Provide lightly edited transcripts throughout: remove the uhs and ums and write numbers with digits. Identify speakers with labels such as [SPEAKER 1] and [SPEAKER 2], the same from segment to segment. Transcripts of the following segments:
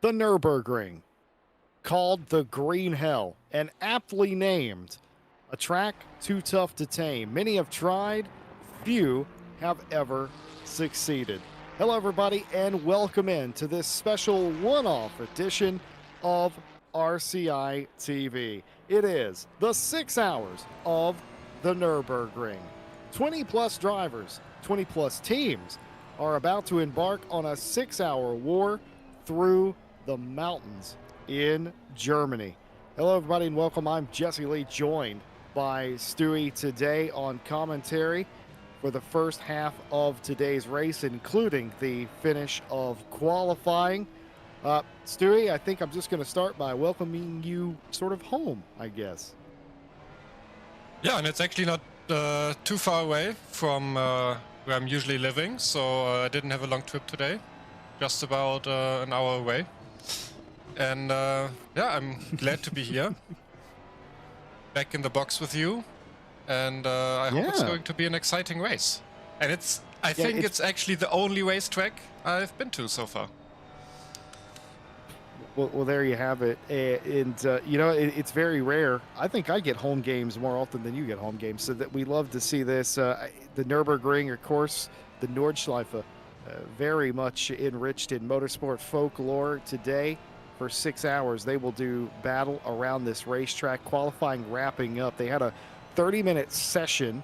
[SPEAKER 1] the Nürburgring, called the Green Hell, and aptly named, a track too tough to tame. Many have tried, few have ever succeeded. Hello, everybody, and welcome in to this special one-off edition of RCI TV. It is the 6 hours of the Nürburgring. 20-plus drivers, 20-plus teams are about to embark on a 6-hour war through the mountains in Germany. Hello, everybody, and welcome. I'm Jesse Lee, joined by Stewie today on commentary for the first half of today's race, including the finish of qualifying. Stewie, I think I'm just going to start by welcoming you sort of home, I guess.
[SPEAKER 2] Yeah, and it's actually not too far away from where I'm usually living, so I didn't have a long trip today, just about an hour away. And yeah, I'm glad to be here, back in the box with you, and I hope it's going to be an exciting race. And I think it's actually the only racetrack I've been to so far.
[SPEAKER 1] Well, there you have it. And you know, it's very rare. I think I get home games more often than you get home games, so that we love to see this. The Nürburgring, of course, the Nordschleife, very much enriched in motorsport folklore today. For 6 hours, they will do battle around this racetrack, qualifying wrapping up. They had a 30-minute session,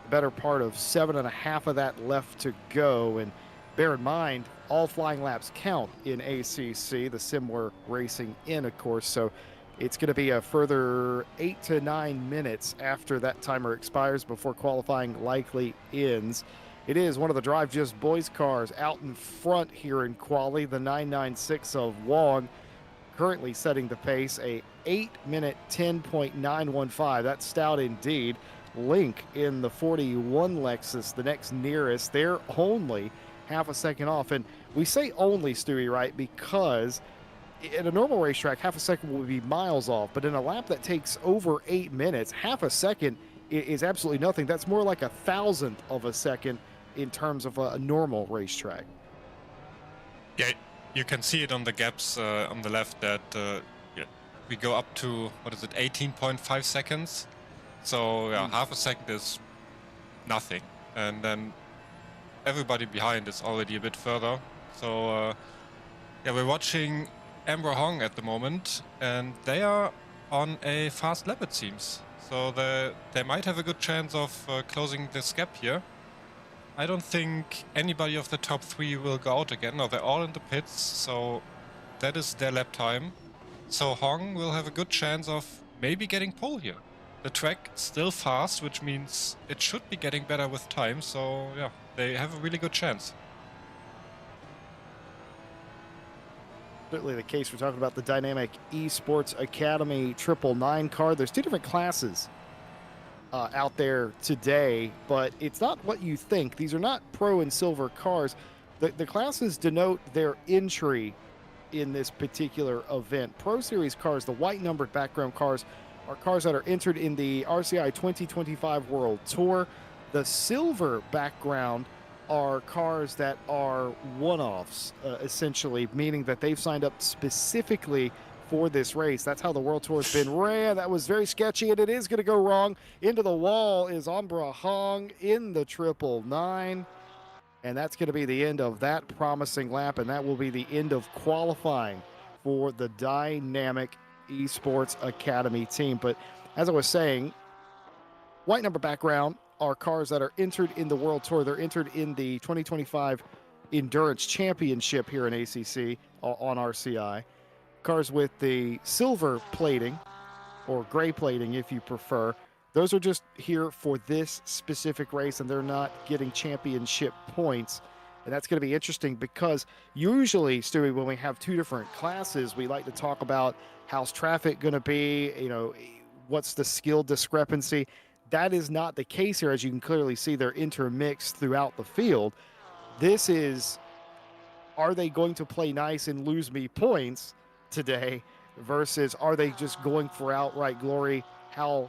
[SPEAKER 1] the better part of 7.5 of that left to go. And bear in mind, all flying laps count in ACC, the sim we're racing in, of course. So it's going to be a further 8 to 9 minutes after that timer expires before qualifying likely ends. It is one of the Drive Just Boys cars out in front here in quali, the 996 of Wong, currently setting the pace, a 8-minute 10.915. That's stout indeed. Link in the 41 Lexus, the next nearest, they're only half a second off. And we say only, Stewie, right? Because in a normal racetrack, half a second would be miles off. But in a lap that takes over 8 minutes, half a second is absolutely nothing. That's more like 1,000th of a second in terms of a normal racetrack.
[SPEAKER 2] Yeah, you can see it on the gaps on the left that we go up to, 18.5 seconds. So yeah, half a second is nothing. And then everybody behind is already a bit further. So yeah, we're watching Amber Hong at the moment, and they are on a fast lap, it seems. So they might have a good chance of closing this gap here. I don't think anybody of the top 3 will go out again. No, they're all in the pits, so that is their lap time. So Hong will have a good chance of maybe getting pole here. The track is still fast, which means it should be getting better with time, so yeah, they have a really good chance.
[SPEAKER 1] Certainly the case. We're talking about the Dynamic Esports Academy 999 car. There's 2 different classes out there today, but it's not what you think. These are not pro and silver cars. The classes denote their entry in this particular event. Pro Series cars, the white numbered background cars, are cars that are entered in the RCI 2025 World Tour. The silver background are cars that are one-offs, essentially, meaning that they've signed up specifically for this race. That's how the World Tour has been ran. That was very sketchy, and it is going to go wrong. Into the wall is Ambra Hong in the 999, and that's going to be the end of that promising lap, and that will be the end of qualifying for the Dynamic Esports Academy team. But as I was saying, white number background are cars that are entered in the World Tour. They're entered in the 2025 Endurance Championship here in ACC on RCI. Cars with the silver plating, or gray plating if you prefer, those are just here for this specific race, and they're not getting championship points. And that's going to be interesting because usually, Stewie, when we have 2 different classes, we like to talk about how's traffic going to be, you know, what's the skill discrepancy. That is not the case here. As you can clearly see, they're intermixed throughout the field. This is, are they going to play nice and lose me points today versus are they just going for outright glory? How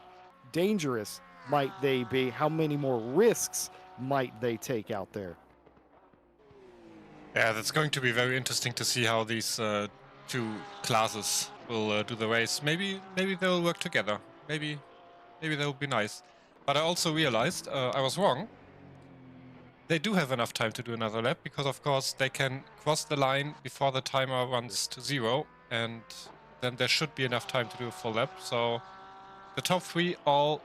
[SPEAKER 1] dangerous might they be? How many more risks might they take out there?
[SPEAKER 2] Yeah, that's going to be very interesting to see how these two classes will do the race. Maybe they'll work together. Maybe they'll be nice. But I also realized I was wrong. They do have enough time to do another lap because, of course, they can cross the line before the timer runs to 0, and then there should be enough time to do a full lap. So the top 3 all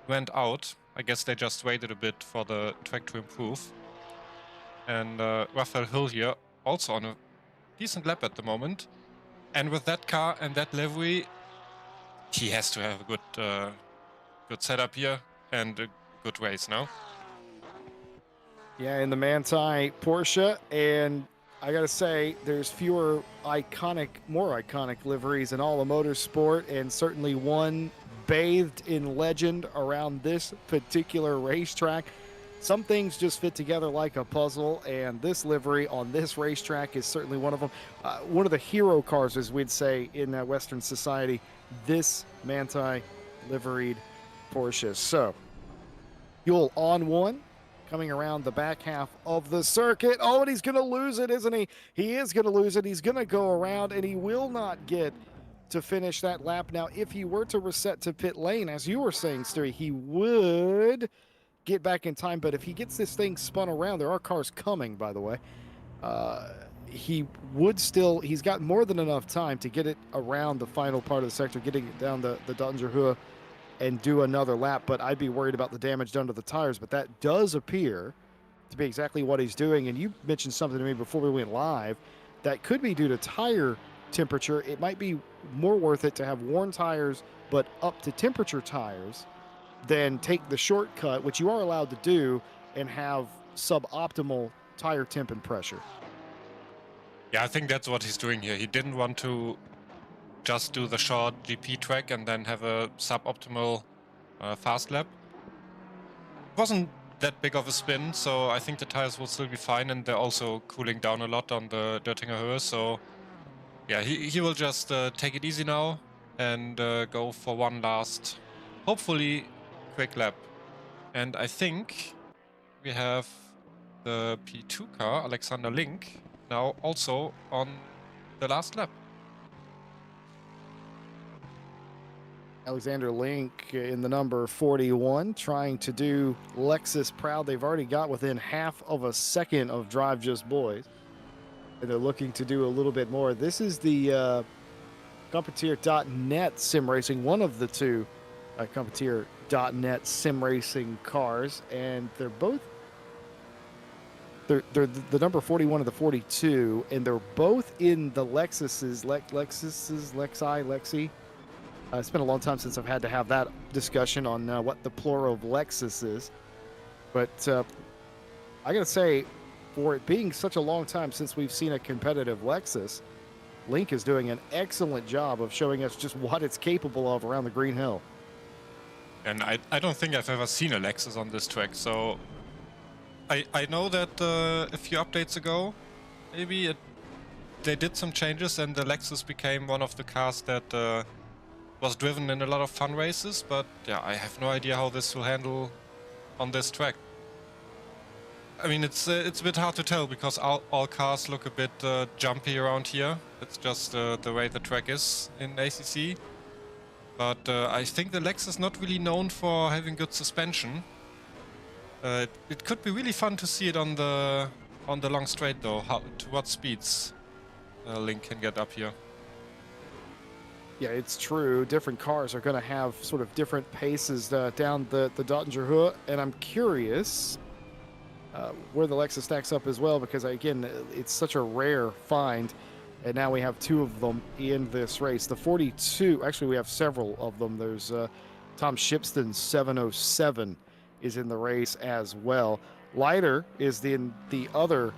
[SPEAKER 2] went out. I guess they just waited a bit for the track to improve. And Raphael Hill here also on a decent lap at the moment. And with that car and that livery, he has to have a good setup here and a good race now.
[SPEAKER 1] Yeah, in the Manti Porsche, and I gotta say, there's more iconic liveries in all of motorsport, and certainly one bathed in legend around this particular racetrack. Some things just fit together like a puzzle, and this livery on this racetrack is certainly one of them. One of the hero cars, as we'd say in Western society, this Manti liveried Porsche. So, Yule on one, coming around the back half of the circuit. Oh, and he's going to lose it, isn't he? He is going to lose it. He's going to go around, and he will not get to finish that lap. Now, if he were to reset to pit lane, as you were saying, Stewie, he would get back in time. But if he gets this thing spun around, there are cars coming, by the way. He's got more than enough time to get it around the final part of the sector, getting it down the Dottinger and do another lap, but I'd be worried about the damage done to the tires. But that does appear to be exactly what he's doing. And you mentioned something to me before we went live that could be due to tire temperature. It might be more worth it to have worn tires, but up to temperature tires, than take the shortcut, which you are allowed to do, and have suboptimal tire temp and pressure.
[SPEAKER 2] Yeah, I think that's what he's doing here. He didn't want to just do the short GP track and then have a suboptimal fast lap. It wasn't that big of a spin, so I think the tires will still be fine, and they're also cooling down a lot on the Döttinger Höhe. So yeah, he will just take it easy now and go for one last, hopefully, quick lap. And I think we have the P2 car, Alexander Link, now also on the last lap.
[SPEAKER 1] Alexander Link in the number 41, trying to do Lexus proud. They've already got within half of a second of Drive Just Boys, and they're looking to do a little bit more. This is the Competier.net sim racing, one of the two Competier.net sim racing cars, and they're both they're the number 41 and the 42, and they're both in the Lexi. It's been a long time since I've had to have that discussion on what the plural of Lexus is. But I got to say, for it being such a long time since we've seen a competitive Lexus, Link is doing an excellent job of showing us just what it's capable of around the Green Hill.
[SPEAKER 2] And I don't think I've ever seen a Lexus on this track, so I know that a few updates ago, maybe they did some changes and the Lexus became one of the cars that was driven in a lot of fun races, but yeah, I have no idea how this will handle on this track. I mean, it's a bit hard to tell because all cars look a bit jumpy around here. It's just the way the track is in ACC. But I think the Lexus is not really known for having good suspension. It could be really fun to see it on the long straight though, to what speeds Link can get up here.
[SPEAKER 1] Yeah, it's true. Different cars are going to have sort of different paces down the Dottinger Höhe, and I'm curious where the Lexus stacks up as well, because again, it's such a rare find, and now we have two of them in this race. The 42, actually we have several of them. There's Tom Shipston's 707 is in the race as well. Leiter is in the other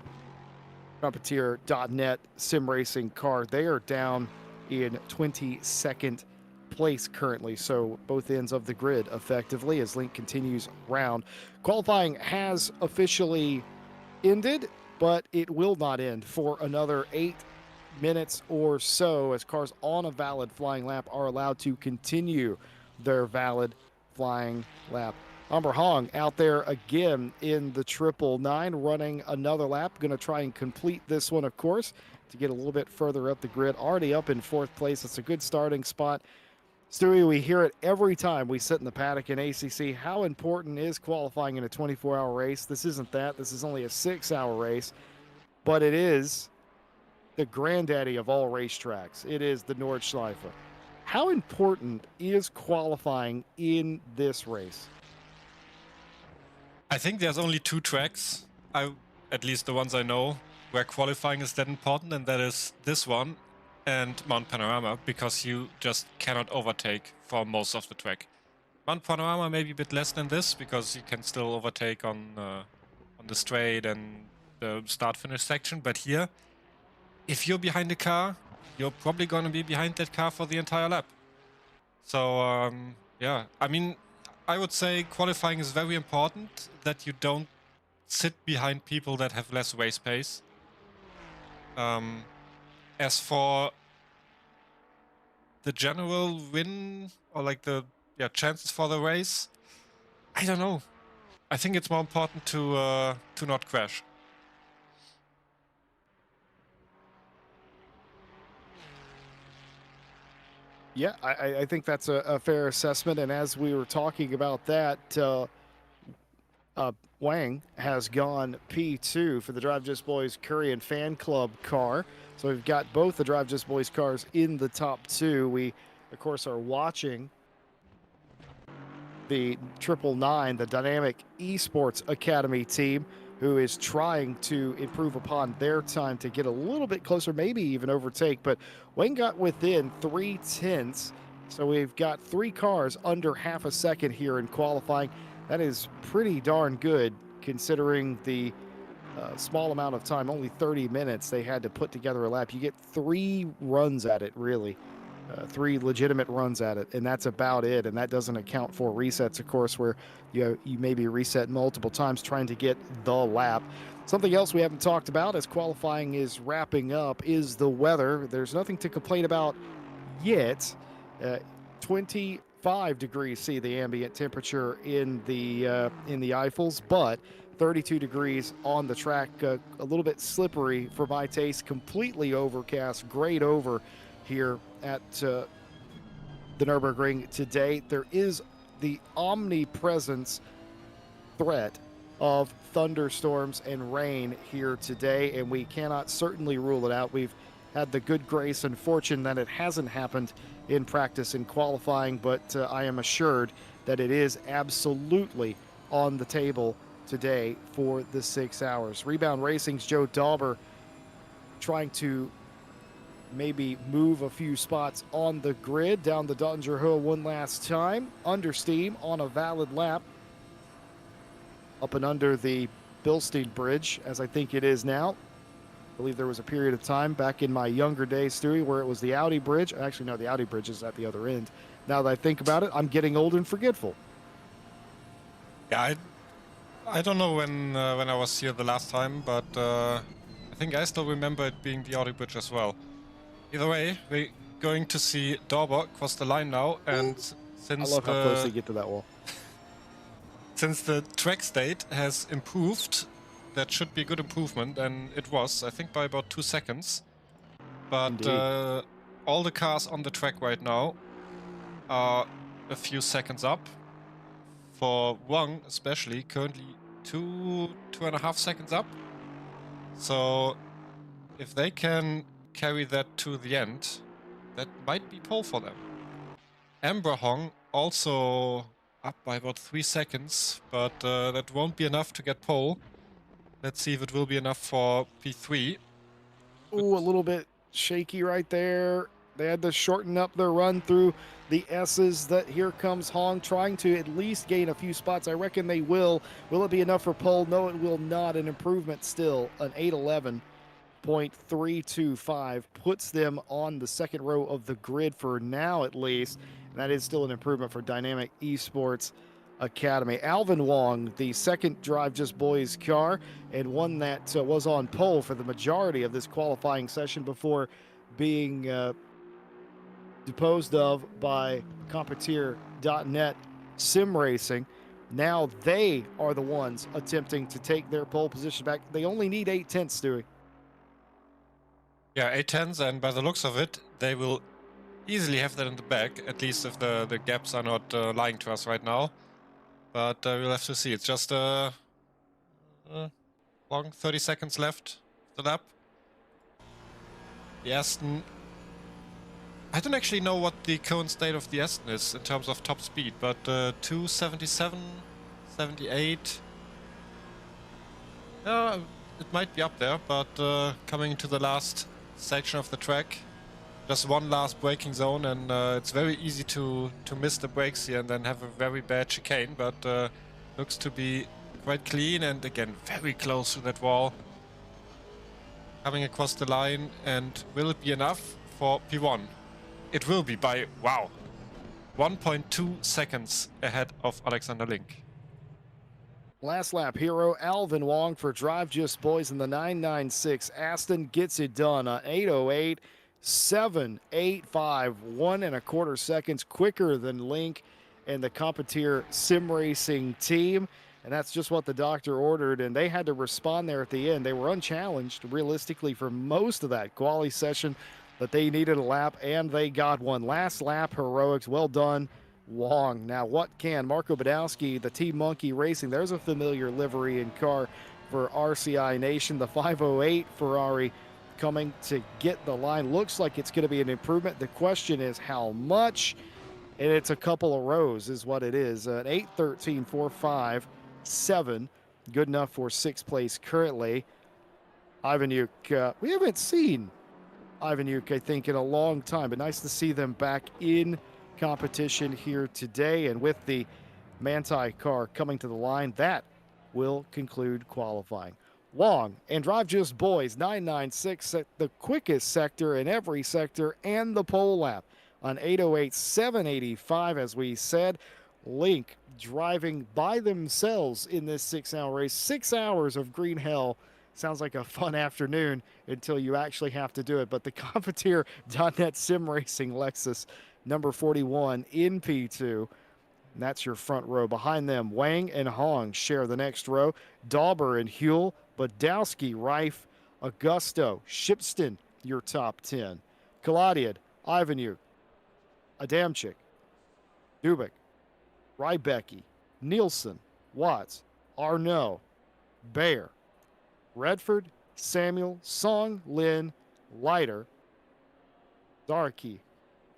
[SPEAKER 1] Competier.net sim racing car. They are down in 22nd place currently, so both ends of the grid effectively as Link continues round. Qualifying has officially ended, but it will not end for another 8 minutes or so, as cars on a valid flying lap are allowed to continue their valid flying lap. Amber Hong out there again in the 999, running another lap, going to try and complete this one, of course, to get a little bit further up the grid. Already up in 4th place. It's a good starting spot. Stewie, we hear it every time we sit in the paddock in ACC. How important is qualifying in a 24-hour race? This isn't that. This is only a 6-hour race, but it is the granddaddy of all racetracks. It is the Nordschleife. How important is qualifying in this race?
[SPEAKER 2] I think there's only 2 tracks, at least the ones I know, where qualifying is that important, and that is this one and Mount Panorama, because you just cannot overtake for most of the track. Mount Panorama maybe a bit less than this, because you can still overtake on the straight and the start-finish section, but here, if you're behind the car, you're probably going to be behind that car for the entire lap. So, yeah, I mean, I would say qualifying is very important, that you don't sit behind people that have less race pace. As for the general win, or like the chances for the race, I don't know. I think it's more important to not crash.
[SPEAKER 1] Yeah, I think that's a fair assessment. And as we were talking about that, Wang has gone P2 for the Drive Just Boys Korean Fan Club car. So we've got both the Drive Just Boys cars in the top 2. We, of course, are watching the 999, the Dynamic Esports Academy team, who is trying to improve upon their time to get a little bit closer, maybe even overtake. But Wayne got within 3/10. So we've got 3 cars under half a second here in qualifying. That is pretty darn good considering the small amount of time, only 30 minutes they had to put together a lap. You get 3 runs at it, really. 3 legitimate runs at it, and that's about it. And that doesn't account for resets, of course, where you maybe reset multiple times trying to get the lap. Something else we haven't talked about as qualifying is wrapping up is the weather. There's nothing to complain about yet. 25 degrees C, the ambient temperature in the Eiffels, but 32 degrees on the track. A little bit slippery for my taste. Completely overcast, grayed over here at the Nürburgring today. There is the omnipresence threat of thunderstorms and rain here today, and we cannot certainly rule it out. We've had the good grace and fortune that it hasn't happened in practice in qualifying, but I am assured that it is absolutely on the table today for the 6 hours. Rebound Racing's Joe Dauber trying to maybe move a few spots on the grid down the Dottinger Hill one last time. Under steam on a valid lap. Up and under the Bilstein Bridge, as I think it is now. I believe there was a period of time back in my younger days, Stewie, where it was the Audi Bridge. Actually, no, the Audi Bridge is at the other end. Now that I think about it, I'm getting old and forgetful.
[SPEAKER 2] Yeah, I don't know when I was here the last time, but I think I still remember it being the Audi Bridge as well. Either way, we're going to see Dauber cross the line now, and since
[SPEAKER 1] I love how close they get to that wall.
[SPEAKER 2] Since the track state has improved, that should be a good improvement, and it was, I think, by about 2 seconds. But all the cars on the track right now are a few seconds up. For Wang especially, currently 2.5 seconds up. So if they can carry that to the end, that might be pole for them. Amber Hong also up by about 3 seconds, but that won't be enough to get pole. Let's see if it will be enough for P3.
[SPEAKER 1] Ooh, a little bit shaky right there. They had to shorten up their run through the S's. That here comes Hong trying to at least gain a few spots. I reckon they will. Will it be enough for pole? No, it will not. An improvement still. An 8:11.325 puts them on the second row of the grid for now, at least. And that is still an improvement for Dynamic Esports Academy. Alvin Wong, the second Drive Just Boys car, and one that was on pole for the majority of this qualifying session before being deposed of by Competier.net Sim Racing. Now they are the ones attempting to take their pole position back. They only need 8/10, Stewie.
[SPEAKER 2] Yeah, A10s, and by the looks of it, they will easily have that in the back, at least if the gaps are not lying to us right now. But we'll have to see. It's just long 30 seconds left of the lap. The Aston, I don't actually know what the current state of the Aston is in terms of top speed, but 277, 78. It might be up there, but coming into the last section of the track, just one last braking zone, and it's very easy to miss the brakes here and then have a very bad chicane, but looks to be quite clean, and again very close to that wall. Coming across the line, and will it be enough for P1? It will be by, wow, 1.2 seconds ahead of Alexander Link.
[SPEAKER 1] Last lap hero Alvin Wong for Drive Just Boys in the 996. Aston gets it done on 808, 785, 1.25 seconds quicker than Link and the Competier Sim Racing team. And that's just what the doctor ordered. And they had to respond there at the end. They were unchallenged realistically for most of that quali session, but they needed a lap and they got one. Last lap heroics. Well done, Wong. Now, what can Marco Badowski, the Team Monkey Racing, there's a familiar livery and car for RCI Nation. The 508 Ferrari coming to get the line. Looks like it's going to be an improvement. The question is how much, and it's a couple of rows is what it is. An 8:13, 4.5, 7, good enough for 6th place currently. Ivanuk, we haven't seen Ivanuk, I think, in a long time, but nice to see them back in competition here today. And with the Manti car coming to the line, that will conclude qualifying. Wong and Drive Just Boys 996 set the quickest sector in every sector and the pole lap on 808, 785, as we said. Link driving by themselves in this 6-hour race. 6 hours of green hell. Sounds like a fun afternoon until you actually have to do it. But the Competier.net Sim Racing Lexus number 41 in P2. And that's your front row. Behind them, Wang and Hong share the next row. Dauber and Huell, Badowski, Reif, Augusto, Shipston, your top 10. Kaladiad, Ivanuk, Adamczyk, Dubik, Rybecki, Nielsen, Watts, Arnaud, Bayer, Redford, Samuel, Song, Lin, Leiter, Darky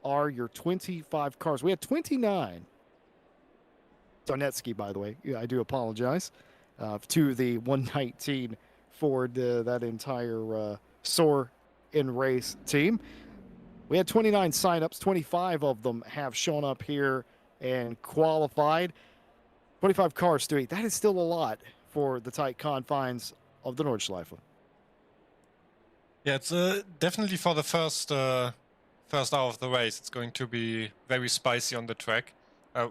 [SPEAKER 1] are your 25 cars. We had 29. Donetsky, by the way. I do apologize to the 119 Ford, that entire SOAR in race team. We had 29 signups. 25 of them have shown up here and qualified. 25 cars, Stewie. That is still a lot for the tight confines of the Nordschleife.
[SPEAKER 2] Yeah, it's definitely for the first hour of the race. It's going to be very spicy on the track.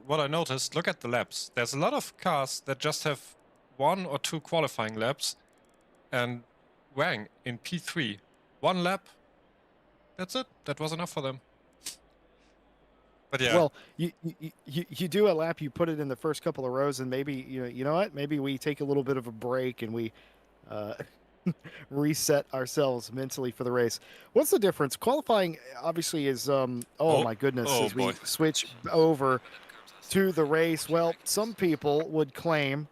[SPEAKER 2] What I noticed, look at the laps. There's a lot of cars that just have 1 or 2 qualifying laps, and Wang in P3, 1 lap. That's it. That was enough for them. But yeah.
[SPEAKER 1] Well, you do a lap, you put it in the first couple of rows, and maybe you know what? Maybe we take a little bit of a break and we reset ourselves mentally for the race. What's the difference? Qualifying obviously is my goodness, as we switch over to the race. Well, some people would claim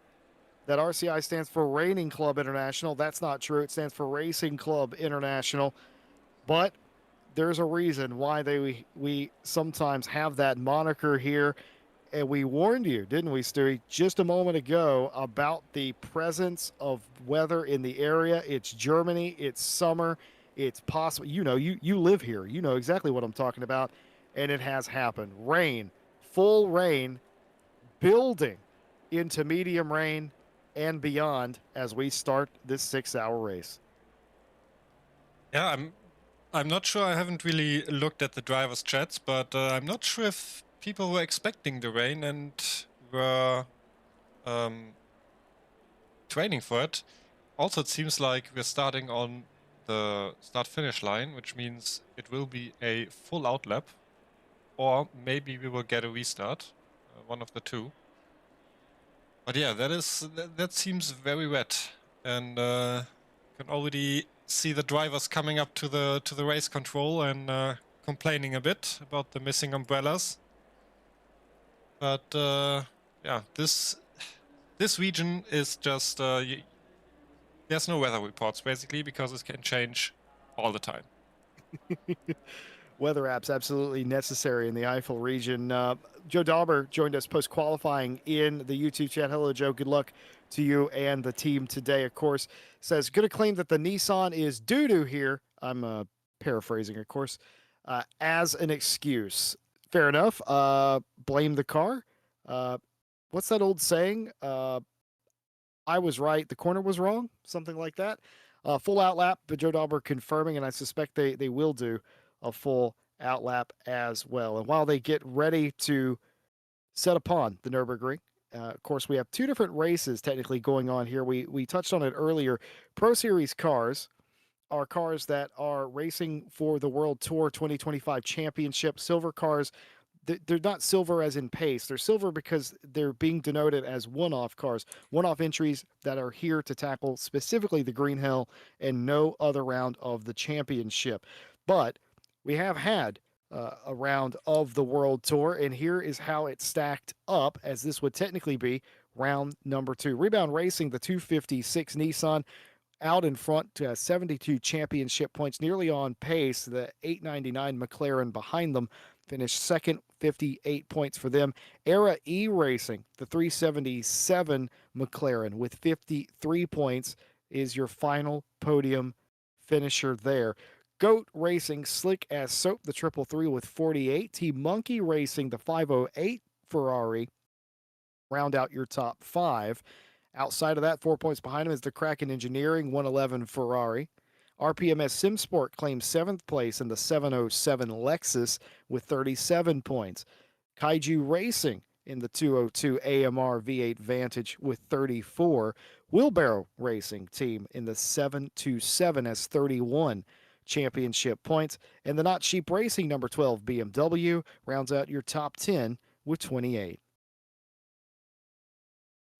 [SPEAKER 1] that RCI stands for Raining Club International. That's not true. It stands for Racing Club International. But there's a reason why we sometimes have that moniker here. And we warned you, didn't we, Stewie, just a moment ago about the presence of weather in the area. It's Germany. It's summer. It's possible. You live here. You know exactly what I'm talking about. And it has happened. Rain, full rain, building into medium rain and beyond as we start this 6-hour race.
[SPEAKER 2] Yeah, I'm not sure. I haven't really looked at the drivers' chats, but I'm not sure if people were expecting the rain and were training for it. Also, it seems like we're starting on the start-finish line, which means it will be a full out lap, or maybe we will get a restart, one of the two. But yeah, that seems very wet, and can already see the drivers coming up to the race control and complaining a bit about the missing umbrellas. But yeah, this region is just there's no weather reports basically because it can change all the time.
[SPEAKER 1] Weather apps absolutely necessary in the Eifel region. Joe Dauber joined us post qualifying in the YouTube chat. Hello, Joe. Good luck to you and the team today. Of course, says going to claim that the Nissan is doo doo here. I'm paraphrasing, of course, as an excuse. Fair enough. Blame the car. What's that old saying? I was right, the corner was wrong, something like that. Full out lap, but Joe Dauber confirming, and I suspect they will do a full out lap as well. And while they get ready to set upon the Nürburgring, of course, we have two different races technically going on here. We touched on it earlier. Pro Series cars are cars that are racing for the World Tour 2025 Championship. Silver cars, they're not silver as in pace. They're silver because they're being denoted as one-off cars, one-off entries that are here to tackle specifically the Green Hell and no other round of the championship. But we have had a round of the World Tour, and here is how it stacked up, as this would technically be round number 2. Rebound Racing, the 256 Nissan, out in front to 72 championship points, nearly on pace. The 899 McLaren behind them finished second, 58 points for them. Era E Racing, the 377 McLaren with 53 points, is your final podium finisher there. Goat Racing, Slick as Soap, the 333 with 48. Team Monkey Racing, the 508 Ferrari, round out your top 5. Outside of that, 4 points behind him is the Kraken Engineering 111 Ferrari. RPMS SimSport claims 7th place in the 707 Lexus with 37 points. Kaiju Racing in the 202 AMR V8 Vantage with 34. Wheelbarrow Racing team in the 727 has 31 championship points. And the Not Cheap Racing number 12 BMW rounds out your top 10 with 28.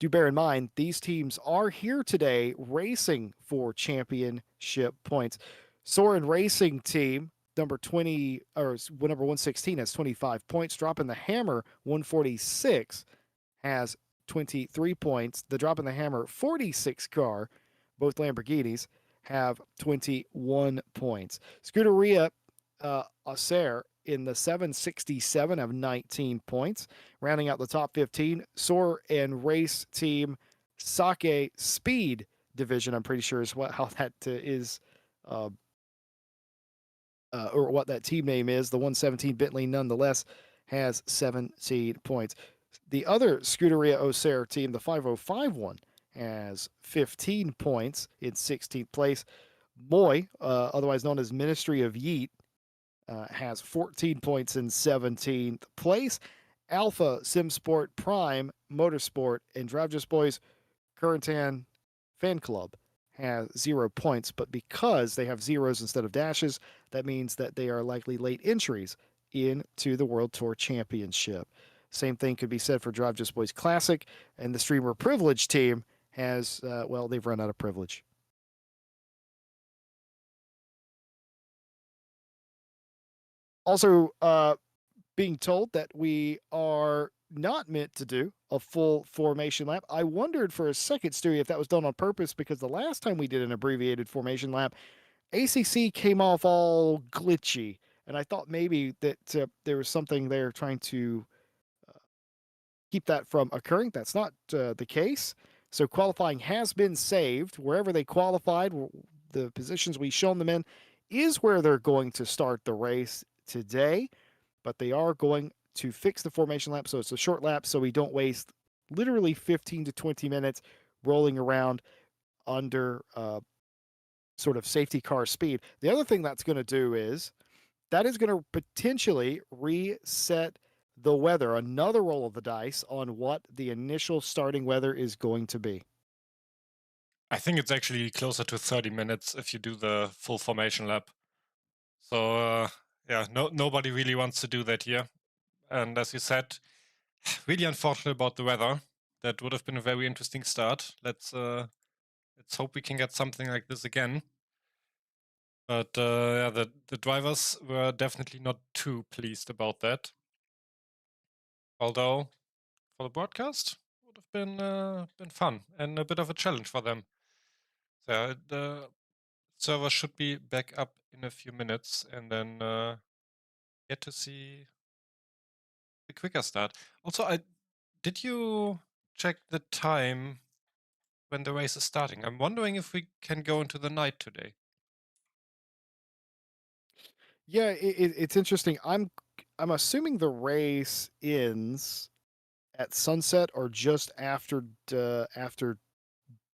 [SPEAKER 1] Do bear in mind, these teams are here today racing for championship points. Soren Racing team, number 20, or number 116, has 25 points. Dropping the Hammer, 146, has 23 points. The Drop in the Hammer 46 car, both Lamborghinis, have 21 points. Scuderia Auxerre in the 767 have 19 points. Rounding out the top 15, Soar and Race Team Sake Speed Division, I'm pretty sure is how that is, or what that team name is. The 117 Bentley nonetheless has 17 points. The other Scuderia Auxerre team, the 505 one, has 15 points in 16th place. Moy, otherwise known as Ministry of Yeet, has 14 points in 17th place. Alpha SimSport Prime Motorsport and Drive Just Boys Currantan Fan Club has 0 points, but because they have zeros instead of dashes, that means that they are likely late entries into the World Tour Championship. Same thing could be said for Drive Just Boys Classic, and the Streamer Privilege team has, they've run out of privilege. Also, being told that we are not meant to do a full formation lap. I wondered for a second, Stewie, if that was done on purpose, because the last time we did an abbreviated formation lap, ACC came off all glitchy, and I thought maybe that there was something there trying to keep that from occurring. That's not the case. So qualifying has been saved. Wherever they qualified, the positions we've shown them in is where they're going to start the race today, but they are going to fix the formation lap so it's a short lap so we don't waste literally 15 to 20 minutes rolling around under sort of safety car speed. The other thing that's going to do is that is going to potentially reset the weather, another roll of the dice on what the initial starting weather is going to be.
[SPEAKER 2] I think it's actually closer to 30 minutes if you do the full formation lap. So yeah, nobody really wants to do that here. And as you said, really unfortunate about the weather. That would have been a very interesting start. Let's hope we can get something like this again. But yeah, the drivers were definitely not too pleased about that. Although for the broadcast, would have been fun and a bit of a challenge for them. So yeah, the server should be back up in a few minutes, and then get to see the quicker start. Also, did you check the time when the race is starting? I'm wondering if we can go into the night today.
[SPEAKER 1] Yeah, it's interesting. I'm assuming the race ends at sunset or just after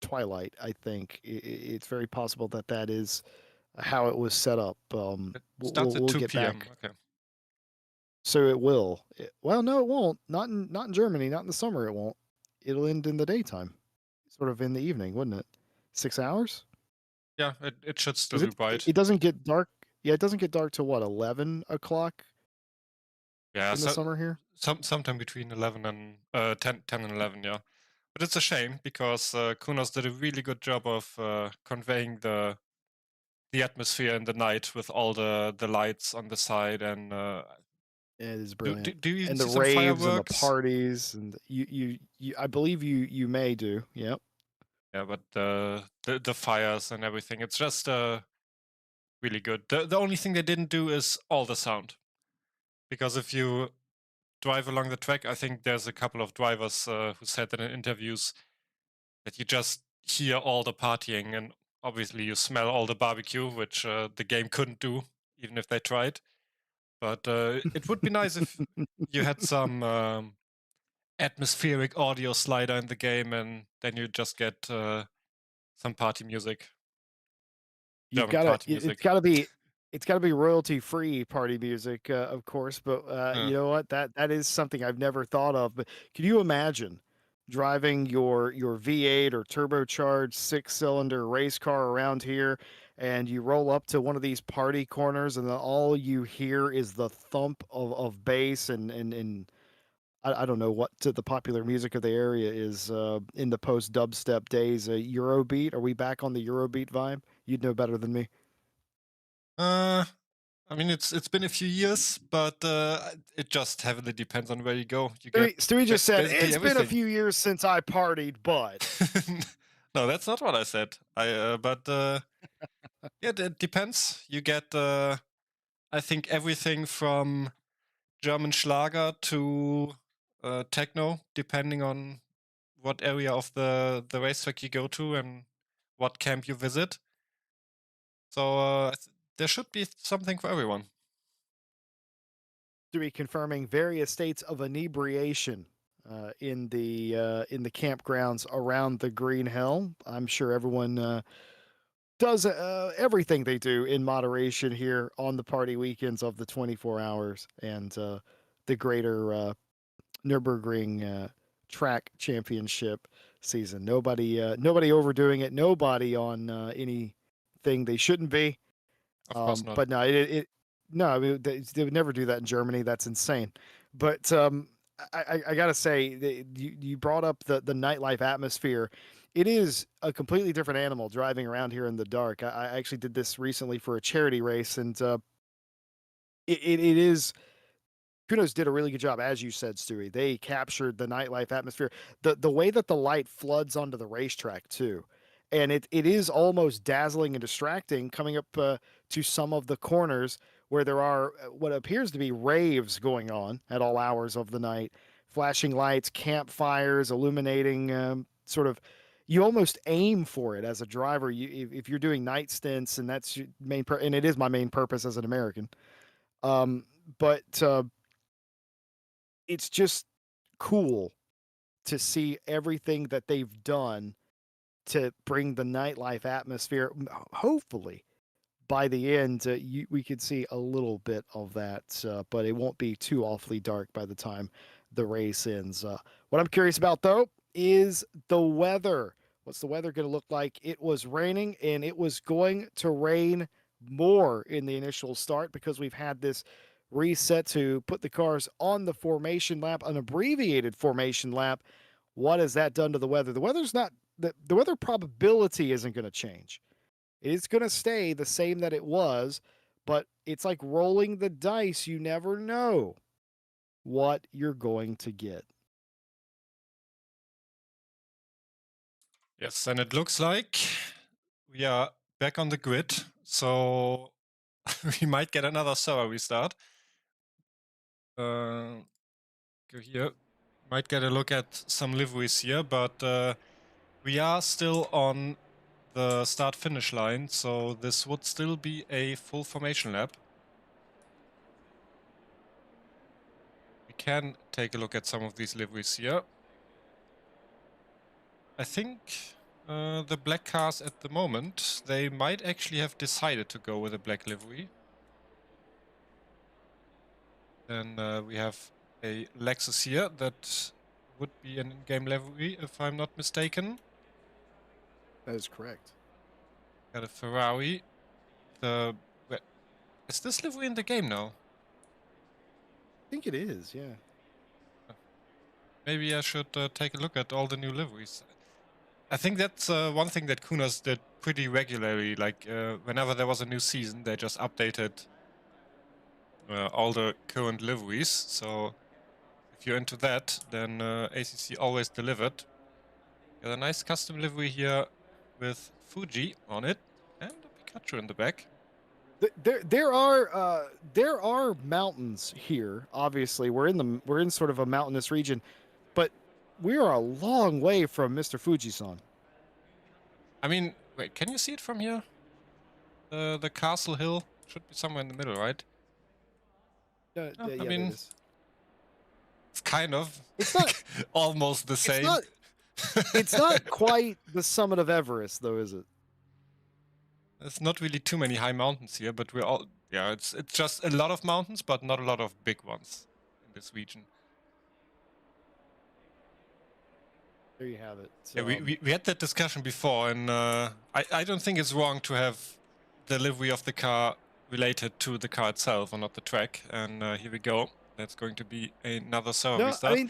[SPEAKER 1] twilight. I think it's very possible that that is how it was set up.
[SPEAKER 2] It starts at
[SPEAKER 1] We'll
[SPEAKER 2] 2
[SPEAKER 1] get
[SPEAKER 2] p.m.
[SPEAKER 1] back.
[SPEAKER 2] Okay.
[SPEAKER 1] So it will. Well, no, it won't. Not in Germany. Not in the summer. It won't. It'll end in the daytime, sort of in the evening, wouldn't it? 6 hours?
[SPEAKER 2] Yeah, it should still
[SPEAKER 1] Is
[SPEAKER 2] be
[SPEAKER 1] it?
[SPEAKER 2] bright.
[SPEAKER 1] It doesn't get dark. Yeah, it doesn't get dark till what, 11 o'clock
[SPEAKER 2] Yeah,
[SPEAKER 1] in the
[SPEAKER 2] so
[SPEAKER 1] summer here.
[SPEAKER 2] sometime between 11 and 10 and 11, yeah. But it's a shame because Kunos did a really good job of conveying the atmosphere in the night with all the lights on the side and
[SPEAKER 1] It is
[SPEAKER 2] do, do
[SPEAKER 1] brilliant.
[SPEAKER 2] do you even
[SPEAKER 1] And the
[SPEAKER 2] see some
[SPEAKER 1] raves and the
[SPEAKER 2] fireworks?
[SPEAKER 1] parties and you I believe you may do. Yep.
[SPEAKER 2] Yeah, but the fires and everything, it's just really good. The only thing they didn't do is all the sound. Because if you drive along the track, I think there's a couple of drivers who said that in interviews that you just hear all the partying and obviously you smell all the barbecue, which the game couldn't do, even if they tried. But it would be nice if you had some atmospheric audio slider in the game and then you just get some party music,
[SPEAKER 1] You've
[SPEAKER 2] German
[SPEAKER 1] got to
[SPEAKER 2] party music.
[SPEAKER 1] it's got to be royalty free party music, of course, but
[SPEAKER 2] Uh,
[SPEAKER 1] you know what, that is something I've never thought of. But can you imagine driving your V8 or turbocharged 6-cylinder race car around here, and you roll up to one of these party corners, and then all you hear is the thump of bass, and I don't know what the popular music of the area is in the post dubstep days. Eurobeat? Are we back on the Eurobeat vibe? You'd know better than me.
[SPEAKER 2] uh, I mean, it's been a few years, but it just heavily depends on where you go. You get
[SPEAKER 1] Stewie just said
[SPEAKER 2] basically
[SPEAKER 1] it's been a
[SPEAKER 2] everything.
[SPEAKER 1] few years since I partied, but
[SPEAKER 2] No, that's not what I said. But yeah, it depends. You get, I think, everything from German Schlager to techno, depending on what area of the racetrack you go to and what camp you visit. So there should be something for everyone.
[SPEAKER 1] Stewie confirming various states of inebriation in the campgrounds around the Green Hill. I'm sure everyone does everything they do in moderation here on the party weekends of the 24 hours and the greater Nürburgring track championship season. Nobody overdoing it. Nobody on anything they shouldn't be.
[SPEAKER 2] Of course not.
[SPEAKER 1] But no, no, I mean, they would never do that in Germany. That's insane. But I gotta say, you brought up the nightlife atmosphere. It is a completely different animal driving around here in the dark. I actually did this recently for a charity race, and it is Kunos did a really good job, as you said, Stewie. They captured the nightlife atmosphere. The way that the light floods onto the racetrack too, and it is almost dazzling and distracting coming up to some of the corners where there are what appears to be raves going on at all hours of the night, flashing lights, campfires, illuminating sort of. You almost aim for it as a driver. If you're doing night stints, and that's your and it is my main purpose as an American. Um, but it's just cool to see everything that they've done to bring the nightlife atmosphere. Hopefully, by the end, we could see a little bit of that, but it won't be too awfully dark by the time the race ends. What I'm curious about, though, is the weather. What's the weather going to look like? It was raining, and it was going to rain more in the initial start because we've had this reset to put the cars on the formation lap, an abbreviated formation lap. What has that done to the weather? The weather's not the weather probability isn't going to change. It's going to stay the same that it was, but it's like rolling the dice. You never know what you're going to get.
[SPEAKER 2] Yes, and it looks like we are back on the grid, so we might get another server restart. Go here. Might get a look at some liveries here, but we are still on the start-finish line, so this would still be a full formation lap. We can take a look at some of these liveries here. I think the black cars at the moment, they might actually have decided to go with a black livery. Then we have a Lexus here that would be an in-game livery, if I'm not mistaken.
[SPEAKER 1] That is correct.
[SPEAKER 2] Got a Ferrari. Is this livery in the game now?
[SPEAKER 1] I think it is, yeah.
[SPEAKER 2] Maybe I should take a look at all the new liveries. I think that's one thing that Kunas did pretty regularly. Like whenever there was a new season, they just updated all the current liveries. So if you're into that, then ACC always delivered. Got a nice custom livery here with Fuji on it and a Pikachu in the back.
[SPEAKER 1] There are mountains here. Obviously, we're in sort of a mountainous region, but we are a long way from Mr. Fujisan.
[SPEAKER 2] I mean, wait, can you see it from here? The castle hill should be somewhere in the middle, right?
[SPEAKER 1] Yeah,
[SPEAKER 2] I
[SPEAKER 1] there
[SPEAKER 2] mean,
[SPEAKER 1] it is.
[SPEAKER 2] it's kind of
[SPEAKER 1] It's not.
[SPEAKER 2] almost the
[SPEAKER 1] It's
[SPEAKER 2] same.
[SPEAKER 1] not. It's not quite the summit of Everest, though, is it?
[SPEAKER 2] There's not really too many high mountains here, but we're all it's just a lot of mountains, but not a lot of big ones in this region.
[SPEAKER 1] There you have it.
[SPEAKER 2] Yeah, we had that discussion before, and I don't think it's wrong to have the livery of the car related to the car itself and not the track. And here we go. That's going to be another server
[SPEAKER 1] No, I
[SPEAKER 2] restart.
[SPEAKER 1] mean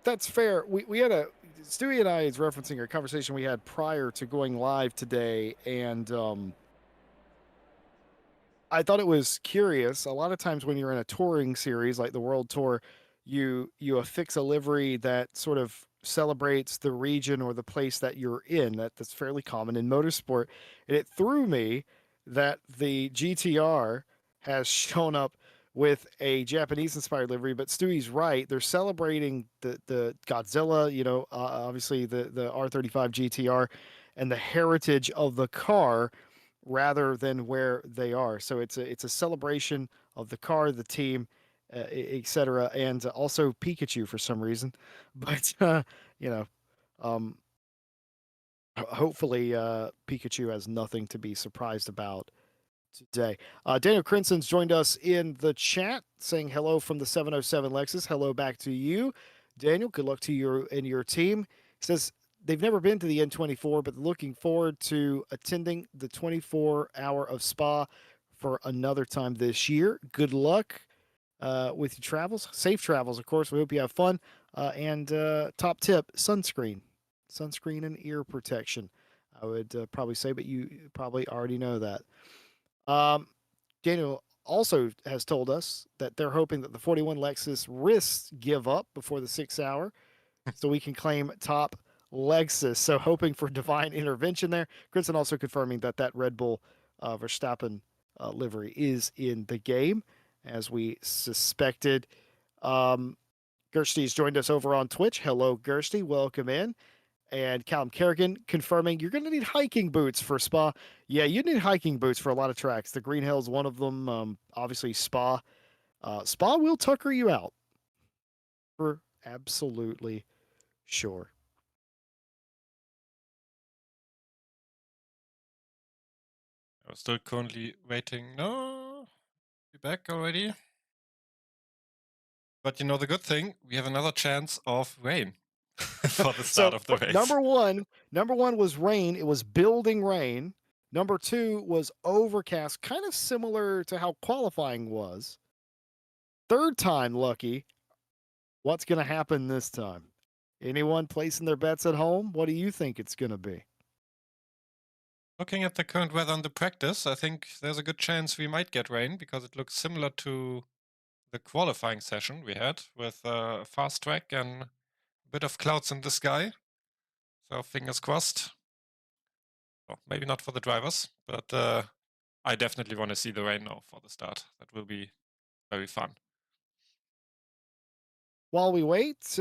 [SPEAKER 1] that's fair. We had a Stewie and I is referencing a conversation we had prior to going live today, and I thought it was curious. A lot of times when you're in a touring series like the World Tour, you affix a livery that sort of celebrates the region or the place that you're in. That's fairly common in motorsport. And it threw me that the GTR has shown up with a Japanese inspired livery, but Stewie's right. They're celebrating the Godzilla, obviously the R35 GTR and the heritage of the car rather than where they are. So it's a celebration of the car, the team, etc., and also Pikachu for some reason. But you know, um, hopefully Pikachu has nothing to be surprised about today. Daniel Crinson's joined us in the chat, saying hello from the 707 Lexus. Hello back to you, Daniel. Good luck to you and your team. He says they've never been to the N24, but looking forward to attending the 24-hour of Spa for another time this year. Good luck with your travels. Safe travels, of course. We hope you have fun. And top tip, sunscreen. Sunscreen and ear protection, I would probably say, but you probably already know that. Daniel also has told us that they're hoping that the 41 Lexus wrists give up before the 6 hour so we can claim top Lexus. So hoping for divine intervention there. Crimson also confirming that Red Bull Verstappen livery is in the game, as we suspected. Gerstie's joined us over on Twitch. Hello, Gerstie. Welcome in. And Callum Kerrigan confirming you're going to need hiking boots for Spa. Yeah, you need hiking boots for a lot of tracks. The Green Hill's one of them. Obviously, Spa. Spa will tucker you out. For absolutely sure.
[SPEAKER 2] I'm still currently waiting. No, be back already. But you know the good thing, we have another chance of rain for the start of the race.
[SPEAKER 1] Number one was rain. It was building rain. Number two was overcast, kind of similar to how qualifying was. Third time lucky. What's going to happen this time? Anyone placing their bets at home? What do you think it's going to be?
[SPEAKER 2] Looking at the current weather on the practice, I think there's a good chance we might get rain because it looks similar to the qualifying session we had with a fast track and a bit of clouds in the sky. So fingers crossed. Well, maybe not for the drivers, but I definitely want to see the rain now for the start. That will be very fun.
[SPEAKER 1] While we wait,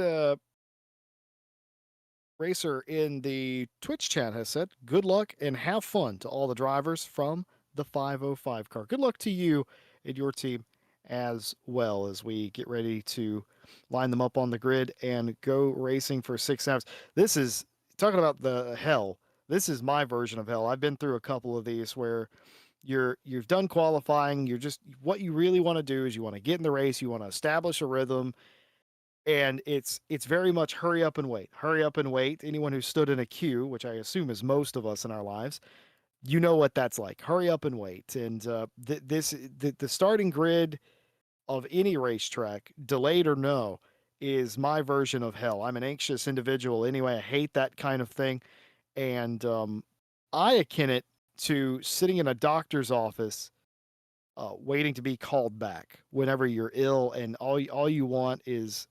[SPEAKER 1] Racer in the Twitch chat has said, good luck and have fun to all the drivers from the 505 car. Good luck to you and your team as well as we get ready to line them up on the grid and go racing for 6 hours. This is talking about the hell. This is my version of hell. I've been through a couple of these where you've done qualifying. You're just what you really want to do is you want to get in the race, you want to establish a rhythm, and it's very much hurry up and wait, hurry up and wait. Anyone who stood in a queue, which I assume is most of us in our lives, you know what that's like. Hurry up and wait. And the starting grid of any racetrack, delayed or no, is my version of hell. I'm an anxious individual anyway. I hate that kind of thing, and I akin it to sitting in a doctor's office waiting to be called back whenever you're ill, and all you want is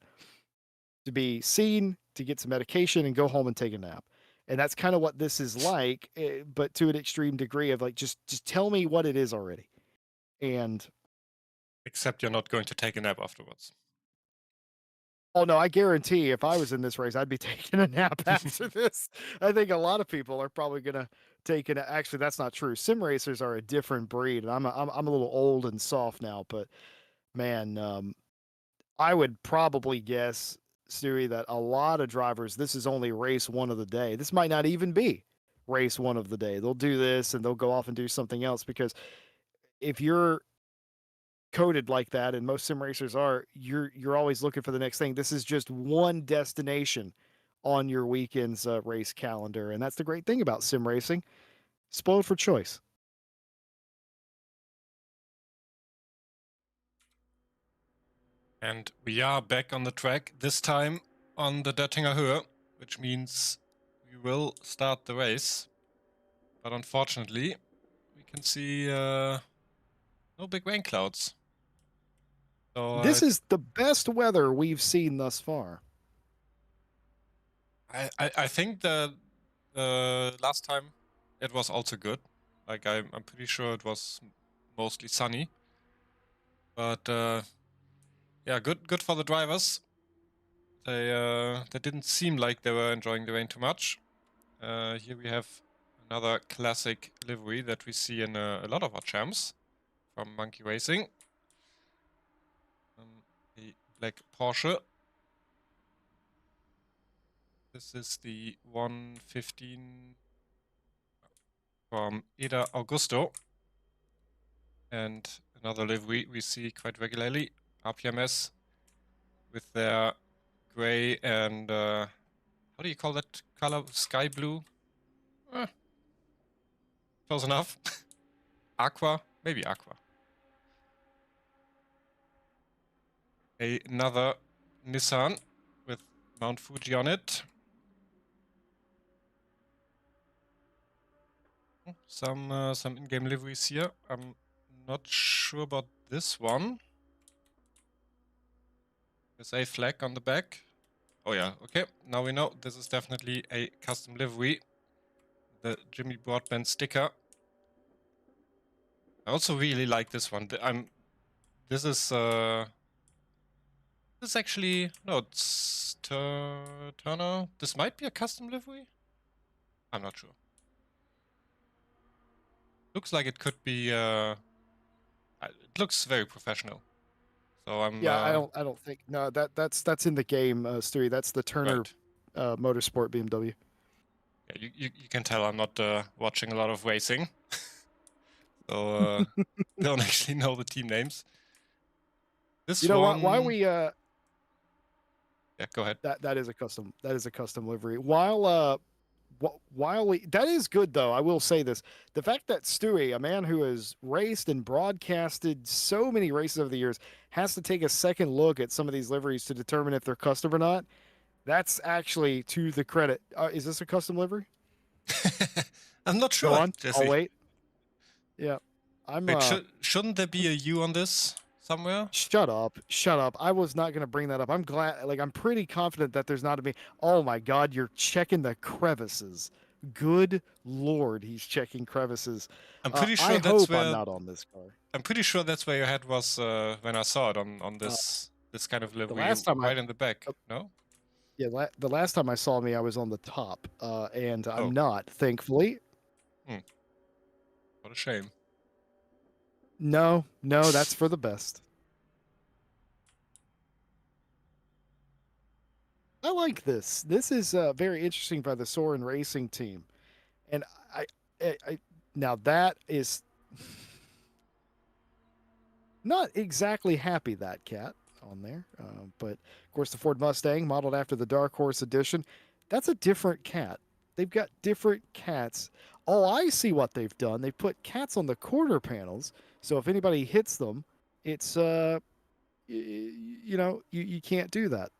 [SPEAKER 1] to be seen, to get some medication, and go home and take a nap. And that's kind of what this is like, but to an extreme degree of like, just tell me what it is already. And
[SPEAKER 2] Except you're not going to take a nap afterwards.
[SPEAKER 1] oh no, I guarantee if I was in this race, I'd be taking a nap after this. I think a lot of people are probably gonna take an. Actually, that's not true. Sim racers are a different breed, and I'm a little old and soft now, but man, I would probably guess, Stewie, that a lot of drivers, this is only race one of the day. This might not even be race one of the day. They'll do this and they'll go off and do something else because if you're coded like that, and most sim racers are, you're always looking for the next thing. This is just one destination on your weekend's race calendar, and that's the great thing about sim racing. Spoiled for choice.
[SPEAKER 2] And we are back on the track, this time on the Döttinger Höhe, which means we will start the race. But unfortunately, we can see no big rain clouds. So
[SPEAKER 1] This is the best weather we've seen thus far.
[SPEAKER 2] I think the last time it was also good. Like I'm pretty sure it was mostly sunny. But yeah, good for the drivers. They didn't seem like they were enjoying the rain too much. Here we have another classic livery that we see in a lot of our champs from Monkey Racing. The black Porsche. This is the 115 from Eda Augusto. And another livery we see quite regularly, RPMS, with their gray and how do you call that color? Sky blue? Close enough. Aqua? Maybe aqua. Another Nissan with Mount Fuji on it. Some in-game liveries here. I'm not sure about this one. There's a flag on the back. Oh yeah, okay. Now we know this is definitely a custom livery. The Jimmy Broadbent sticker. I also really like this one. This is actually, no, it's Turner. This might be a custom livery. I'm not sure. Looks like it could be. It looks very professional. So I'm.
[SPEAKER 1] Yeah, I don't think no that's in the game, Stewie. That's the Turner
[SPEAKER 2] Right.
[SPEAKER 1] Motorsport BMW.
[SPEAKER 2] Yeah, you can tell I'm not watching a lot of racing, so don't actually know the team names. This
[SPEAKER 1] You know
[SPEAKER 2] one.
[SPEAKER 1] why we
[SPEAKER 2] Yeah, go ahead.
[SPEAKER 1] that is a custom livery. While we that is good though, I will say this: the fact that Stewie, a man who has raced and broadcasted so many races over the years, has to take a second look at some of these liveries to determine if they're custom or not. That's actually to the credit. Is this a custom livery?
[SPEAKER 2] I'm not
[SPEAKER 1] Go
[SPEAKER 2] sure,
[SPEAKER 1] on. I'll
[SPEAKER 2] Jesse.
[SPEAKER 1] wait. Yeah. I'm
[SPEAKER 2] Wait, shouldn't there be a U on this somewhere?
[SPEAKER 1] Shut up. Shut up. I was not going to bring that up. I'm glad, like, I'm pretty confident that there's not a me. Oh my God, you're checking the crevices. Good Lord, he's checking crevices.
[SPEAKER 2] I'm pretty
[SPEAKER 1] I
[SPEAKER 2] sure that's
[SPEAKER 1] hope I'm
[SPEAKER 2] where
[SPEAKER 1] not on this car.
[SPEAKER 2] I'm pretty sure that's where your head was when I saw it on
[SPEAKER 1] Uh,
[SPEAKER 2] this kind of
[SPEAKER 1] the
[SPEAKER 2] livery
[SPEAKER 1] last time
[SPEAKER 2] right in the back.
[SPEAKER 1] uh,
[SPEAKER 2] No?
[SPEAKER 1] yeah, the last time I saw me, I was on the top, and I'm
[SPEAKER 2] Oh,
[SPEAKER 1] not, thankfully.
[SPEAKER 2] hmm. What a shame.
[SPEAKER 1] No, no, that's for the best. I like this. This is very interesting by the Soren Racing team, and I now that is not exactly happy that cat on there, but of course the Ford Mustang modeled after the Dark Horse edition. That's a different cat. They've got different cats. Oh, I see what they've done. They put cats on the quarter panels, so if anybody hits them, it's you can't do that.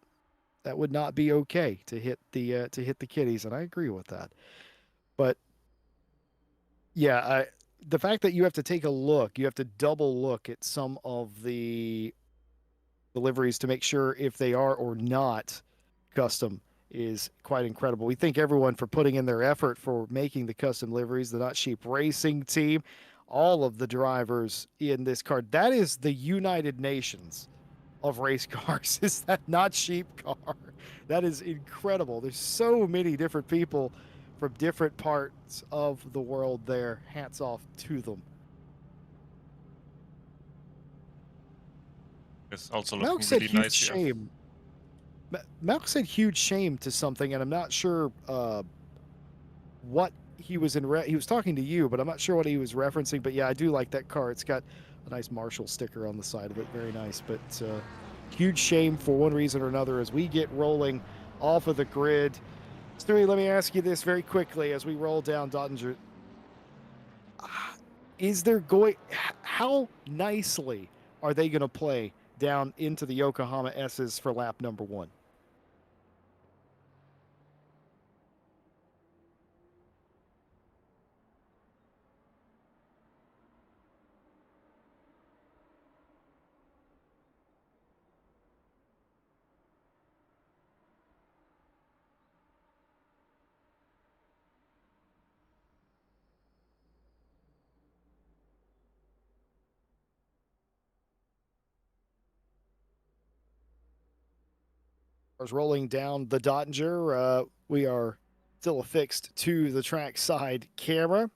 [SPEAKER 1] That would not be okay to hit the kitties, and I agree with that. But yeah, the fact that you have to take a look, you have to double look at some of the deliveries to make sure if they are or not custom is quite incredible. We thank everyone for putting in their effort for making the custom liveries, the Not Sheep Racing team, all of the drivers in this car. That is the United Nations of race cars. Is that Not Sheep car? That is incredible. There's so many different people from different parts of the world there. Hats off to them.
[SPEAKER 2] It's also
[SPEAKER 1] Malk
[SPEAKER 2] looking
[SPEAKER 1] said
[SPEAKER 2] really
[SPEAKER 1] huge
[SPEAKER 2] nice here.
[SPEAKER 1] shame. Malk said huge shame to something, and I'm not sure what he was he was talking to you, but I'm not sure what he was referencing. But yeah, I do like that car. It's got a nice Marshall sticker on the side of it. Very nice. But huge shame for one reason or another as we get rolling off of the grid. Stewie, let me ask you this very quickly as we roll down Dottinger. Is there going, how nicely are they going to play down into the Yokohama S's for lap number 1? Rolling down the Dottinger. We are still affixed to the track side camera.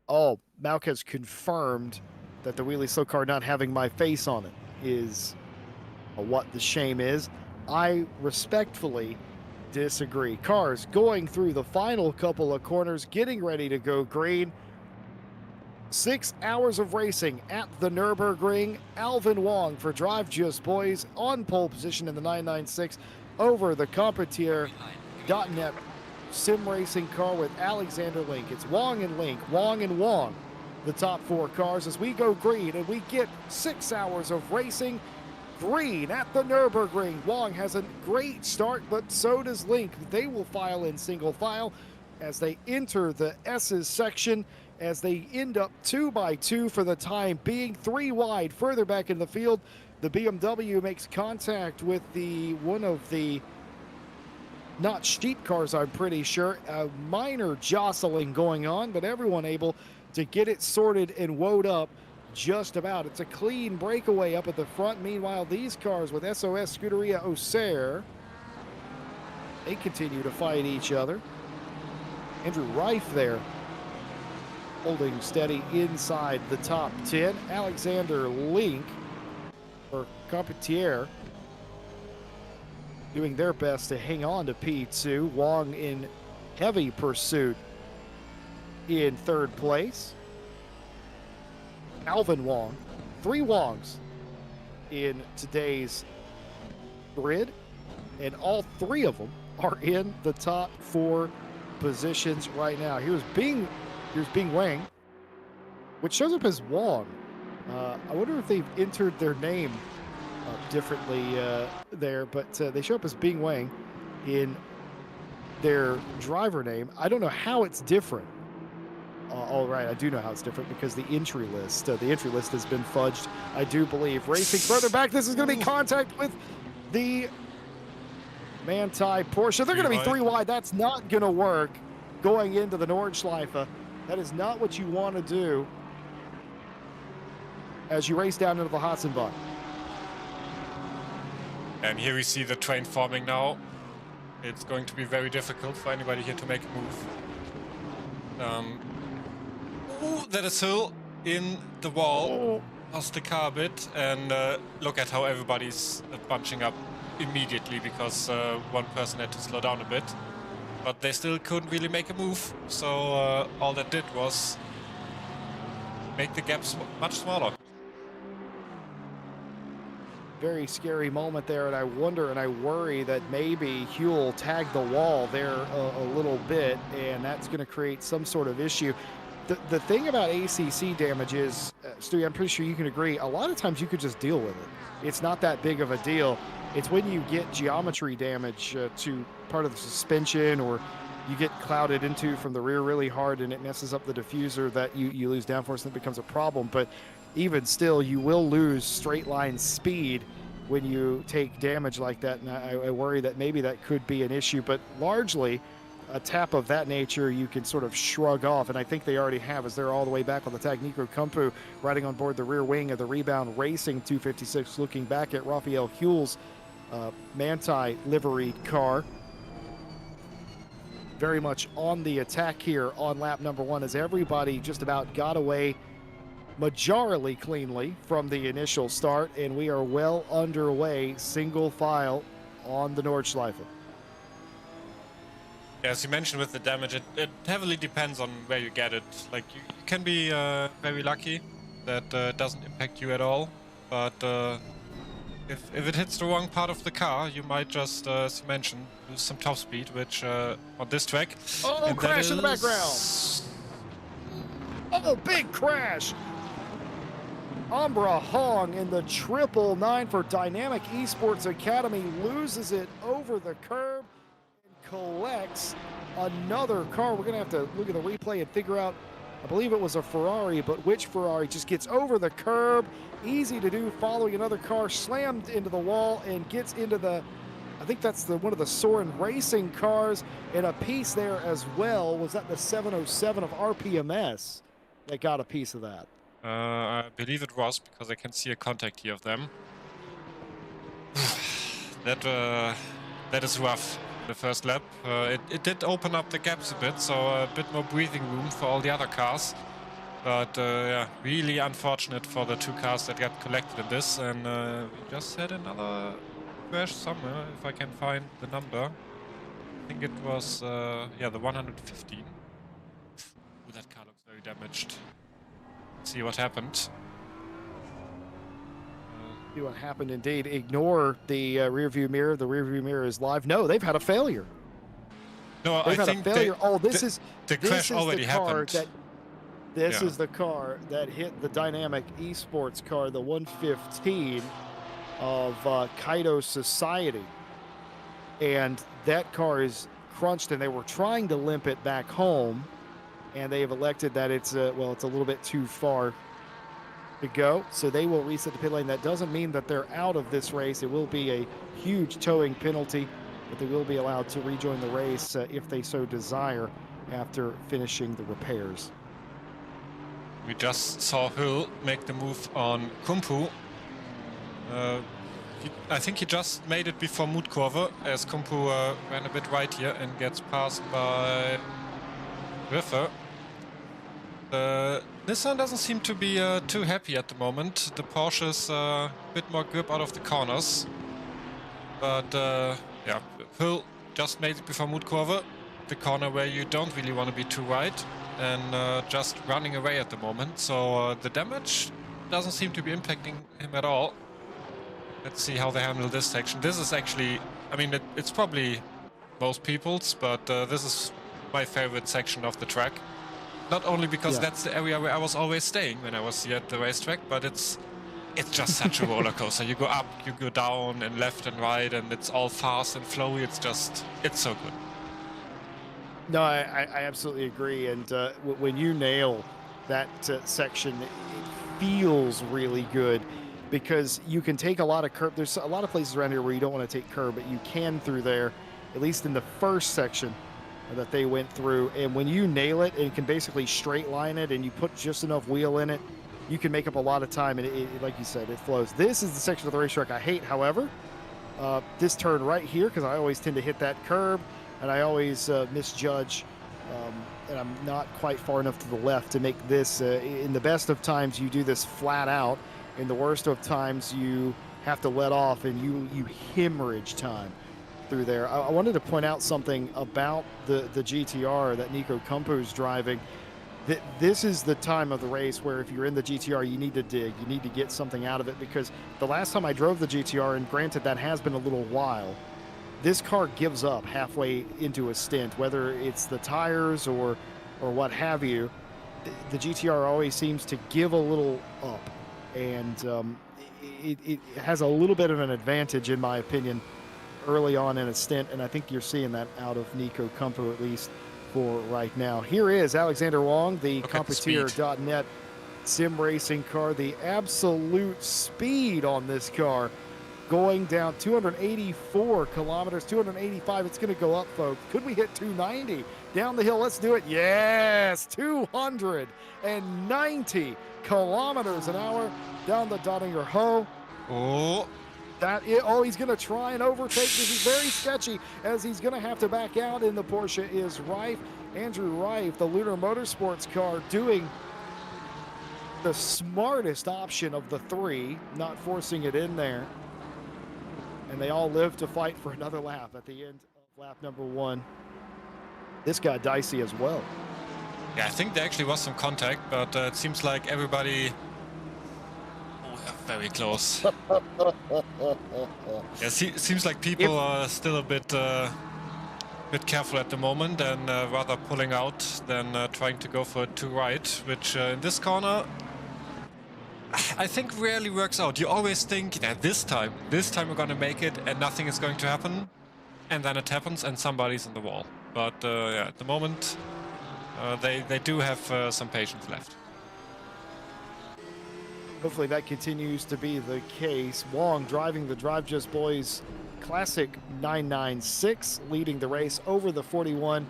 [SPEAKER 1] Oh, Malk has confirmed that the wheelie slow car not having my face on it is what the shame is. I respectfully disagree. Cars going through the final couple of corners, getting ready to go green. 6 hours of racing at the Nürburgring. Alvin Wong for Drive Just Boys on pole position in the 996 over the Competier.net sim racing car with Alexander Link. It's Wong and Link, Wong and Wong, the top 4 cars as we go green and we get 6 hours of racing green at the Nürburgring. Wong has a great start, but so does Link. They will file in single file as they enter the S's section, as they end up 2 by 2 for the time being, 3 wide further back in the field. The BMW makes contact with one of the not sheep cars, I'm pretty sure. A minor jostling going on, but everyone able to get it sorted and woed up just about. It's a clean breakaway up at the front. Meanwhile, these cars with SOS Scuderia Auxerre, they continue to fight each other. Andrew Reif there holding steady inside the top 10. Alexander Link for Competier doing their best to hang on to P2. Wong in heavy pursuit in 3rd place. Alvin Wong, 3 Wongs in today's grid, and all 3 of them are in the top 4 positions right now. Here's Bing Wang, which shows up as Wong. I wonder if they've entered their name differently there, but they show up as Bing Wang in their driver name. I don't know how it's different. All right, I do know how it's different because the entry list has been fudged, I do believe. Racing further back, this is going to be contact with the Manti Porsche. They're going to be 3 wide. That's not going to work going into the Nordschleife. That is not what you want to do as you race down into the Hotzenbahn.
[SPEAKER 2] And here we see the train forming now. It's going to be very difficult for anybody here to make a move. Ooh, that is Hill in the wall. Lost the car a bit, and look at how everybody's bunching up immediately because one person had to slow down a bit. But they still couldn't really make a move, so all that did was make the gaps much smaller.
[SPEAKER 1] Very scary moment there, and I wonder and I worry that maybe Huell tagged the wall there a little bit, and that's going to create some sort of issue. The thing about ACC damage is, Stewie, I'm pretty sure you can agree, a lot of times you could just deal with it. It's not that big of a deal. It's when you get geometry damage to part of the suspension, or you get clouded into from the rear really hard and it messes up the diffuser, that you lose downforce and it becomes a problem. But even still, you will lose straight line speed when you take damage like that, and I worry that maybe that could be an issue. But largely, a tap of that nature you can sort of shrug off, and I think they already have, as they're all the way back on the tag. Nico Kumpu riding on board the rear wing of the Rebound Racing 256, looking back at Raphael Huell's Manti liveried car. Very much on the attack here on lap number 1, as everybody just about got away majorly cleanly from the initial start, and we are well underway, single file on the Nordschleife.
[SPEAKER 2] As you mentioned with the damage, it heavily depends on where you get it. Like, you can be very lucky that it doesn't impact you at all, but if it hits the wrong part of the car, you might just, as you mentioned, lose some top speed, which on this track...
[SPEAKER 1] Oh, crash in the background! Oh, big crash! Ambra Hong in the 999 for Dynamic Esports Academy loses it over the curb and collects another car. We're going to have to look at the replay and figure out, I believe it was a Ferrari, but which Ferrari just gets over the curb. Easy to do, following another car, slammed into the wall and gets into the, I think that's one of the Soren Racing cars, and a piece there as well. Was that the 707 of RPMS that got a piece of that?
[SPEAKER 2] I believe it was, because I can see a contact here of them. That is rough. The first lap, it did open up the gaps a bit, so a bit more breathing room for all the other cars. But yeah, really unfortunate for the 2 cars that got collected in this, and we just had another crash somewhere, if I can find the number. I think it was, yeah, the 115. Ooh, that car looks very damaged. See what happened.
[SPEAKER 1] See what happened indeed. Ignore the rear view mirror. The rear view mirror is live. No, they've had a failure.
[SPEAKER 2] No,
[SPEAKER 1] they've had a failure.
[SPEAKER 2] The crash already happened.
[SPEAKER 1] This is the car that hit the Dynamic Esports car, the 115 of Kaido Society. And that car is crunched, and they were trying to limp it back home. And they have elected that it's well, it's a little bit too far to go, so they will reset the pit lane. That doesn't mean that they're out of this race. It will be a huge towing penalty, but they will be allowed to rejoin the race if they so desire after finishing the repairs.
[SPEAKER 2] We just saw Huell make the move on Kumpu. I think he just made it before Mutkurve, as Kumpu ran a bit right here and gets passed by Riffe. The Nissan doesn't seem to be too happy at the moment. The Porsche is a bit more grip out of the corners. But yeah, Huell just made it before Mutkurve, the corner where you don't really want to be too wide, and just running away at the moment. So the damage doesn't seem to be impacting him at all. Let's see how they handle this section. This is actually, I mean, it's probably most people's, but this is my favorite section of the track. Not only because that's the area where I was always staying when I was here at the racetrack, but it's just such a roller coaster. You go up, you go down, and left and right, and it's all fast and flowy. It's so good.
[SPEAKER 1] No, I absolutely agree. And when you nail that section, it feels really good because you can take a lot of curb. There's a lot of places around here where you don't want to take curb, but you can through there, at least in the first section that they went through. And when you nail it and can basically straight line it and you put just enough wheel in it, you can make up a lot of time. And like you said, it flows. This is the section of the racetrack I hate, however. This turn right here, because I always tend to hit that curb and I always misjudge, and I'm not quite far enough to the left to make this. In the best of times, you do this flat out. In the worst of times, you have to let off and you hemorrhage time through there. I wanted to point out something about the GTR that Nico Kumpu's driving. This is the time of the race where if you're in the GTR, you need to dig. You need to get something out of it, because the last time I drove the GTR, and granted that has been a little while, this car gives up halfway into a stint, whether it's the tires or what have you. The GTR always seems to give a little up, and it has a little bit of an advantage, in my opinion, early on in a stint, and I think you're seeing that out of Nico Kumpu, at least for right now. Here is Alexander Wong, the Competier.net sim racing car. The absolute speed on this car, going down 284 kilometers, 285. It's going to go up, folks. Could we hit 290 down the hill? Let's do it. Yes, 290 kilometers an hour down the Dottinger Ho.
[SPEAKER 2] Oh.
[SPEAKER 1] He's going to try and overtake. This is very sketchy, as he's going to have to back out. In the Porsche is Reif. Andrew Reif, the Lunar Motorsports car, doing the smartest option of the three, not forcing it in there. And they all live to fight for another lap at the end of lap number 1. This got dicey as well.
[SPEAKER 2] Yeah, I think there actually was some contact, but it seems like everybody... very close. Yeah, seems like people are still a bit careful at the moment, and rather pulling out than trying to go for it to right, which in this corner I think rarely works out. You always think that this time we're gonna make it and nothing is going to happen, and then it happens and somebody's in the wall. But yeah, at the moment they do have some patience left.
[SPEAKER 1] Hopefully that continues to be the case. Wong driving the Drive Just Boys Classic 996, leading the race over the 41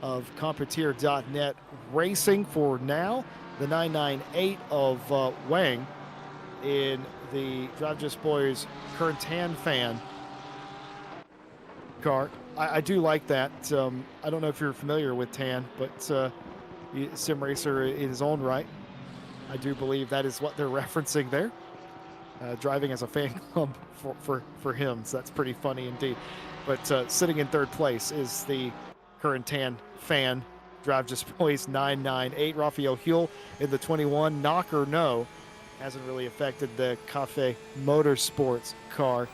[SPEAKER 1] of Competier.net Racing for now. The 998 of Wang in the Drive Just Boys Current Tan fan car. I do like that. I don't know if you're familiar with Tan, but sim racer in his own right. I do believe that is what they're referencing there. Driving as a fan club for him, so that's pretty funny indeed. But sitting in third place is the Current Tan fan, Drive Just Boys 998. Raphael Huell in the 21. Knock or no, hasn't really affected the Cafe Motorsports car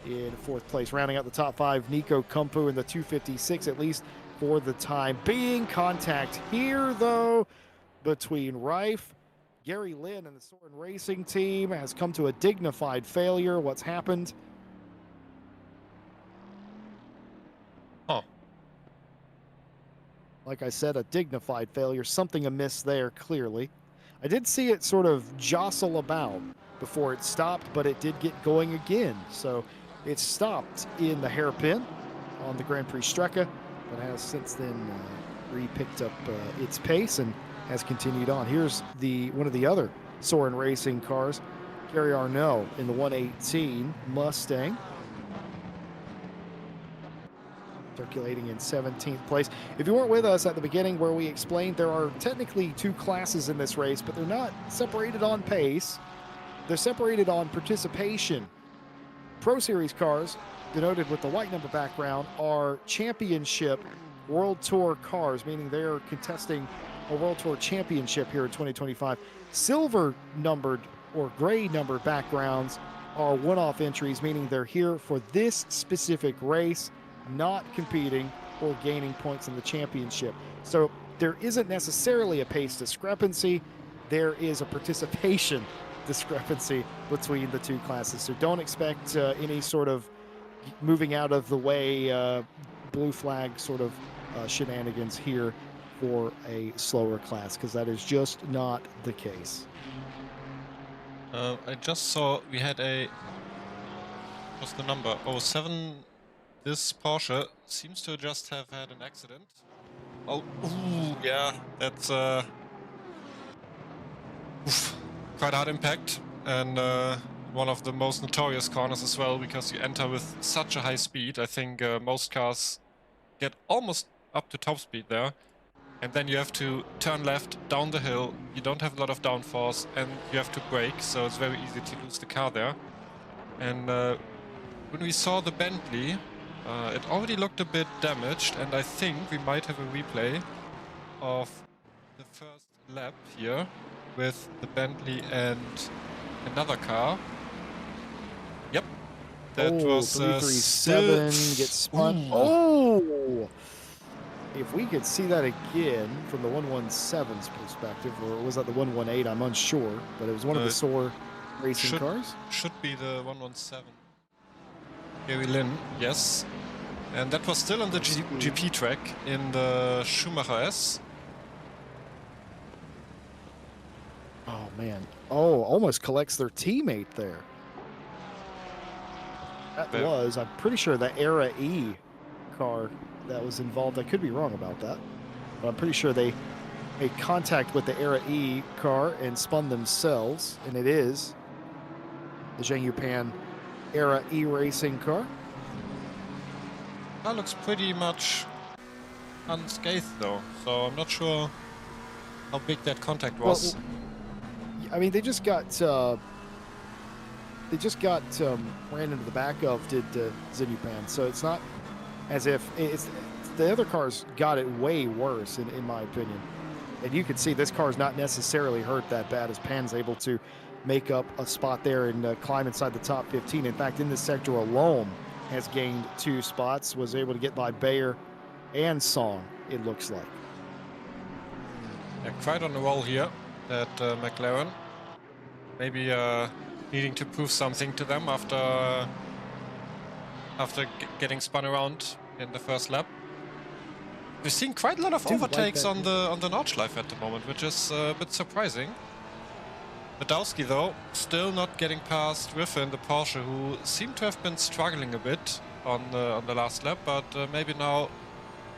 [SPEAKER 1] in fourth place. Rounding out the top 5, Nico Kumpu in the 256, at least for the time being. Contact here, though, between Reif. Gary Lynn and the Soren Racing team has come to a dignified failure. What's happened?
[SPEAKER 2] Oh.
[SPEAKER 1] Like I said, a dignified failure. Something amiss there, clearly. I did see it sort of jostle about before it stopped, but it did get going again. So it stopped in the hairpin on the Grand Prix Strecke, but has since then re-picked up its pace and has continued on. Here's one of the other Soren Racing cars, Gary Arnault in the 118 Mustang, circulating in 17th place. If you weren't with us at the beginning where we explained there are technically 2 classes in this race, but they're not separated on pace. They're separated on participation. Pro Series cars, denoted with the white number background, are championship World Tour cars, meaning they're contesting a World Tour Championship here in 2025. Silver numbered or gray numbered backgrounds are one-off entries, meaning they're here for this specific race, not competing or gaining points in the championship. So there isn't necessarily a pace discrepancy. There is a participation discrepancy between the 2 classes. So don't expect any sort of moving out of the way blue flag sort of shenanigans here for a slower class, because that is just not the case.
[SPEAKER 2] I just saw we had what's the number? Oh, 7. This Porsche seems to just have had an accident. Oh, ooh, yeah, that's quite a hard impact, and one of the most notorious corners as well, because you enter with such a high speed. I think most cars get almost up to top speed there, and then you have to turn left down the hill. You don't have a lot of downforce, and you have to brake, so it's very easy to lose the car there. And when we saw the Bentley, it already looked a bit damaged, and I think we might have a replay of the first lap here with the Bentley and another car. Yep, that was
[SPEAKER 1] 337
[SPEAKER 2] still...
[SPEAKER 1] gets spun.
[SPEAKER 2] Ooh.
[SPEAKER 1] Oh! If we could see that again from the 117's perspective, or was that the 118? I'm unsure, but it was one of the SOAR racing cars.
[SPEAKER 2] Should be the 117. Gary Lynn, yes. And that was still on the GP track in the Schumacher S.
[SPEAKER 1] Oh, man. Oh, almost collects their teammate there. That was, I'm pretty sure, the Era E car that was involved. I could be wrong about that, but I'm pretty sure they made contact with the Era E car and spun themselves, and it is the Zheng Yupan Era E racing car.
[SPEAKER 2] That looks pretty much unscathed though, so I'm not sure how big that contact was.
[SPEAKER 1] Well, I mean, they just got ran into the back of Zheng Yupan, so it's not as if it's the other cars got it way worse in my opinion. And you can see this car is not necessarily hurt that bad, as Pan's able to make up a spot there and climb inside the top 15. In fact, in this sector alone, has gained 2 spots, was able to get by Bayer and Song, it looks like.
[SPEAKER 2] Yeah, quite on the roll here, that McLaren. Maybe needing to prove something to them after getting spun around in the first lap. We're seeing quite a lot of overtakes on the Nordschleife at the moment, which is a bit surprising. Badowski, though, still not getting past Griffin, the Porsche, who seemed to have been struggling a bit on the last lap, but maybe now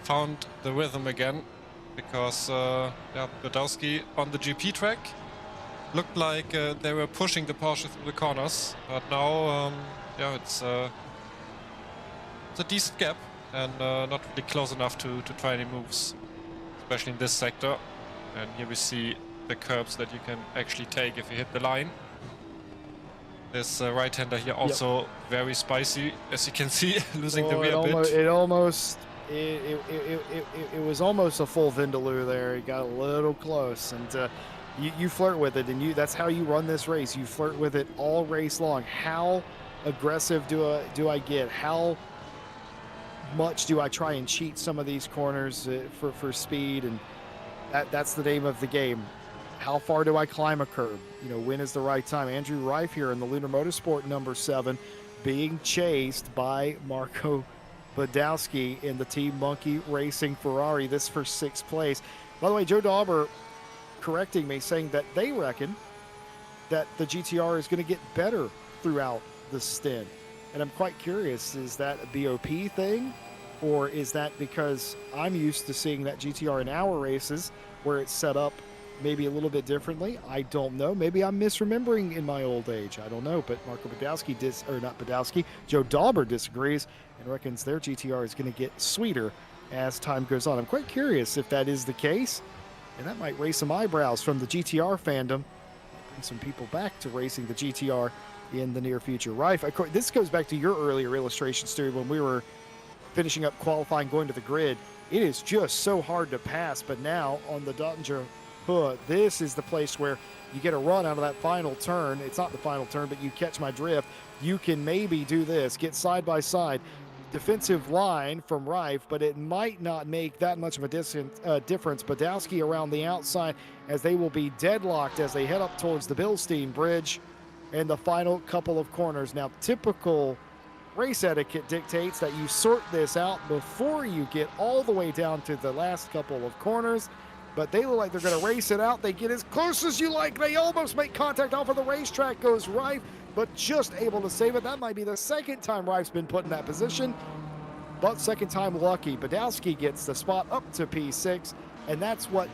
[SPEAKER 2] found the rhythm again, because yeah, Badowski on the GP track looked like they were pushing the Porsche through the corners, but now yeah, it's a decent gap and not really close enough to try any moves, especially in this sector. And here we see the curbs that you can actually take if you hit the line. This right-hander here also very spicy, as you can see, losing the rear bit.
[SPEAKER 1] It was almost a full Vindaloo there. It got a little close, and you flirt with it, and that's how you run this race. You flirt with it all race long. How aggressive do I get? How much do I try and cheat some of these corners for speed? And that's the name of the game. How far do I climb a curb? You know, when is the right time? Andrew Reif here in the Lunar Motorsport number 7, being chased by Marco Badowski in the Team Monkey Racing Ferrari. This for 6th place. By the way, Joe Dauber correcting me, saying that they reckon that the GTR is going to get better throughout the stint. And I'm quite curious, is that a BOP thing? Or is that because I'm used to seeing that GTR in our races where it's set up maybe a little bit differently? I don't know. Maybe I'm misremembering in my old age. I don't know. But Marco Badowski Joe Dauber disagrees and reckons their GTR is going to get sweeter as time goes on. I'm quite curious if that is the case, and that might raise some eyebrows from the GTR fandom, bring some people back to racing the GTR in the near future. Rife, this goes back to your earlier illustration, Stu, when we were finishing up qualifying, going to the grid. It is just so hard to pass, but now on the Dottinger Hood, this is the place where you get a run out of that final turn. It's not the final turn, but you catch my drift. You can maybe do this, get side by side. Defensive line from Rife, but it might not make that much of a difference. Badowski around the outside, as they will be deadlocked as they head up towards the Bilstein Bridge and the final couple of corners. Now, typical race etiquette dictates that you sort this out before you get all the way down to the last couple of corners. But they look like they're going to race it out. They get as close as you like. They almost make contact off of the racetrack. Goes Rife, but just able to save it. That might be the second time Rife's been put in that position, but second time lucky. Badowski gets the spot up to P6, and that's what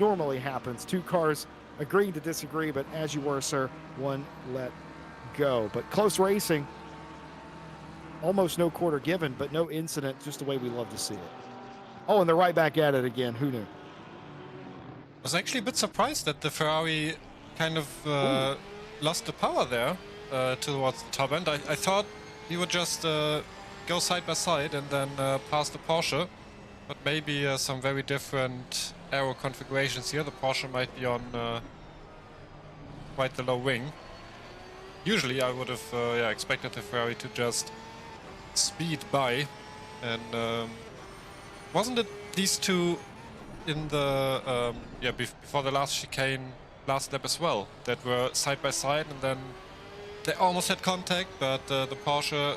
[SPEAKER 1] normally happens. Two cars agreeing to disagree, but as you were, sir, one let go. But close racing. Almost no quarter given, but no incident, just the way we love to see it. Oh, and they're right back at it again. Who knew?
[SPEAKER 2] I was actually a bit surprised that the Ferrari kind of lost the power there towards the top end. I thought he would just go side by side and then pass the Porsche, but maybe some very different aero configurations here. The Porsche might be on quite the low wing. Usually I would have expected the Ferrari to just speed by, and wasn't it these two in the before the last chicane last lap as well that were side by side, and then they almost had contact, but the Porsche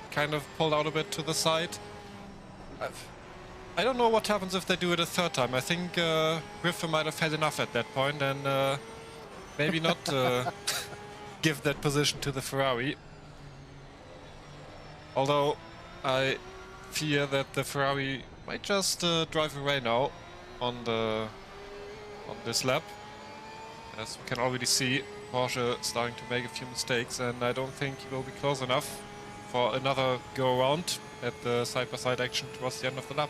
[SPEAKER 2] kind of pulled out a bit to the side. I don't know what happens if they do it a third time. I think Griffin might have had enough at that point and maybe not give that position to the Ferrari. Although I fear that the Ferrari might just drive away now on this lap. As we can already see, Porsche starting to make a few mistakes, and I don't think he will be close enough for another go around at the side-by-side action towards the end of the lap.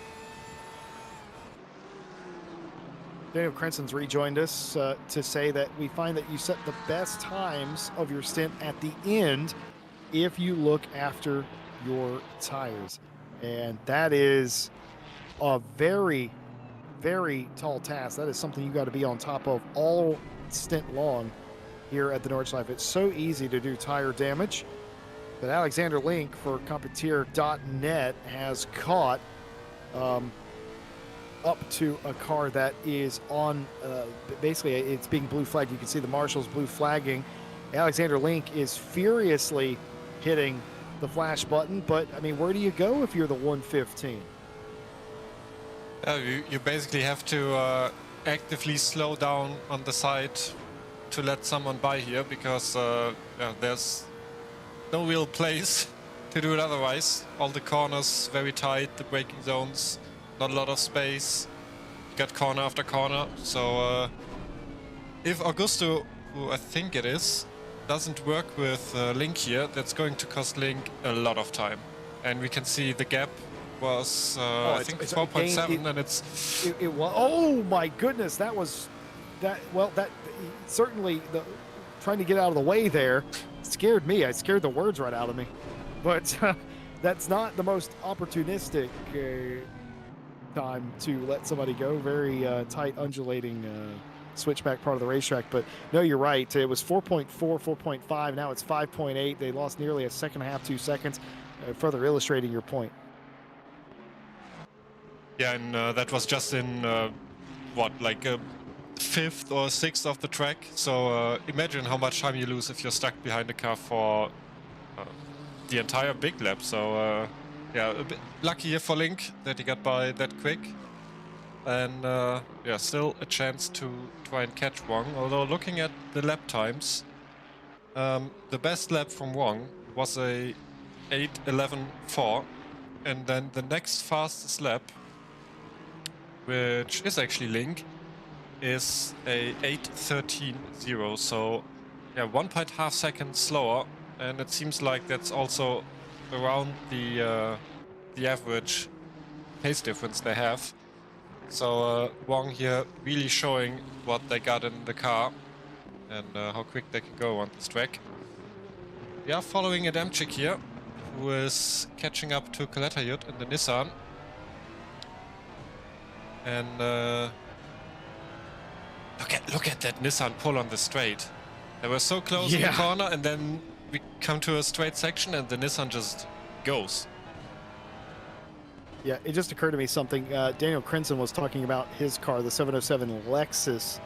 [SPEAKER 1] Daniel Crenson rejoined us to say that we find that you set the best times of your stint at the end if you look after your tires. And that is a very, very tall task. That is something you got to be on top of all stint long here at the Nordschleife. It's so easy to do tire damage. But Alexander Link for Competier.net has caught up to a car that is on, basically it's being blue flagged. You can see the marshals blue flagging. Alexander Link is furiously hitting the flash button, but I mean, where do you go if you're the 115?
[SPEAKER 2] You basically have to actively slow down on the side to let someone by here, because there's no real place to do it otherwise. All the corners very tight, the braking zones, not a lot of space. You got corner after corner. So if Augusto, who I think it is, doesn't work with Link here, that's going to cost Link a lot of time. And we can see the gap was I think 4.7, and
[SPEAKER 1] it was, oh my goodness, that was that, well, that certainly, the trying to get out of the way there scared me. I scared the words right out of me. But that's not the most opportunistic time to let somebody go. Very tight, undulating switchback part of the racetrack. But no, you're right. It was 4.4, 4.5. Now it's 5.8. They lost nearly a second and a half, 2 seconds, further illustrating your point.
[SPEAKER 2] Yeah, and that was just in what, like a fifth or sixth of the track. So imagine how much time you lose if you're stuck behind the car for the entire big lap. So yeah, a bit lucky here for Link that he got by that quick. And yeah, still a chance to try and catch Wong. Although looking at the lap times, the best lap from Wong was a 8:11.4, and then the next fastest lap, which is actually Link, is a 8:13.0. So yeah, 1.5 seconds slower, and it seems like that's also around the average pace difference they have. So Wong here really showing what they got in the car and how quick they can go on this track. We are following Adamczyk here, who is catching up to Kaletayud in the Nissan. And look at that Nissan pull on the straight. They were so close in the corner, and then we come to a straight section and the Nissan just goes.
[SPEAKER 1] Yeah, it just occurred to me something. Daniel Crenson was talking about his car, the 707 Lexus,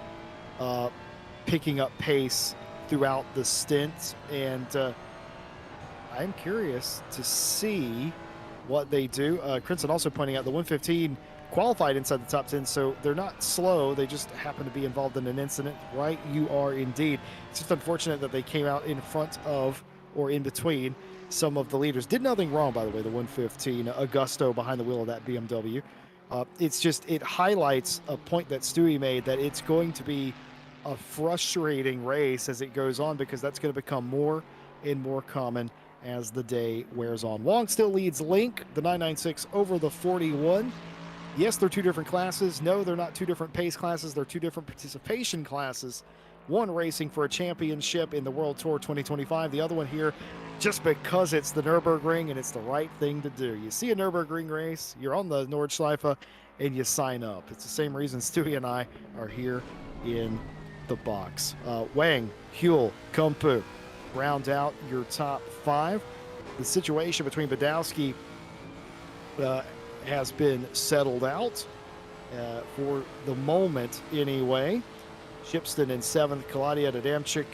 [SPEAKER 1] picking up pace throughout the stint. And I'm curious to see what they do. Crimson also pointing out the 115 qualified inside the top 10, so they're not slow. They just happen to be involved in an incident. Right, you are indeed. It's just unfortunate that they came out in front of or in between some of the leaders. Did nothing wrong, by the way, the 115. Augusto behind the wheel of that BMW. It's just, it highlights a point that Stewie made, that it's going to be a frustrating race as it goes on, because that's going to become more and more common as the day wears on. Wong still leads Link, the 996 over the 41. Yes, they're two different classes. No, they're not two different pace classes. They're two different participation classes. One racing for a championship in the World Tour 2025. The other one here just because it's the Nürburgring and it's the right thing to do. You see a Nürburgring race, you're on the Nordschleife, and you sign up. It's the same reason Stewie and I are here in the box. Wang, Huel, Kumpu round out your top 5. The situation between Badowski has been settled out for the moment anyway. Shipston in 7th, Kaladia, Adamczyk,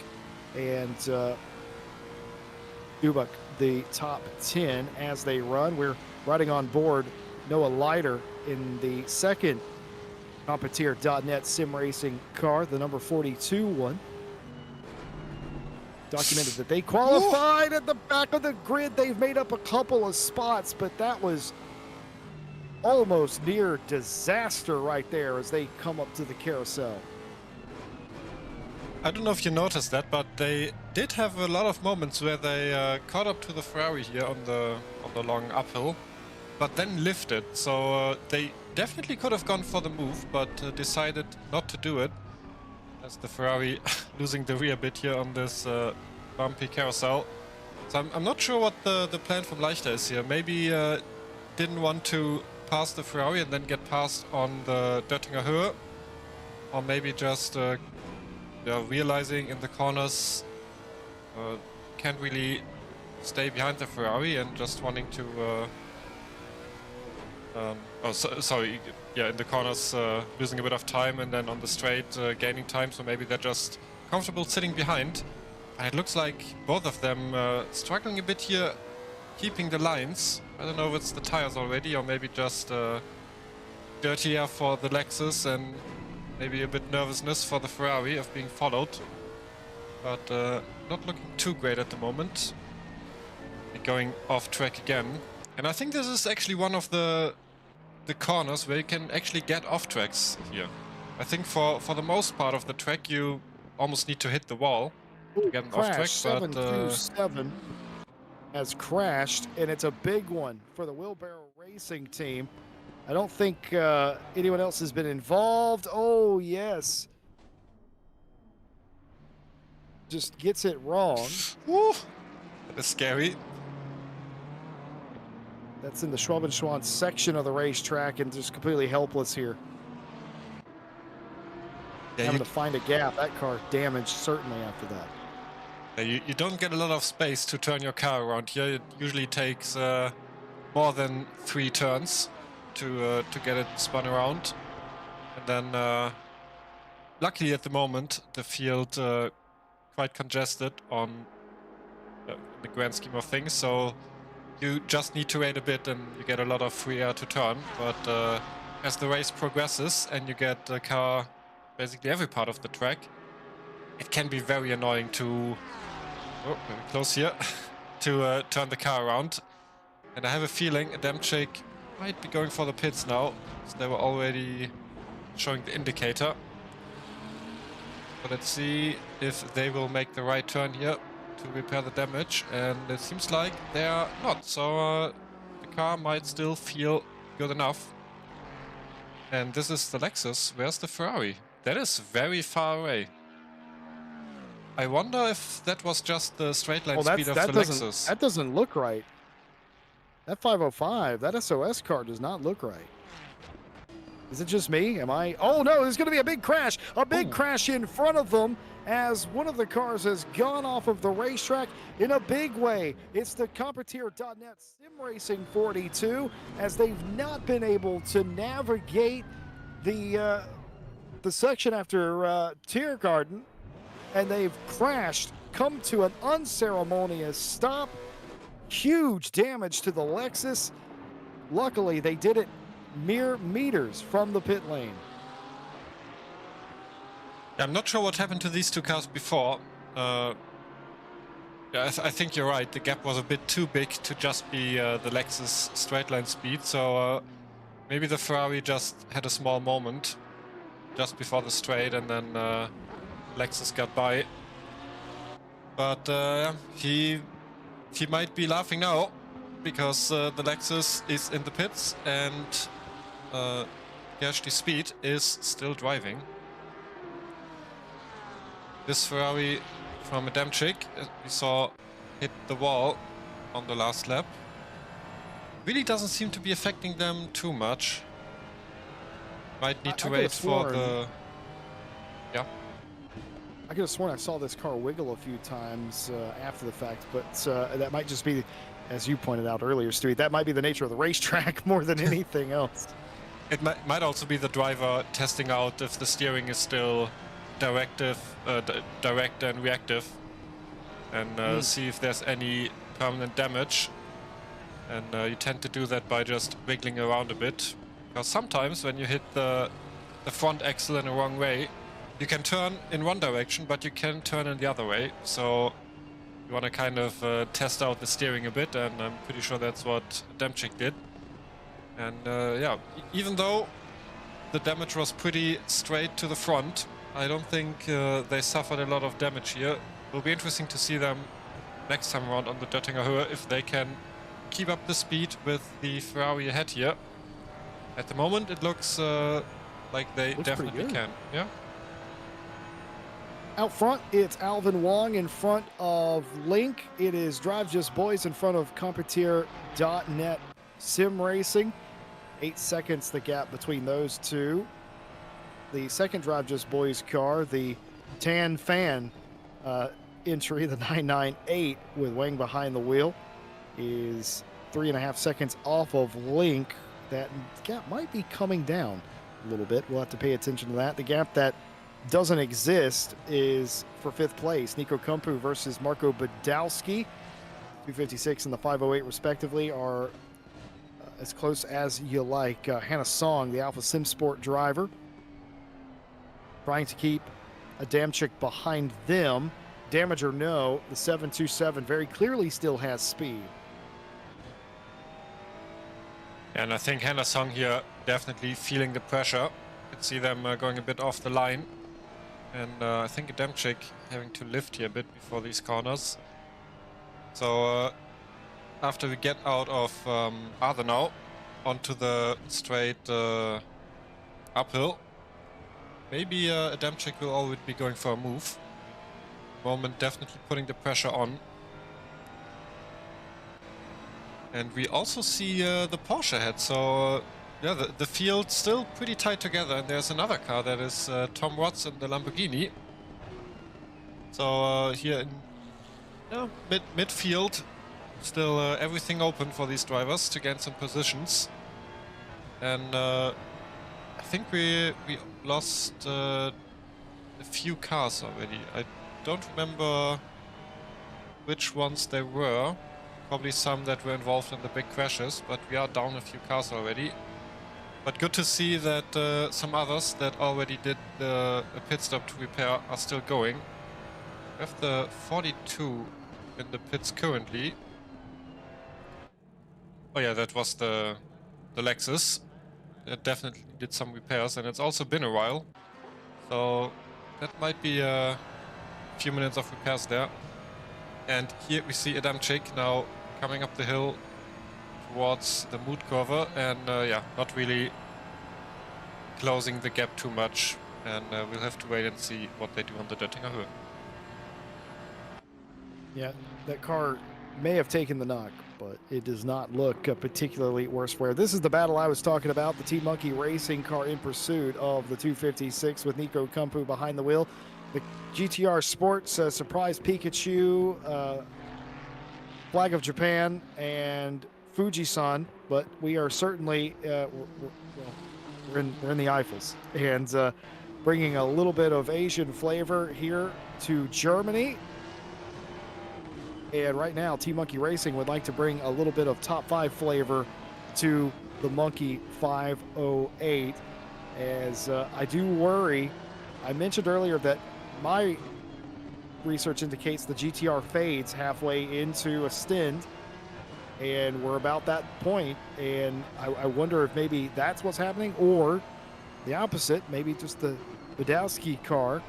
[SPEAKER 1] and Dubak the top 10 as they run. We're riding on board Noah Leiter in the second Competier.net sim racing car, the number 42 one. Documented that they qualified at the back of the grid. They've made up a couple of spots, but that was almost near disaster right there as they come up to the carousel.
[SPEAKER 2] I don't know if you noticed that, but they did have a lot of moments where they caught up to the Ferrari here on the long uphill, but then lifted. So they definitely could have gone for the move, but decided not to do it. As the Ferrari losing the rear bit here on this bumpy carousel. So I'm not sure what the plan from Leichter is here. Maybe didn't want to pass the Ferrari and then get passed on the Döttinger Höhe, or maybe just realizing in the corners can't really stay behind the Ferrari and just wanting to in the corners losing a bit of time, and then on the straight gaining time, so maybe they're just comfortable sitting behind. And it looks like both of them struggling a bit here, keeping the lines. I don't know if it's the tires already, or maybe just dirty air for the Lexus and maybe a bit nervousness for the Ferrari of being followed. But not looking too great at the moment. Going off track again. And I think this is actually one of the corners where you can actually get off tracks here. I think for the most part of the track you almost need to hit the wall to get an off track.
[SPEAKER 1] 727 has crashed, and it's a big one for the Wheelbarrow Racing team. I don't think anyone else has been involved. Oh, yes. Just gets it wrong.
[SPEAKER 2] Woo! That is scary.
[SPEAKER 1] That's in the Schwabenschwan section of the racetrack, and just completely helpless here.
[SPEAKER 2] Yeah,
[SPEAKER 1] having to find a gap. That car damaged certainly after that.
[SPEAKER 2] Yeah, you don't get a lot of space to turn your car around here. It usually takes more than 3 turns to get it spun around. And then luckily at the moment the field quite congested on the grand scheme of things, so you just need to wait a bit and you get a lot of free air to turn. But as the race progresses and you get the car basically every part of the track, it can be very annoying to, oh, very close here, to turn the car around. And I have a feeling Adamczyk might be going for the pits now, so they were already showing the indicator. But let's see if they will make the right turn here to repair the damage, and it seems like they are not, so the car might still feel good enough. And this is the Lexus. Where's the Ferrari? That is very far away. I wonder if that was just the straight line speed of the Lexus.
[SPEAKER 1] That doesn't look right. That 505, that SOS car does not look right. Is it just me? Am I? Oh no, there's going to be a big crash. A big crash in front of them as one of the cars has gone off of the racetrack in a big way. It's the Competier.net Sim Racing 42, as they've not been able to navigate the section after Tiergarten, and they've crashed, come to an unceremonious stop. Huge damage to the Lexus. Luckily, they did it mere meters from the pit lane.
[SPEAKER 2] I'm not sure what happened to these two cars before. Yeah, I think you're right. The gap was a bit too big to just be the Lexus straight line speed. So maybe the Ferrari just had a small moment just before the straight, and then Lexus got by. But he might be laughing now because the Lexus is in the pits and Gershty Speed is still driving. This Ferrari from Adamczyk, we saw hit the wall on the last lap. Really doesn't seem to be affecting them too much. Might need to wait for the... Yeah.
[SPEAKER 1] I could have sworn I saw this car wiggle a few times after the fact, but that might just be, as you pointed out earlier, Stewie, that might be the nature of the racetrack more than anything else.
[SPEAKER 2] It might also be the driver testing out if the steering is still direct and reactive, and see if there's any permanent damage. And you tend to do that by just wiggling around a bit, because sometimes when you hit the front axle in the wrong way, you can turn in one direction, but you can turn in the other way. So you want to kind of test out the steering a bit, and I'm pretty sure that's what Adamczyk did. And yeah, even though the damage was pretty straight to the front, I don't think they suffered a lot of damage here. It'll be interesting to see them next time around on the Döttinger Höhe if they can keep up the speed with the Ferrari ahead here. At the moment, it looks like they definitely can. Yeah.
[SPEAKER 1] Out front, it's Alvin Wong in front of Link. It is Drive Just Boys in front of Competier.net Sim Racing. 8 seconds the gap between those two. The second Drive Just Boys car, the Tan Fan entry, the 998 with Wang behind the wheel, is 3.5 seconds off of Link. That gap might be coming down a little bit. We'll have to pay attention to that. The gap that doesn't exist is for 5th place. Nico Kumpu versus Marco Badowski. 256 and the 508 respectively are as close as you like. Hannah Song, the Alpha Sim Sport driver, trying to keep Adamczyk behind them. Damage or no, the 727 very clearly still has speed.
[SPEAKER 2] And I think Hannah Song here definitely feeling the pressure. You can see them going a bit off the line. And I think Adamczyk having to lift here a bit before these corners. So after we get out of Ardenau onto the straight uphill, maybe Adamczyk will already be going for a move. Moment definitely putting the pressure on. And we also see the Porsche ahead, so yeah, the field still pretty tight together, and there's another car that is Tom Watts in the Lamborghini. So here in midfield, still everything open for these drivers to gain some positions. And I think we lost a few cars already. I don't remember which ones they were. Probably some that were involved in the big crashes, but we are down a few cars already. But good to see that some others that already did a pit stop to repair are still going. We have the 42 in the pits currently. Oh yeah, that was the Lexus. It definitely did some repairs, and it's also been a while. So that might be a few minutes of repairs there. And here we see Adamczyk now coming up the hill towards the mood curve, and yeah, not really closing the gap too much. And we'll have to wait and see what they do on the Döttinger Höhe.
[SPEAKER 1] Yeah, that car may have taken the knock, but it does not look particularly worse wear. This is the battle I was talking about, the Team Monkey Racing car in pursuit of the 256 with Nico Kumpu behind the wheel. The GTR Sports Surprise Pikachu, Flag of Japan, and Fujisan, but we are certainly we're in the Eiffels, and bringing a little bit of Asian flavor here to Germany. And right now, Team Monkey Racing would like to bring a little bit of top 5 flavor to the Monkey 508. As I do worry, I mentioned earlier that my research indicates the GTR fades halfway into a stint, and we're about that point. And I wonder if maybe that's what's happening, or the opposite, maybe just the Badowski car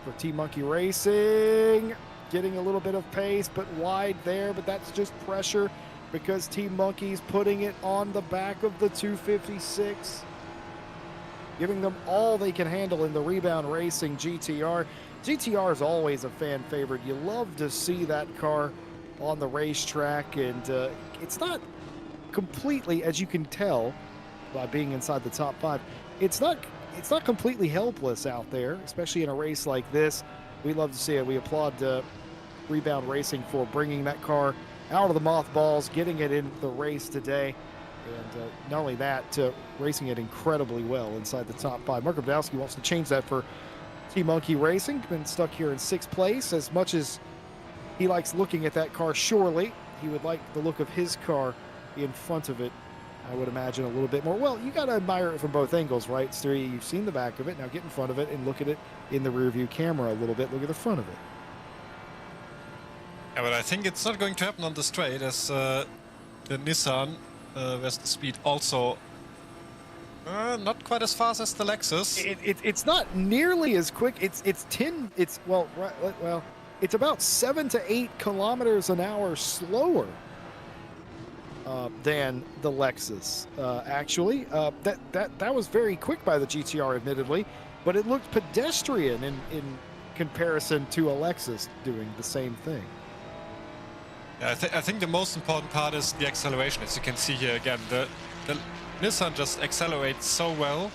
[SPEAKER 1] for Team Monkey Racing getting a little bit of pace, but wide there. But that's just pressure because Team Monkey's putting it on the back of the 256, giving them all they can handle in the Rebound Racing GTR. GTR is always a fan favorite. You love to see that car on the racetrack, and it's not completely, as you can tell by being inside the top 5, it's not completely helpless out there, especially in a race like this. We love to see it. We applaud Rebound Racing for bringing that car out of the mothballs, getting it in the race today. And not only that, racing it incredibly well inside the top 5. Marco Badowski wants to change that for Team Monkey Racing. Been stuck here in 6th place. As much as he likes looking at that car, surely he would like the look of his car in front of it, I would imagine, a little bit more. Well, you got to admire it from both angles, right, Stewie? You've seen the back of it. Now get in front of it and look at it in the rear view camera a little bit. Look at the front of it.
[SPEAKER 2] Yeah, but I think it's not going to happen on the straight, as the Nissan where's the speed also not quite as fast as the Lexus.
[SPEAKER 1] It's not nearly as quick. It's about 7 to 8 kilometers an hour slower than the Lexus. Actually, that was very quick by the GTR, admittedly, but it looked pedestrian in comparison to a Lexus doing the same thing.
[SPEAKER 2] Yeah, I think the most important part is the acceleration. As you can see here again, the Nissan just accelerates so well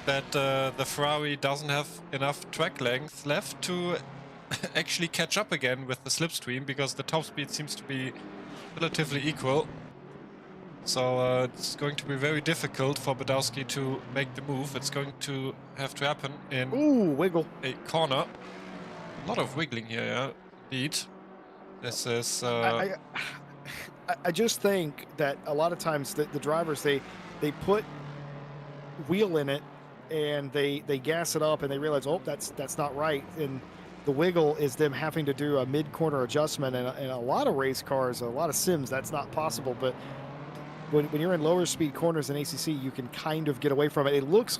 [SPEAKER 2] that the Ferrari doesn't have enough track length left to actually catch up again with the slipstream, because the top speed seems to be relatively equal. So it's going to be very difficult for Badowski to make the move. It's going to have to happen in
[SPEAKER 1] wiggle.
[SPEAKER 2] A corner. A lot of wiggling here, yeah, indeed. This is...
[SPEAKER 1] I just think that a lot of times the drivers, they put wheel in it and they gas it up and they realize, oh, that's not right. And the wiggle is them having to do a mid-corner adjustment. And a lot of race cars, a lot of sims, that's not possible. But when you're in lower speed corners in ACC, you can kind of get away from it. It looks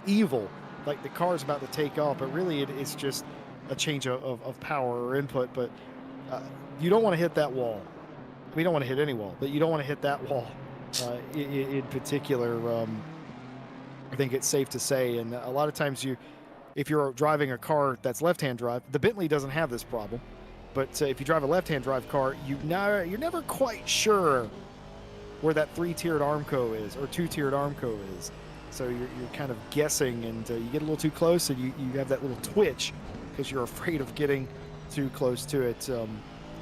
[SPEAKER 1] evil, like the car's about to take off, but really it's just a change of power or input. But you don't want to hit that wall. We don't want to hit any wall, but you don't want to hit that wall in particular. I think it's safe to say. And a lot of times if you're driving a car that's left-hand drive, the Bentley doesn't have this problem. But if you drive a left-hand drive car, you're never quite sure where that 3-tiered Armco is or 2-tiered Armco is. So you're kind of guessing, and you get a little too close, and you have that little twitch because you're afraid of getting too close to it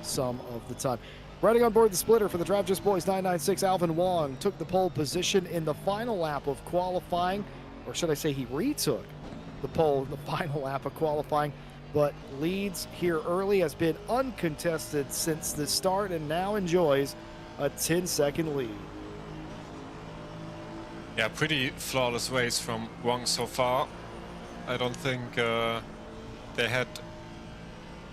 [SPEAKER 1] some of the time. Riding on board the splitter for the Drive Just Boys 996, Alvin Wong took the pole position in the final lap of qualifying, or should I say he retook the pole in the final lap of qualifying, but leads here early, has been uncontested since the start, and now enjoys a 10-second lead.
[SPEAKER 2] Yeah, pretty flawless race from Wong so far. I don't think they had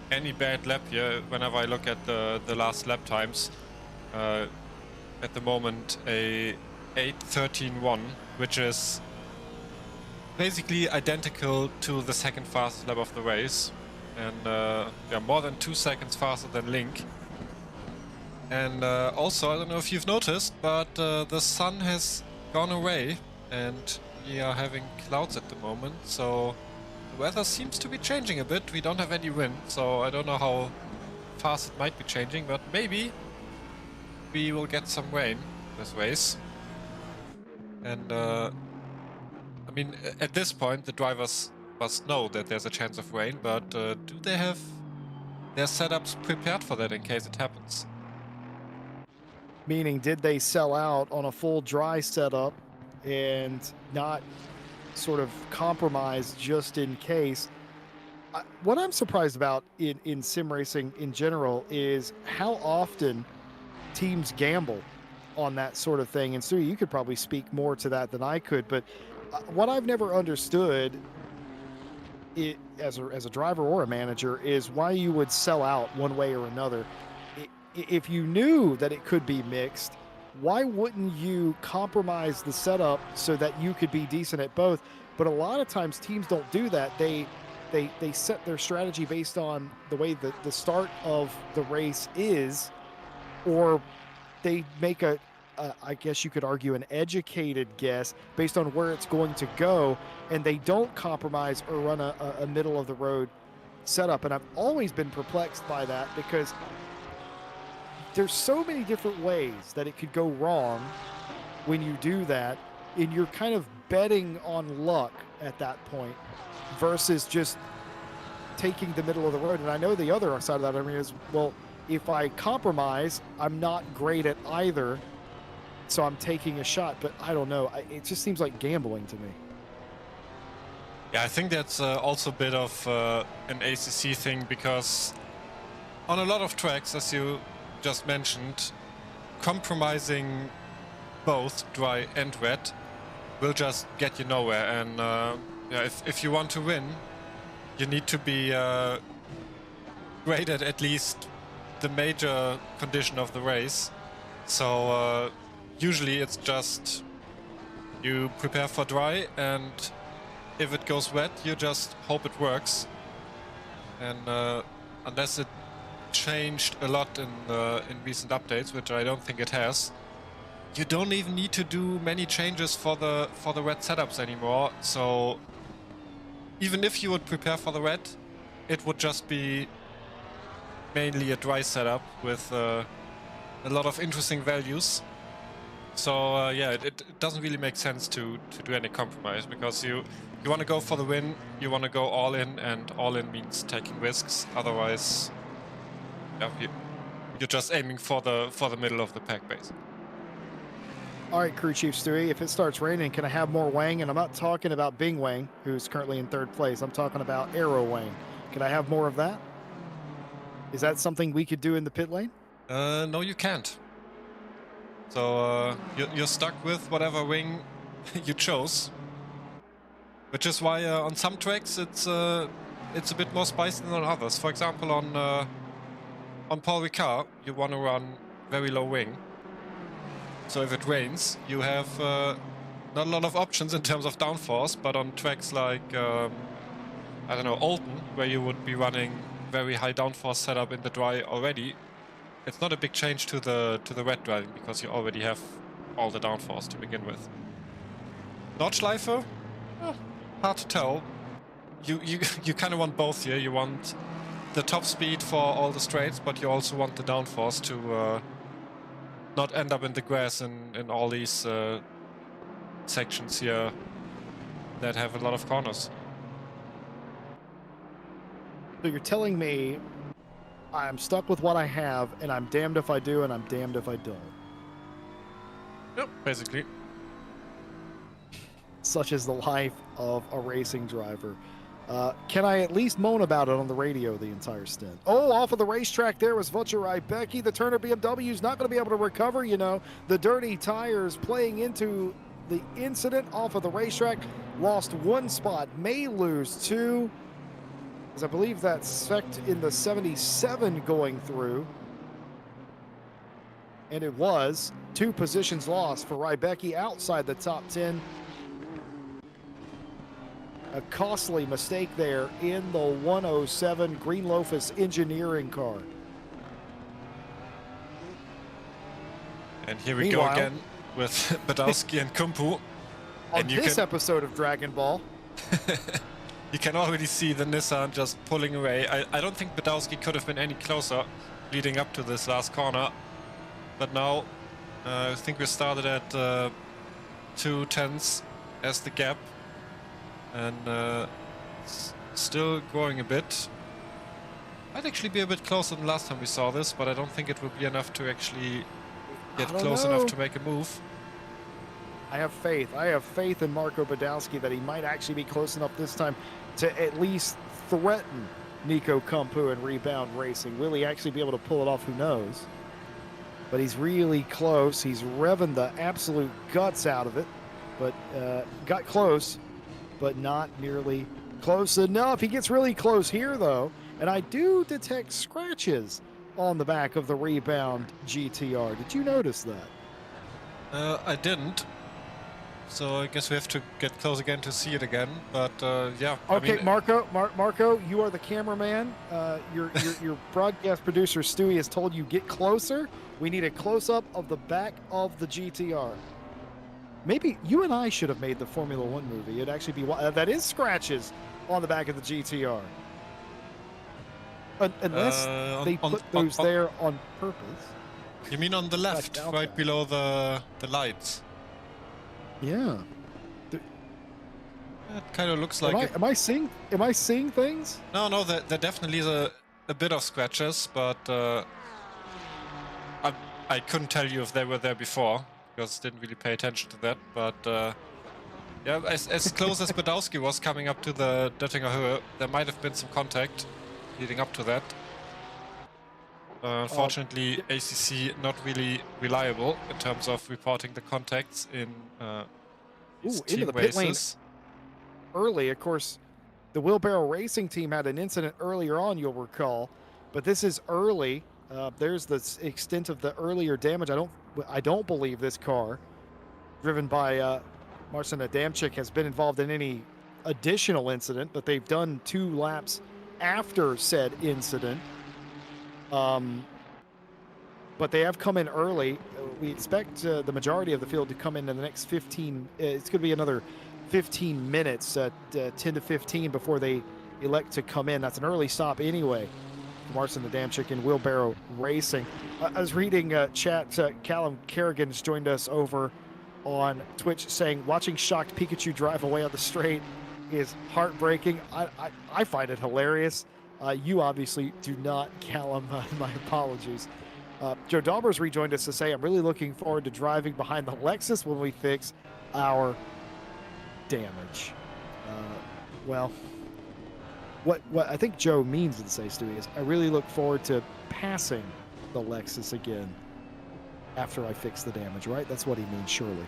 [SPEAKER 2] any bad lap here. Whenever I look at the last lap times, at the moment a 8:13.1, which is basically identical to the second fastest lap of the race, and yeah, more than 2 seconds faster than Link. And also, I don't know if you've noticed, but the sun has gone away and we are having clouds at the moment, so the weather seems to be changing a bit. We don't have any wind, so I don't know how fast it might be changing, but maybe we will get some rain this race. And I mean, at this point the drivers must know that there's a chance of rain, but do they have their setups prepared for that in case it happens?
[SPEAKER 1] Meaning, did they sell out on a full dry setup and not sort of compromise just in case? What I'm surprised about in sim racing in general is how often teams gamble on that sort of thing. And Stu, you could probably speak more to that than I could. But what I've never understood as a driver or a manager is why you would sell out one way or another. If you knew that it could be mixed, why wouldn't you compromise the setup so that you could be decent at both? But a lot of times teams don't do that. They set their strategy based on the way that the start of the race is, or they make I guess you could argue, an educated guess based on where it's going to go, and they don't compromise or run a middle of the road setup. And I've always been perplexed by that because there's so many different ways that it could go wrong when you do that, and you're kind of betting on luck at that point versus just taking the middle of the road. And I know the other side of that argument is, well, if I compromise, I'm not great at either, so I'm taking a shot. But I don't know. It just seems like gambling to me.
[SPEAKER 2] Yeah, I think that's also a bit of an ACC thing, because on a lot of tracks, as you just mentioned, compromising both dry and wet will just get you nowhere. And yeah, if you want to win, you need to be great at least the major condition of the race. So usually it's just you prepare for dry, and if it goes wet, you just hope it works. And unless it changed a lot in recent updates, which I don't think it has, you don't even need to do many changes for the wet setups anymore. So even if you would prepare for the wet, it would just be mainly a dry setup with a lot of interesting values. So yeah, it doesn't really make sense to do any compromise, because you want to go for the win, you want to go all in, and all in means taking risks. Otherwise, yeah, you're just aiming for the middle of the pack, basically.
[SPEAKER 1] All right, crew chief Stewie, if it starts raining, can I have more Wang? And I'm not talking about Bing Wang, who's currently in third place. I'm talking about Arrow Wang. Can I have more of that? Is that something we could do in the pit lane?
[SPEAKER 2] No, you can't. So you're stuck with whatever wing you chose, which is why on some tracks it's a bit more spicy than on others. For example, on Paul Ricard, you want to run very low wing. So if it rains, you have not a lot of options in terms of downforce. But on tracks like I don't know, Olden, where you would be running very high downforce setup in the dry already, it's not a big change to the wet driving, because you already have all the downforce to begin with. Nordschleife, hard to tell. You kind of want both here. You want the top speed for all the straights, but you also want the downforce to not end up in the grass in all these sections here that have a lot of corners.
[SPEAKER 1] So you're telling me I'm stuck with what I have, and I'm damned if I do, and I'm damned if I don't.
[SPEAKER 2] Yep, basically.
[SPEAKER 1] Such is the life of a racing driver. Can I at least moan about it on the radio the entire stint? Oh, off of the racetrack there was Vuccerai Becky. The Turner BMW is not going to be able to recover, you know. The dirty tires playing into the incident off of the racetrack. Lost one spot, may lose two, as I believe that's Sect in the 77 going through. And it was 2 positions lost for Rybecki outside the top 10. A costly mistake there in the 107 Green Lofus engineering car.
[SPEAKER 2] And here we go again with Badowski and Kumpu.
[SPEAKER 1] On this episode of Dragon Ball.
[SPEAKER 2] You can already see the Nissan just pulling away. I don't think Badowski could have been any closer leading up to this last corner. But now, I think we started at 2/10 as the gap. And still growing a bit. Might actually be a bit closer than last time we saw this, but I don't think it will be enough to actually get close enough to make a move.
[SPEAKER 1] I have faith. I have faith in Marco Badowski that he might actually be close enough this time to at least threaten Nico Kumpu and Rebound Racing. Will he actually be able to pull it off? Who knows? But he's really close. He's revving the absolute guts out of it, but got close, but not nearly close enough. He gets really close here, though, and I do detect scratches on the back of the Rebound GTR. Did you notice that?
[SPEAKER 2] I didn't. So I guess we have to get close again to see it again. But yeah.
[SPEAKER 1] Okay,
[SPEAKER 2] I mean,
[SPEAKER 1] Marco, you are the cameraman. Your broadcast producer Stewie has told you get closer. We need a close-up of the back of the GTR. Maybe you and I should have made the Formula One movie. It'd actually be that is scratches on the back of the GTR. Unless they put those there on purpose.
[SPEAKER 2] You mean on the left, right below the lights?
[SPEAKER 1] Yeah.
[SPEAKER 2] It kind of looks like.
[SPEAKER 1] Am I seeing things?
[SPEAKER 2] No. There definitely is a bit of scratches, but I couldn't tell you if they were there before because I didn't really pay attention to that. But yeah, as close as Badowski was coming up to the Döttinger Höhe, there might have been some contact leading up to that. Unfortunately, ACC not really reliable in terms of reporting the contacts in
[SPEAKER 1] into the pit lane early. Of course, the Wheelbarrow Racing team had an incident earlier on, you'll recall, but this is early. There's the extent of the earlier damage. I don't believe this car, driven by Marcin Adamczyk, has been involved in any additional incident, but they've done 2 laps after said incident. But they have come in early. We expect the majority of the field to come in the next 15. It's going to be another 15 minutes, 10 to 15 before they elect to come in. That's an early stop anyway. Marcin Adamczyk and Wheelbarrow Racing. I was reading chat. Callum Kerrigan's joined us over on Twitch saying, watching shocked Pikachu drive away on the straight is heartbreaking. I find it hilarious. You obviously do not, Callum. My apologies. Joe Daubers rejoined us to say, I'm really looking forward to driving behind the Lexus when we fix our damage. Well, what I think Joe means to say, Stewie, is I really look forward to passing the Lexus again after I fix the damage, right? That's what he means, surely.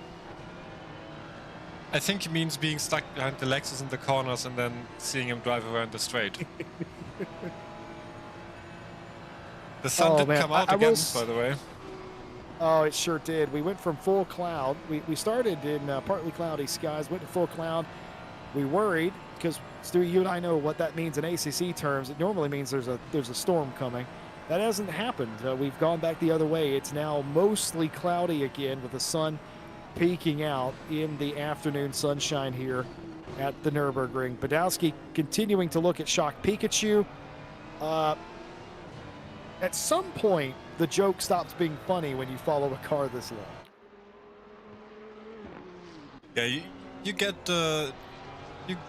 [SPEAKER 2] I think he means being stuck behind the Lexus in the corners and then seeing him drive around the straight. The sun did come out again, by the way.
[SPEAKER 1] Oh, it sure did. We went from full cloud. We started in partly cloudy skies, went to full cloud. We worried because, Stewie, you and I know what that means in ACC terms. It normally means there's a storm coming. That hasn't happened. We've gone back the other way. It's now mostly cloudy again with the sun peeking out in the afternoon sunshine here at the Nürburgring. Badowski continuing to look at Shock Pikachu. At some point, the joke stops being funny when you follow a car this long.
[SPEAKER 2] Yeah, you get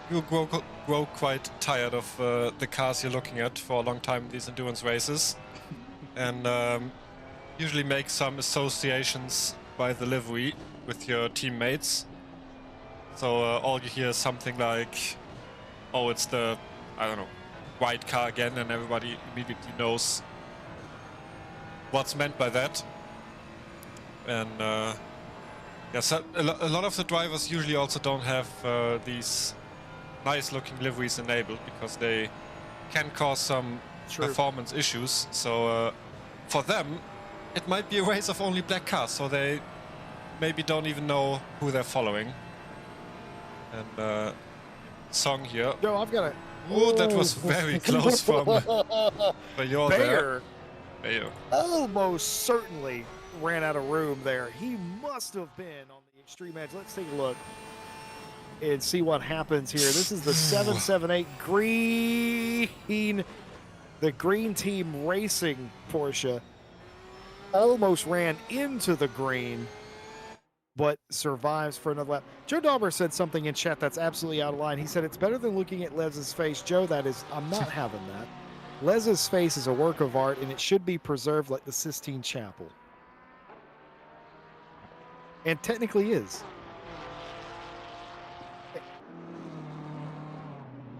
[SPEAKER 2] you grow quite tired of the cars you're looking at for a long time in these endurance races, and usually make some associations by the livery with your teammates. So all you hear is something like, "Oh, it's the, I don't know, white car again," and everybody immediately knows what's meant by that. And yeah, so a lot of the drivers usually also don't have these nice-looking liveries enabled because they can cause some performance issues. So for them, it might be a race of only black cars, so they maybe don't even know who they're following. And song here.
[SPEAKER 1] No, I've got a.
[SPEAKER 2] Oh, that was very close from Bayer there. Bayer
[SPEAKER 1] Almost certainly ran out of room there. He must have been on the extreme edge. Let's take a look and see what happens here. This is the 778 green, the green team racing Porsche. Almost ran into the green, but survives for another lap. Joe Dauber said something in chat that's absolutely out of line. He said, it's better than looking at Les's face. Joe, that is, I'm not having that. Les's face is a work of art, and it should be preserved like the Sistine Chapel. And technically is.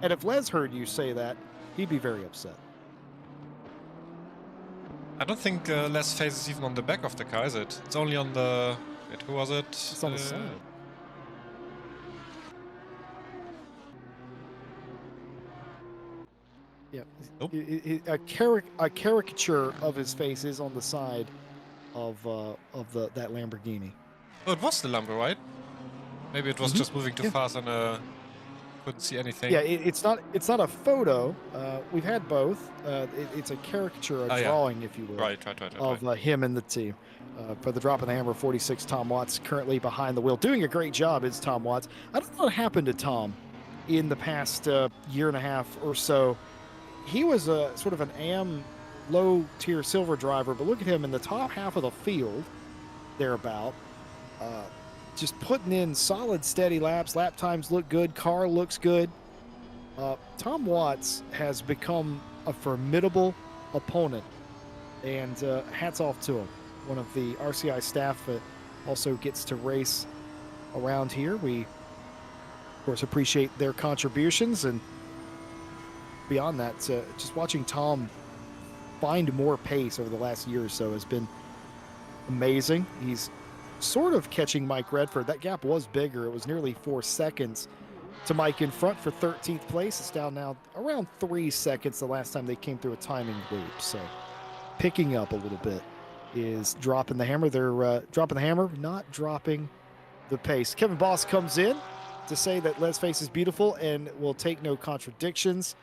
[SPEAKER 1] And if Les heard you say that, he'd be very upset.
[SPEAKER 2] I don't think Les face is even on the back of the car, is it? It's only on the... Wait, who was it?
[SPEAKER 1] It's on the side. Yeah.
[SPEAKER 2] Nope.
[SPEAKER 1] A caricature of his face is on the side of that Lamborghini.
[SPEAKER 2] Oh, it was the Lambo, right? Maybe it was just moving too fast and couldn't see anything.
[SPEAKER 1] Yeah, it's not a photo. We've had both. It's a caricature, a drawing, if you will,
[SPEAKER 2] Right.
[SPEAKER 1] of him and the team. For the drop of the hammer, 46, Tom Watts currently behind the wheel. Doing a great job is Tom Watts. I don't know what happened to Tom in the past year and a half or so. He was a sort of an AM low-tier silver driver, but look at him in the top half of the field, thereabout. Just putting in solid, steady laps. Lap times look good. Car looks good. Tom Watts has become a formidable opponent, and hats off to him. One of the RCI staff that also gets to race around here. We, of course, appreciate their contributions, and beyond that, just watching Tom find more pace over the last year or so has been amazing. He's sort of catching Mike Redford. That gap was bigger. It was nearly 4 seconds to Mike in front for 13th place. It's down now around 3 seconds the last time they came through a timing loop. So picking up a little bit is dropping the hammer. They're dropping the hammer, not dropping the pace. Kevin Boss comes in to say that Les Face is beautiful and will take no contradictions.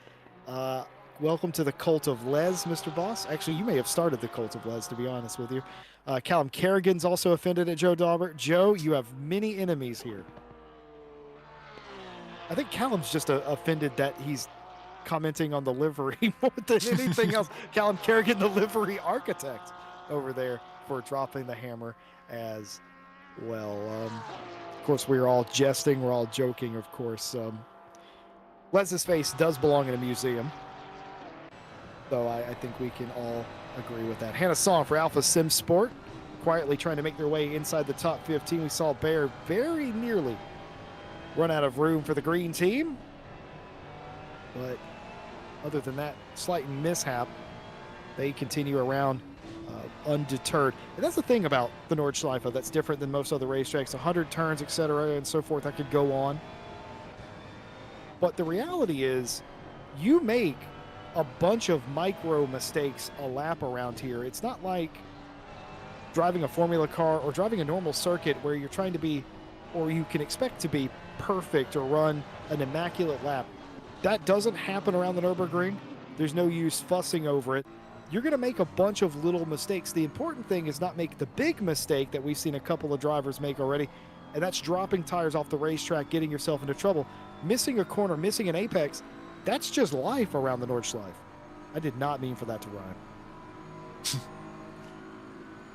[SPEAKER 1] Welcome to the cult of Les, Mr. Boss. Actually, you may have started the cult of Les, to be honest with you. Callum Kerrigan's also offended at Joe Daubert. Joe, you have many enemies here. I think Callum's just offended that he's commenting on the livery more than anything else. Callum Kerrigan, the livery architect over there, for dropping the hammer as well. Of course, we're all jesting. We're all joking, of course. Les's face does belong in a museum, though I think we can all agree with that. Hannah Song for Alpha Sim Sport, quietly trying to make their way inside the top 15. We saw Bear very nearly run out of room for the green team, but other than that slight mishap, they continue around undeterred. And that's the thing about the Nordschleife that's different than most other racetracks. 100 turns, etc., and so forth. I could go on, but the reality is you make a bunch of micro mistakes a lap around here. It's not like driving a Formula car or driving a normal circuit where you're trying to be, or you can expect to be perfect or run an immaculate lap. That doesn't happen around the Nürburgring. There's no use fussing over it. You're going to make a bunch of little mistakes. The important thing is not make the big mistake that we've seen a couple of drivers make already, and that's dropping tires off the racetrack, getting yourself into trouble. Missing a corner, missing an apex, that's just life around the Nordschleife. I did not mean for that to rhyme.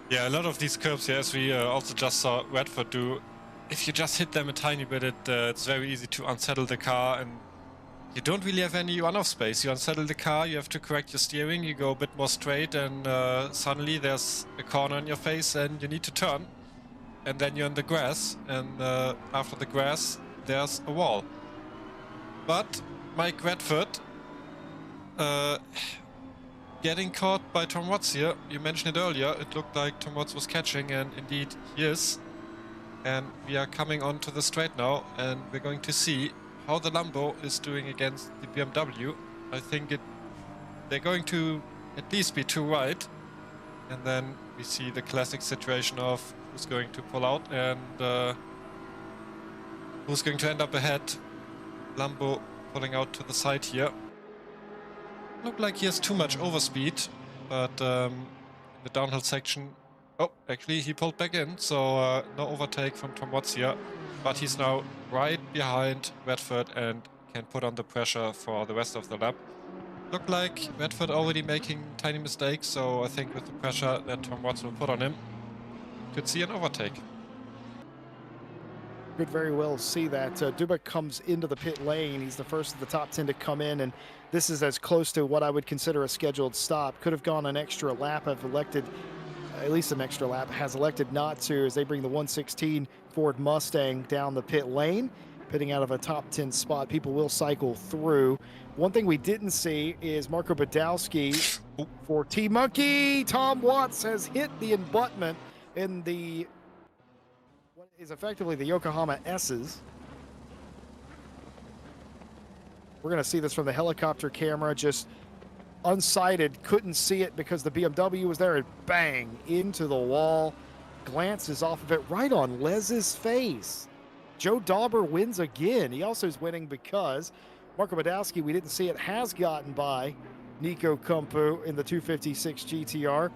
[SPEAKER 2] Yeah, a lot of these curbs here, as we also just saw Redford do, if you just hit them a tiny bit, it's very easy to unsettle the car, and you don't really have any runoff space. You unsettle the car, you have to correct your steering, you go a bit more straight, and suddenly there's a corner in your face and you need to turn. And then you're in the grass, and after the grass, there's a wall. But Mike Redford getting caught by Tom Watts here. You mentioned it earlier. It looked like Tom Watts was catching, and indeed he is. And we are coming onto the straight now, and we're going to see how the Lambo is doing against the BMW. I think they're going to at least be too wide. And then we see the classic situation of who's going to pull out and who's going to end up ahead. Lambo pulling out to the side here. Looked like he has too much overspeed, but in the downhill section... Oh, actually he pulled back in, so no overtake from Tom Watts here. But he's now right behind Redford and can put on the pressure for the rest of the lap. Looked like Redford already making tiny mistakes, so I think with the pressure that Tom Watts will put on him, could see an overtake.
[SPEAKER 1] Could very well see that. Dubak comes into the pit lane. He's the first of the top 10 to come in, and this is as close to what I would consider a scheduled stop. Could have gone an extra lap, have elected, at least an extra lap, has elected not to, as they bring the 116 Ford Mustang down the pit lane. pitting out of a top 10 spot. People will cycle through. One thing we didn't see is Marco Badowski for Team Monkey. Tom Watts has hit the abutment in the what is effectively the Yokohama S's. We're going to see this from the helicopter camera, just unsighted, couldn't see it because the BMW was there, and bang, into the wall. Glances off of it right on Les's face. Joe Dauber wins again. He also is winning because Marco Badowski, we didn't see it, has gotten by Nico Kumpu in the 256 GTR.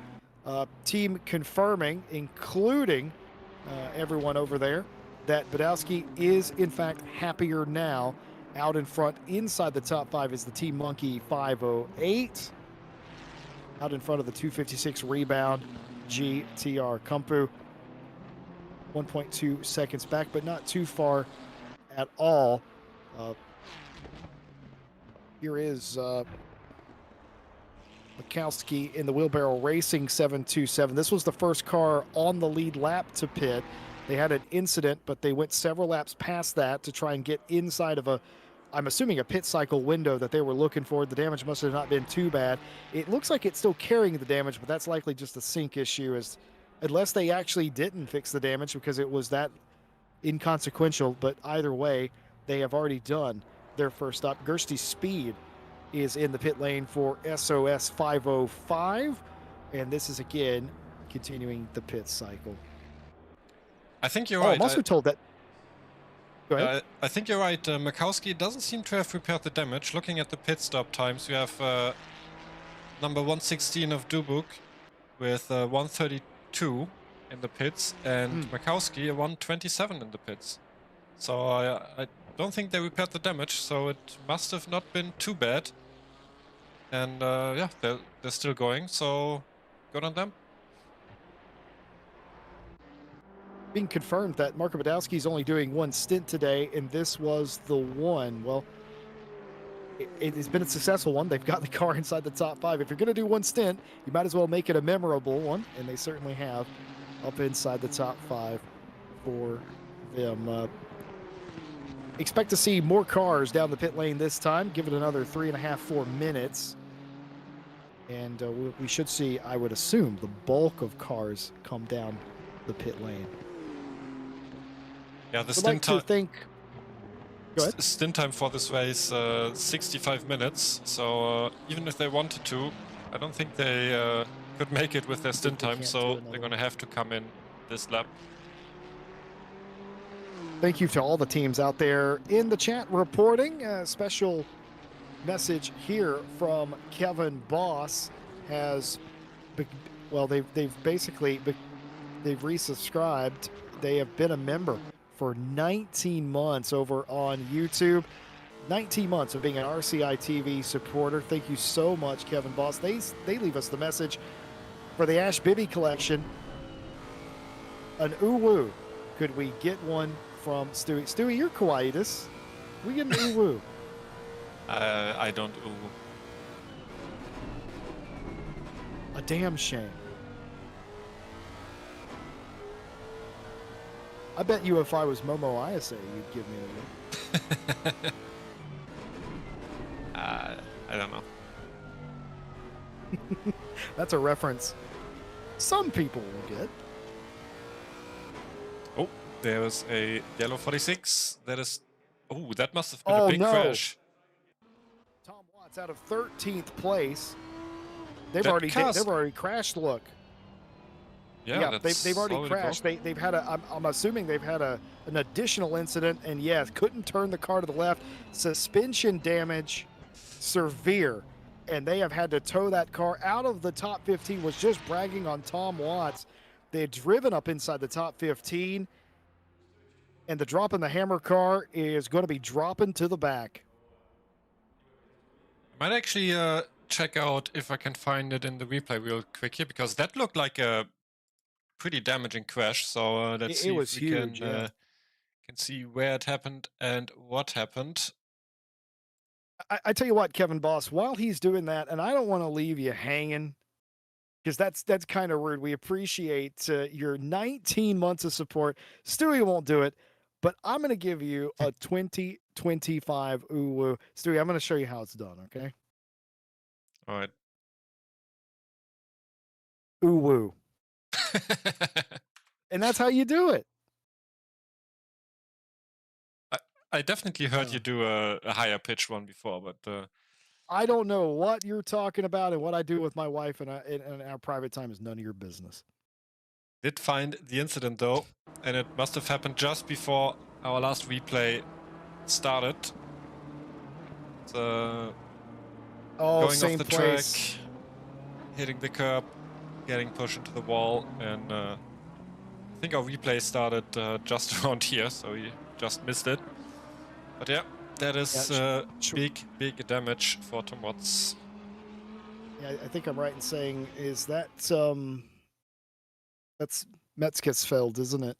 [SPEAKER 1] Team confirming, including everyone over there, that Badowski is in fact happier now. Out in front, inside the top 5 is the Team Monkey 508. Out in front of the 256 Rebound GTR. Kumpu 1.2 seconds back, but not too far at all. Here is Mikowski in the Wheelbarrow Racing 727. This was the first car on the lead lap to pit. They had an incident, but they went several laps past that to try and get inside of I'm assuming a pit cycle window that they were looking for. The damage must have not been too bad. It looks like it's still carrying the damage, but that's likely just a sync issue, unless they actually didn't fix the damage because it was that inconsequential. But either way, they have already done their first stop. Gersty Speed is in the pit lane for SOS 505, and this is again continuing the pit cycle.
[SPEAKER 2] I think you're right.
[SPEAKER 1] I'm also told that. Go ahead.
[SPEAKER 2] I think you're right. Mikowski doesn't seem to have repaired the damage. Looking at the pit stop times, you have number 116 of Dubuk with 132 in the pits, and Mikowski 127 in the pits. So I don't think they repaired the damage, so it must have not been too bad. And yeah, they're still going, so good on them.
[SPEAKER 1] Being confirmed that Marco Badowski is only doing one stint today, and this was the one. Well, it has been a successful one. They've got the car inside the top 5. If you're going to do one stint, you might as well make it a memorable one, and they certainly have up inside the top 5 for them. Expect to see more cars down the pit lane this time. Give it another 3.5, 4 minutes. And we should see, I would assume, the bulk of cars come down the pit lane.
[SPEAKER 2] Yeah, the stint time.
[SPEAKER 1] Go ahead.
[SPEAKER 2] Stint time for this race 65 minutes. So even if they wanted to, I don't think they could make it with their stint time. So they're going to have to come in this lap.
[SPEAKER 1] Thank you to all the teams out there in the chat reporting. A special message here from Kevin Boss has, well, they've basically they've resubscribed. They have been a member for 19 months over on YouTube. 19 months of being an RCI TV supporter. Thank you so much, Kevin Boss. They leave us the message for the Ash Bibby collection. An uwu. Could we get one from Stewie? Stewie, you're quietus. We get an uwu.
[SPEAKER 2] I don't uwu.
[SPEAKER 1] A damn shame. I bet you if I was Momo Ayase, you'd give me a win.
[SPEAKER 2] I don't know.
[SPEAKER 1] That's a reference some people will get.
[SPEAKER 2] Oh, there's a yellow 46. That is... Oh, that must have been a big crash.
[SPEAKER 1] Tom Watts out of 13th place. They've already crashed, look.
[SPEAKER 2] Yeah,
[SPEAKER 1] they've already crashed. They've had I'm assuming they've had an additional incident, and yes, couldn't turn the car to the left. Suspension damage, severe, and they have had to tow that car out of the top 15. Was just bragging on Tom Watts. They had driven up inside the top 15, and the drop in the hammer car is going to be dropping to the back.
[SPEAKER 2] I might actually check out if I can find it in the replay real quick here, because that looked like a pretty damaging crash. So let's see if we can see where it happened and what happened.
[SPEAKER 1] I tell you what, Kevin Boss, while he's doing that, and I don't want to leave you hanging, because that's kind of rude. We appreciate your 19 months of support. Stewie won't do it, but I'm going to give you a 2025 Uwu. Stewie, I'm going to show you how it's done, okay?
[SPEAKER 2] All right.
[SPEAKER 1] Uwu. And that's how you do it.
[SPEAKER 2] I definitely heard you do a higher pitch one before, but
[SPEAKER 1] I don't know what you're talking about, and what I do with my wife and in our private time is none of your business.
[SPEAKER 2] did find the incident though, and it must have happened just before our last replay started. So going
[SPEAKER 1] same
[SPEAKER 2] off the
[SPEAKER 1] place.
[SPEAKER 2] track, hitting the curb, getting pushed into the wall, and I think our replay started just around here, so we just missed it. But yeah, that is big damage for Tom Watts.
[SPEAKER 1] Yeah, I think I'm right in saying that's Metzgesfeld, isn't it?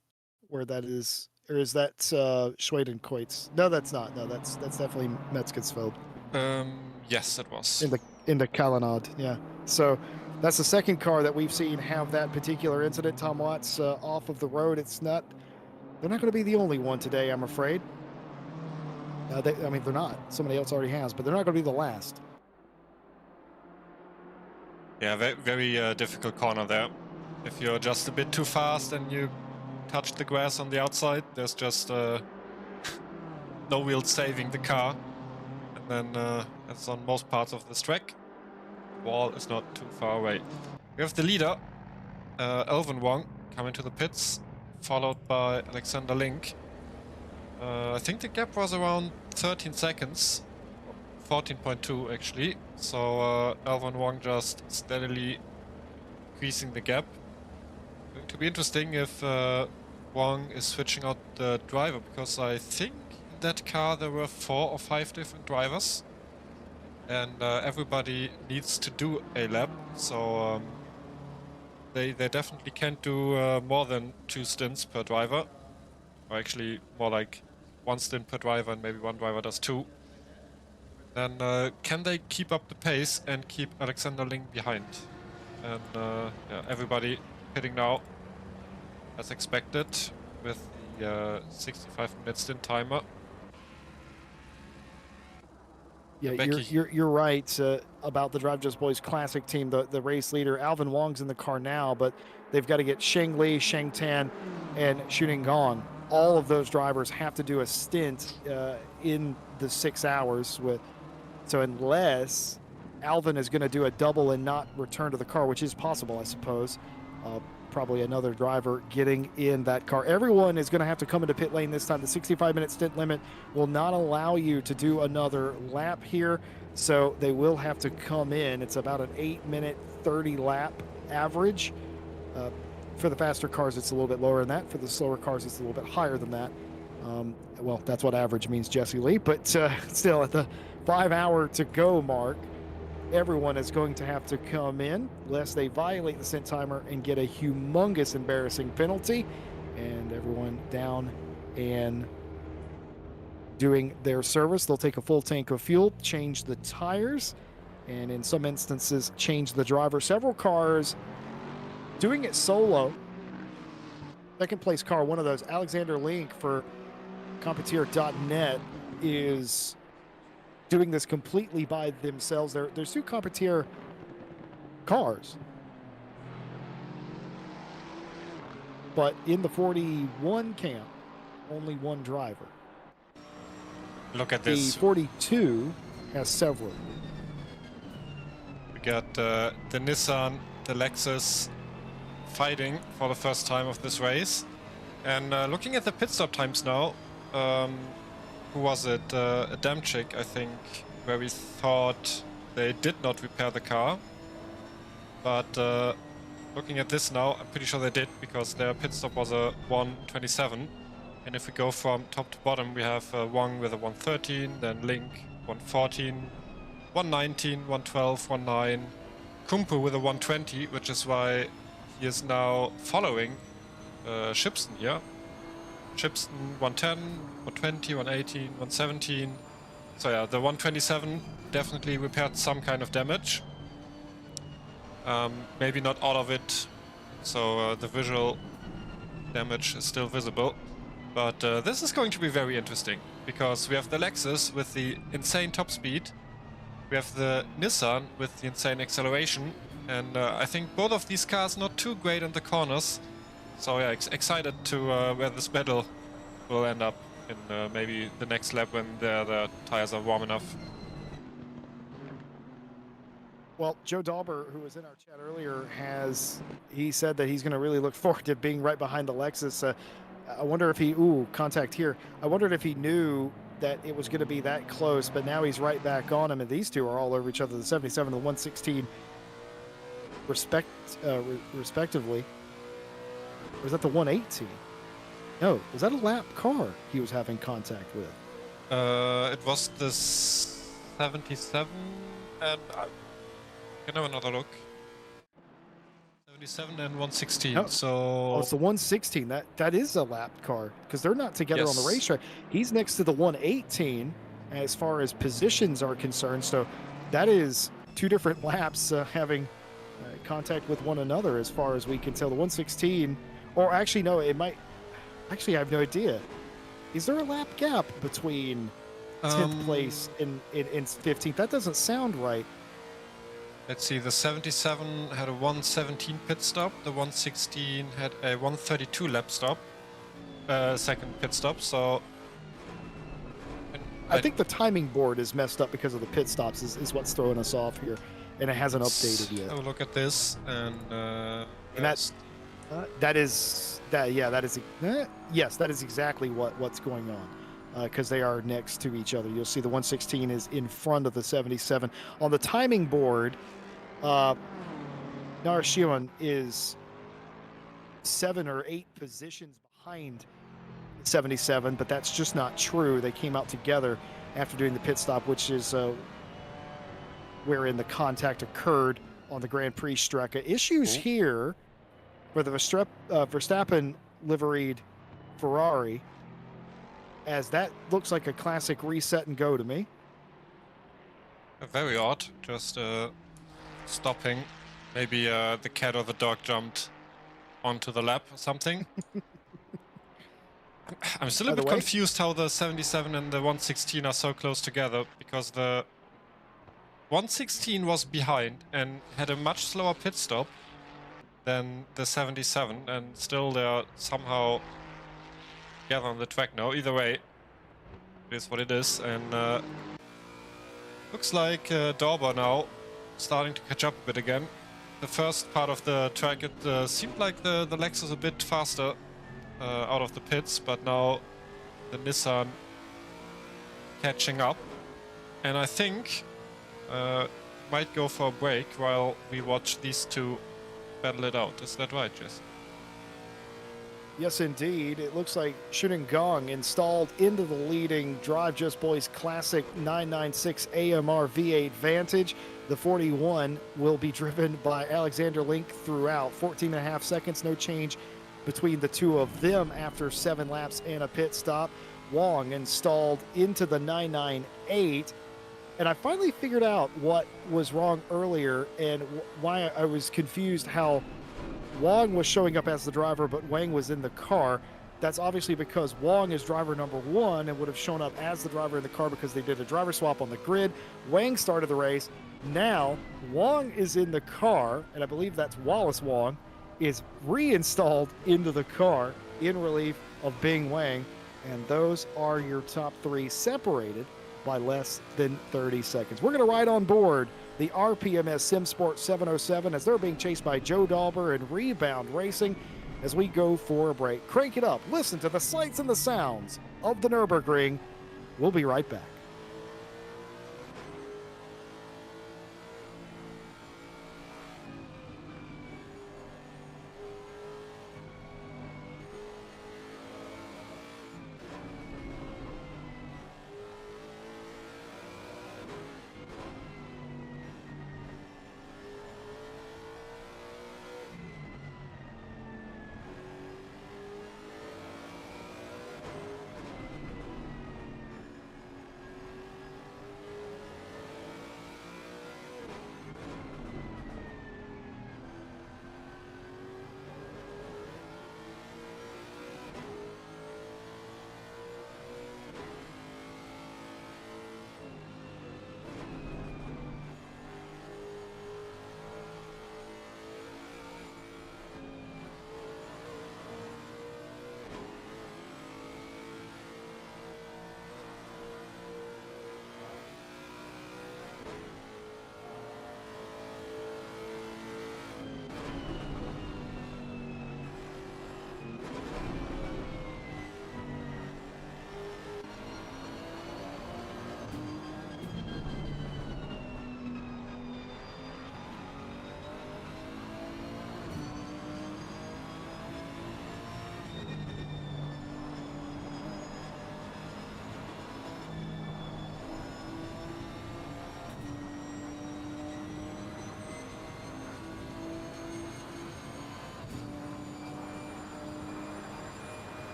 [SPEAKER 1] Where that is, or is that Schwedenkreuz? No, that's not. No, that's definitely Metzgesfeld.
[SPEAKER 2] Yes, it was.
[SPEAKER 1] In the Kallenad, yeah. So that's the second car that we've seen have that particular incident. Tom Watts off of the road. They're not going to be the only one today, I'm afraid. They're not. Somebody else already has, but they're not going to be the last.
[SPEAKER 2] Yeah, very difficult corner there. If you're just a bit too fast and you touch the grass on the outside, there's just no wheel saving the car. And then, as on most parts of this track, the wall is not too far away. We have the leader, Elvin Wong, coming to the pits, followed by Alexander Link. I think the gap was around 13 seconds, 14.2 actually. So Elvin Wong just steadily increasing the gap. Going to be interesting if Wong is switching out the driver, because I think in that car there were 4 or 5 different drivers, and everybody needs to do a lap. So they definitely can't do more than 2 stints per driver, or actually more like 1 stint per driver, and maybe 1 driver does 2. Then can they keep up the pace and keep Alexander Ling behind? And yeah, everybody hitting now as expected with the 65-minute stint timer.
[SPEAKER 1] Yeah, you're right about the Drive Just Boys Classic team. The race leader, Alvin Wong's in the car now, but they've got to get Sheng Li, Sheng Tan, and Xuning Gong. All of those drivers have to do a stint in the 6 hours. So unless Alvin is going to do a double and not return to the car, which is possible, I suppose, probably another driver getting in that car. Everyone is going to have to come into pit lane this time. The 65-minute stint limit will not allow you to do another lap here, so they will have to come in. It's about an 8-minute 30 lap average. For the faster cars, it's a little bit lower than that. For the slower cars, it's a little bit higher than that. Well, that's what average means, Jesse Lee. But still, at the 5-hour to go mark, everyone is going to have to come in, lest they violate the stint timer and get a humongous embarrassing penalty. And everyone down and doing their service. They'll take a full tank of fuel, change the tires, and in some instances, change the driver. Several cars doing it solo. Second place car, one of those, Alexander Link for Competier.net, is doing this completely by themselves. There's 2 Competier cars, but in the 41 camp, only 1 driver.
[SPEAKER 2] Look at this.
[SPEAKER 1] The 42 has several.
[SPEAKER 2] We got the Nissan, the Lexus fighting for the first time of this race. And looking at the pit stop times now, who was it? Adamczyk, I think, where we thought they did not repair the car. But looking at this now, I'm pretty sure they did, because their pit stop was a 1:27. And if we go from top to bottom, we have Wong with a 1:13, then Link 1:14, 1:19, 1:12, 1:9, Kumpu with a 1:20, which is why he is now following Shipson here. Shipson 1:10, 1:20, 1:18, 1:17. So yeah, the 1:27 definitely repaired some kind of damage. Maybe not all of it, so the visual damage is still visible. But this is going to be very interesting, because we have the Lexus with the insane top speed, we have the Nissan with the insane acceleration, and I think both of these cars not too great in the corners. So yeah, excited to where this battle will end up in maybe the next lap when the tires are warm enough.
[SPEAKER 1] Well, Joe Dalber, who was in our chat earlier, he said that he's going to really look forward to being right behind the Lexus. I wonder if contact here. I wondered if he knew that it was going to be that close, but now he's right back on him, and these two are all over each other. The 77 and the 116, respectively. Or was that the 118? No, was that a lap car he was having contact with?
[SPEAKER 2] It was the 77, and I can have another look. 77 and 116. So
[SPEAKER 1] it's the 116. That is a lap car, because they're not together on the racetrack. He's next to the 118 as far as positions are concerned. So that is two different laps having contact with one another, as far as we can tell. The 116, or actually no, it might. Actually, I have no idea. Is there a lap gap between 10th place and 15th? That doesn't sound right.
[SPEAKER 2] Let's see, the 77 had a 117 pit stop, the 116 had a 132 lap stop, second pit stop, so...
[SPEAKER 1] I think the timing board is messed up because of the pit stops is what's throwing us off here, and it hasn't updated yet.
[SPEAKER 2] Oh, look at this, and
[SPEAKER 1] yes, that is exactly what's going on. Because they are next to each other. You'll see the 116 is in front of the 77. On the timing board, Narashiman is 7 or 8 positions behind 77, but that's just not true. They came out together after doing the pit stop, which is wherein the contact occurred on the Grand Prix Strecke. Issues here for the Verstappen liveried Ferrari, as that looks like a classic reset and go to me.
[SPEAKER 2] Very odd, just stopping. Maybe the cat or the dog jumped onto the lap or something. I'm still a bit confused how the 77 and the 116 are so close together, because the 116 was behind and had a much slower pit stop than the 77, and still they're somehow together on the track now. Either way, it is what it is, and looks like Dauber now starting to catch up a bit again. The first part of the track, it seemed like the Lexus a bit faster out of the pits, but now the Nissan catching up, and I think might go for a break while we watch these two battle it out. Is that right, Jess?
[SPEAKER 1] Yes, indeed. It looks like Shunin Gong installed into the leading Drive Just Boys Classic 996 AMR V8 Vantage. The 41 will be driven by Alexander Link throughout. 14.5 seconds, no change between the two of them after 7 laps and a pit stop. Wong installed into the 998. And I finally figured out what was wrong earlier and why I was confused how Wong was showing up as the driver, but Wang was in the car. That's obviously because Wong is driver number 1 and would have shown up as the driver in the car because they did a driver swap on the grid. Wang started the race. Now, Wong is in the car, and I believe that's Wallace Wong, is reinstalled into the car in relief of Bing Wang. And those are your top 3, separated by less than 30 seconds. We're going to ride on board the RPMS SimSport 707 as they're being chased by Joe Dauber and Rebound Racing as we go for a break. Crank it up. Listen to the sights and the sounds of the Nürburgring. We'll be right back.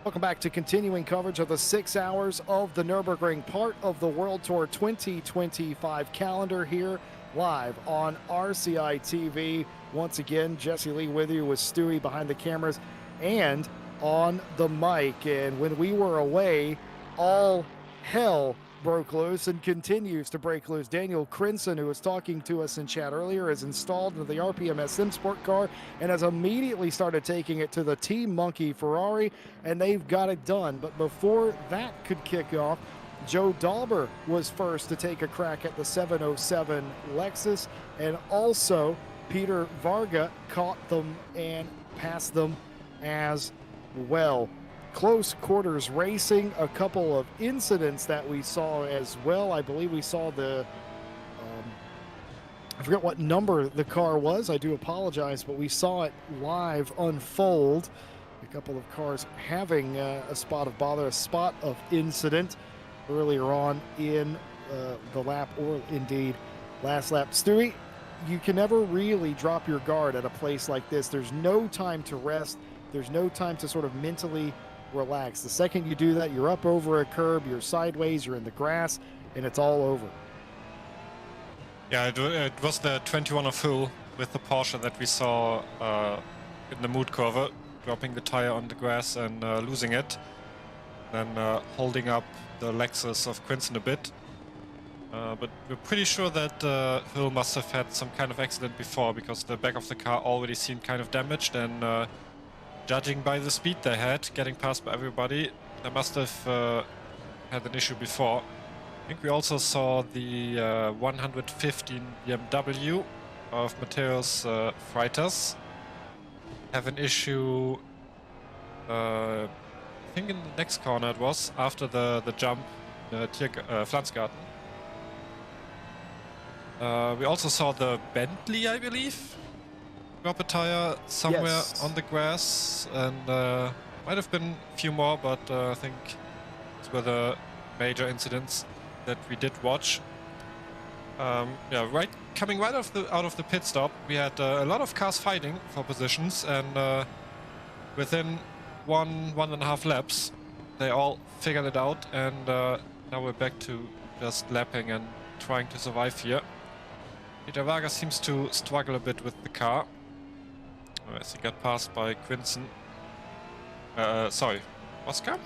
[SPEAKER 1] Welcome back to continuing coverage of the 6 hours of the Nürburgring, part of the World Tour 2025 calendar here live on RCI TV. Once again, Jesse Lee with you with Stewie behind the cameras and on the mic. And when we were away, all hell broke loose and continues to break loose. Daniel Crinson, who was talking to us in chat earlier, is installed into the RPM SM Sport car and has immediately started taking it to the Team Monkey Ferrari, and they've got it done. But before that could kick off, Joe Dauber was first to take a crack at the 707 Lexus, and also Peter Varga caught them and passed them as well. Close quarters racing, a couple of incidents that we saw as well. I believe we saw the, I forget what number the car was. I do apologize, but we saw it live unfold. A couple of cars having a spot of bother, a spot of incident earlier on in the lap, or indeed last lap. Stewie, you can never really drop your guard at a place like this. There's no time to rest. There's no time to sort of mentally relax. The second you do that, you're up over a curb, you're sideways, you're in the grass, and it's all over.
[SPEAKER 2] Yeah, it was the 21 of Hull with the Porsche that we saw in the mood curve, dropping the tire on the grass and losing it, then holding up the Lexus of Crinson a bit. But we're pretty sure that Hull must have had some kind of accident before, because the back of the car already seemed kind of damaged, and judging by the speed they had, getting passed by everybody, they must have had an issue before. I think we also saw the 115 BMW of Matthäus Freitas have an issue, I think in the next corner it was, after the jump, Pflanzgarten. We also saw the Bentley, I believe, drop a tire somewhere
[SPEAKER 1] Yes.
[SPEAKER 2] on the grass, and might have been a few more, but I think these were the major incidents that we did watch. Yeah, coming right out of the pit stop, we had a lot of cars fighting for positions, and within one and a half laps, they all figured it out, and now we're back to just lapping and trying to survive here. Peter Varga seems to struggle a bit with the car, as he got passed by Crinson. Sorry, Oscar?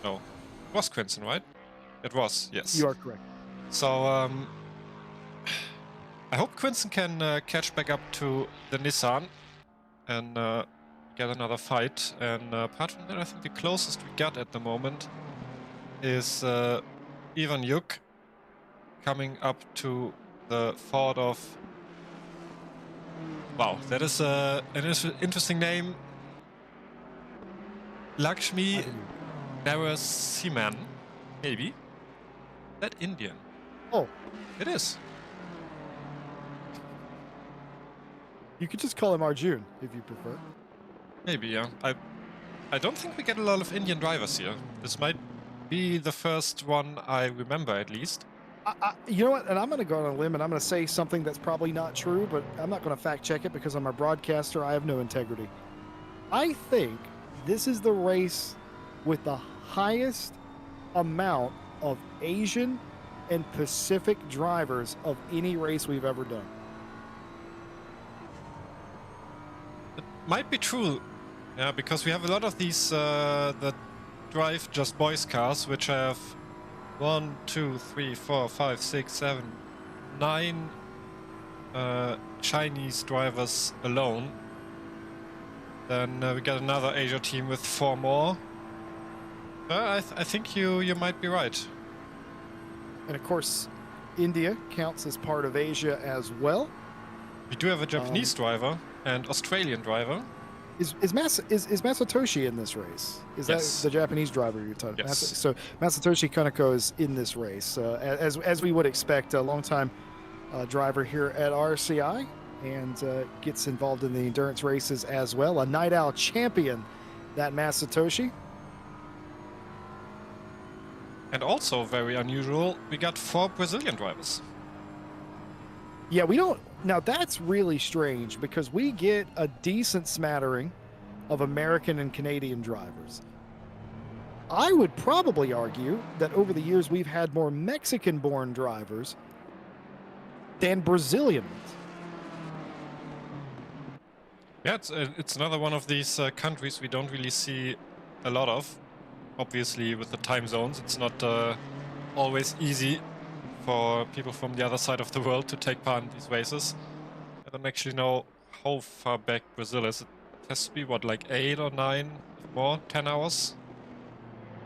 [SPEAKER 2] No, it was Crinson, right? It was, yes.
[SPEAKER 1] You are correct.
[SPEAKER 2] So, I hope Crinson can catch back up to the Nissan and get another fight. And apart from that, I think the closest we got at the moment is Ivan Yuk coming up to the Ford of... Wow, that is an interesting name. Lakshmi Narasimhan, maybe? Is that Indian?
[SPEAKER 1] Oh,
[SPEAKER 2] It is.
[SPEAKER 1] you could just call him Arjun if you prefer.
[SPEAKER 2] Maybe, yeah. I don't think we get a lot of Indian drivers here. This might be the first one I remember, at least.
[SPEAKER 1] You know what? And I'm going to go on a limb and I'm going to say something that's probably not true, but I'm not going to fact check it because I'm a broadcaster. I have no integrity. I think this is the race with the highest amount of Asian and Pacific drivers of any race we've ever done.
[SPEAKER 2] It might be true, yeah, because we have a lot of these that drive just boys cars, which have 1, 2, 3, 4, 5, 6, 7, 9 Chinese drivers alone. Then we got another Asia team with 4 more. I think you might be right.
[SPEAKER 1] And of course, India counts as part of Asia as well.
[SPEAKER 2] We do have a Japanese driver and Australian driver.
[SPEAKER 1] Is Masatoshi in this race? Is
[SPEAKER 2] Yes.
[SPEAKER 1] that the Japanese driver you're talking about?
[SPEAKER 2] Yes.
[SPEAKER 1] So Masatoshi Kaneko is in this race, as we would expect, a longtime driver here at RCI, and gets involved in the endurance races as well. A Night Owl champion, that Masatoshi.
[SPEAKER 2] And also very unusual, we got 4 Brazilian drivers.
[SPEAKER 1] Yeah, we don't. Now that's really strange because we get a decent smattering of American and Canadian drivers. I would probably argue that over the years we've had more Mexican-born drivers than Brazilian ones.
[SPEAKER 2] Yeah, it's another one of these countries we don't really see a lot of. Obviously, with the time zones, it's not always easy for people from the other side of the world to take part in these races. I don't actually know how far back Brazil is. It has to be, what, like 8 or 9, more, 10 hours?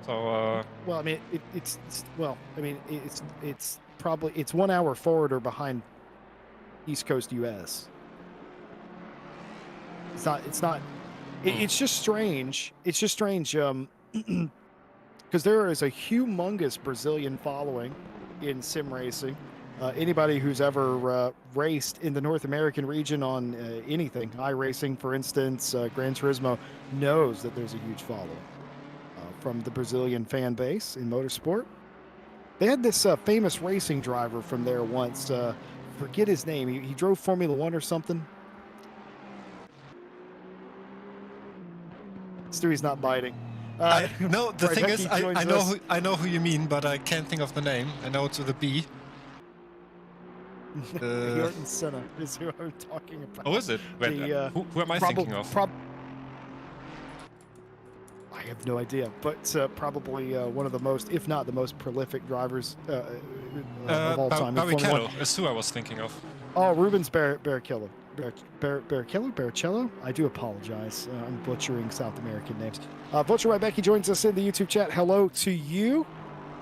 [SPEAKER 2] So,
[SPEAKER 1] well, I mean, it's probably 1 hour forward or behind East Coast U.S. It's just strange. It's just strange because there is a humongous Brazilian following in sim racing. Anybody who's ever raced in the North American region on anything, iRacing, for instance, Gran Turismo, knows that there's a huge following from the Brazilian fan base in motorsport. They had this famous racing driver from there once. Forget his name. He drove Formula One or something. Stewie's not biting.
[SPEAKER 2] No, the thing is,
[SPEAKER 1] Rebecca
[SPEAKER 2] I know who you mean, but I can't think of the name. I know it's with a B.
[SPEAKER 1] Ayrton Senna is who I'm talking about.
[SPEAKER 2] Oh, is it? Wait, who am I thinking of?
[SPEAKER 1] I have no idea, but probably one of the most, if not the most prolific drivers of all time.
[SPEAKER 2] Barrichello is who I was thinking of.
[SPEAKER 1] Oh, Rubens Barrichello. Barrichello? I do apologize. I'm butchering South American names. Butcher Rebecca joins us in the YouTube chat. Hello to you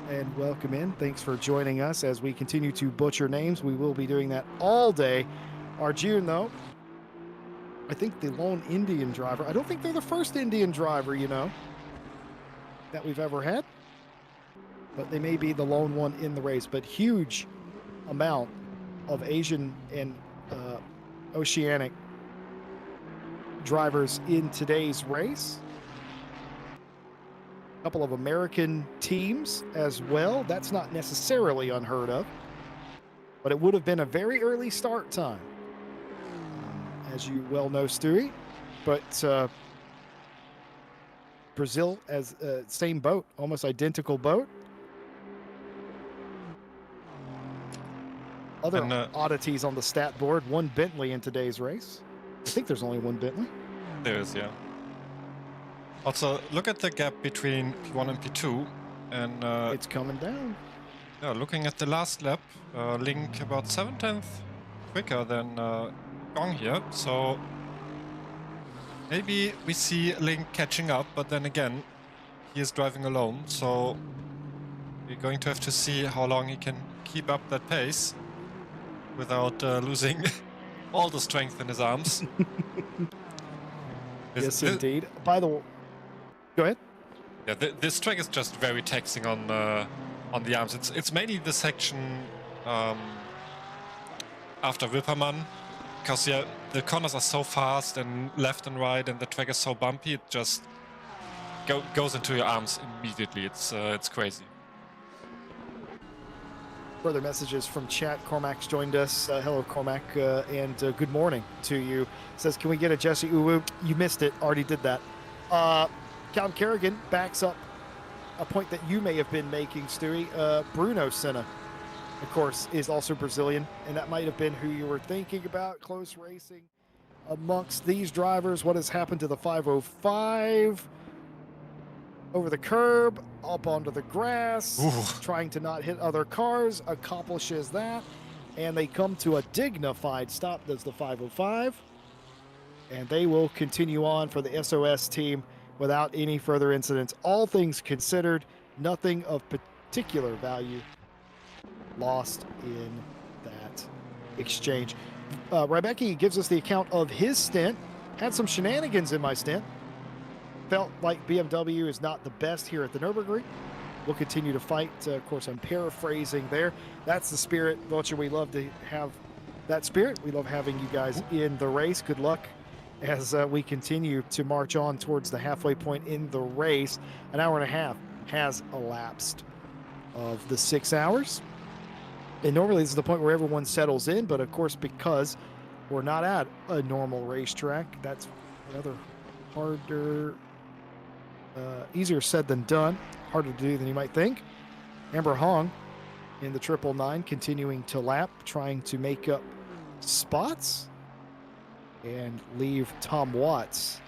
[SPEAKER 1] and welcome in. Thanks for joining us as we continue to butcher names. We will be doing that all day. Arjun, though, I think the lone Indian driver. I don't think they're the first Indian driver, that we've ever had. But they may be the lone one in the race. But huge amount of Asian and Oceanic drivers in today's race. A couple of American teams as well. That's not necessarily unheard of, but it would have been a very early start time, as you well know, Stewie. But Brazil as same boat, almost identical boat. Other oddities on the stat board. One Bentley in today's race. I think there's only one Bentley.
[SPEAKER 2] There is, yeah. Also, look at the gap between P1 and P2. And
[SPEAKER 1] it's coming down.
[SPEAKER 2] Yeah, looking at the last lap, Link about 7/10 quicker than Gong here. So maybe we see Link catching up, but then again, he is driving alone. So we're going to have to see how long he can keep up that pace without losing all the strength in his arms.
[SPEAKER 1] Yes, indeed. By the way, go ahead.
[SPEAKER 2] Yeah, this track is just very taxing on the arms. It's mainly the section after Wilpermann, because yeah, the corners are so fast and left and right, and the track is so bumpy. It just goes into your arms immediately. It's crazy.
[SPEAKER 1] Further messages from chat. Cormac's joined us. Hello, Cormac, and good morning to you. Says, can we get a Jesse Uwu? You missed it. Already did that. Count Kerrigan backs up a point that you may have been making, Stewie. Bruno Senna, of course, is also Brazilian, and that might have been who you were thinking about. Close racing amongst these drivers. What has happened to the 505? Over the curb, up onto the grass, trying to not hit other cars, accomplishes that, and they come to a dignified stop. Does the 505, and they will continue on for the SOS team without any further incidents. All things considered, nothing of particular value lost in that exchange. Rebecca gives us the account of his stint. Had some shenanigans in my stint. Felt like BMW is not the best here at the Nürburgring. We'll continue to fight. Of course, I'm paraphrasing there. That's the spirit, Vulture. We love to have that spirit. We love having you guys in the race. Good luck as we continue to march on towards the halfway point in the race. An hour and a half has elapsed of the 6 hours. And normally this is the point where everyone settles in, but of course, because we're not at a normal racetrack, that's another harder, easier said than done. Harder to do than you might think. Amber Hong in the 999 continuing to lap, trying to make up spots and leave Tom Watts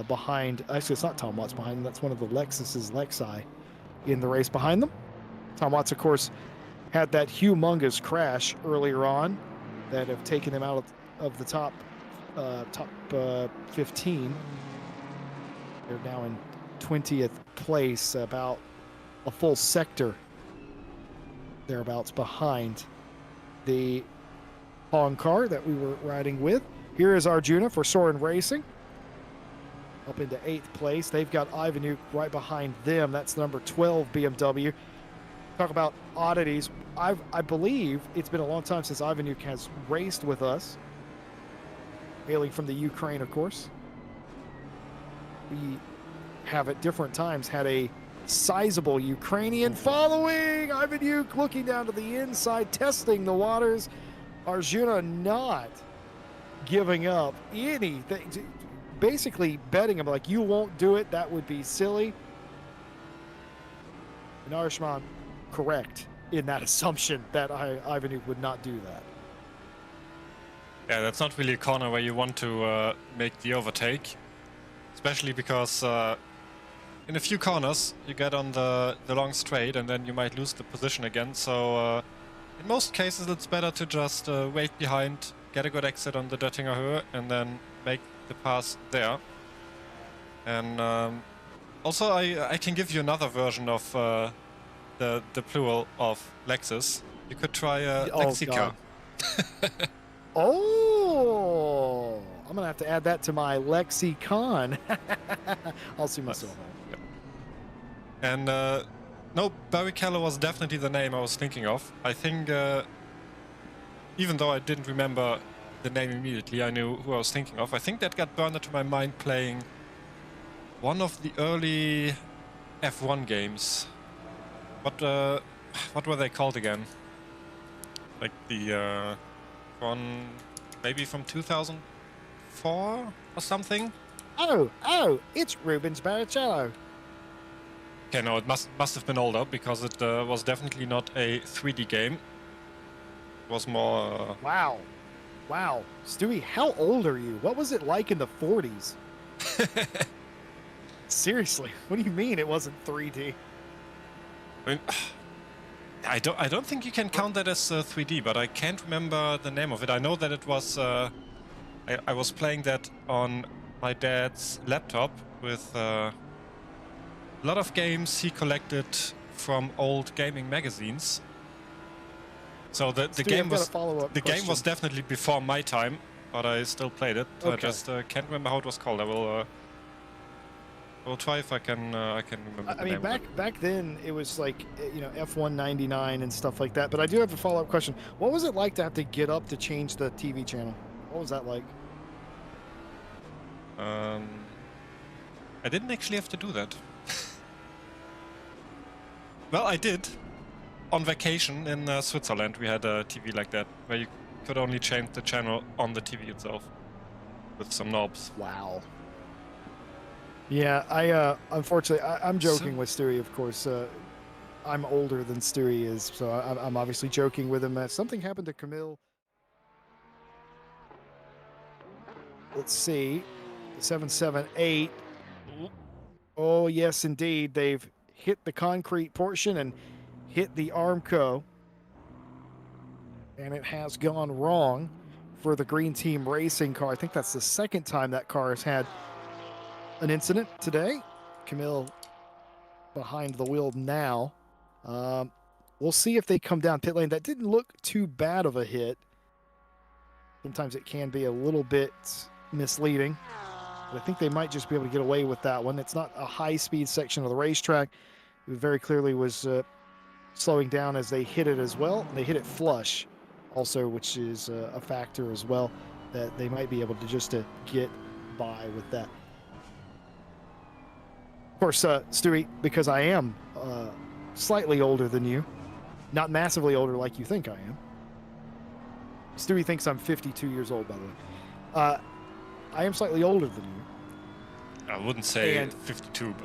[SPEAKER 1] behind. Actually, it's not Tom Watts behind them. That's one of the Lexus's Lexi in the race behind them. Tom Watts, of course, had that humongous crash earlier on that have taken him out of the top 15. They're now in 20th place, about a full sector thereabouts behind the Hong car that we were riding with. Here is Arjuna for Soren Racing, up into 8th place. They've got Ivanuk right behind them. That's the number 12 BMW. Talk about oddities. I believe it's been a long time since Ivanuk has raced with us. Hailing from the Ukraine, of course. We have at different times had a sizable Ukrainian following. Ivanuk looking down to the inside, testing the waters. Arjuna not giving up anything. Basically betting him like, you won't do it. That would be silly. And Arshman correct in that assumption that Ivanuk would not do that.
[SPEAKER 2] Yeah, that's not really a corner where you want to make the overtake. Especially because in a few corners you get on the long straight and then you might lose the position again. So in most cases it's better to just wait behind, get a good exit on the Döttinger Höhe and then make the pass there. And also I can give you another version of the plural of Lexus. You could try a Lexica.
[SPEAKER 1] Oh, I'm gonna have to add that to my lexicon. I'll see myself.
[SPEAKER 2] Yep. And no, Barrichello was definitely the name I was thinking of. I think even though I didn't remember the name immediately, I knew who I was thinking of. I think that got burned into my mind playing one of the early F1 games. What were they called again? Like the one maybe from 2004 or something?
[SPEAKER 1] Oh, it's Rubens Barrichello.
[SPEAKER 2] Okay, no, it must have been older because it was definitely not a 3D game. It was more...
[SPEAKER 1] Wow. Stewie, how old are you? What was it like in the 40s? Seriously, what do you mean it wasn't 3D?
[SPEAKER 2] I mean, I don't think you can count that as 3D, but I can't remember the name of it. I know that it was... I was playing that on my dad's laptop with a lot of games he collected from old gaming magazines. So the game was definitely before my time, but I still played it.
[SPEAKER 1] Okay.
[SPEAKER 2] I just can't remember how it was called. I will try if I can remember.
[SPEAKER 1] I mean, back then it was like, you know, F1 99 and stuff like that. But I do have a follow-up question. What was it like to have to get up to change the TV channel? What was that like?
[SPEAKER 2] I didn't actually have to do that. Well, I did. On vacation in Switzerland, we had a TV like that, where you could only change the channel on the TV itself with some knobs.
[SPEAKER 1] Wow. Yeah, unfortunately, I'm joking with Stewie, of course. I'm older than Stewie is, so I'm obviously joking with him. Something happened to Camille. Let's see. 778. Oh, yes, indeed. They've hit the concrete portion and hit the Armco. And it has gone wrong for the Green Team racing car. I think that's the second time that car has had an incident today. Camille behind the wheel now. We'll see if they come down pit lane. That didn't look too bad of a hit. Sometimes it can be a little bit misleading. But I think they might just be able to get away with that one. It's not a high-speed section of the racetrack. It very clearly was slowing down as they hit it as well. They hit it flush also, which is a factor as well, that they might be able to just to get by with that. Of course, Stewie, because I am slightly older than you, not massively older like you think I am. Stewie thinks I'm 52 years old, by the way. I am slightly older than you.
[SPEAKER 2] I wouldn't say
[SPEAKER 1] And-
[SPEAKER 2] 52,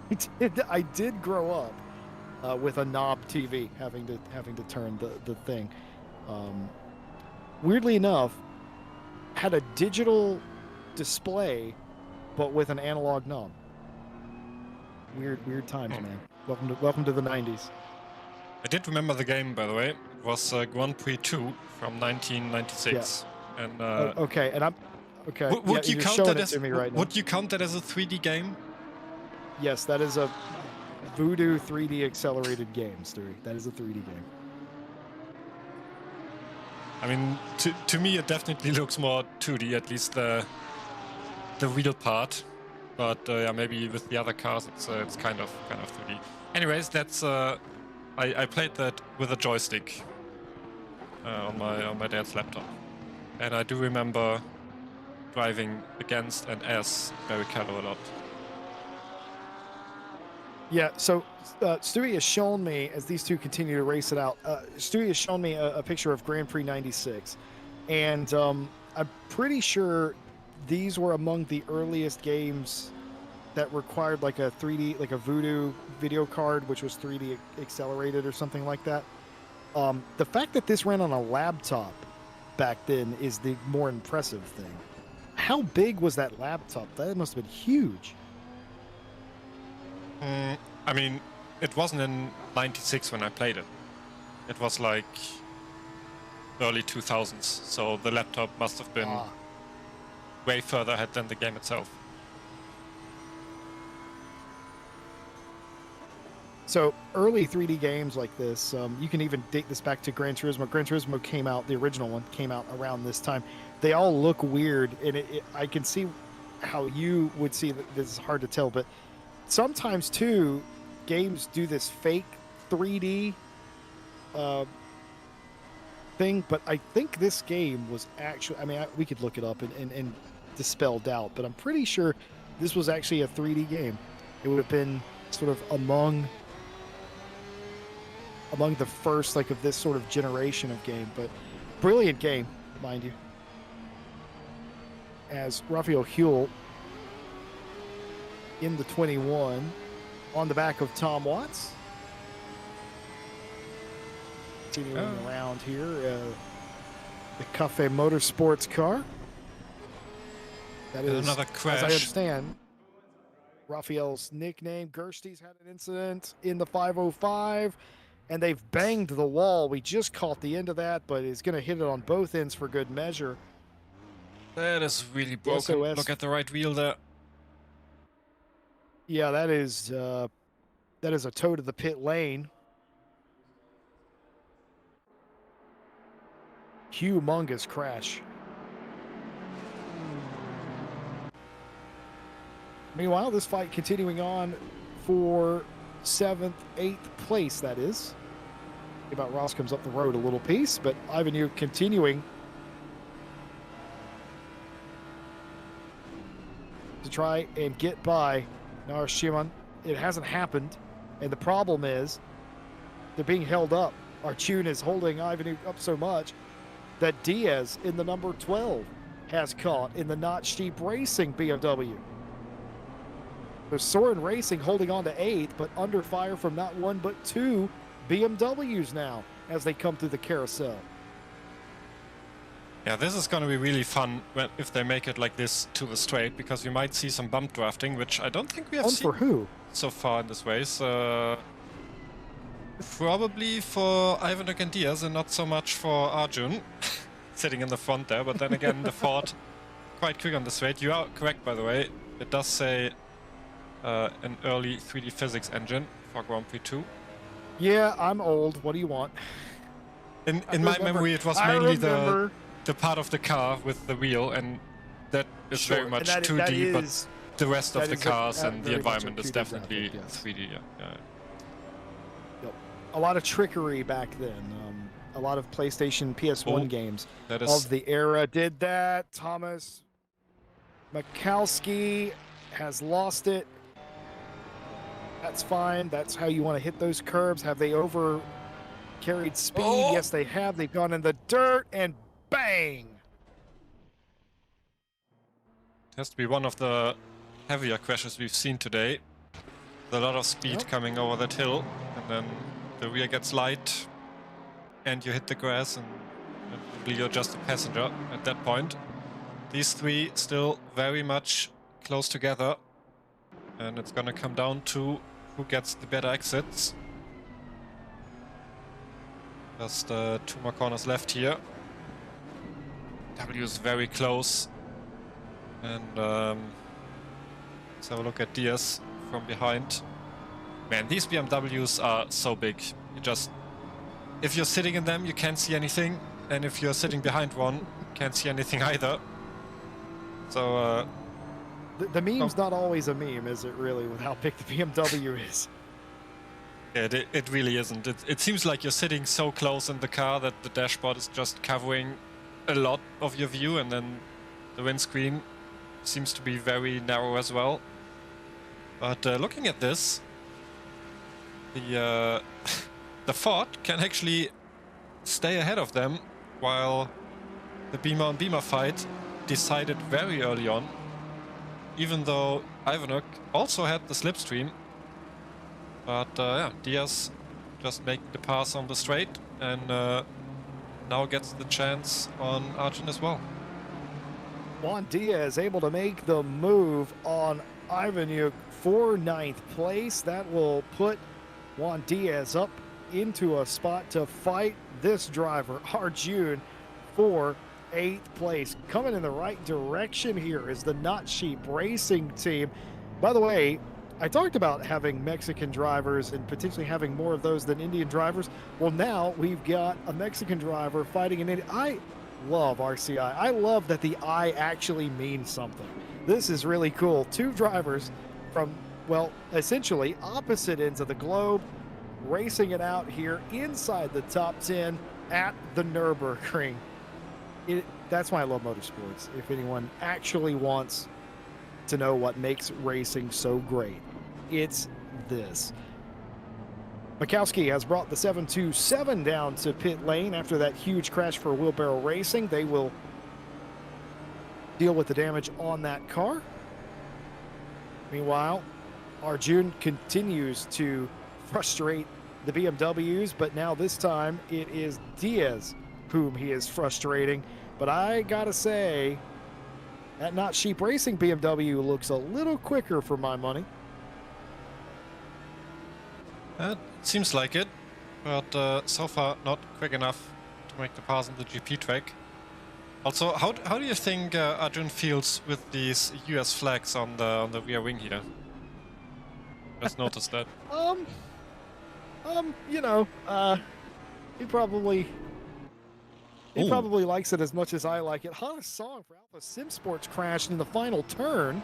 [SPEAKER 2] but
[SPEAKER 1] I did grow up with a knob TV, having to turn the thing. Weirdly enough, had a digital display, but with an analog knob. Weird times, man. Welcome to the 90s.
[SPEAKER 2] I did remember the game, by the way. It was Grand Prix 2 from 1996. And
[SPEAKER 1] Okay, and I'm okay.
[SPEAKER 2] would you
[SPEAKER 1] you're
[SPEAKER 2] count
[SPEAKER 1] showing
[SPEAKER 2] that
[SPEAKER 1] it
[SPEAKER 2] as
[SPEAKER 1] to me right now.
[SPEAKER 2] would you count that as a 3D game?
[SPEAKER 1] Yes, that is a Voodoo 3D accelerated game, Stewie. That is a 3D game.
[SPEAKER 2] I mean, to me, it definitely looks more 2D, at least the wheel part. But yeah, maybe with the other cars, it's kind of 3D. Anyways, that's I played that with a joystick on my dad's laptop, and I do remember driving against and as Barrichello a lot.
[SPEAKER 1] Yeah, so Stewie has shown me, as these two continue to race it out, Stewie has shown me a picture of Grand Prix 96. And I'm pretty sure these were among the earliest games that required like a 3D, like a Voodoo video card, which was 3D accelerated or something like that. The fact that this ran on a laptop back then is the more impressive thing. How big was that laptop? That must have been huge.
[SPEAKER 2] I mean, it wasn't in 96 when I played it. It was like early 2000s, so the laptop must have been way further ahead than the game itself.
[SPEAKER 1] So early 3D games like this, you can even date this back to Gran Turismo. Gran Turismo came out, the original one came out around this time. They all look weird, and I can see how you would see that. This is hard to tell, but sometimes too, games do this fake 3D thing. But I think this game was actually, I mean, we could look it up and dispel doubt, but I'm pretty sure this was actually a 3D game. It would have been sort of among the first, like, of this sort of generation of game, but brilliant game, mind you. As Raphael Huell in the 21 on the back of Tom Watts. Continuing around here, the Cafe Motorsports car. That is,
[SPEAKER 2] another crash.
[SPEAKER 1] as I understand, Raphael's nickname. Gerstie's had an incident in the 505, and they've banged the wall. We just caught the end of that, but it's going to hit it on both ends for good measure.
[SPEAKER 2] That is really broken.
[SPEAKER 1] SOS.
[SPEAKER 2] Look at the right wheel there.
[SPEAKER 1] Yeah, that is a toe to the pit lane. Humongous crash. Meanwhile, this fight continuing on for 7th, 8th place, that is. About Ross comes up the road a little piece, but Ivan, you continuing to try and get by Shimon. It hasn't happened, and the problem is they're being held up. Arjun is holding Ivan up so much that Diaz in the number 12 has caught in the Not Sheep Racing BMW. There's Soren Racing holding on to 8th, but under fire from not one but two BMWs now as they come through the carousel.
[SPEAKER 2] Yeah, this is going to be really fun if they make it like this to the straight, because we might see some bump drafting, which I don't think we have seen
[SPEAKER 1] for who?
[SPEAKER 2] so far in this race. Probably for Ivan and Diaz, and not so much for Arjun sitting in the front there. But then again, the Ford quite quick on the straight. You are correct, by the way. It does say an early 3D physics engine for Grand Prix 2.
[SPEAKER 1] Yeah, I'm old. What do you want?
[SPEAKER 2] In my memory, it was mainly the part of the car with the wheel, and that is very much 2D, but the rest of the cars and the environment is definitely 3D. Yeah.
[SPEAKER 1] Yep. A lot of trickery back then. A lot of PlayStation, PS1 games of the era did that. Thomas Mikowski has lost it. That's fine. That's how you want to hit those curbs. Have they over carried speed?
[SPEAKER 2] Oh.
[SPEAKER 1] Yes, they have. They've gone in the dirt, and bang!
[SPEAKER 2] has to be one of the heavier crashes we've seen today. There's a lot of speed coming over that hill, and then the rear gets light, and you hit the grass, and you're just a passenger at that point. These three still very much close together, and it's gonna come down to who gets the better exits. Just 2 more corners left here. W is very close, and let's have a look at Diaz from behind. Man, these BMWs are so big. You just, if you're sitting in them, you can't see anything, and if you're sitting behind one, you can't see anything either. So
[SPEAKER 1] the meme's not always a meme, is it really, with how big the BMW is?
[SPEAKER 2] Yeah, it really isn't. It seems like you're sitting so close in the car that the dashboard is just covering a lot of your view, and then the windscreen seems to be very narrow as well. But looking at this, the Ford can actually stay ahead of them, while the Beamer on Beamer fight decided very early on, even though Ivanuk also had the slipstream. But yeah, Diaz just making the pass on the straight, and now gets the chance on Arjun as well.
[SPEAKER 1] Juan Diaz able to make the move on Ivanuk for 9th place. That will put Juan Diaz up into a spot to fight this driver, Arjun, for 8th place. Coming in the right direction here is the Not Sheep Racing team. By the way, I talked about having Mexican drivers and potentially having more of those than Indian drivers. Well, now we've got a Mexican driver fighting an Indian. I love RCI. I love that the I actually means something. This is really cool. 2 drivers from, well, essentially opposite ends of the globe, racing it out here inside the top 10 at the Nürburgring. That's why I love motorsports. If anyone actually wants to know what makes racing so great, it's this. Mikowski has brought the 727 down to pit lane after that huge crash for Wheelbarrow Racing. They will deal with the damage on that car. Meanwhile, Arjun continues to frustrate the BMWs, but now this time it is Diaz whom he is frustrating. But I gotta say, that Not Sheep Racing BMW looks a little quicker for my money.
[SPEAKER 2] It seems like it, but so far not quick enough to make the pass on the GP track. Also, how do you think Arjun feels with these US flags on the rear wing here? Just noticed that.
[SPEAKER 1] You know, he probably likes it as much as I like it. Hottest song for Alpha Sim Sports crashed in the final turn.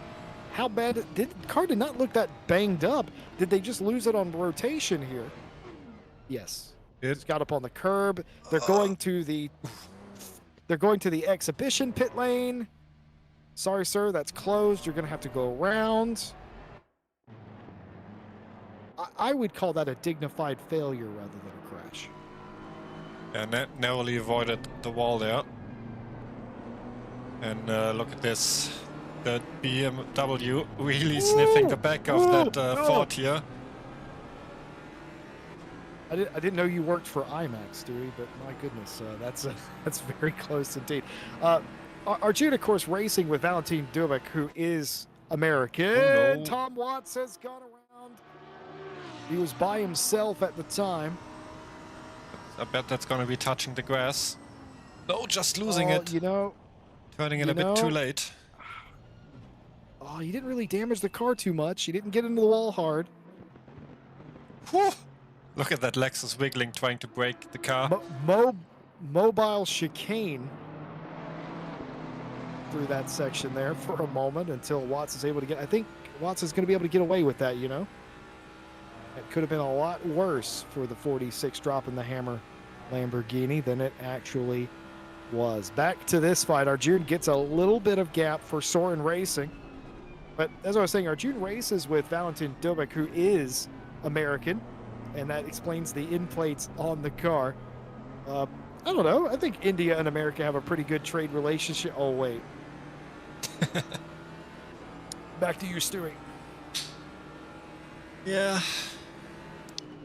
[SPEAKER 1] How bad the car did not look that banged up. Did they just lose it on rotation here? Yes. It's got up on the curb. They're going to the exhibition pit lane. Sorry, sir, that's closed. You're going to have to go around. I would call that a dignified failure rather than a crash.
[SPEAKER 2] Yeah, narrowly avoided the wall there. And look at this. The BMW really sniffing the back of that Ford here.
[SPEAKER 1] I didn't know you worked for IMAX, Stewie, but my goodness, that's very close indeed. Arjun, of course, racing with Valentin Dubik, who is American. Oh, no. Tom Watts has gone around. He was by himself at the time.
[SPEAKER 2] I bet that's going to be touching the grass. No, just losing it.
[SPEAKER 1] You know,
[SPEAKER 2] turning it a bit too late.
[SPEAKER 1] Oh, you didn't really damage the car too much. You didn't get into the wall hard.
[SPEAKER 2] Whew. Look at that Lexus wiggling, trying to brake the car.
[SPEAKER 1] Mobile chicane through that section there for a moment until Watts is able to get. I think Watts is going to be able to get away with that, you know. It could have been a lot worse for the 46 dropping the hammer Lamborghini than it actually was. Back to this fight. Arjun gets a little bit of gap for Soren Racing. But as I was saying, Arjun races with Valentin Dubik, who is American, and that explains the end plates on the car. I don't know. I think India and America have a pretty good trade relationship. Oh, wait. Back to you, Stewie.
[SPEAKER 2] Yeah.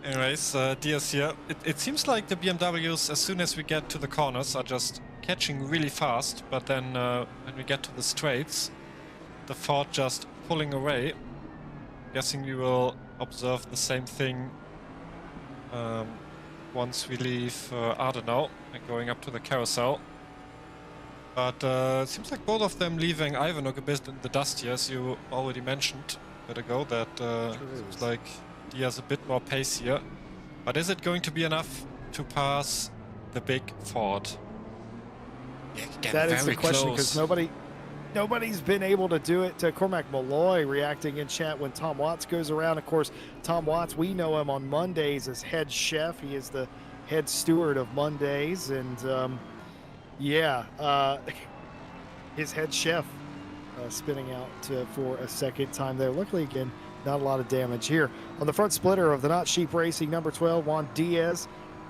[SPEAKER 2] Anyways, Diaz here. It seems like the BMWs, as soon as we get to the corners, are just catching really fast. But then when we get to the straights, the Ford just pulling away. Guessing we will observe the same thing once we leave Ardenau and going up to the carousel. But it seems like both of them leaving Ivanhoe a bit in the dust here, as you already mentioned a bit ago, that seems like Diaz a bit more pace here. But is it going to be enough to pass the big Ford? Yeah,
[SPEAKER 1] that is the question, because nobody's been able to do it. Cormac Malloy reacting in chat when Tom Watts goes around. Of course, Tom Watts, we know him on Mondays as head chef. He is the head steward of Mondays, and his head chef spinning out for a second time there. Luckily, again, not a lot of damage here. On the front splitter of the Not Sheep Racing, number 12, Juan Diaz,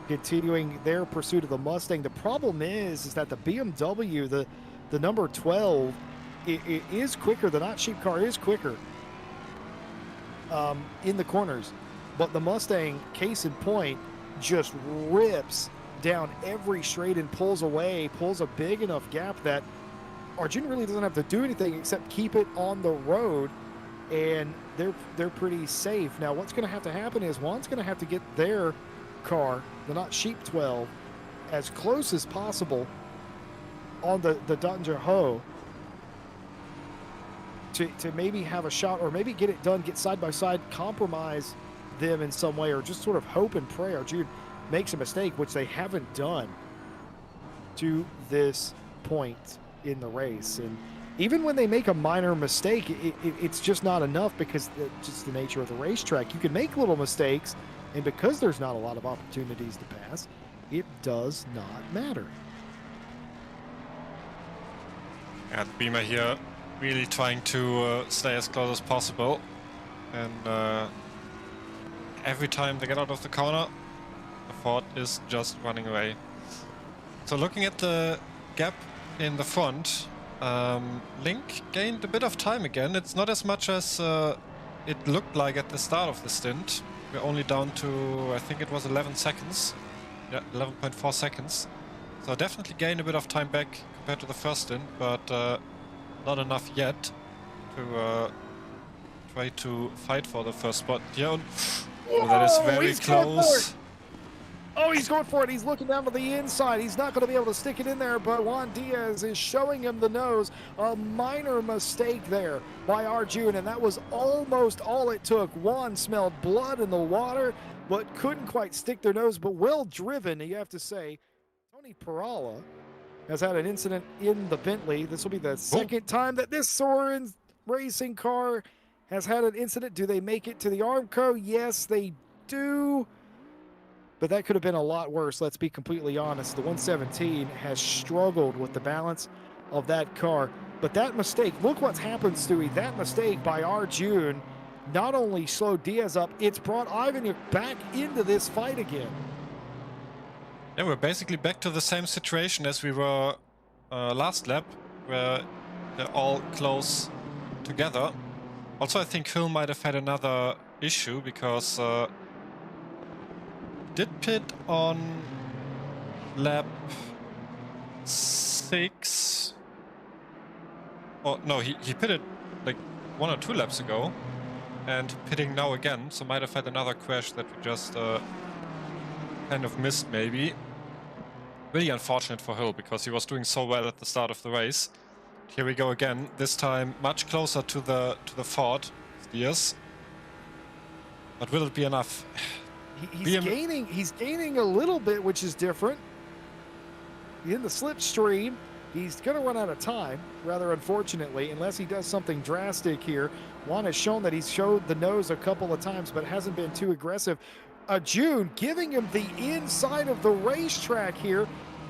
[SPEAKER 1] continuing their pursuit of the Mustang. The problem is that the BMW, the number 12, it is quicker. The Not Sheep car is quicker in the corners. But the Mustang, case in point, just rips down every straight and pulls a big enough gap that Arjun really doesn't have to do anything except keep it on the road, and they're pretty safe. Now what's going to have to happen is Juan's going to have to get their car, the Not Sheep 12, as close as possible on the Danger Ho to maybe have a shot, or maybe get it done, get side by side, compromise them in some way, or just sort of hope and pray Arjun makes a mistake, which they haven't done to this point in the race. And even when they make a minor mistake, it's just not enough, because just the nature of the racetrack. You can make little mistakes, and because there's not a lot of opportunities to pass, it does not matter.
[SPEAKER 2] And Beamer here really trying to stay as close as possible, and every time they get out of the corner, the Ford is just running away. So looking at the gap in the front, Link gained a bit of time again. It's not as much as it looked like at the start of the stint. We're only down to, I think it was 11 seconds. Yeah, 11.4 seconds. So definitely gained a bit of time back compared to the first stint, but not enough yet to try to fight for the first spot here. Oh, that is very close.
[SPEAKER 1] Oh, he's going for it. He's looking down to the inside. He's not going to be able to stick it in there, but Juan Diaz is showing him the nose. A minor mistake there by Arjun, and that was almost all it took. Juan smelled blood in the water, but couldn't quite stick their nose, but well driven, you have to say. Tony Perala has had an incident in the Bentley. This will be the second time that this Soren racing car has had an incident. Do they make it to the Armco? Yes, they do. But that could have been a lot worse, let's be completely honest. The 117 has struggled with the balance of that car. But that mistake, look what's happened, Stewie. That mistake by Arjun not only slowed Diaz up, it's brought Ivan back into this fight again.
[SPEAKER 2] Yeah, we're basically back to the same situation as we were last lap, where they're all close together. Also, I think Hill might have had another issue, because did pit on lap 6. Oh no, he pitted like 1 or 2 laps ago, and pitting now again, so might have had another crash that we just kind of missed maybe. Really unfortunate for Hill, because he was doing so well at the start of the race. Here we go again, this time much closer to the Ford Diaz. But will it be enough?
[SPEAKER 1] He's gaining a little bit, which is different. In the slipstream, he's going to run out of time, rather unfortunately, unless he does something drastic here. Juan has shown that he's showed the nose a couple of times, but hasn't been too aggressive. June giving him the inside of the racetrack here,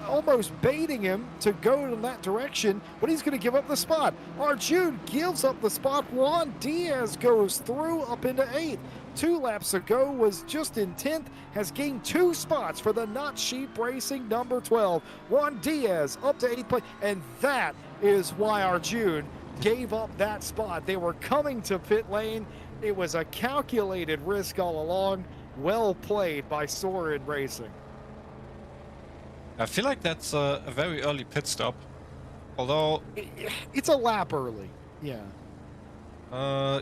[SPEAKER 1] almost baiting him to go in that direction, but he's going to give up the spot. Arjun gives up the spot. Juan Diaz goes through up into 8th. 2 laps ago was just in 10th, has gained 2 spots for the Not Sheep Racing number 12. Juan Diaz up to 8th place, and that is why Arjun gave up that spot. They were coming to pit lane. It was a calculated risk all along. Well played by Soren Racing.
[SPEAKER 2] I feel like that's a very early pit stop. Although
[SPEAKER 1] it's a lap early. Yeah.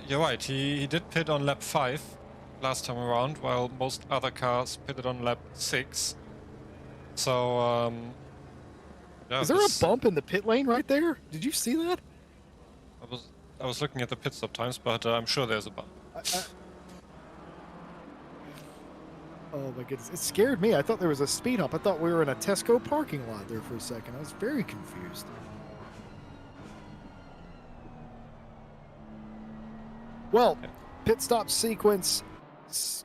[SPEAKER 2] You're right. He did pit on lap 5 last time around, while most other cars pitted on lap 6. So yeah,
[SPEAKER 1] is there a bump in the pit lane right there? Did you see that?
[SPEAKER 2] I was looking at the pit stop times, but I'm sure there's a bump.
[SPEAKER 1] Oh my goodness, it scared me. I thought there was a speed hump. I thought we were in a Tesco parking lot there for a second. I was very confused. Well, pit stop sequence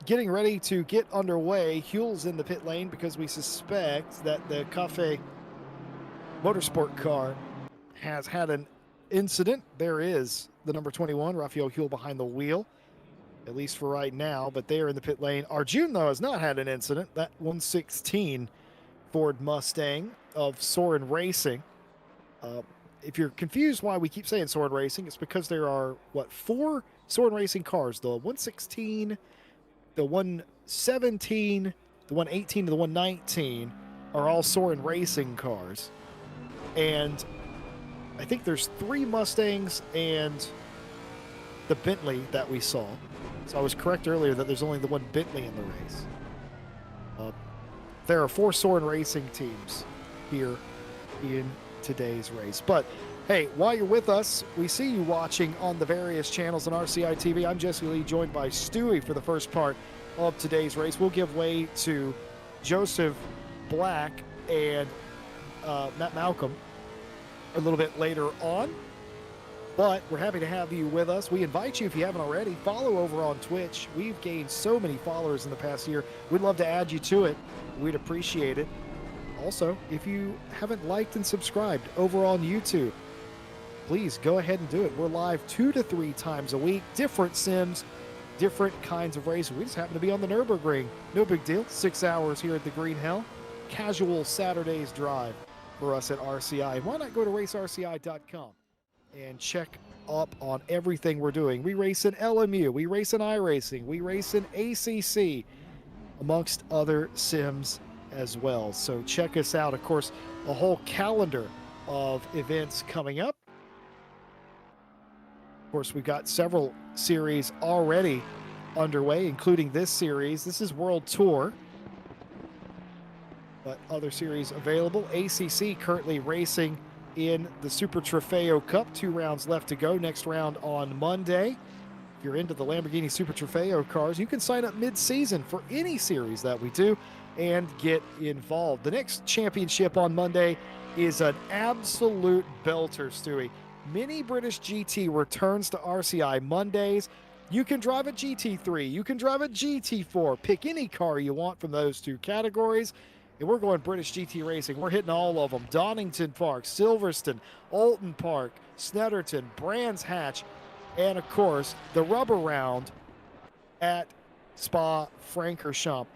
[SPEAKER 1] getting ready to get underway. Huel's in the pit lane because we suspect that the Cafe Motorsport car has had an incident. There is the number 21, Raphael Huel, behind the wheel, at least for right now, but they are in the pit lane. Arjun, though, has not had an incident. That 116 Ford Mustang of Soren Racing. If you're confused why we keep saying Soren Racing, it's because there are, 4 Soren Racing cars. The 116, the 117, the 118, and the 119 are all Soren Racing cars. And I think there's 3 Mustangs and the Bentley that we saw. So I was correct earlier that there's only the one Bentley in the race. There are 4 Soren Racing teams here in today's race. But hey, while you're with us, we see you watching on the various channels on RCI TV. I'm Jesse Lee, joined by Stewie for the first part of today's race. We'll give way to Joseph Black and Matt Malcolm a little bit later on. But we're happy to have you with us. We invite you, if you haven't already, follow over on Twitch. We've gained so many followers in the past year. We'd love to add you to it. We'd appreciate it. Also, if you haven't liked and subscribed over on YouTube, please go ahead and do it. We're live 2 to 3 times a week. Different sims, different kinds of races. We just happen to be on the Nürburgring. No big deal. 6 hours here at the Green Hell. Casual Saturday's drive for us at RCI. Why not go to racerci.com and check up on everything we're doing? We race in LMU, we race in iRacing, we race in ACC, amongst other sims as well. So check us out. Of course, a whole calendar of events coming up. Of course, we've got several series already underway, including this series. This is World Tour, but other series available. ACC currently racing in the Super Trofeo Cup. 2 rounds left to go. Next round on Monday. If you're into the Lamborghini Super Trofeo cars, you can sign up mid-season for any series that we do and get involved. The next championship on Monday is an absolute belter, Stewie. Mini British GT returns to RCI Mondays. You can drive a GT3, you can drive a GT4, pick any car you want from those 2 categories. And we're going British GT Racing. We're hitting all of them. Donington Park, Silverstone, Alton Park, Snetterton, Brands Hatch, and of course, the rubber round at Spa-Francorchamps.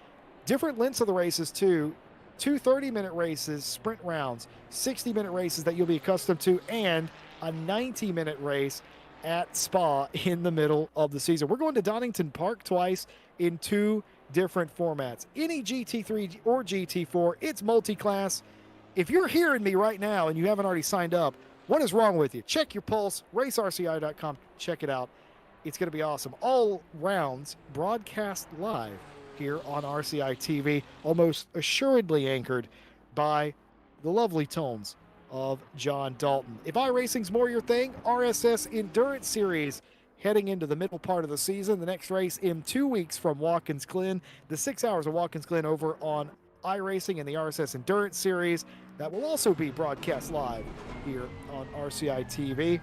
[SPEAKER 1] Different lengths of the races too. 2 30-minute races, sprint rounds, 60-minute races that you'll be accustomed to, and a 90-minute race at Spa in the middle of the season. We're going to Donington Park twice in 2 different formats. Any GT3 or GT4, it's multi-class. If you're hearing me right now and you haven't already signed up, what is wrong with you? Check your pulse, racerci.com, check it out. It's going to be awesome. All rounds broadcast live here on RCI TV, almost assuredly anchored by the lovely tones of John Dalton. If iRacing's more your thing, RSS Endurance Series heading into the middle part of the season. The next race in 2 weeks from Watkins Glen. The 6 hours of Watkins Glen over on iRacing and the RSS Endurance Series. That will also be broadcast live here on RCI TV.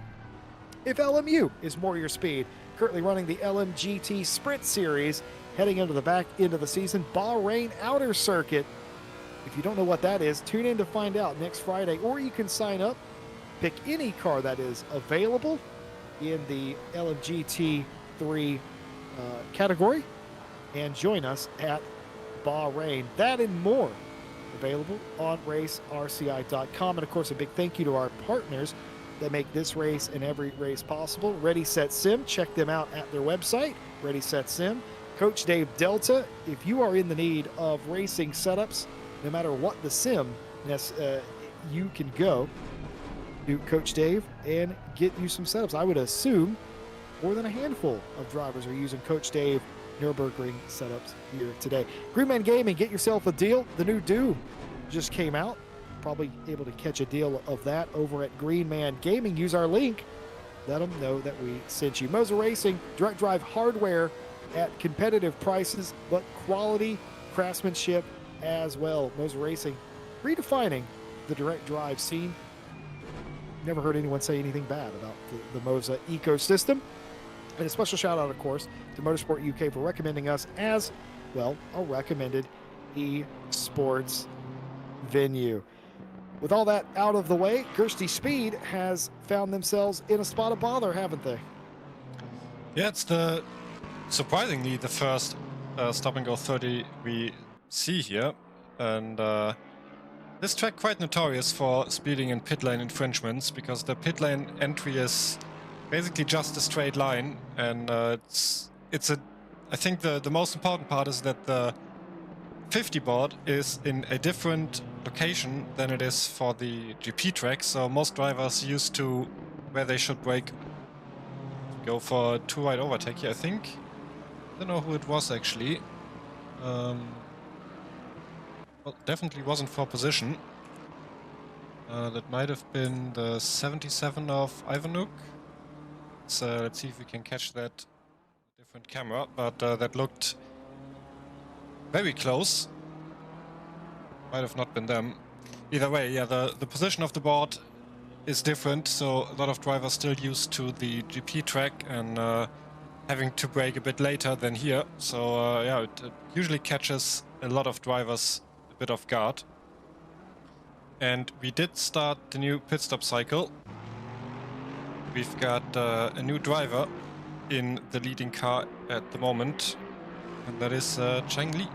[SPEAKER 1] If LMU is more your speed, currently running the LMGT Sprint Series, heading into the back end of the season. Bahrain Outer Circuit. If you don't know what that is, tune in to find out next Friday, or you can sign up, pick any car that is available in the LMGT3 category, and join us at Bahrain. That and more available on racerci.com. And of course, a big thank you to our partners that make this race and every race possible. Ready, Set, Sim. Check them out at their website, Ready, Set, Sim. Coach Dave Delta, if you are in the need of racing setups, no matter what the sim, you can go to Coach Dave and get you some setups. I would assume more than a handful of drivers are using Coach Dave Nürburgring setups here today. Greenman Gaming, get yourself a deal. The new Doom just came out. Probably able to catch a deal of that over at Greenman Gaming. Use our link. Let them know that we sent you. Moser Racing, direct drive hardware at competitive prices, but quality craftsmanship as well. Moser Racing, redefining the direct drive scene. Never heard anyone say anything bad about the Moser ecosystem. And a special shout out, of course, to Motorsport UK for recommending us as, well, a recommended esports venue. With all that out of the way, Kirsty Speed has found themselves in a spot of bother, haven't they?
[SPEAKER 2] Yeah, it's surprisingly the first stop and go 30 we see here, and this track quite notorious for speeding and pit lane infringements, because the pit lane entry is basically just a straight line, and I think the most important part is that the 50 board is in a different location than it is for the GP track, so most drivers used to where they should brake go for a two-wide overtake here, I think. I don't know who it was actually. Well, definitely wasn't for position. That might have been the 77 of Ivanuk. So let's see if we can catch that different camera, but that looked very close. Might have not been them. Either way, yeah, the position of the board is different, so a lot of drivers still used to the GP track and having to brake a bit later than here. So yeah, it usually catches a lot of drivers a bit off guard. And we did start the new pit stop cycle. We've got a new driver in the leading car at the moment, and that is Cheng Li.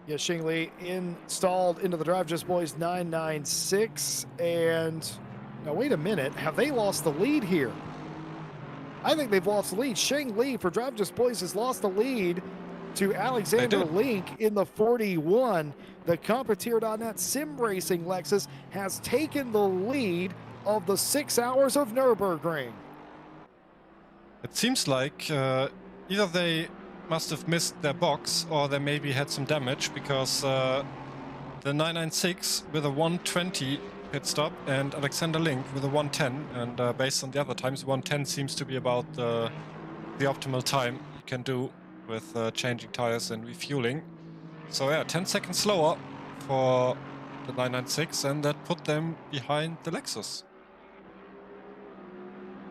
[SPEAKER 1] Yeah, Xing Li installed into the Drive Just Boys 996. And now, wait a minute. Have they lost the lead here? I think they've lost the lead. Xing Li for Drive Just Boys has lost the lead to Alexander Link in the 41. The Competier.net Sim Racing Lexus has taken the lead of the 6 hours of Nürburgring.
[SPEAKER 2] It seems like either they must have missed their box, or they maybe had some damage, because the 996 with a 120 pit stop and Alexander Link with a 110, and based on the other times, 110 seems to be about the optimal time you can do with changing tires and refueling. So yeah, 10 seconds slower for the 996, and that put them behind the Lexus.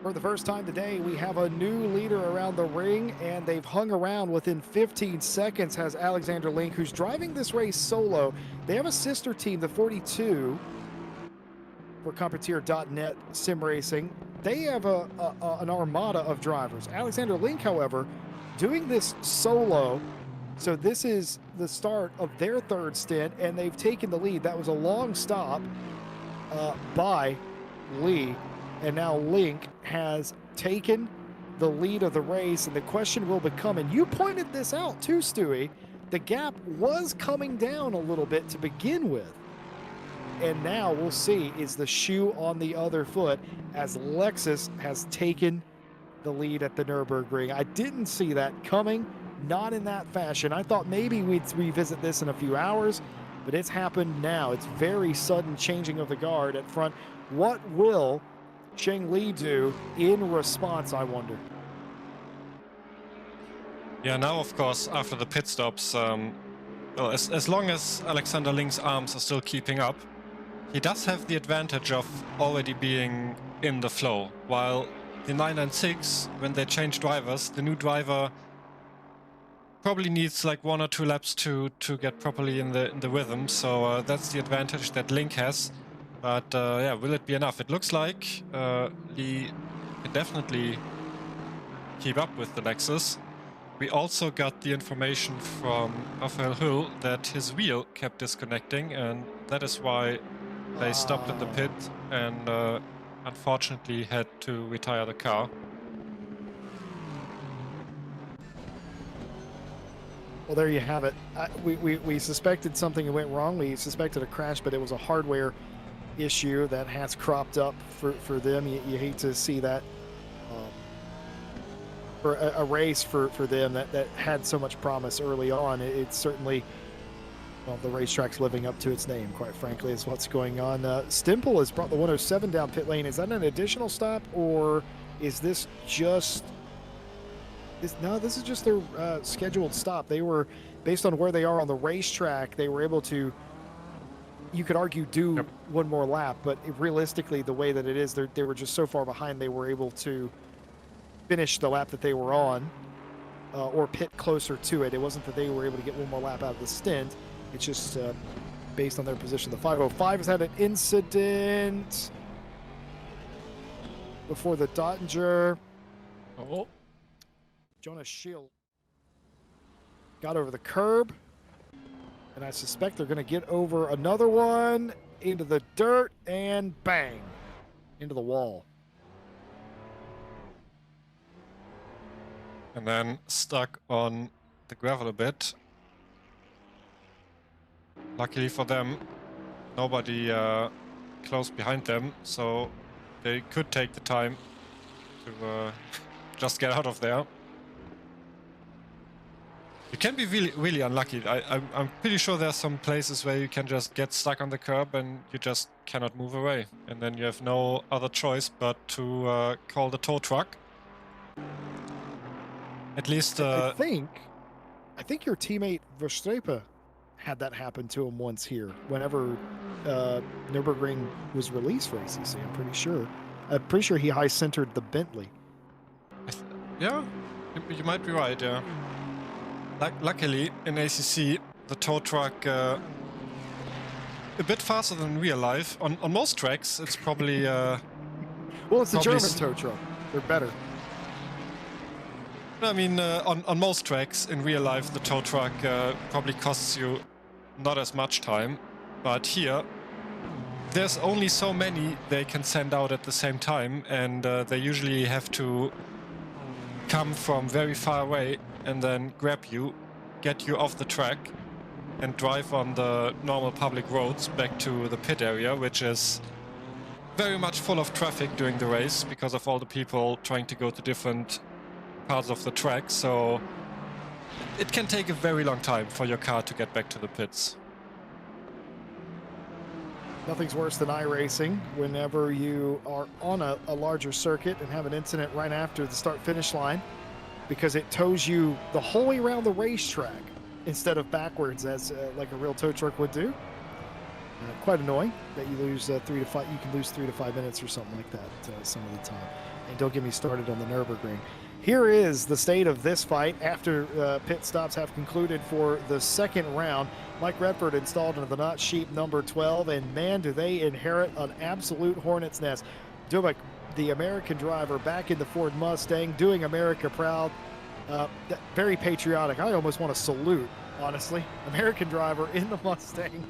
[SPEAKER 1] For the first time today, we have a new leader around the ring, and they've hung around. Within 15 seconds has Alexander Link, who's driving this race solo. They have a sister team, the 42, for Competier.net Sim Racing. They have an armada of drivers. Alexander Link, however, doing this solo. So this is the start of their third stint, and they've taken the lead. That was a long stop by Lee. And now Link has taken the lead of the race, and the question will become, and you pointed this out too, Stewie, the gap was coming down a little bit to begin with. And now we'll see, is the shoe on the other foot as Lexus has taken the lead at the Nürburgring. I didn't see that coming, not in that fashion. I thought maybe we'd revisit this in a few hours, but it's happened now. It's very sudden changing of the guard at front. What will Cheng Li do in response, I wonder?
[SPEAKER 2] Yeah, now of course, after the pit stops, well, as long as Alexander Link's arms are still keeping up, he does have the advantage of already being in the flow, while the 996, when they change drivers, the new driver probably needs like 1 or 2 laps to get properly in the rhythm, so that's the advantage that Link has. But yeah, will it be enough? It looks like Lee can definitely keep up with the Lexus. We also got the information from Raphael Hull that his wheel kept disconnecting, and that is why they stopped in the pit and unfortunately had to retire the car.
[SPEAKER 1] Well, there you have it. We suspected something went wrong. We suspected a crash, but it was a hardware issue that has cropped up for them. You hate to see that for a race for them that had so much promise early on. It's certainly, well, the racetrack's living up to its name, quite frankly, is what's going on. Stimple has brought the 107 down pit lane. Is that an additional stop, or is this just... No, this is just their scheduled stop. They were, based on where they are on the racetrack, they were able to, you could argue, do one more lap, but realistically, the way that it is, they were just so far behind, they were able to finish the lap that they were on, or pit closer to it. It wasn't that they were able to get one more lap out of the stint. It's just based on their position. The 505 has had an incident before the Dottinger.
[SPEAKER 2] Oh.
[SPEAKER 1] Jonas Schill got over the curb, and I suspect they're going to get over another one into the dirt, and bang, into the wall.
[SPEAKER 2] And then stuck on the gravel a bit. Luckily for them, nobody close behind them, so they could take the time to just get out of there. You can be really unlucky. I'm pretty sure there's some places where you can just get stuck on the curb and you just cannot move away. And then you have no other choice but to call the tow truck. At least...
[SPEAKER 1] I think your teammate Verstappen had that happen to him once here. Whenever Nürburgring was released for ACC, I'm pretty sure. I'm pretty sure he high-centered the Bentley.
[SPEAKER 2] Yeah, you might be right, yeah. Luckily, in ACC, the tow truck a bit faster than real life. On most tracks, it's probably...
[SPEAKER 1] well, it's a German tow truck. They're better.
[SPEAKER 2] I mean, on most tracks, in real life, the tow truck probably costs you not as much time. But here, there's only so many they can send out at the same time, and they usually have to come from very far away and then grab you, get you off the track, and drive on the normal public roads back to the pit area, which is very much full of traffic during the race because of all the people trying to go to different parts of the track. So it can take a very long time for your car to get back to the pits.
[SPEAKER 1] Nothing's worse than iRacing whenever you are on a larger circuit and have an incident right after the start-finish line, because it tows you the whole way around the racetrack instead of backwards, as like a real tow truck would do. Quite annoying that you lose 3 to 5. You can lose 3 to 5 minutes or something like that some of the time. And don't get me started on the Nürburgring. Here is the state of this fight after pit stops have concluded for the second round. Mike Redford installed into the Not Sheep number 12, and man, do they inherit an absolute hornet's nest. Dubak, the American driver, back in the Ford Mustang, doing America proud. Very patriotic. I almost want to salute, honestly. American driver in the Mustang.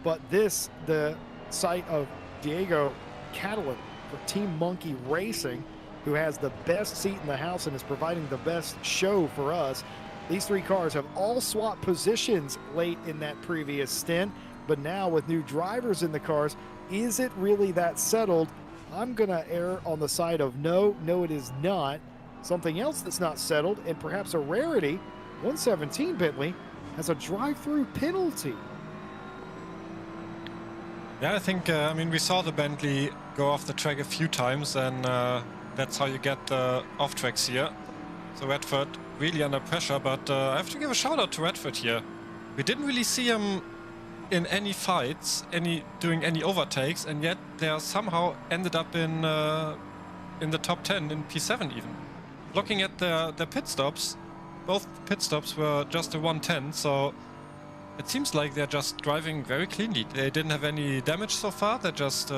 [SPEAKER 1] But this, the site of Diego Catalan for Team Monkey Racing, who has the best seat in the house and is providing the best show for us. These three cars have all swapped positions late in that previous stint, but now with new drivers in the cars, is it really that settled? I'm going to err on the side of no, it is not. Something else that's not settled, and perhaps a rarity, 117 Bentley has a drive-through penalty.
[SPEAKER 2] Yeah, I think, I mean, we saw the Bentley go off the track a few times, and that's how you get the off-tracks here. So Redford really under pressure, but I have to give a shout-out to Redford here. We didn't really see him in any fights, doing any overtakes, and yet they somehow ended up in the top 10 in P7 even. Looking at their pit stops, both pit stops were just a 110, so it seems like they're just driving very cleanly. They didn't have any damage so far. They're just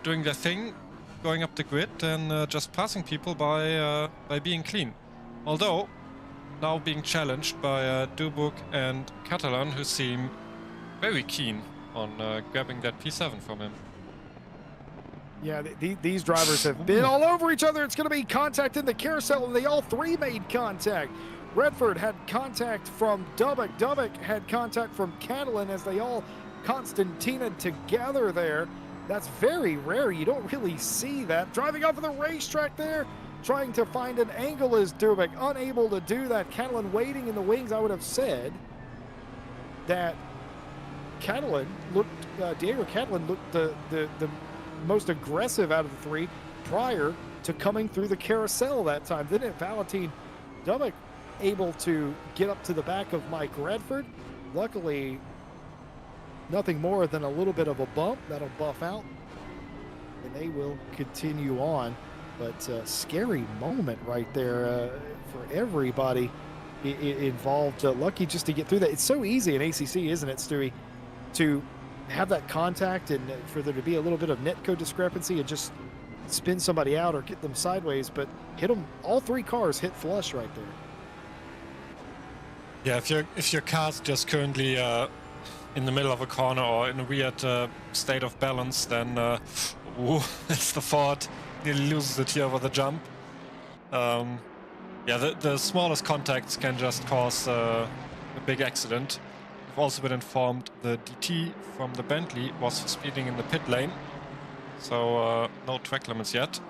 [SPEAKER 2] doing their thing, going up the grid and just passing people by being clean. Although now being challenged by Nürburgring and Catalan, who seem very keen on grabbing that P7 from him.
[SPEAKER 1] Yeah, these drivers have been all over each other. It's going to be contact in the carousel, and they all three made contact. Redford had contact from Dubbock. Dubbock had contact from Catalan as they all Constantinaed together there. That's very rare. You don't really see that. Driving off of the racetrack there, trying to find an angle is Dubbock. Unable to do that. Catalan waiting in the wings. I would have said that Catalan looked, Diego Catalan looked the most aggressive out of the three prior to coming through the carousel that time. Then Valentin Dubbock able to get up to the back of Mike Redford. Luckily, nothing more than a little bit of a bump that'll buff out, and they will continue on. But scary moment right there for everybody involved. Lucky just to get through that. It's so easy in ACC, isn't it, Stewie, to have that contact and for there to be a little bit of netcode discrepancy and just spin somebody out or get them sideways, but hit them. All three cars hit flush right there.
[SPEAKER 2] Yeah, if your car's just currently in the middle of a corner or in a weird state of balance, then it's the Ford nearly loses it here over the jump. Yeah, the smallest contacts can just cause a big accident. We've also been informed the DT from the Bentley was speeding in the pit lane, so no track limits yet.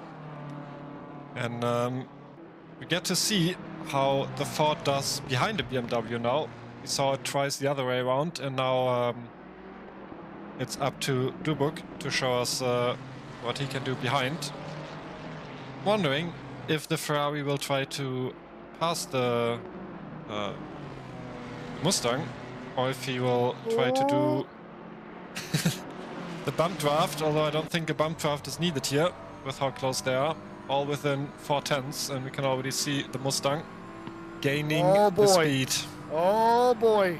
[SPEAKER 2] And we get to see how the Ford does behind the BMW now. We saw it twice the other way around, and now it's up to Dubbock to show us what he can do behind. Wondering if the Ferrari will try to pass the Mustang, or if he will try to do the bump draft, although I don't think a bump draft is needed here with how close they are. All within 4/10, and we can already see the Mustang gaining the speed.
[SPEAKER 1] Oh boy,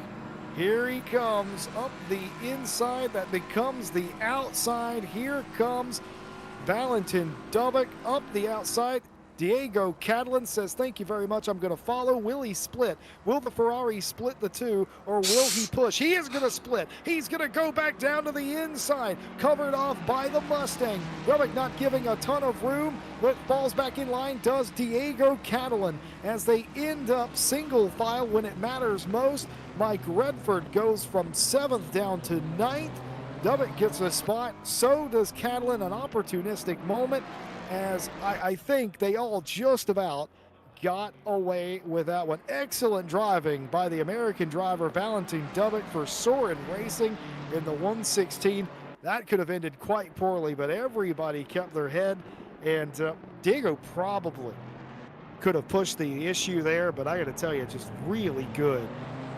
[SPEAKER 1] here he comes up the inside. That becomes the outside. Here comes Valentin Dubbock up the outside. Diego Catalan says, thank you very much, I'm going to follow. Will he split? Will the Ferrari split the two, or will he push? He is going to split. He's going to go back down to the inside, covered off by the Mustang. Dubbock not giving a ton of room, but falls back in line does Diego Catalan as they end up single file when it matters most. Mike Redford goes from 7th down to 9th. Dubbock gets a spot, so does Catalan. An opportunistic moment, as I think they all just about got away with that one. Excellent driving by the American driver Valentin Dubbock for Soren Racing in the 116. That could have ended quite poorly, but everybody kept their head, and Diego probably could have pushed the issue there, but I got to tell you, just really good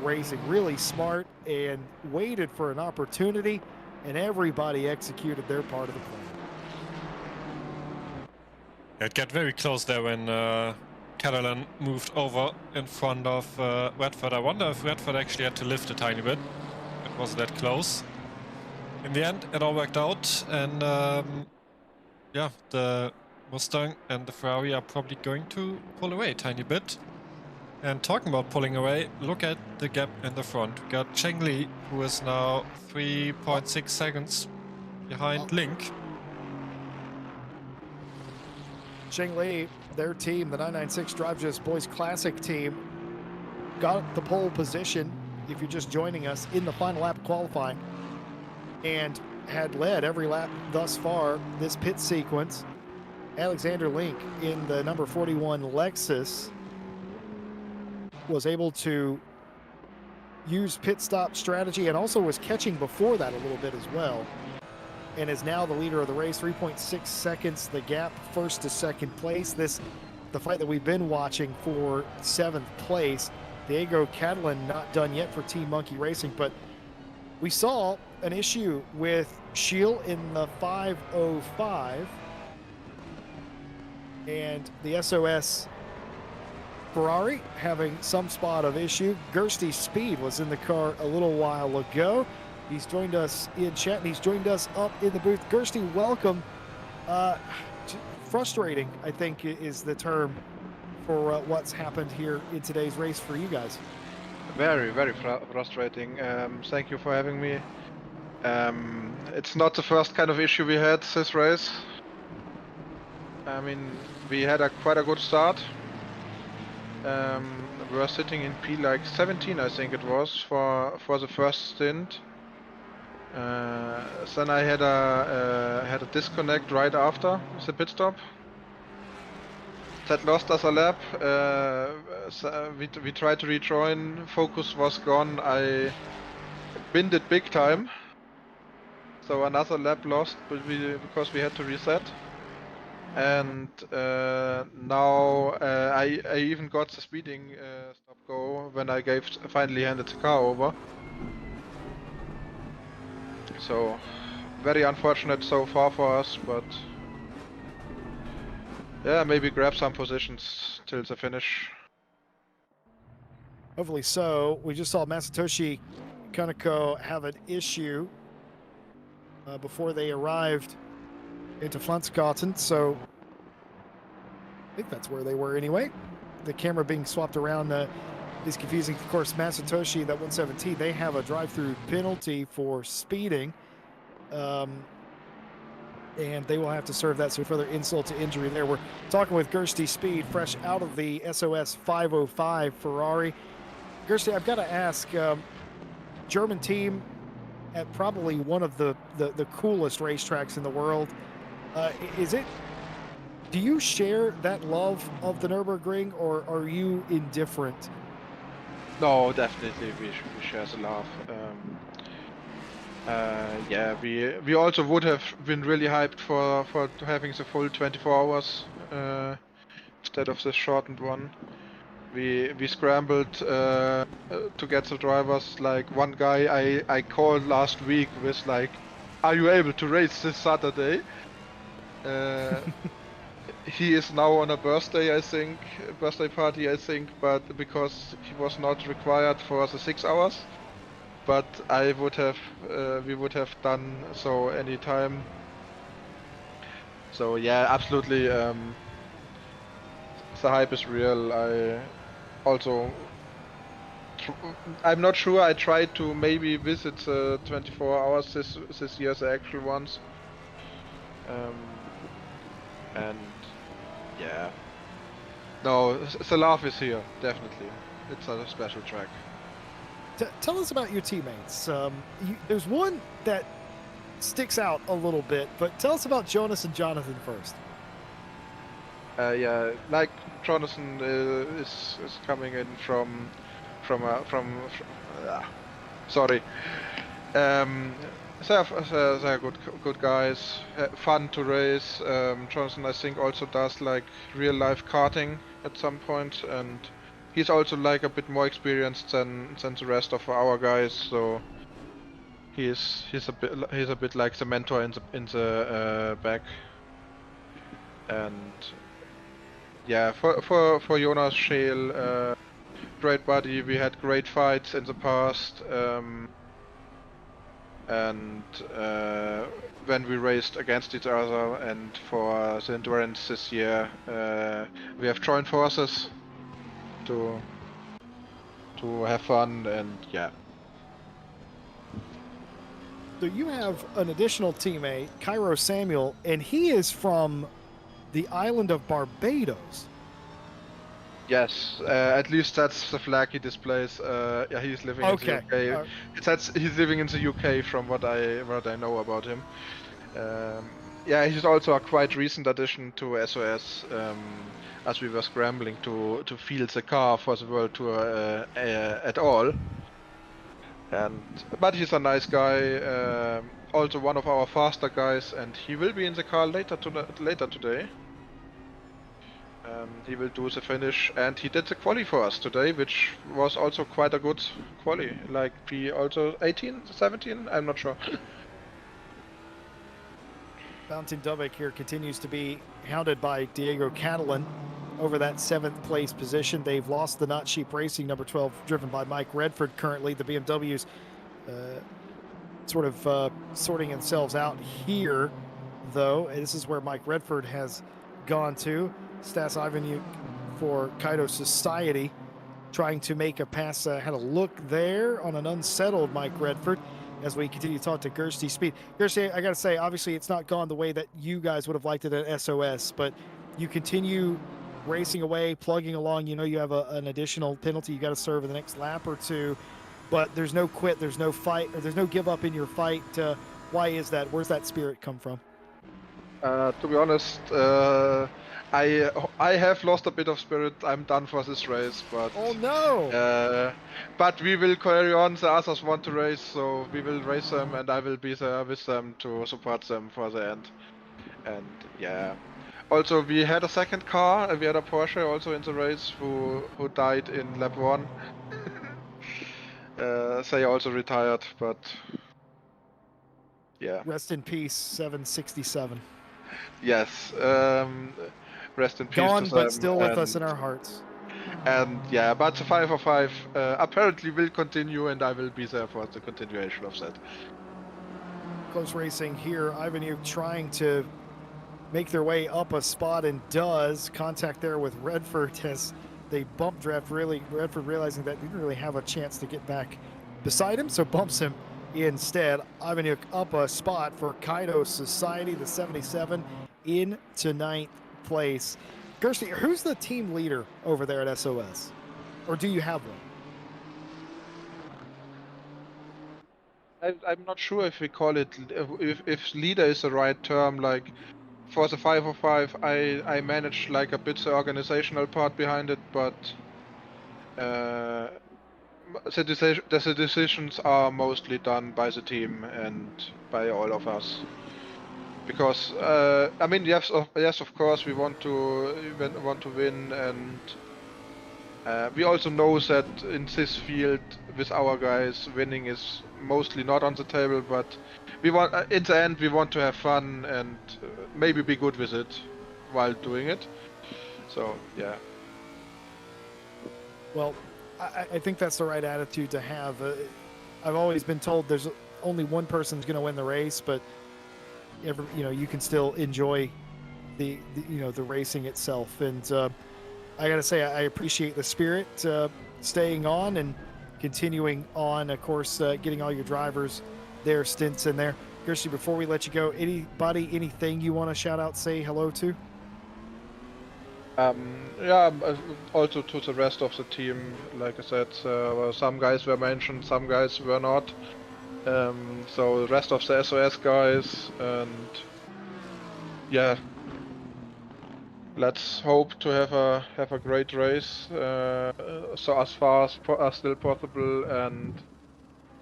[SPEAKER 1] racing, really smart, and waited for an opportunity, and everybody executed their part of the plan.
[SPEAKER 2] It got very close there when Catalan moved over in front of Redford. I wonder if Redford actually had to lift a tiny bit. It was that close. In the end, it all worked out, and yeah, the Mustang and the Ferrari are probably going to pull away a tiny bit. And talking about pulling away, look at the gap in the front. We got Cheng Li, who is now 3.6 seconds behind Link.
[SPEAKER 1] Cheng Li, their team, the 996 Drive Just Boys Classic team, got the pole position, if you're just joining us, in the final lap of qualifying, and had led every lap thus far this pit sequence. Alexander Link in the number 41 Lexus was able to use pit stop strategy and also was catching before that a little bit as well, and is now the leader of the race. 3.6 seconds the gap, first to second place. The fight that we've been watching for 7th place. Diego Catalan not done yet for Team Monkey Racing, but we saw an issue with Schiele in the 505, and the SOS Ferrari having some spot of issue. Gersty Speed was in the car a little while ago. He's joined us in chat, and he's joined us up in the booth. Gersty, welcome. Frustrating, I think, is the term for what's happened here in today's race for you guys.
[SPEAKER 3] Very, very frustrating. Thank you for having me. It's not the first kind of issue we had this race. I mean, we had quite a good start. We were sitting in P like 17, I think it was, for the first stint. Then I had a disconnect right after the pit stop. That lost us a lap. We tried to rejoin. Focus was gone. I binned it big time. So another lap lost, because we had to reset. And now I even got the speeding stop go when I finally handed the car over. So very unfortunate so far for us, but yeah, maybe grab some positions till the finish.
[SPEAKER 1] Hopefully so. We just saw Masatoshi Kaneko have an issue before they arrived into Flensgaten, so I think that's where they were anyway. The camera being swapped around is confusing. Of course, Masatoshi, that 117, they have a drive-through penalty for speeding, and they will have to serve that, so further insult to injury there. We're talking with Gersty Speed, fresh out of the SOS 505 Ferrari. Gersty, I've got to ask, German team at probably one of the coolest racetracks in the world. Do you share that love of the Nürburgring, or are you indifferent?
[SPEAKER 3] No, definitely we share the love. Yeah, we also would have been really hyped for having the full 24 hours instead of the shortened one. We scrambled to get the drivers. Like one guy I called last week with like, "Are you able to race this Saturday?" He is now on a birthday party, I think, but because he was not required for the 6 hours. But we would have done so anytime. So yeah, absolutely. The hype is real. I'm not sure. I tried to maybe visit 24 hours this year, the actual ones. And yeah, no, the love is here, definitely. It's a special track.
[SPEAKER 1] Tell us about your teammates. There's one that sticks out a little bit, but tell us about Jonas and Jonathan first.
[SPEAKER 3] Yeah, like Jonathan is coming in sorry. They're good guys. Fun to race. Jonathan, I think, also does like real life karting at some point, and he's also like a bit more experienced than the rest of our guys. So he's a bit like the mentor in the back. And yeah, for Jonas Scheel, great buddy. We had great fights in the past. And when we raced against each other, and for the endurance this year, we have joined forces to have fun, and yeah.
[SPEAKER 1] So you have an additional teammate, Cairo Samuel, and he is from the island of Barbados.
[SPEAKER 3] Yes, at least that's the flag he displays. Yeah, he's living in the UK. He's living in the UK from what I know about him. Yeah, he's also a quite recent addition to SOS, as we were scrambling to field the car for the World Tour at all. But he's a nice guy. Also one of our faster guys, and he will be in the car later today. He will do the finish, and he did the quali for us today, which was also quite a good quali. Like P also 18, 17, I'm not sure.
[SPEAKER 1] Valentin Dubik here continues to be hounded by Diego Catalan over that 7th place position. They've lost the Not Sheep Racing, number 12, driven by Mike Redford currently. The BMWs sort of sorting themselves out here, though. This is where Mike Redford has gone to. Stas Ivanuk for Kaido Society, trying to make a pass. Had a look there on an unsettled Mike Redford as we continue to talk to Gersty Speed. Gersty, I got to say, obviously it's not gone the way that you guys would have liked it at SOS, but you continue racing away, plugging along. You know you have an additional penalty you got to serve in the next lap or two, but there's no quit, there's no fight, or there's no give up in your fight. Why is that? Where's that spirit come from?
[SPEAKER 3] To be honest, I have lost a bit of spirit. I'm done for this race, but
[SPEAKER 1] oh no!
[SPEAKER 3] But we will carry on. The others want to race, so we will race them, and I will be there with them to support them for the end. And yeah, also we had a second car. We had a Porsche also in the race who died in lap 1. They also retired, but yeah.
[SPEAKER 1] Rest in peace, 767.
[SPEAKER 3] Yes. Rest in peace
[SPEAKER 1] Gone,
[SPEAKER 3] to
[SPEAKER 1] but
[SPEAKER 3] them,
[SPEAKER 1] still with us in our hearts.
[SPEAKER 3] And yeah, but the 505 apparently will continue, and I will be there for the continuation of that.
[SPEAKER 1] Close racing here. Ivanuk trying to make their way up a spot and does. Contact there with Redford as they bump draft. Redford realizing that he didn't really have a chance to get back beside him, so bumps him instead. Ivanuk up a spot for Kaido Society, the 77, into 9th place. Gersti, who's the team leader over there at SOS? Or do you have one?
[SPEAKER 3] I'm not sure if we call it, if leader is the right term. Like for the 505, I manage like a bit the organizational part behind it, but the decisions are mostly done by the team and by all of us. Because I mean, yes, of course, we want to win, and we also know that in this field with our guys, winning is mostly not on the table. But we want, in the end, we want to have fun and maybe be good with it while doing it. So yeah.
[SPEAKER 1] Well, I think that's the right attitude to have. I've always been told there's only one person who's going to win the race, but you can still enjoy the racing itself. And I got to say, I appreciate the spirit, staying on and continuing on. Of course, getting all your drivers their stints in there. Gersti, before we let you go, anything you want to shout out, say hello to?
[SPEAKER 3] Yeah, also to the rest of the team. Like I said, some guys were mentioned, some guys were not. So the rest of the SOS guys, and yeah, let's hope to have a great race. So as far as still possible, and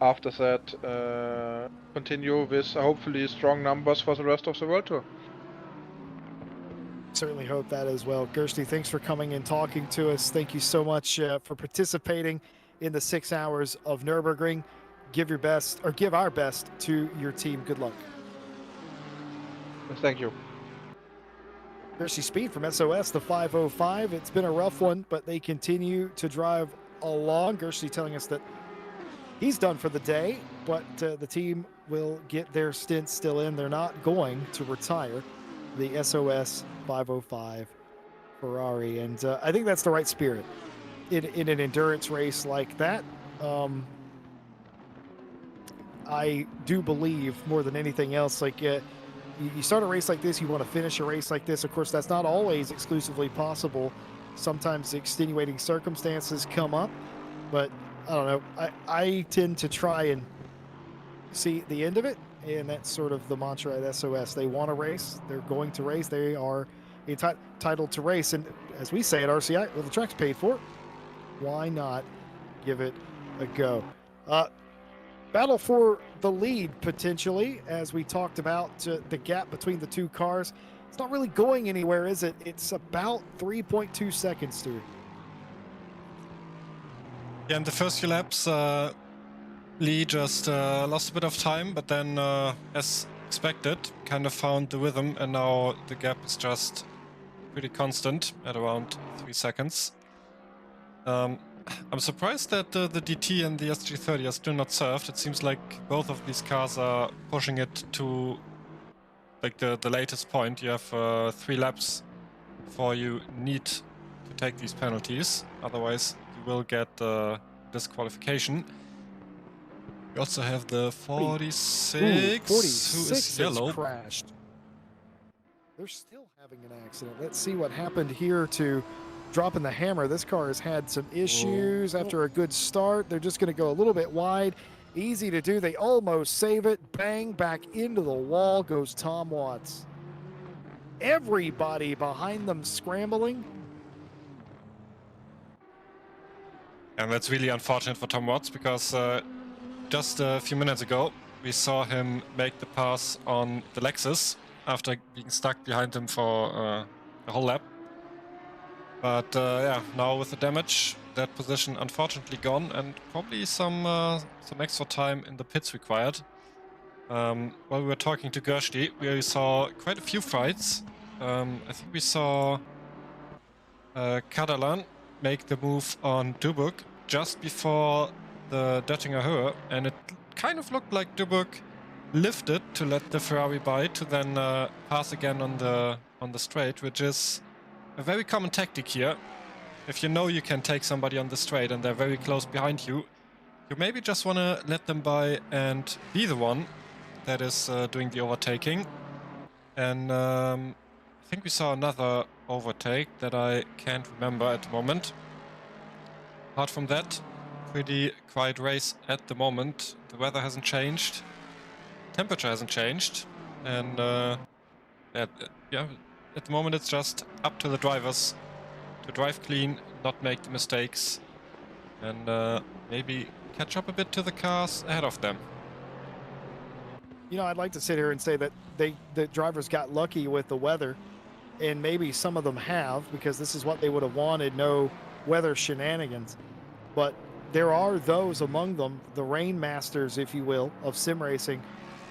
[SPEAKER 3] after that, continue with hopefully strong numbers for the rest of the World Tour.
[SPEAKER 1] Certainly hope that as well. Gersti, thanks for coming and talking to us. Thank you so much for participating in the 6 hours of Nürburgring. Give your best, or give our best to your team. Good luck.
[SPEAKER 3] Thank you.
[SPEAKER 1] Gersti Speed from SOS, the 505. It's been a rough one, but they continue to drive along. Gersti telling us that he's done for the day, but the team will get their stint still in. They're not going to retire the SOS 505 Ferrari, and I think that's the right spirit in an endurance race like that. I do believe more than anything else, like you start a race like this, you want to finish a race like this. Of course, that's not always exclusively possible. Sometimes extenuating circumstances come up, but I don't know. I tend to try and see the end of it, and that's sort of the mantra at SOS. They want to race. They're going to race. They are entitled to race. And as we say at RCI, well, the track's paid for. Why not give it a go? Battle for the lead, potentially, as we talked about the gap between the two cars. It's not really going anywhere, is it? It's about 3.2 seconds, Stu.
[SPEAKER 2] Yeah, in the first few laps, Lee just lost a bit of time, but then, as expected, kind of found the rhythm, and now the gap is just pretty constant at around 3 seconds. I'm surprised that the DT and the SG30 are still not served. It seems like both of these cars are pushing it to like the latest point. You have 3 laps before you need to take these penalties. Otherwise, you will get disqualification. We also have the 46,
[SPEAKER 1] Ooh, 46
[SPEAKER 2] who is yellow.
[SPEAKER 1] crashed. They're still having an accident. Let's see what happened here to dropping the hammer. This car has had some issues after a good start. They're just going to go a little bit wide. Easy to do. They almost save it. Bang, back into the wall goes Tom Watts. Everybody behind them scrambling.
[SPEAKER 2] And that's really unfortunate for Tom Watts, because just a few minutes ago we saw him make the pass on the Lexus after being stuck behind him for the whole lap. But yeah, now with the damage, that position unfortunately gone, and probably some extra time in the pits required. While we were talking to Gershti, we saw quite a few fights. I think we saw Catalan make the move on Nürburgring just before the Döttinger Höhe, and it kind of looked like Nürburgring lifted to let the Ferrari by to then pass again on the straight, which is a very common tactic here. If you know you can take somebody on the straight and they're very close behind you, you maybe just want to let them by and be the one that is doing the overtaking. And I think we saw another overtake that I can't remember at the moment. Apart from that, pretty quiet race at the moment. The weather hasn't changed, temperature hasn't changed, and yeah, at the moment it's just up to the drivers to drive clean, not make the mistakes, and maybe catch up a bit to the cars ahead of them.
[SPEAKER 1] You know, I'd like to sit here and say that the drivers got lucky with the weather, and maybe some of them have, because this is what they would have wanted, no weather shenanigans. But there are those among them, the rain masters, if you will, of sim racing,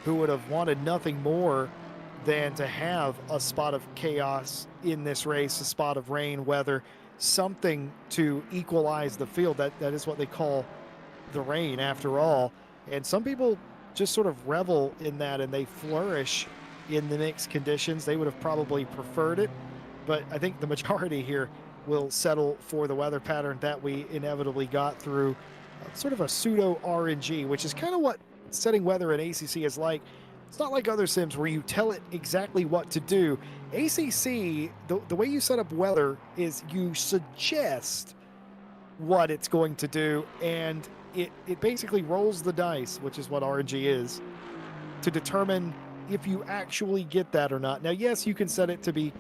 [SPEAKER 1] who would have wanted nothing more than to have a spot of chaos in this race, a spot of rain, weather, something to equalize the field. That is what they call the rain, after all. And some people just sort of revel in that, and they flourish in the mixed conditions. They would have probably preferred it, but I think the majority here will settle for the weather pattern that we inevitably got through sort of a pseudo RNG, which is kind of what setting weather in ACC is like. It's not like other sims where you tell it exactly what to do. ACC, the way you set up weather is you suggest what it's going to do, and it basically rolls the dice, which is what RNG is, to determine if you actually get that or not. Now, yes, you can set it to be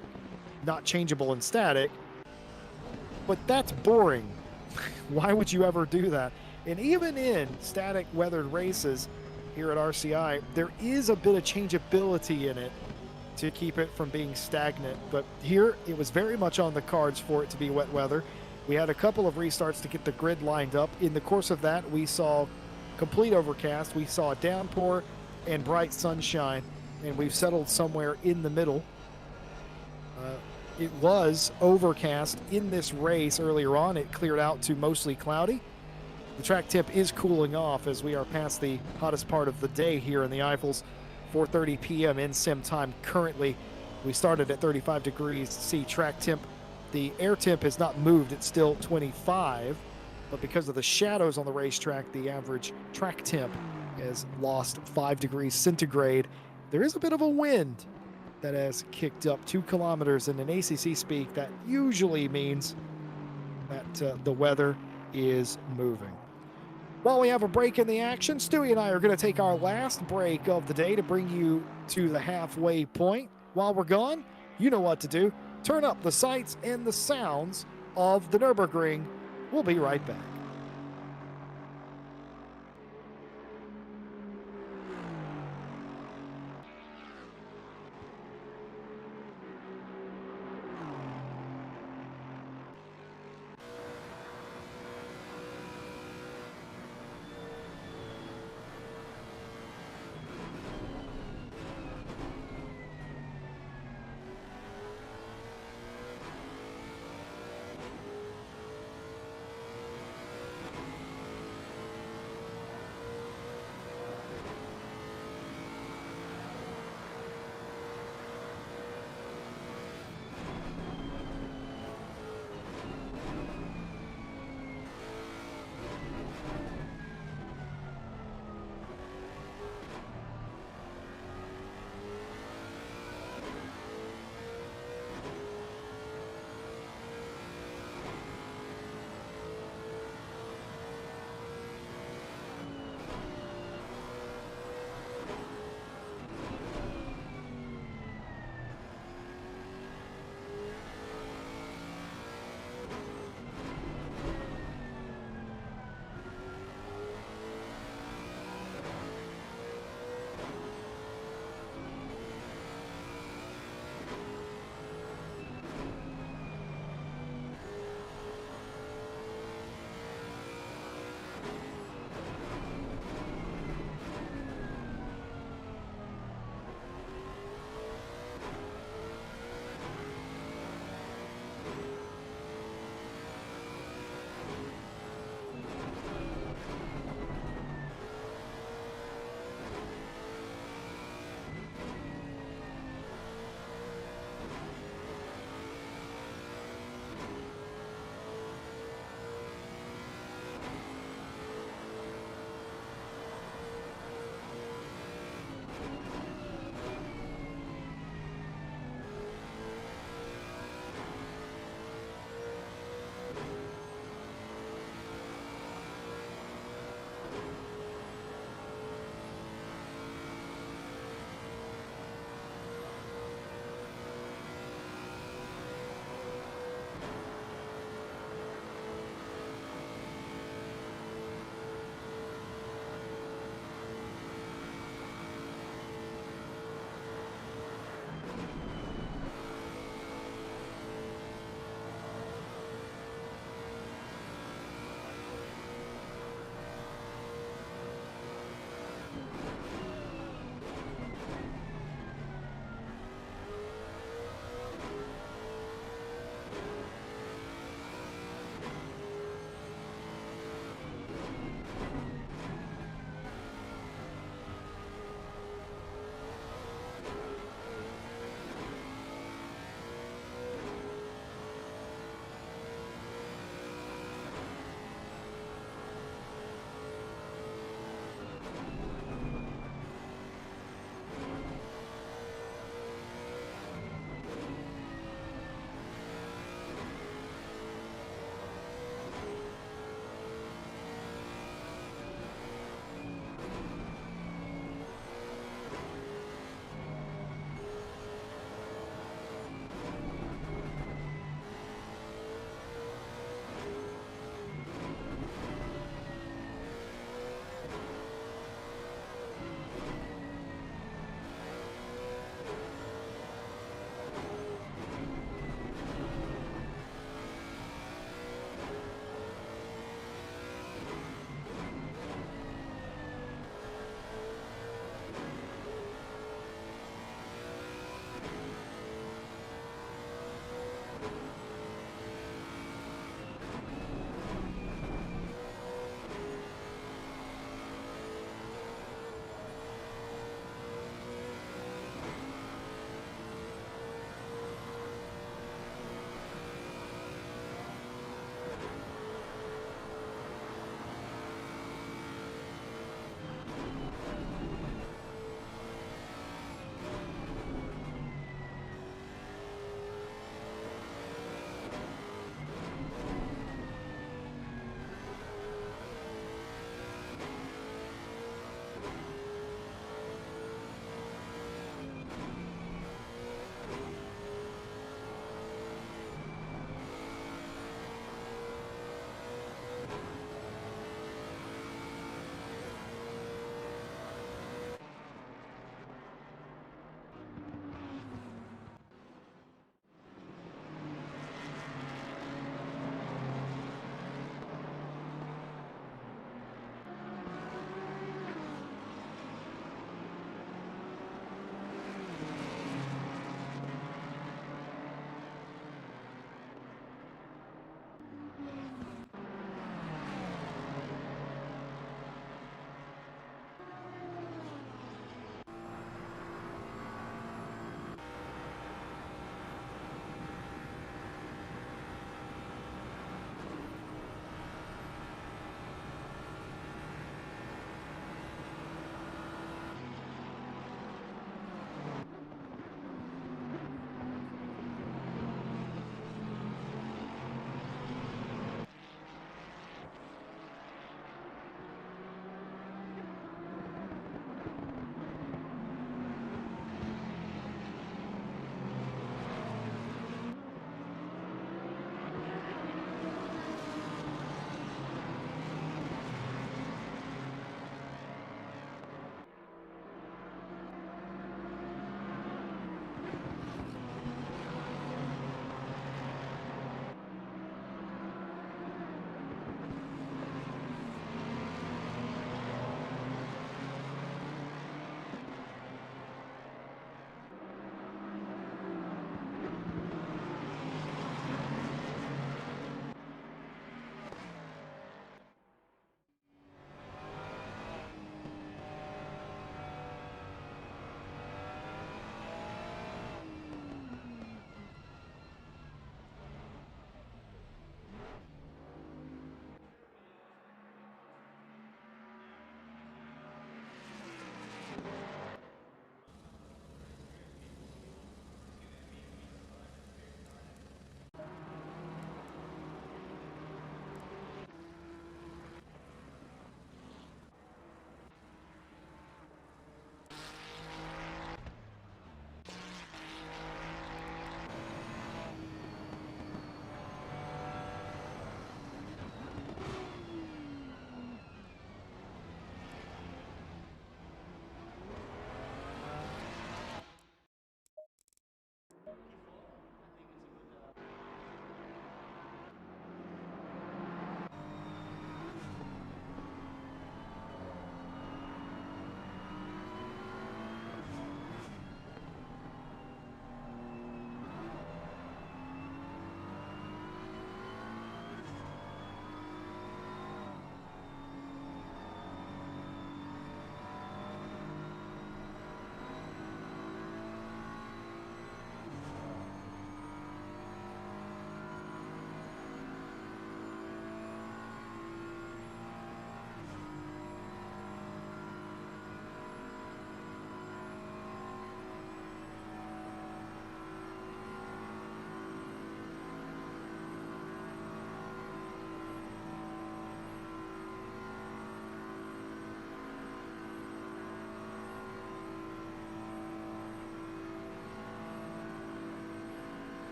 [SPEAKER 1] not changeable and static, but that's boring. Why would you ever do that? And even in static weathered races here at RCI, there is a bit of changeability in it to keep it from being stagnant. But here, it was very much on the cards for it to be wet weather. We had a couple of restarts to get the grid lined up. In the course of that, we saw complete overcast. We saw downpour and bright sunshine, and we've settled somewhere in the middle. It was overcast in this race earlier on. It cleared out to mostly cloudy. The track temp is cooling off as we are past the hottest part of the day here in the Eifels. 4:30 p.m. in sim time currently. We started at 35 degrees C track temp. The air temp has not moved. It's still 25, but because of the shadows on the racetrack, the average track temp has lost 5 degrees centigrade. There is a bit of a wind that has kicked up 2 kilometers, and in ACC speak, that usually means that the weather is moving. While we have a break in the action, Stewie and I are going to take our last break of the day to bring you to the halfway point. While we're gone, you know what to do. Turn up the sights and the sounds of the Nürburgring. We'll be right back.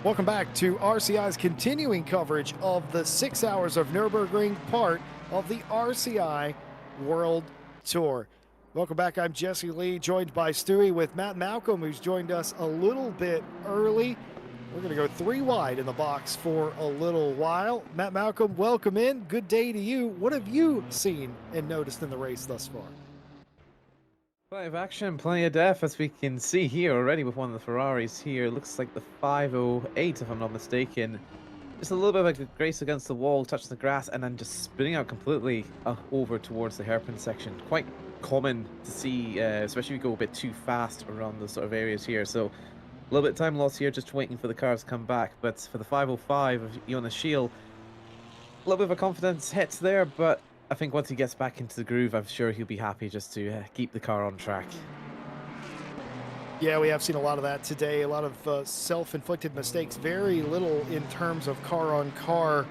[SPEAKER 1] Welcome back to RCI's continuing coverage of the 6 hours of Nürburgring, part of the RCI World Tour. Welcome back. I'm Jesse Lee, joined by Stewie with Matt Malcolm, who's joined us a little bit early. We're going to go 3 wide in the box for a little while. Matt Malcolm, welcome in. Good day to you. What have you seen and noticed in the race thus far?
[SPEAKER 4] Plenty of action, plenty of depth, as we can see here already with one of the Ferraris here. Looks like the 508, if I'm not mistaken. Just a little bit of a grace against the wall, touching the grass, and then just spinning out completely over towards the hairpin section. Quite common to see, especially if you go a bit too fast around those sort of areas here. So a little bit of time loss here, just waiting for the cars to come back. But for the 505 of Jonas Schiel, a little bit of a confidence hit there, but I think once he gets back into the groove, I'm sure he'll be happy just to keep the car on track.
[SPEAKER 1] Yeah, we have seen a lot of that today, a lot of self-inflicted mistakes, very little in terms of car-on-car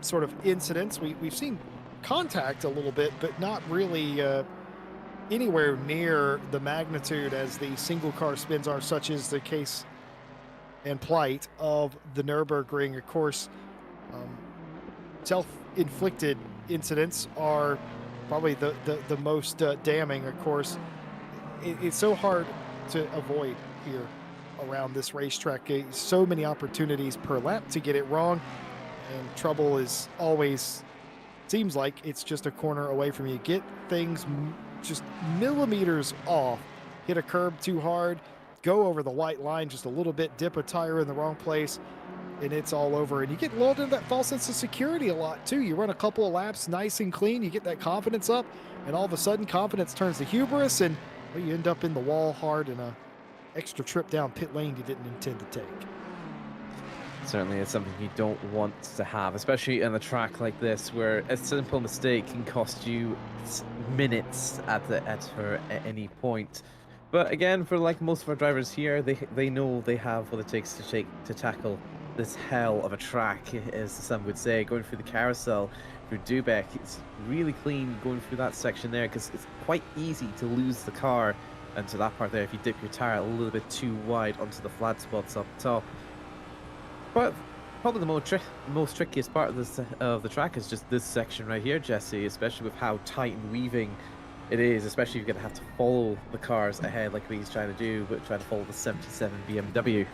[SPEAKER 1] sort of incidents. We've seen contact a little bit, but not really anywhere near the magnitude as the single-car spins are, such is the case and plight of the Nürburgring. Of course, self-inflicted incidents are probably the most damning. Of course, it's so hard to avoid here around this racetrack. So many opportunities per lap to get it wrong, and trouble is always, seems like it's just a corner away from you. Get things just millimeters off, hit a curb too hard, go over the white line just a little bit, dip a tire in the wrong place, and it's all over. And you get lulled into that false sense of security a lot too. You run a couple of laps nice and clean, you get that confidence up, and all of a sudden confidence turns to hubris, and well, you end up in the wall hard in a extra trip down pit lane you didn't intend to take.
[SPEAKER 4] Certainly it's something you don't want to have, especially in a track like this where a simple mistake can cost you minutes at any point. But again, for like most of our drivers here, they know they have what it takes to tackle this hell of a track, as some would say. Going through the carousel through Dubeck, it's really clean going through that section there, because it's quite easy to lose the car into that part there if you dip your tire a little bit too wide onto the flat spots up top. But probably the most trickiest part of the track is just this section right here, Jesse, especially with how tight and weaving it is, especially if you're going to have to follow the cars ahead like he's trying to do, but trying to follow the 77 BMW.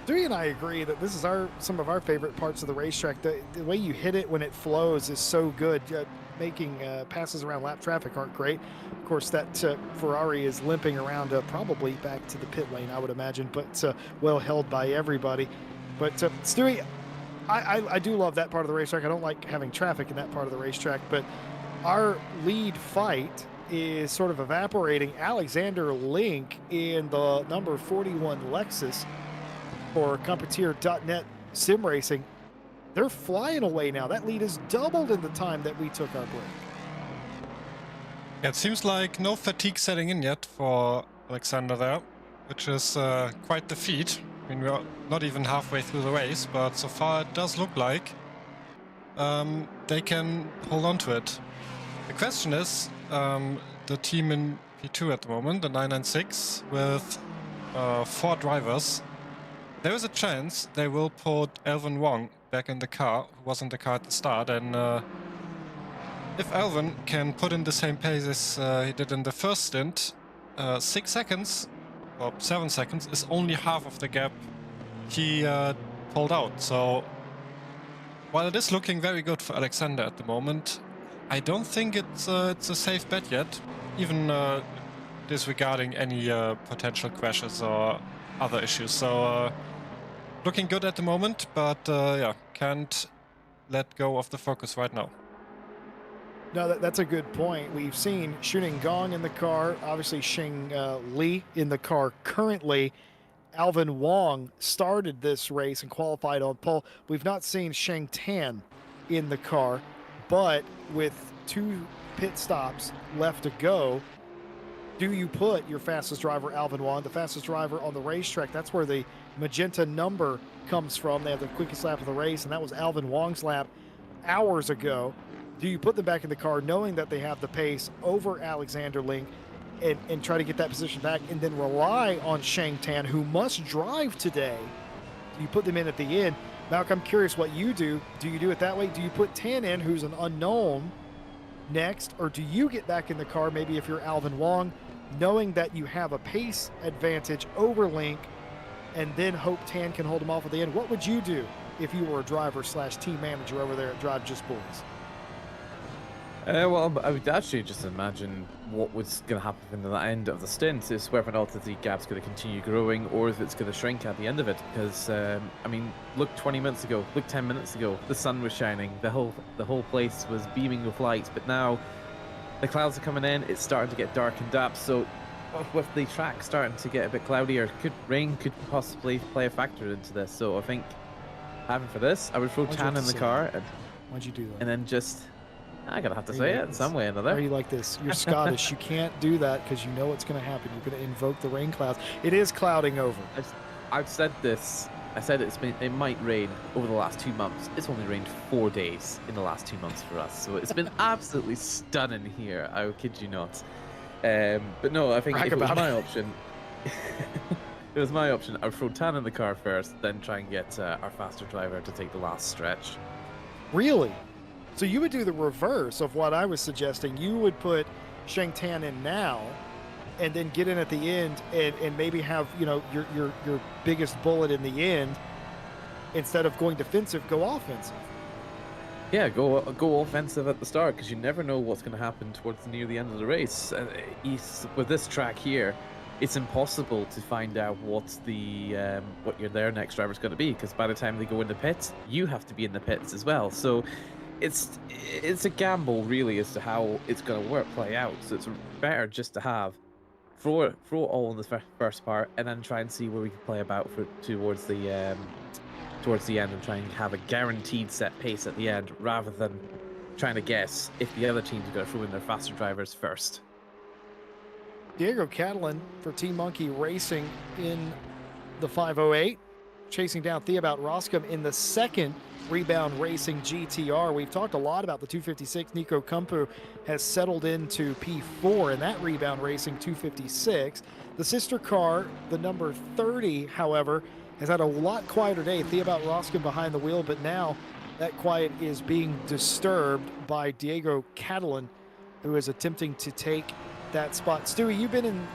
[SPEAKER 1] Dewey and I agree that this is some of our favorite parts of the racetrack. The way you hit it when it flows is so good. Making passes around lap traffic aren't great. Of course, that Ferrari is limping around probably back to the pit lane, I would imagine, but well held by everybody. But Stewie, I do love that part of the racetrack. I don't like having traffic in that part of the racetrack, but our lead fight is sort of evaporating. Alexander Link in the number 41 Lexus for Competier.net Sim Racing, they're flying away now. That lead has doubled in the time that we took our break.
[SPEAKER 2] Yeah, it seems like no fatigue setting in yet for Alexander there, which is quite the feat. I mean, we're not even halfway through the race, but so far it does look like they can hold on to it. The question is, the team in P2 at the moment, the 996, with 4 drivers, there is a chance they will put Alvin Wong back in the car, who was in the car at the start, and if Alvin can put in the same pace as he did in the first stint, 6 seconds, or 7 seconds, is only half of the gap he pulled out. So while it is looking very good for Alexander at the moment, I don't think it's a safe bet yet, even disregarding any potential crashes or other issues. So looking good at the moment, but yeah, can't let go of the focus right now.
[SPEAKER 1] No, that's a good point. We've seen Shuning Gong in the car, obviously Xing Li in the car currently. Alvin Wong started this race and qualified on pole. We've not seen Sheng Tan in the car, but with 2 pit stops left to go, do you put your fastest driver, Alvin Wong, the fastest driver on the racetrack? That's where the magenta number comes from. They have the quickest lap of the race, and that was Alvin Wong's lap hours ago. Do you put them back in the car knowing that they have the pace over Alexander Link? and try to get that position back, and then rely on Shang Tan, who must drive today. You put them in at the end. Malcolm, I'm curious what you do. Do you do it that way? Do you put Tan in, who's an unknown, next, or do you get back in the car, maybe if you're Alvin Wong, knowing that you have a pace advantage over Link, and then hope Tan can hold him off at the end? What would you do if you were a driver / team manager over there at Drive Just Boys?
[SPEAKER 4] Well, I would actually just imagine what was going to happen in the end of the stint is whether or not the gap's going to continue growing or if it's going to shrink at the end of it. Because I mean, look 20 minutes ago, look 10 minutes ago, the sun was shining, the whole place was beaming with light. But now the clouds are coming in, it's starting to get dark and damp. So with the track starting to get a bit cloudier, rain could possibly play a factor into this. So I think having for this, I would throw Tan in the car.
[SPEAKER 1] Why'd you do that?
[SPEAKER 4] And then just. I'm gonna have to say it some way or another.
[SPEAKER 1] Are you like this? You're Scottish. You can't do that because you know what's going to happen. You're going to invoke the rain clouds. It is clouding over.
[SPEAKER 4] I've said this. I said it might rain over the last 2 months. It's only rained 4 days in the last 2 months for us, so it's been absolutely stunning here. I kid you not. But no, I think if it was my option, it was my option. I'd throw Tan in the car first, then try and get our faster driver to take the last stretch.
[SPEAKER 1] Really? So you would do the reverse of what I was suggesting. You would put Shang Tan in now, and then get in at the end, and maybe have, you know, your biggest bullet in the end. Instead of going defensive, go offensive.
[SPEAKER 4] Yeah, go offensive at the start, because you never know what's going to happen towards near the end of the race. With this track here, it's impossible to find out what their next driver's going to be, because by the time they go in the pits, you have to be in the pits as well. So it's a gamble really as to how it's going to play out. So it's better just to throw it all in the first part, and then try and see where we can play about towards the end, and try and have a guaranteed set pace at the end, rather than trying to guess if the other teams are going to throw in their faster drivers first.
[SPEAKER 1] Diego Catalan for Team Monkey Racing in the 508, chasing down Theobout Roscom in the second Rebound Racing GTR. We've talked a lot about the 256. Nico Kumpu has settled into P4 in that Rebound Racing 256. The sister car, the number 30, however, has had a lot quieter day. Theobout Roscom behind the wheel, but now that quiet is being disturbed by Diego Catalan, who is attempting to take that spot. Stewie, you've been in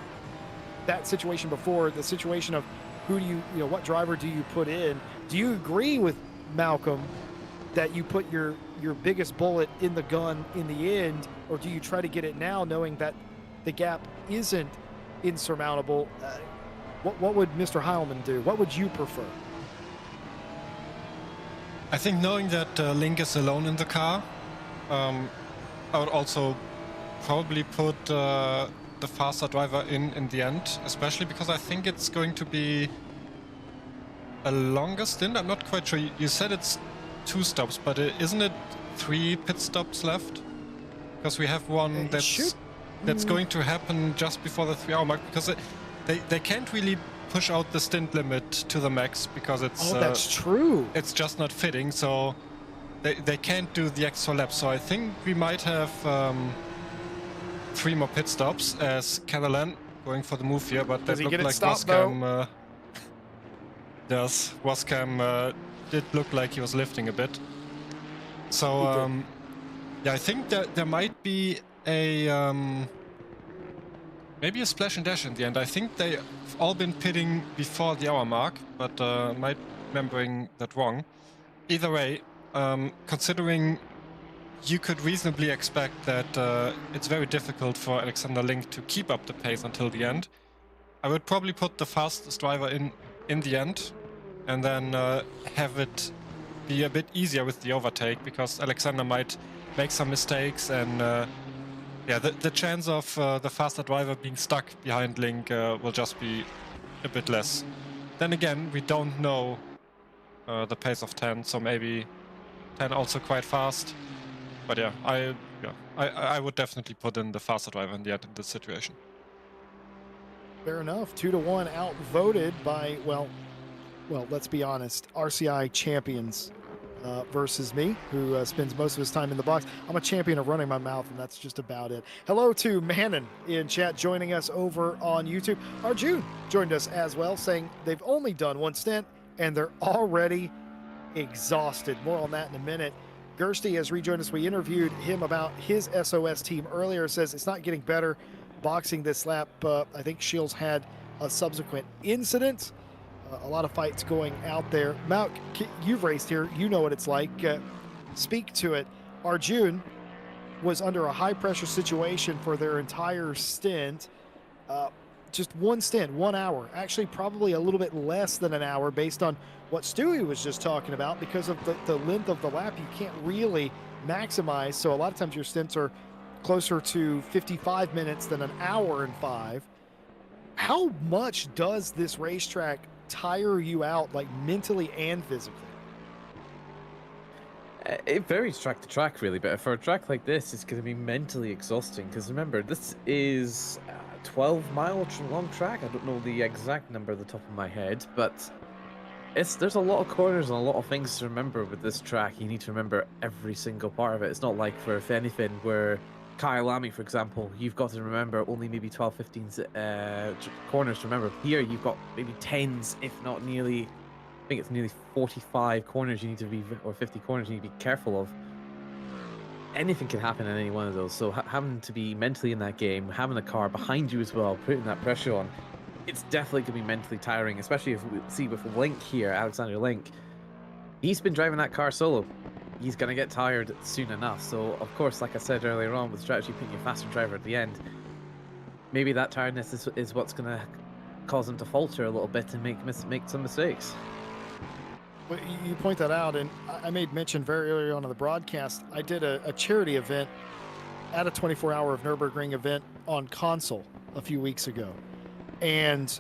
[SPEAKER 1] that situation before, the situation of who do you what driver do you put in? Do you agree with Malcolm that you put your biggest bullet in the gun in the end, or do you try to get it now knowing that the gap isn't insurmountable? What would Mr. Heilman do? What would you prefer?
[SPEAKER 2] I think knowing that Link is alone in the car, I would also probably put the faster driver in the end, especially because I think it's going to be a longer stint. I'm not quite sure. You said it's 2 stops, but isn't it 3 pit stops left? Because we have one that's going to happen just before the 3-hour mark, because they can't really push out the stint limit to the max because it's
[SPEAKER 1] that's true.
[SPEAKER 2] It's just not fitting, so they can't do the extra lap. So I think we might have 3 more pit stops as Catalan going for the move here, but that looked like Wascam. Yes, Wascam did look like he was lifting a bit. So yeah, I think that there might be a maybe a splash and dash in the end. I think they've all been pitting before the hour mark, but might remembering that wrong. Either way, considering you could reasonably expect that it's very difficult for Alexander Link to keep up the pace until the end, I would probably put the fastest driver in the end, and then have it be a bit easier with the overtake, because Alexander might make some mistakes, and yeah, the chance of the faster driver being stuck behind Link will just be a bit less. Then again, we don't know the pace of 10, so maybe 10 also quite fast. But yeah, I would definitely put in the faster driver in the end in this situation.
[SPEAKER 1] Fair enough. 2-1 outvoted by, well, let's be honest, RCI champions versus me, who spends most of his time in the box. I'm a champion of running my mouth, and that's just about it. Hello to Manon in chat joining us over on YouTube. Arjun joined us as well, saying they've only done one stint and they're already exhausted. More on that in a minute. Gersty has rejoined us. We interviewed him about his SOS team earlier. Says it's not getting better boxing this lap. I think Shields had a subsequent incident. A lot of fights going out there. Malk, you've raced here. You know what it's like. Speak to it. Arjun was under a high-pressure situation for their entire stint. Just one stint, 1 hour. Actually, probably a little bit less than an hour based on what Stewie was just talking about. Because of the length of the lap, you can't really maximize. So a lot of times your stints are closer to 55 minutes than an hour and 5. How much does this racetrack tire you out, like mentally and physically?
[SPEAKER 4] It varies track to track, really, but for a track like this, it's going to be mentally exhausting. Because remember, this is a 12-mile long track. I don't know the exact number at the top of my head, but there's a lot of corners and a lot of things to remember with this track. You need to remember every single part of it. It's not like for If Anything, where Kyalami, for example, you've got to remember only maybe 12, 15 corners to remember. Here, you've got maybe 10s, if not nearly, I think it's nearly 45 corners you need to be, or 50 corners you need to be careful of. Anything can happen in any one of those. So having to be mentally in that game, having a car behind you as well, putting that pressure on, it's definitely going to be mentally tiring, especially if we see with Link here, Alexander Link. He's been driving that car solo. He's going to get tired soon enough. So, of course, like I said earlier on, with strategy putting your faster driver at the end, maybe that tiredness is what's going to cause him to falter a little bit and make some mistakes.
[SPEAKER 1] Well, you point that out, and I made mention very early on in the broadcast. I did a charity event at a 24-hour of Nürburgring event on console a few weeks ago, and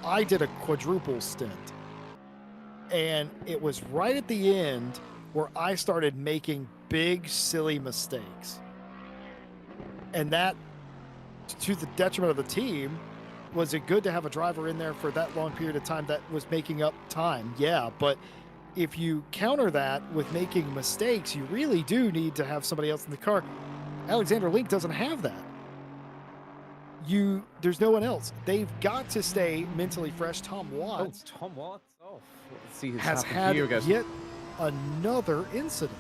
[SPEAKER 1] I did a quadruple stint. And it was right at the end where I started making big, silly mistakes. And that, to the detriment of the team, was it good to have a driver in there for that long period of time that was making up time? Yeah, but if you counter that with making mistakes, you really do need to have somebody else in the car. Alexander Link doesn't have that. There's no one else. They've got to stay mentally fresh. Tom Watts.
[SPEAKER 4] Oh, Tom Watts. Oh, let's see
[SPEAKER 1] has had yet another incident.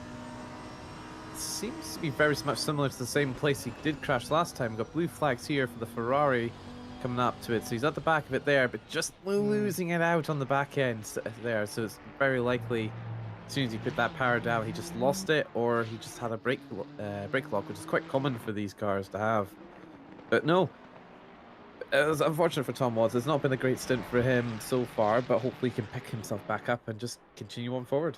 [SPEAKER 4] Seems to be very much similar to the same place he did crash last time. We've got blue flags here for the Ferrari coming up to it. So he's at the back of it there, but just losing it out on the back end there. So it's very likely as soon as he put that power down, he just lost it, or he just had a brake lock, which is quite common for these cars to have. But no, it was unfortunate for Tom Watts. It's not been a great stint for him so far, but hopefully he can pick himself back up and just continue on forward.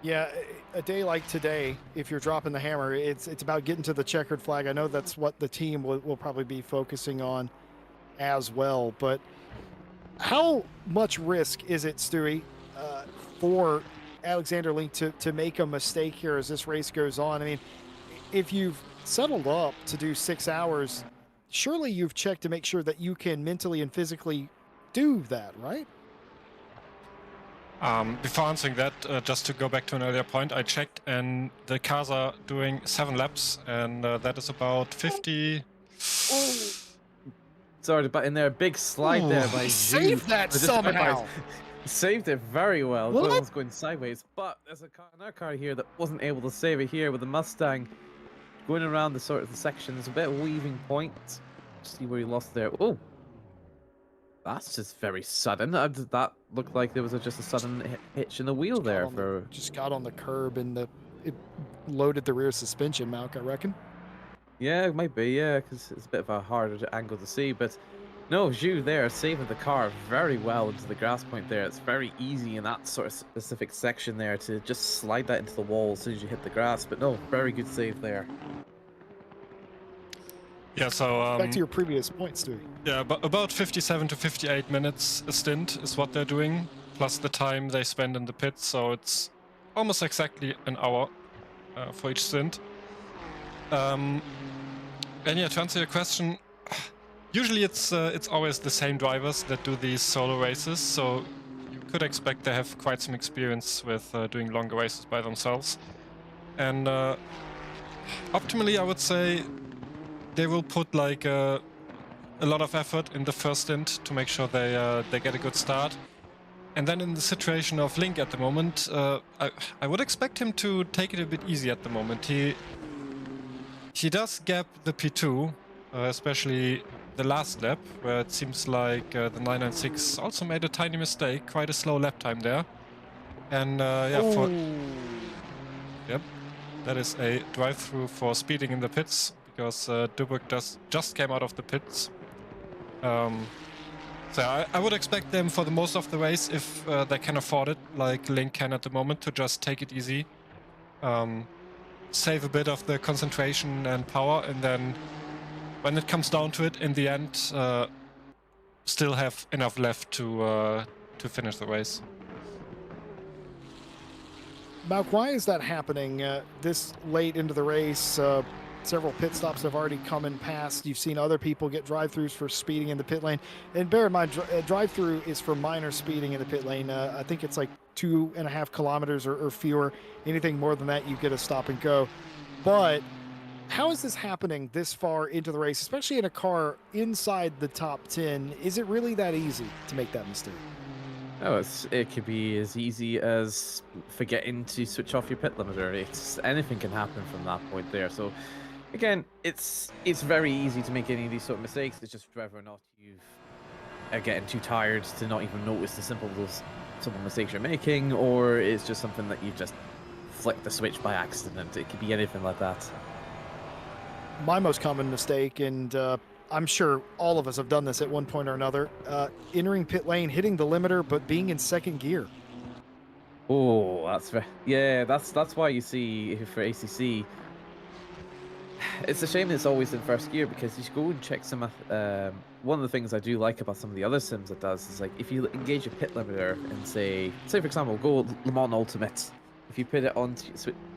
[SPEAKER 1] Yeah, a day like today, if you're dropping the hammer, it's about getting to the checkered flag. I know that's what the team will probably be focusing on as well. But how much risk is it, Stewie, for Alexander Link to make a mistake here as this race goes on? I mean, if you've settled up to do 6 hours, surely you've checked to make sure that you can mentally and physically do that, right?
[SPEAKER 2] Before answering that, just to go back to an earlier point, I checked and the cars are doing 7 laps, and that is about 50.
[SPEAKER 4] Sorry, but in there, a big slide there by
[SPEAKER 1] he saved that somehow.
[SPEAKER 4] He saved it very well.
[SPEAKER 1] What?
[SPEAKER 4] It was going sideways, but there's another car here that wasn't able to save it here with the Mustang going around the section. There's a bit of weaving point. See where he lost there. Oh, that's just very sudden. That looked like there was just a sudden hitch in the wheel there.
[SPEAKER 1] Just got on the curb and it loaded the rear suspension, Malk, I reckon.
[SPEAKER 4] Yeah, it might be, yeah, because it's a bit of a harder angle to see. But no, Zhu there saving the car very well into the grass point there. It's very easy in that sort of specific section there to just slide that into the wall as soon as you hit the grass. But no, very good save there.
[SPEAKER 2] Yeah, so
[SPEAKER 1] back to your previous points, Stewie.
[SPEAKER 2] Yeah, but about 57 to 58 minutes a stint is what they're doing, plus the time they spend in the pits. So it's almost exactly an hour for each stint. And yeah, to answer your question, usually it's always the same drivers that do these solo races. So you could expect they have quite some experience with doing longer races by themselves. And optimally, I would say they will put like a lot of effort in the first stint to make sure they get a good start. And then in the situation of Link at the moment, I would expect him to take it a bit easy at the moment. He does gap the P2, especially the last lap, where it seems like the 996 also made a tiny mistake, quite a slow lap time there. And yep, that is a drive-through for speeding in the pits, because Nürburgring just came out of the pits. So I would expect them for the most of the race, if they can afford it, like Link can at the moment, to just take it easy. Save a bit of the concentration and power, and then when it comes down to it in the end, still have enough left to finish the race.
[SPEAKER 1] Malk, why is that happening this late into the race? Several pit stops have already come and passed. You've seen other people get drive-throughs for speeding in the pit lane. And bear in mind, drive-through is for minor speeding in the pit lane. I think it's like 2.5 kilometers or fewer. Anything more than that, you get a stop and go. But how is this happening this far into the race, especially in a car inside the top 10? Is it really that easy to make that mistake?
[SPEAKER 4] Oh, it could be as easy as forgetting to switch off your pit limiter. Anything can happen from that point there. So, again, it's very easy to make any of these sort of mistakes. It's just whether or not you are getting too tired to not even notice the simple mistakes you're making, or it's just something that you just flick the switch by accident. It could be anything like that.
[SPEAKER 1] My most common mistake, and I'm sure all of us have done this at one point or another, entering pit lane, hitting the limiter, but being in second gear.
[SPEAKER 4] Oh, that's why you see for ACC, it's a shame it's always in first gear, because you should go and check some. One of the things I do like about some of the other sims it does is, like, if you engage your pit limiter and say for example, go Le Mans Ultimate. If you put it on,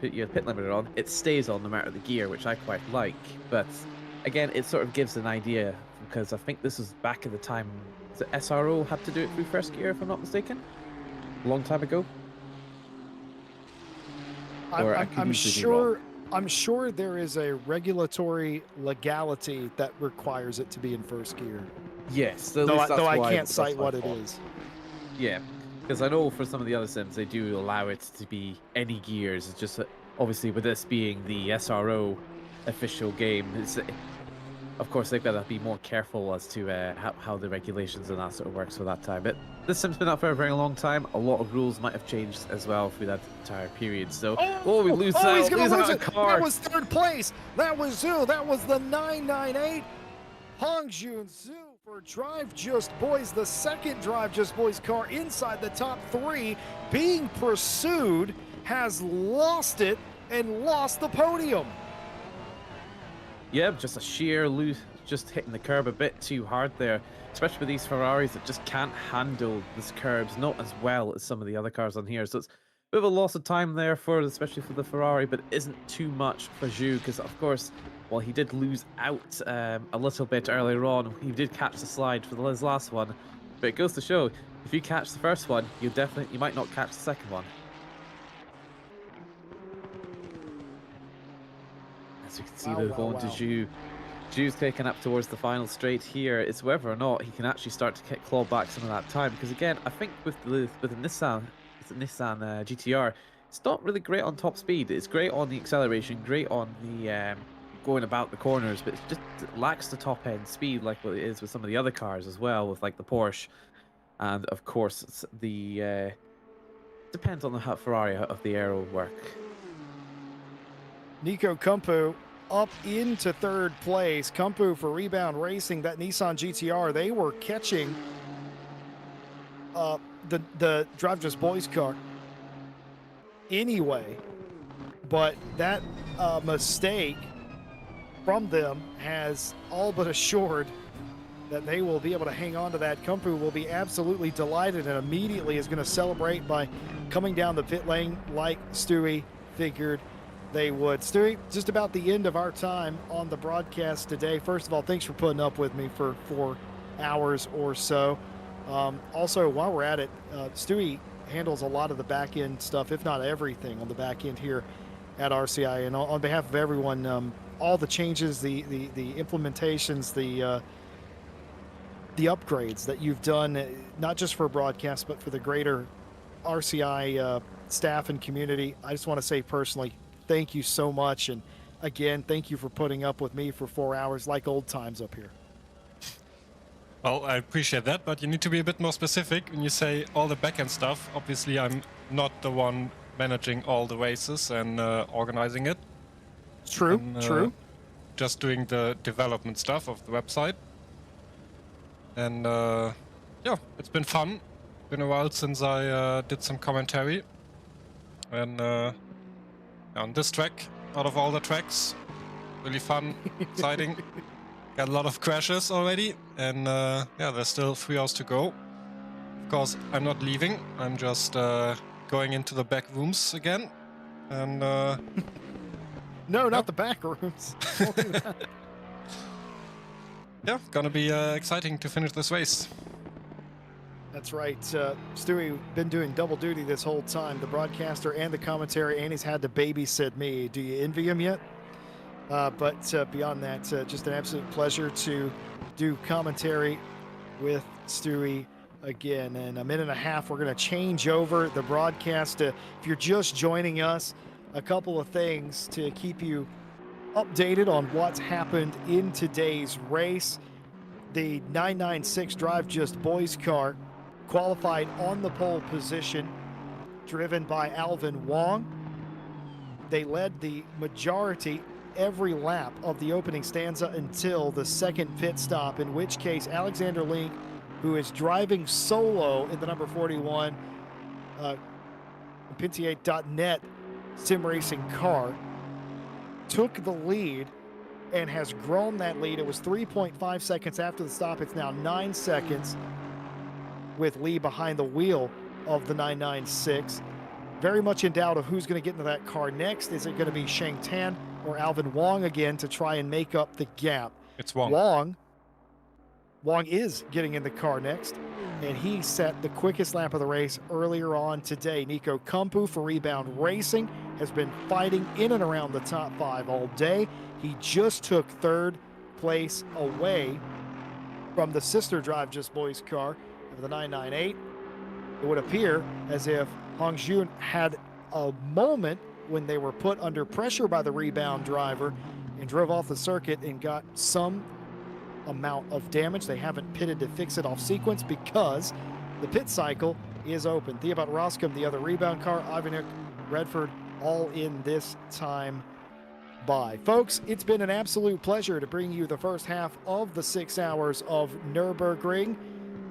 [SPEAKER 4] put your pit limiter on, it stays on no matter the gear, which I quite like. But again, it sort of gives an idea, because I think this was back at the time the SRO had to do it through first gear, if I'm not mistaken, a long time ago.
[SPEAKER 1] I'm sure there is a regulatory legality that requires it to be in first gear.
[SPEAKER 4] Yes,
[SPEAKER 1] though I can't cite what it is.
[SPEAKER 4] Yeah, because I know for some of the other sims they do allow it to be any gears. It's just obviously with this being the SRO official game, of course they've got to be more careful as to how the regulations and that sort of works for that time. But this sim's been out for a very long time. A lot of rules might have changed as well through that entire period. So we lose out.
[SPEAKER 1] He's gonna lose it.
[SPEAKER 4] Car.
[SPEAKER 1] That was third place. That was Zhu. That was the 998 Hongjun Zhu for Drive Just Boys, the second Drive Just Boys car inside the top 3, being pursued, has lost it and lost the podium.
[SPEAKER 4] Yeah, just a sheer loose, just hitting the curb a bit too hard there, especially with these Ferraris that just can't handle these curbs, not as well as some of the other cars on here. So it's a bit of a loss of time there especially for the Ferrari, but it isn't too much for Zhu, because of course, while he did lose out a little bit earlier on, he did catch the slide for his last one. But it goes to show, if you catch the first one, you might not catch the second one. As you can see, they're going to Zhu. Zhu's taken up towards the final straight here. It's whether or not he can actually start to claw back some of that time. Because again, I think with the Nissan GTR, it's not really great on top speed. It's great on the acceleration, great on the going about the corners, but it just lacks the top end speed like what it is with some of the other cars as well, with like the Porsche, and of course it's the depends on the Ferrari of the aero work. Nico
[SPEAKER 1] Kumpu up into third place. Kumpu for Rebound Racing, that Nissan GTR, they were catching the Drive Just Boys car anyway, but that mistake from them has all but assured that they will be able to hang on to that. Kumpu will be absolutely delighted and immediately is going to celebrate by coming down the pit lane like Stewie figured they would. Stewie, just about the end of our time on the broadcast today. First of all, thanks for putting up with me for 4 hours or so. Also, while we're at it, Stewie handles a lot of the back end stuff, if not everything, on the back end here at RCI. And on behalf of everyone, all the changes, the implementations, the upgrades that you've done, not just for broadcast, but for the greater RCI staff and community, I just want to say personally, thank you so much. And again, thank you for putting up with me for 4 hours like old times up here.
[SPEAKER 2] Well, I appreciate that, but you need to be a bit more specific when you say all the back-end stuff. Obviously, I'm not the one managing all the races and organizing it.
[SPEAKER 1] True, true.
[SPEAKER 2] Just doing the development stuff of the website. And yeah, it's been fun. Been a while since I did some commentary. And on this track, out of all the tracks, really fun, exciting. Got a lot of crashes already, and yeah, there's still 3 hours to go. Of course, I'm not leaving. I'm just going into the back rooms again, and
[SPEAKER 1] no, not the back rooms.
[SPEAKER 2] Yeah, gonna be exciting to finish this race.
[SPEAKER 1] That's right. Stewie been doing double duty this whole time, the broadcaster and the commentary, and he's had to babysit me. Do you envy him yet? But beyond that, just an absolute pleasure to do commentary with Stewie again. In a minute and a half, we're going to change over the broadcast. If you're just joining us, a couple of things to keep you updated on what's happened in today's race. The 996 Drive Just Boys car qualified on the pole position, driven by Alvin Wong. They led the majority every lap of the opening stanza until the second pit stop, in which case Alexander Link, who is driving solo in the number 41 Pintiate.net sim racing car, took the lead and has grown that lead. It was 3.5 seconds after the stop. It's now 9 seconds with Lee behind the wheel of the 996. Very much in doubt of who's going to get into that car next. Is it going to be Sheng Tan or Alvin Wong again to try and make up the gap?
[SPEAKER 2] It's Wong.
[SPEAKER 1] Wong is getting in the car next, and he set the quickest lap of the race earlier on today. Nico Kumpu for Rebound Racing has been fighting in and around the top 5 all day. He just took 3rd place away from the sister Drive Just Boys car of the 998. It would appear as if Hong Jun had a moment when they were put under pressure by the rebound driver and drove off the circuit and got some amount of damage. They haven't pitted to fix it off sequence because the pit cycle is open. Theobald Roscom, the other rebound car, Ivanuk Redford, all in this time by. Folks, it's been an absolute pleasure to bring you the first half of the 6 hours of Nürburgring.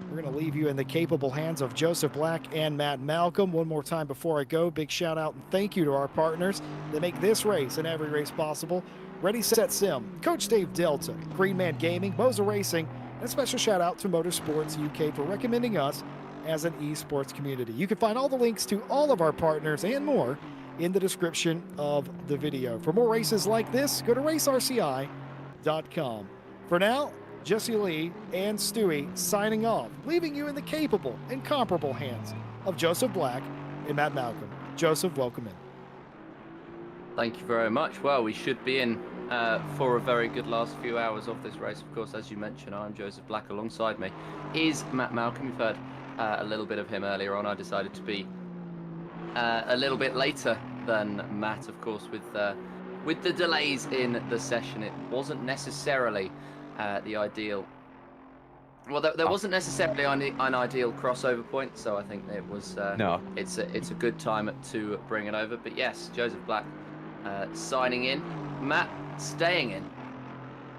[SPEAKER 1] We're going to leave you in the capable hands of Joseph Black and Matt Malcolm. One more time before I go, big shout out and thank you to our partners that make this race and every race possible. Ready, Set, Sim, Coach Dave Delta, Green Man Gaming, Moser Racing, and a special shout out to Motorsports UK for recommending us as an esports community. You can find all the links to all of our partners and more in the description of the video. For more races like this, go to racerci.com. For now, Jesse Lee and Stewie signing off, leaving you in the capable and comparable hands of Joseph Black and Matt Malcolm. Joseph, welcome in.
[SPEAKER 5] Thank you very much. Well, we should be in for a very good last few hours of this race. Of course, as you mentioned, I'm Joseph Black. Alongside me is Matt Malcolm. You've heard a little bit of him earlier on. I decided to be a little bit later than Matt, of course, with the delays in the session. It wasn't necessarily the ideal. Well, there wasn't necessarily an ideal crossover point, so I think it was.
[SPEAKER 4] No.
[SPEAKER 5] It's a good time to bring it over. But yes, Joseph Black signing in, Matt staying in.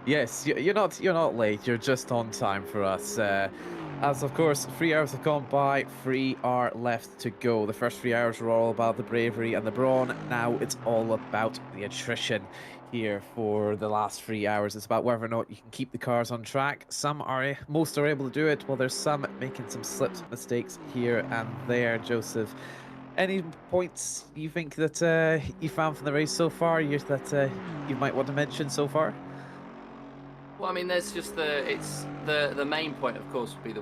[SPEAKER 4] Yes, you're not late. You're just on time for us. As of course, 3 hours have gone by, 3 are left to go. The first 3 hours were all about the bravery and the brawn. Now it's all about the attrition here for the last 3 hours. It's about whether or not you can keep the cars on track. Most are able to do it, while there's some making some slipped mistakes here and there. Joseph, any points you think that you found from the race so far that you might want to mention so far?
[SPEAKER 5] Well, I mean, there's just the main point, of course, would be the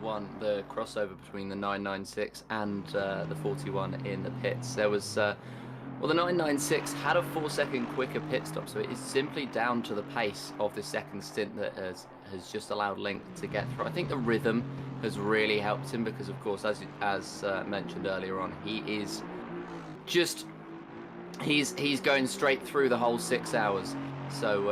[SPEAKER 5] crossover between the 996 and the 41 in the pits. There was well, the 996 had a 4-second quicker pit stop, so it is simply down to the pace of the second stint that has just allowed Link to get through. I think the rhythm has really helped him because, of course, as mentioned earlier on, he is just he's going straight through the whole 6 hours. So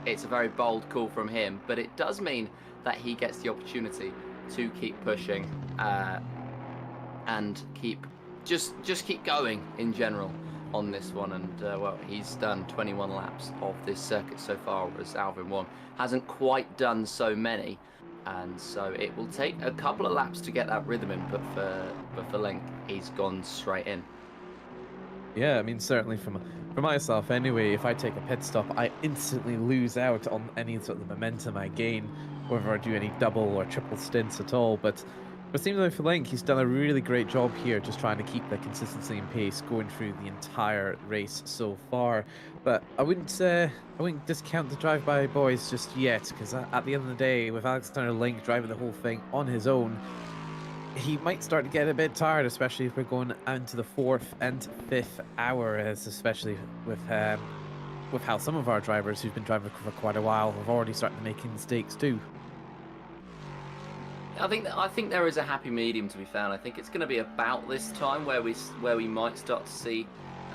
[SPEAKER 5] it's a very bold call from him, but it does mean that he gets the opportunity to keep pushing and keep going in general on this one. And well, he's done 21 laps of this circuit so far, whereas Alvin Wong hasn't quite done so many, and so it will take a couple of laps to get that rhythm in. But for Link, he's gone straight in.
[SPEAKER 4] Yeah, I mean, certainly for myself anyway, if I take a pit stop, I instantly lose out on any sort of momentum I gain, whether I do any double or triple stints at all. But it seems like for Link, he's done a really great job here, just trying to keep the consistency and pace going through the entire race so far. But I wouldn't discount the drive-by boys just yet, because at the end of the day, with Alexander Link driving the whole thing on his own, he might start to get a bit tired, especially if we're going into the 4th and 5th hour, especially with how some of our drivers who've been driving for quite a while have already started making mistakes too.
[SPEAKER 5] I think there is a happy medium to be found. I think it's going to be about this time where we might start to see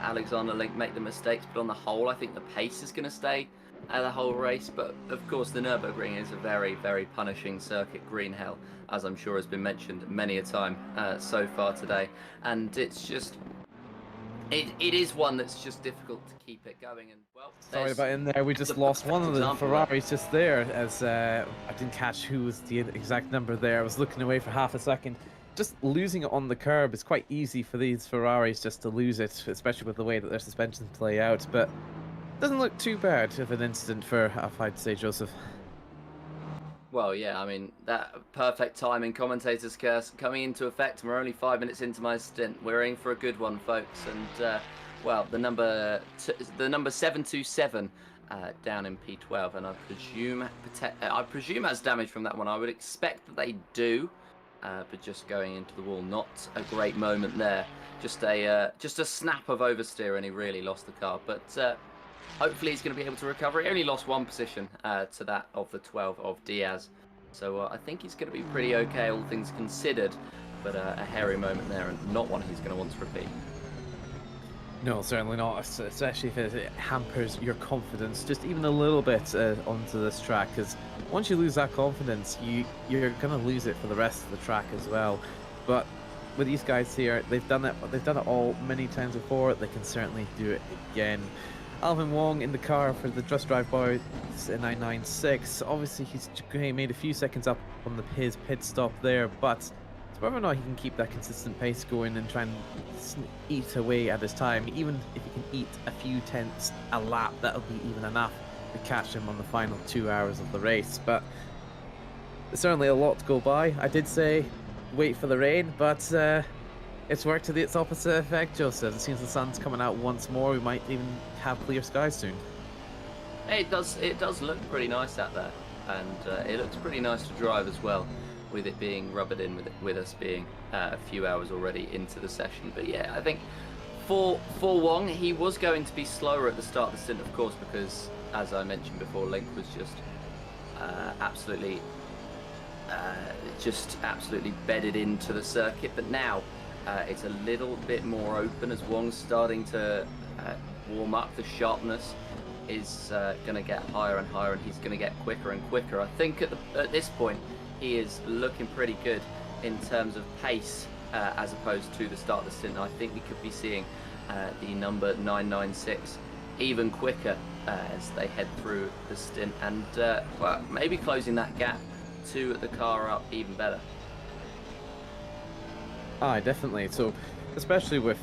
[SPEAKER 5] Alexander Link make the mistakes, but on the whole, I think the pace is going to stay the whole race. But of course, the Nürburgring is a very, very punishing circuit, green hell, as I'm sure has been mentioned many a time so far today. And it's just, it is one that's just difficult to keep it going. And well,
[SPEAKER 4] sorry about in there. We just lost one of the Ferraris just there, as I didn't catch who was the exact number there. I was looking away for half a second. Just losing it on the curb is quite easy for these Ferraris just to lose it, especially with the way that their suspensions play out. But doesn't look too bad of an incident for, I'd say, Joseph.
[SPEAKER 5] Well, yeah, I mean, that perfect timing, commentator's curse, coming into effect. We're only 5 minutes into my stint. We're in for a good one, folks. And, well, the number 727 down in P12, and I presume has damage from that one. I would expect that they do, but just going into the wall, not a great moment there. Just a snap of oversteer, and he really lost the car. But hopefully he's going to be able to recover. He only lost 1 position to that of the 12 of Diaz. So I think he's going to be pretty okay, all things considered. But a hairy moment there, and not one he's going to want to repeat.
[SPEAKER 4] No, certainly not, especially if it hampers your confidence just even a little bit onto this track, because once you lose that confidence, you're going to lose it for the rest of the track as well. But with these guys here, they've done it all many times before. They can certainly do it again. Alvin Wong in the car for the Just Drive Boys 996. Obviously, he's made a few seconds up on his pit stop there, but it's whether or not he can keep that consistent pace going and try and eat away at his time. Even if he can eat a few tenths a lap, that'll be even enough to catch him on the final 2 hours of the race. But there's certainly a lot to go by. I did say wait for the rain, but it's worked to its opposite effect, Joseph. It seems the sun's coming out once more. We might even have clear skies soon.
[SPEAKER 5] It does look pretty nice out there, and it looks pretty nice to drive as well, with it being rubbered in with us being a few hours already into the session. But yeah, I think for Wong, he was going to be slower at the start of the stint, of course, because as I mentioned before, Link was just absolutely bedded into the circuit. But now it's a little bit more open as Wong's starting to warm up. The sharpness is going to get higher and higher, and he's going to get quicker and quicker. I think at this point he is looking pretty good in terms of pace as opposed to the start of the stint. I think we could be seeing the number 996 even quicker as they head through the stint, and well, maybe closing that gap to the car up even better.
[SPEAKER 4] Definitely. So, especially with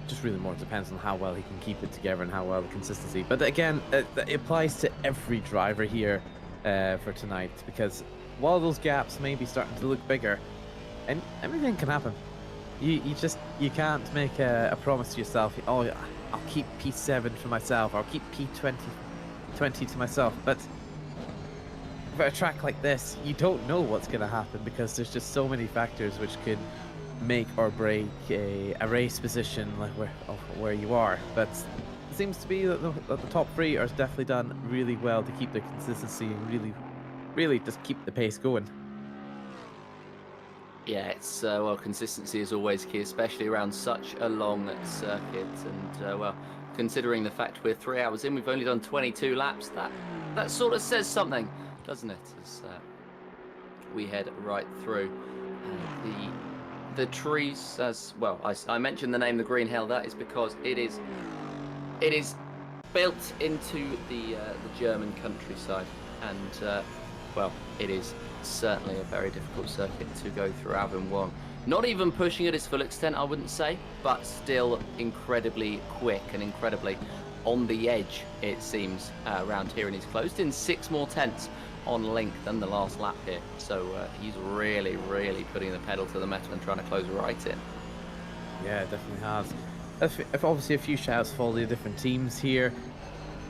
[SPEAKER 4] just really more depends on how well he can keep it together and how well the consistency. But again, it applies to every driver here for tonight, because while those gaps may be starting to look bigger, and everything can happen. You can't make a promise to yourself. Oh, I'll keep P7 for myself, or I'll keep P20 to myself. But for a track like this, you don't know what's going to happen because there's just so many factors which could make or break a race position, like where you are. But it seems to be that the top three are definitely done really well to keep the consistency and really just keep the pace going.
[SPEAKER 5] Yeah, it's well, consistency is always key, especially around such a long circuit. And well, considering the fact we're 3 hours in, we've only done 22 laps. That sort of says something, doesn't it? As we head right through the trees. As well, I mentioned the name the Green Hill. That is because it is built into the German countryside, and well, it is certainly a very difficult circuit to go through. Avon not even pushing at its full extent, I wouldn't say, but still incredibly quick and incredibly on the edge, it seems, around here. And he's closed in 6 more tenths on length than the last lap here, so he's really putting the pedal to the metal and trying to close right in.
[SPEAKER 4] Yeah, it definitely has. Obviously a few shouts for all the different teams here.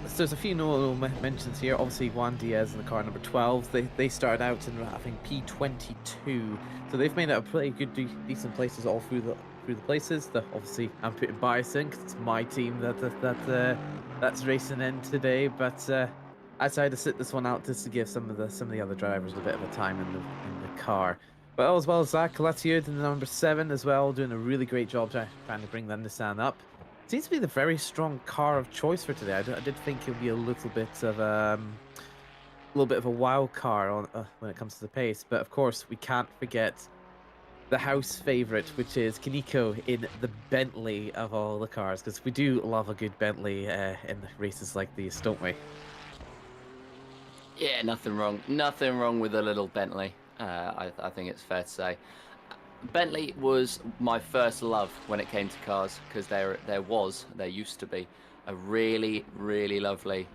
[SPEAKER 4] So there's a few notable mentions here. Obviously Juan Diaz in the car number 12. They started out in, I think, P22, so they've made it a pretty good, decent places all through the places. Obviously I'm putting bias in 'cause it's my team that's racing in today, but I decided to sit this one out just to give some of the other drivers a bit of a time in the car. But as well as that, Calatiud in the number 7 as well, doing a really great job trying to bring the Nissan up. Seems to be the very strong car of choice for today. I did think it would be a little bit of a wild car on when it comes to the pace, but of course we can't forget the house favorite, which is Kaneko in the Bentley of all the cars, because we do love a good Bentley in races like these, don't we?
[SPEAKER 5] Yeah, nothing wrong with a little Bentley. I think it's fair to say. Bentley was my first love when it came to cars, because there used to be a really lovely,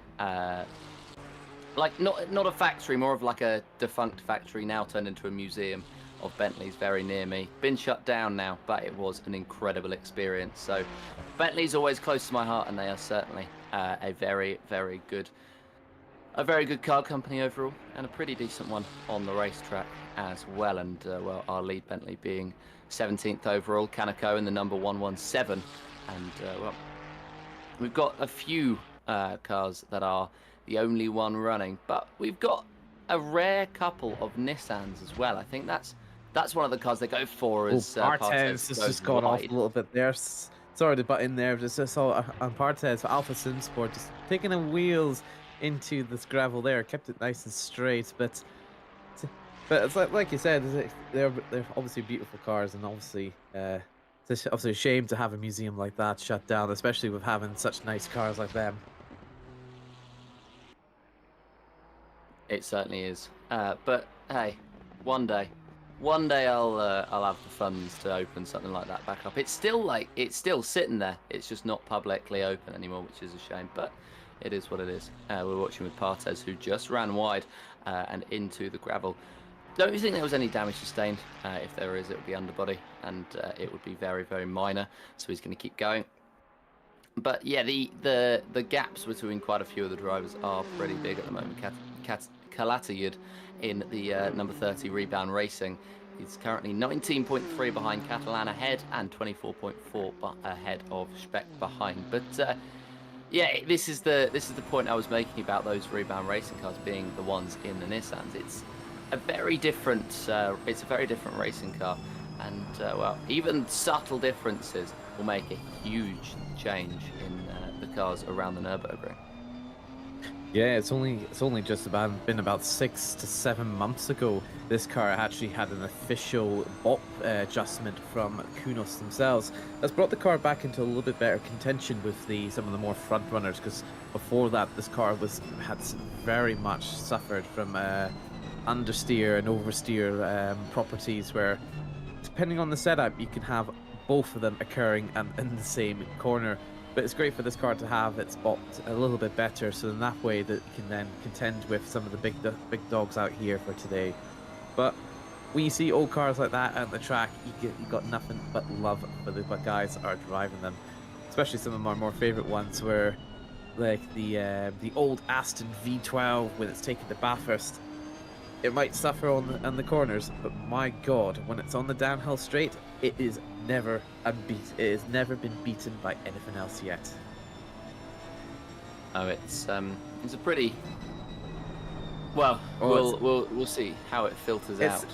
[SPEAKER 5] like not a factory, more of like a defunct factory now turned into a museum of Bentleys very near me. Been shut down now, but it was an incredible experience. So Bentley's always close to my heart, and they are certainly a very good car company overall, and a pretty decent one on the racetrack as well. And well, our lead Bentley being 17th overall, Kaneko in the number 117, and well, we've got a few cars that are the only one running, but we've got a rare couple of Nissans as well. I think that's one of the cars they go for as
[SPEAKER 4] Partez has just gone off a little bit there. Sorry to butt in there, just saw on Partez for Alpha Sim Sport just taking the wheels into this gravel there, kept it nice and straight, but it's like you said, they're obviously beautiful cars, and obviously it's obviously a shame to have a museum like that shut down, especially with having such nice cars like them.
[SPEAKER 5] It certainly is, but hey, one day I'll have the funds to open something like that back up. It's still sitting there. It's just not publicly open anymore, which is a shame, but it is what it is. We're watching with Partez, who just ran wide and into the gravel. Don't you think there was any damage sustained? If there is, it would be underbody, and it would be very minor. So he's going to keep going. But yeah, the gaps between quite a few of the drivers are pretty big at the moment. Calatayud in the number 30 Rebound Racing is currently 19.3 behind Catalan ahead, and 24.4 ahead of Speck behind. But yeah, this is the point I was making about those Rebound Racing cars being the ones in the Nissans. It's a very different racing car, and well, even subtle differences will make a huge change in the cars around the Nürburgring.
[SPEAKER 4] Yeah, it's only just been about 6 to 7 months ago this car actually had an official BOP adjustment from Kunos themselves. That's brought the car back into a little bit better contention with some of the more front runners, because before that this car had very much suffered from understeer and oversteer properties, where depending on the setup you can have both of them occurring and in the same corner. But it's great for this car to have its bopped a little bit better, so in that way that you can then contend with some of the big dogs out here for today. But when you see old cars like that at the track, you got nothing but love for the guys that are driving them. Especially some of my more favorite ones, where like the old Aston V12 when it's taken to Bathurst. it might suffer on the corners, but my God, when it's on the downhill straight, it is never unbeaten. It has never been beaten by anything else yet.
[SPEAKER 5] Oh, it's a pretty. Well, we'll see how it filters out.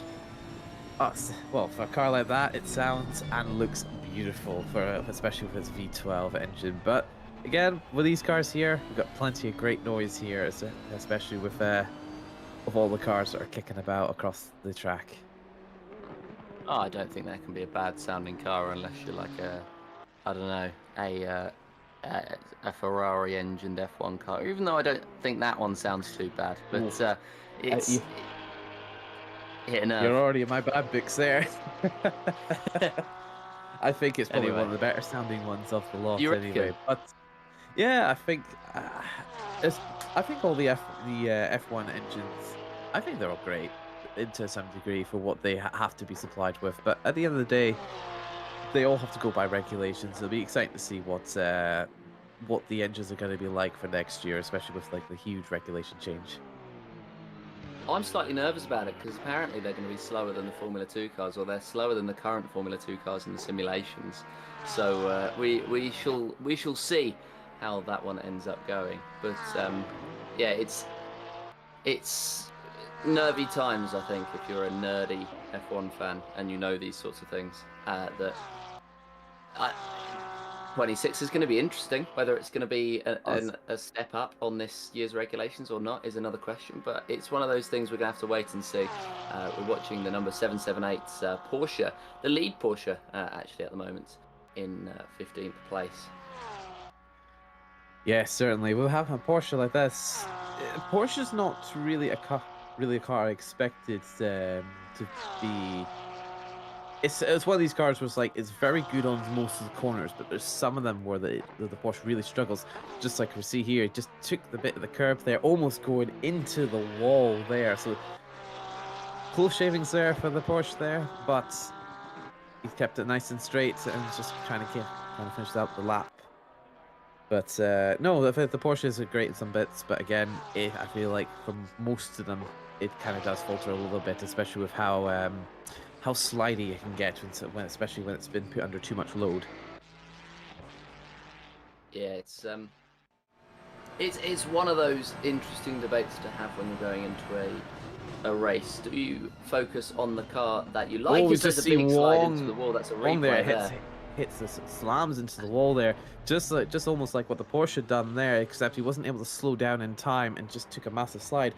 [SPEAKER 4] Well, for a car like that, it sounds and looks beautiful, especially with its V12 engine. But again, with these cars here, we've got plenty of great noise here, especially with all the cars that are kicking about across the track.
[SPEAKER 5] Oh, I don't think that can be a bad sounding car unless you're like I don't know, a Ferrari engined F1 car. Even though I don't think that one sounds too bad, but it's hit a nerve.
[SPEAKER 4] You're already in my bad books there. I think it's probably one of the better sounding ones of the lot anyway. But yeah, I think all the F1 engines, I think they're all great to some degree for what they have to be supplied with. But at the end of the day, they all have to go by regulations. It'll be exciting to see what the engines are going to be like for next year, especially with like the huge regulation change.
[SPEAKER 5] I'm slightly nervous about it because apparently they're going to be slower than the Formula 2 cars, or they're slower than the current Formula 2 cars in the simulations. So we shall see how that one ends up going. But yeah, it's nervy times, I think, if you're a nerdy F1 fan and you know these sorts of things. 26 is going to be interesting. Whether it's going to be a step up on this year's regulations or not is another question. But it's one of those things we're going to have to wait and see. We're watching the number 778 Porsche, the lead Porsche actually at the moment, in 15th place.
[SPEAKER 4] Yeah, certainly. We'll have a Porsche like this. Porsche's not really a car I expected to be. It's one of these cars where it's very good on most of the corners, but there's some of them where the Porsche really struggles. Just like we see here, it just took the bit of the curb there, almost going into the wall there. So close shavings there for the Porsche there, but he's kept it nice and straight and just trying to finish out the lap. But no, the Porsches are great in some bits, but again, I feel like for most of them, it kind of does falter a little bit, especially with how slidey it can get, especially when it's been put under too much load.
[SPEAKER 5] Yeah, it's one of those interesting debates to have when you're going into a race. Do you focus on the car that you like? If there's a big slide into the wall, that's a replay there.
[SPEAKER 4] Slams into the wall there, just almost like what the Porsche had done there, except he wasn't able to slow down in time and just took a massive slide.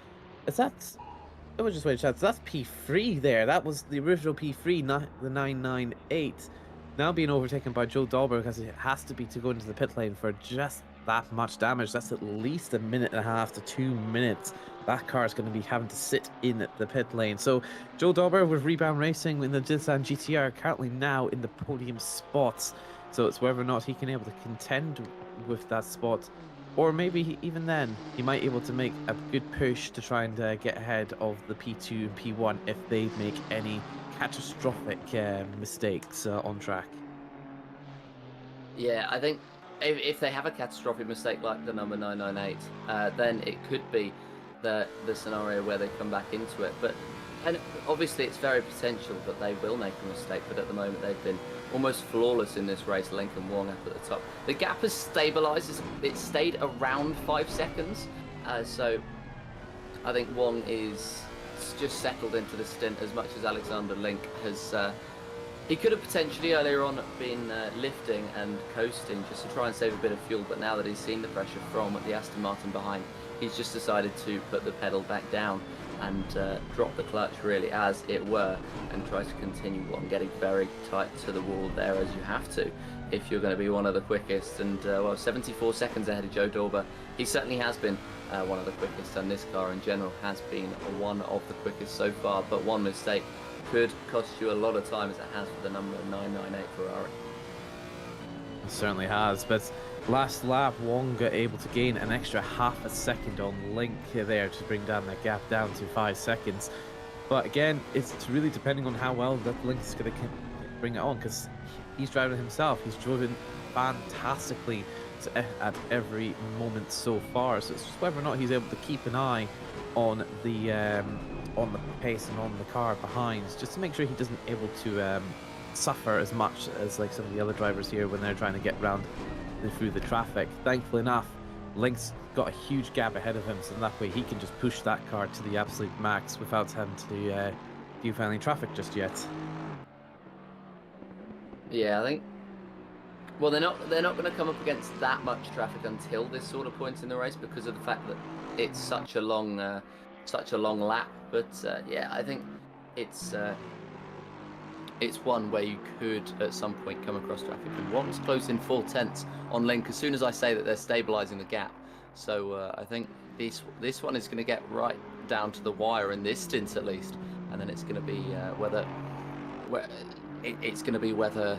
[SPEAKER 4] It was just wait a chance. That's P3 there. That was the original P3, not the 998. Now being overtaken by Joe Dauber because it has to be to go into the pit lane for just that much damage. That's at least 1.5 to 2 minutes. That car is going to be having to sit in the pit lane. So Joe Dauber with Rebound Racing in the Nissan GTR currently now in the podium spots. So it's whether or not he can able to contend with that spot. Or maybe even then, he might be able to make a good push to try and get ahead of the P2 and P1 if they make any catastrophic mistakes on track.
[SPEAKER 5] Yeah, I think if they have a catastrophic mistake like the number 998, then it could be the scenario where they come back into it. And obviously it's very potential that they will make a mistake, but at the moment they've been almost flawless in this race. Lincoln Wong up at the top. The gap has stabilised. It stayed around 5 seconds. So I think Wong is just settled into the stint as much as Alexander Link has. He could have potentially earlier on been lifting and coasting just to try and save a bit of fuel, but now that he's seen the pressure from the Aston Martin behind, he's just decided to put the pedal back down and drop the clutch really, as it were, and try to continue on getting very tight to the wall there, as you have to if you're going to be one of the quickest. And 74 seconds ahead of Joe Dauber. He certainly has been one of the quickest, and this car in general has been one of the quickest so far. But one mistake could cost you a lot of time, as it has with the number 998 Ferrari.
[SPEAKER 4] It certainly has, but last lap, Wong got able to gain an extra half a second on Link there to bring down that gap down to 5 seconds. But again, it's really depending on how well that Link's going to bring it on, because he's driving himself. He's driven fantastically at every moment so far. So it's just whether or not he's able to keep an eye on the on the pace and on the car behind, just to make sure he doesn't able to suffer as much as like some of the other drivers here when they're trying to get round through the traffic. Thankfully enough, Link's got a huge gap ahead of him, so that way he can just push that car to the absolute max without having to do any traffic just yet.
[SPEAKER 5] Yeah, I think. Well, they're not going to come up against that much traffic until this sort of point in the race because of the fact that it's such a long lap. But yeah, I think it's one where you could at some point come across traffic. And Wong's close in 4/10 on Link as soon as I say that they're stabilising the gap. So I think this one is going to get right down to the wire in this stint at least, and then it's going to be whether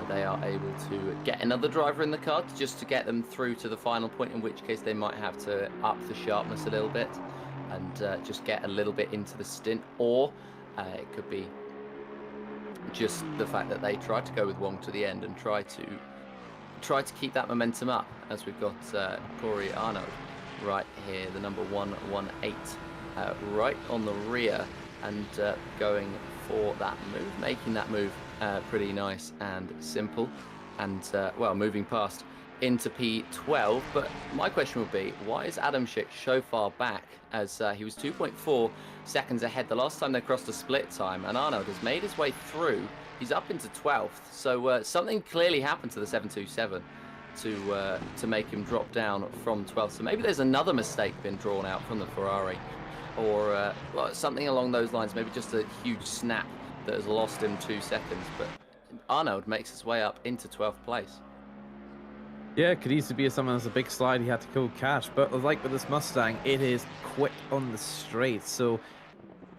[SPEAKER 5] they are able to get another driver in the car just to get them through to the final point, in which case they might have to up the sharpness a little bit and just get a little bit into the stint, or it could be just the fact that they tried to go with Wong to the end and try to keep that momentum up, as we've got Corey Arnold right here, the number 118, right on the rear and going for that move, making that move pretty nice and simple, and well, moving past into P12. But my question would be, why is Adam Schick so far back, as he was 2.4 seconds ahead the last time they crossed a split time, and Arnold has made his way through. He's up into 12th, so something clearly happened to the 727 to make him drop down from 12th. So maybe there's another mistake been drawn out from the Ferrari, or well, something along those lines. Maybe just a huge snap that has lost him 2 seconds. But Arnold makes his way up into 12th place.
[SPEAKER 4] Yeah, it could easily be someone has a big slide he had to go catch, but like with this Mustang, it is quick on the straight. So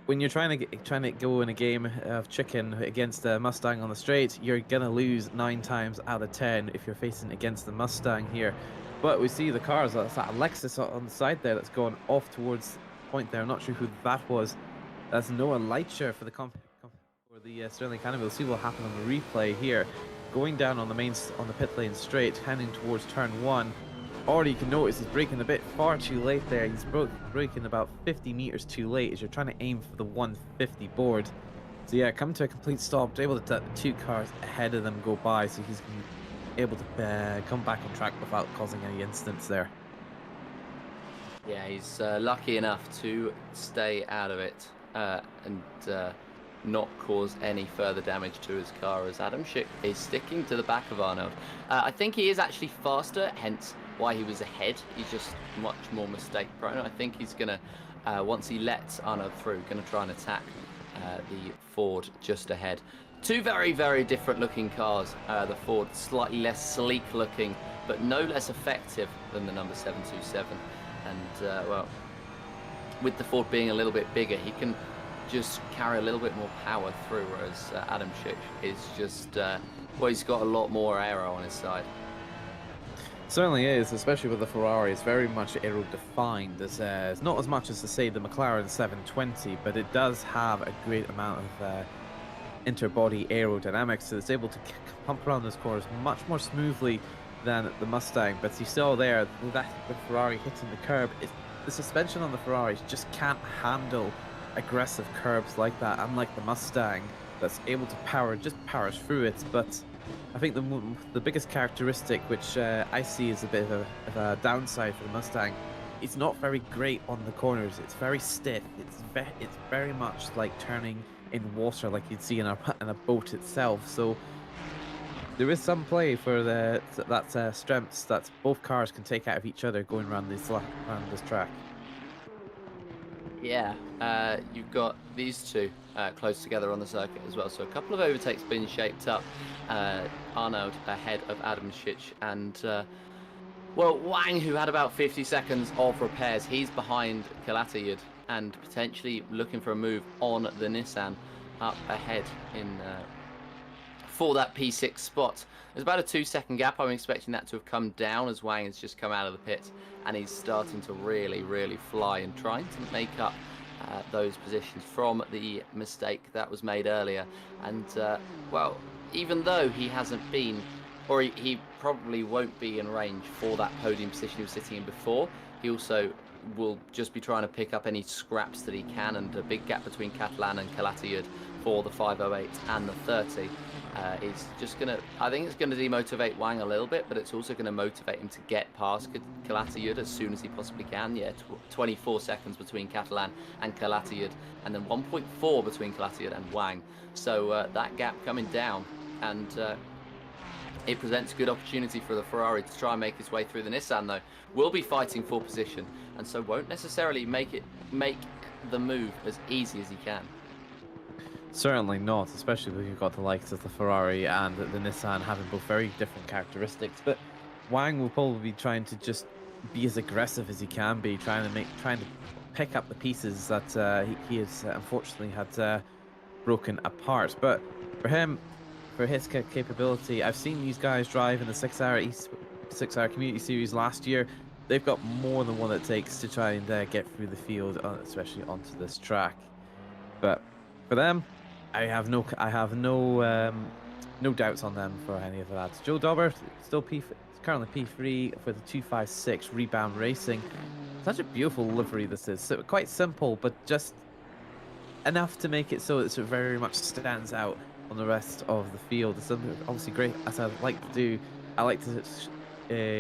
[SPEAKER 4] when you're trying to go in a game of chicken against a Mustang on the straight, you're gonna lose 9 times out of 10 if you're facing against the Mustang here. But we see the cars. That's that Lexus on the side there that's going off towards the point there. I'm not sure who that was. That's Noah Lightshare for the Sterling Cannon. We'll see what will happen on the replay here. Going down on the pit lane straight, heading towards turn 1. Already you can notice he's braking a bit far too late there. He's braking about 50 meters too late as you're trying to aim for the 150 board. So yeah, come to a complete stop, able to let the 2 cars ahead of them go by, so he's able to come back on track without causing any incidents there.
[SPEAKER 5] Yeah, he's lucky enough to stay out of it and not cause any further damage to his car, as Adam Schick is sticking to the back of Arnold. I think he is actually faster, hence why he was ahead. He's just much more mistake prone. I think he's gonna, once he lets Arnold through, gonna try and attack the Ford just ahead. 2 very, very different looking cars. The Ford slightly less sleek looking, but no less effective than the number 727. And well, with the Ford being a little bit bigger, he can just carry a little bit more power through, whereas Adam Schick is just, well, he's got a lot more aero on his side.
[SPEAKER 4] Certainly is, especially with the Ferrari. It's very much aero-defined. It's not as much as to say the McLaren 720, but it does have a great amount of interbody aerodynamics, so it's able to pump around those corners much more smoothly than the Mustang. But you saw there that the Ferrari hitting the curb, the suspension on the Ferrari just can't handle aggressive curbs like that, unlike the Mustang that's able to power through it. But I think the biggest characteristic, which I see as a bit of a downside for the Mustang, it's not very great on the corners. It's very stiff. It's very much like turning in water, like you'd see in a boat itself. So there is some play for that strengths that both cars can take out of each other going around this track.
[SPEAKER 5] Yeah, you've got these two close together on the circuit as well. So a couple of overtakes being shaped up. Arnold ahead of Adam Schick, and well, Wang, who had about 50 seconds of repairs, he's behind Kalatayud and potentially looking for a move on the Nissan up ahead in for that P6 spot. There's about a 2-second gap. I'm expecting that to have come down as Wang has just come out of the pit and he's starting to really fly and trying to make up those positions from the mistake that was made earlier. And well, even though he hasn't been, or he probably won't be in range for that podium position he was sitting in before, he also will just be trying to pick up any scraps that he can, and a big gap between Catalan and Calatayud for the 5:08 and the 30 is just going to, I think it's going to demotivate Wang a little bit, but it's also going to motivate him to get past Calatayud as soon as he possibly can. Yeah, 24 seconds between Catalan and Calatayud, and then 1.4 between Calatayud and Wang. So that gap coming down, and it presents a good opportunity for the Ferrari to try and make its way through. The Nissan, though, will be fighting for position, and so won't necessarily make the move as easy as he can.
[SPEAKER 4] Certainly not, especially when you've got the likes of the Ferrari and the Nissan having both very different characteristics. But Wang will probably be trying to just be as aggressive as he can be, trying to pick up the pieces that he has unfortunately had broken apart. But for him, for his capability, I've seen these guys drive in the 6-hour Community Series last year. They've got more than what it takes to try and get through the field, especially onto this track. But for them, I have no doubts on them for any of that. Joe Dauber still currently P3 for the 256 Rebound Racing. Such a beautiful livery this is. So quite simple, but just enough to make it so it very much stands out on the rest of the field. It's obviously great, as I like to do. I like to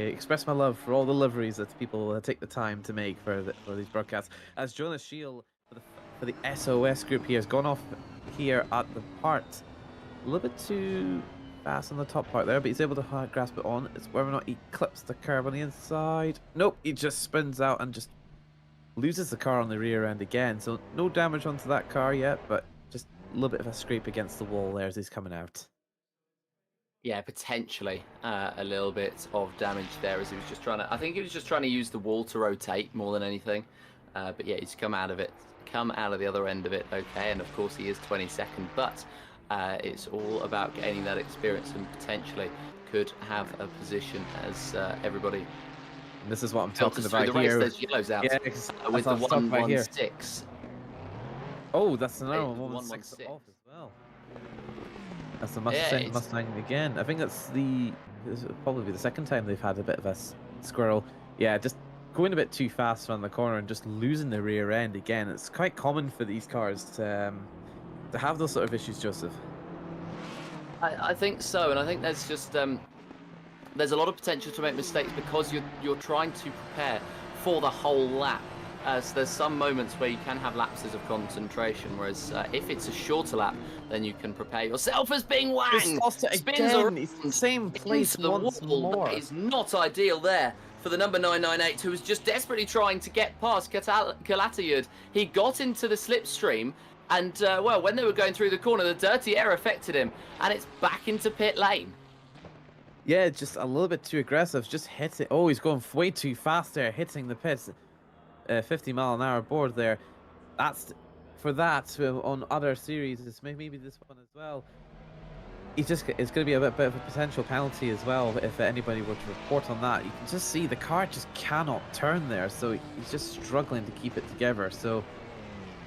[SPEAKER 4] express my love for all the liveries that people take the time to make for these broadcasts. As Jonas Schiel for the SOS group here has gone off here at the part. A little bit too fast on the top part there, but he's able to grasp it on. It's whether or not he clips the curb on the inside. Nope, he just spins out and just loses the car on the rear end again. So no damage onto that car yet, but just a little bit of a scrape against the wall there as he's coming out.
[SPEAKER 5] Yeah, potentially a little bit of damage there as he was just trying to, I think he was just trying to use the wall to rotate more than anything. But yeah, he's come out of the other end of it okay, and of course he is 22nd, but it's all about gaining that experience and potentially could have a position as everybody.
[SPEAKER 4] And this is what I'm talking about here.
[SPEAKER 5] There's yellows out with the 116.
[SPEAKER 4] Oh, that's another 116 off as well. That's the Mustang again. I think this will probably be the second time they've had a bit of a squirrel. Yeah, just going a bit too fast around the corner and just losing the rear end again. It's quite common for these cars to have those sort of issues, Joseph.
[SPEAKER 5] I think so, and I think there's just there's a lot of potential to make mistakes because you're trying to prepare for the whole lap. So there's some moments where you can have lapses of concentration, whereas if it's a shorter lap, then you can prepare yourself as being Wang.
[SPEAKER 4] He's lost it
[SPEAKER 5] Spins
[SPEAKER 4] again. He's in the same place
[SPEAKER 5] into the
[SPEAKER 4] once
[SPEAKER 5] wall.
[SPEAKER 4] more.
[SPEAKER 5] That is not ideal there for the number 998, who was just desperately trying to get past Calatayud. He got into the slipstream, and well, when they were going through the corner, the dirty air affected him, and it's back into pit lane.
[SPEAKER 4] Yeah, just a little bit too aggressive. Just hit it. Oh, he's going way too fast there, hitting the pits. 50-mile-an-hour board there. That's for that on other series. Maybe this one as well. It's going to be a bit of a potential penalty as well if anybody were to report on that. You can just see the car just cannot turn there, so he's just struggling to keep it together. So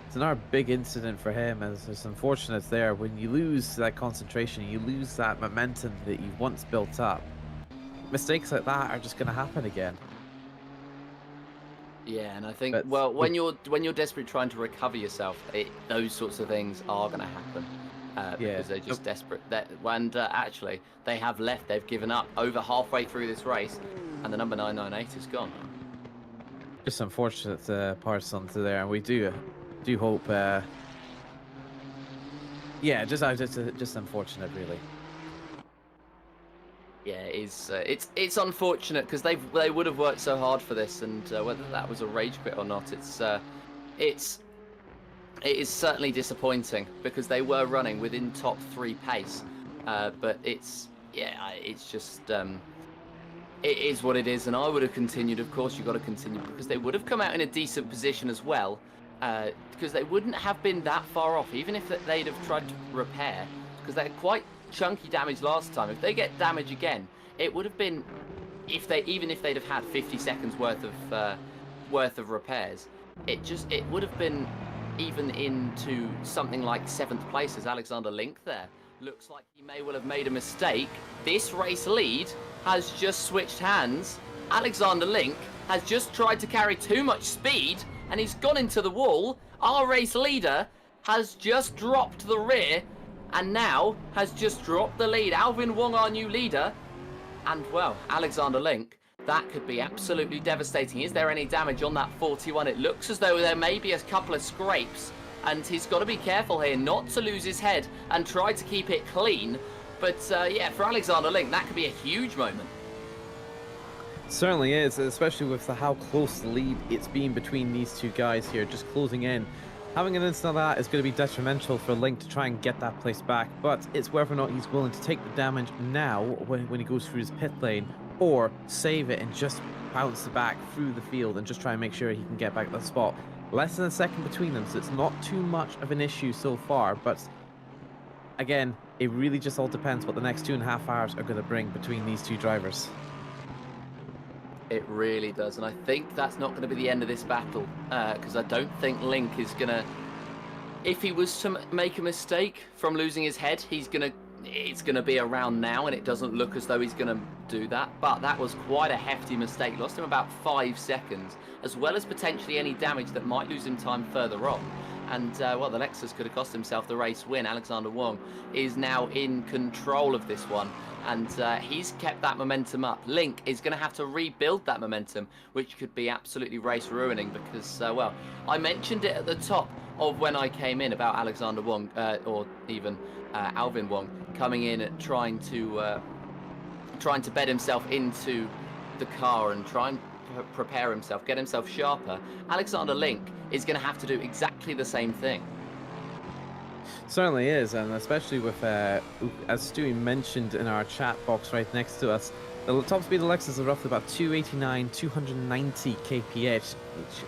[SPEAKER 4] it's another big incident for him, as it's unfortunate there when you lose that concentration, you lose that momentum that you once built up. Mistakes like that are just going to happen again.
[SPEAKER 5] Yeah, and I think when you're desperate trying to recover yourself, those sorts of things are going to happen because they're just desperate. And actually, they have left. They've given up over halfway through this race, and the number 998 is gone.
[SPEAKER 4] Just unfortunate parts onto there, and we do hope. Yeah, just unfortunate, really.
[SPEAKER 5] Yeah, it's unfortunate because they would have worked so hard for this, and whether that was a rage quit or not, it is certainly disappointing because they were running within top 3 pace, but it's just it is what it is, and I would have continued. Of course, you've got to continue because they would have come out in a decent position as well, because they wouldn't have been that far off, even if they'd have tried to repair, because they had quite chunky damage last time. If they get damage again, it would have been even if they'd have had 50 seconds worth of repairs, it would have been even into something like 7th place as Alexander Link there. Looks like he may well have made a mistake. This race lead has just switched hands. Alexander Link has just tried to carry too much speed, and he's gone into the wall. Our race leader has just dropped the rear, and now has just dropped the lead. Alvin Wong, our new leader, and, well, Alexander Link. That could be absolutely devastating. Is there any damage on that 41? It looks as though there may be a couple of scrapes, and he's got to be careful here not to lose his head and try to keep it clean. But, yeah, for Alexander Link, that could be a huge moment.
[SPEAKER 4] Certainly is, especially with how close the lead it's been between these two guys here, just closing in. Having an instant of that is going to be detrimental for Link to try and get that place back, but it's whether or not he's willing to take the damage now when he goes through his pit lane, or save it and just bounce it back through the field and just try and make sure he can get back to that spot. Less than a second between them, so it's not too much of an issue so far, but again, it really just all depends what the next 2.5 hours are going to bring between these two drivers.
[SPEAKER 5] It really does, and I think that's not going to be the end of this battle, because I don't think Link is going to... If he was to make a mistake from losing his head, it's going to be around now, and it doesn't look as though he's going to do that. But that was quite a hefty mistake. Lost him about 5 seconds, as well as potentially any damage that might lose him time further on. And, well, the Lexus could have cost himself the race win. Alexander Wong is now in control of this one, and he's kept that momentum up. Link is going to have to rebuild that momentum, which could be absolutely race ruining because, well, I mentioned it at the top of when I came in about Alexander Wong, or even Alvin Wong, coming in and trying to bed himself into the car and try and prepare himself, get himself sharper. Alexander Link is going to have to do exactly the same thing.
[SPEAKER 4] Certainly is, and especially with, as Stewie mentioned in our chat box right next to us, the top speed of Lexus is roughly about 289, 290 kph.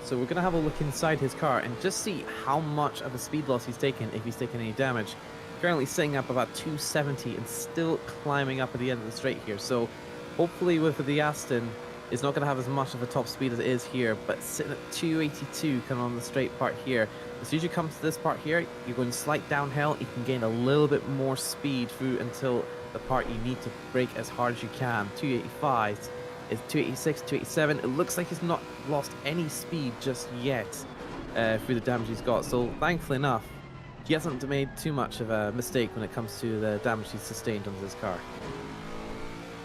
[SPEAKER 4] So we're going to have a look inside his car and just see how much of a speed loss he's taken, if he's taken any damage. Currently sitting up about 270 and still climbing up at the end of the straight here. So hopefully with the Aston, it's not going to have as much of a top speed as it is here, but sitting at 282 coming on the straight part here. As soon as you come to this part here, you're going slight downhill, you can gain a little bit more speed through until the part you need to brake as hard as you can. 285 is 286, 287. It looks like he's not lost any speed just yet through the damage he's got. So thankfully enough, he hasn't made too much of a mistake when it comes to the damage he's sustained on this car.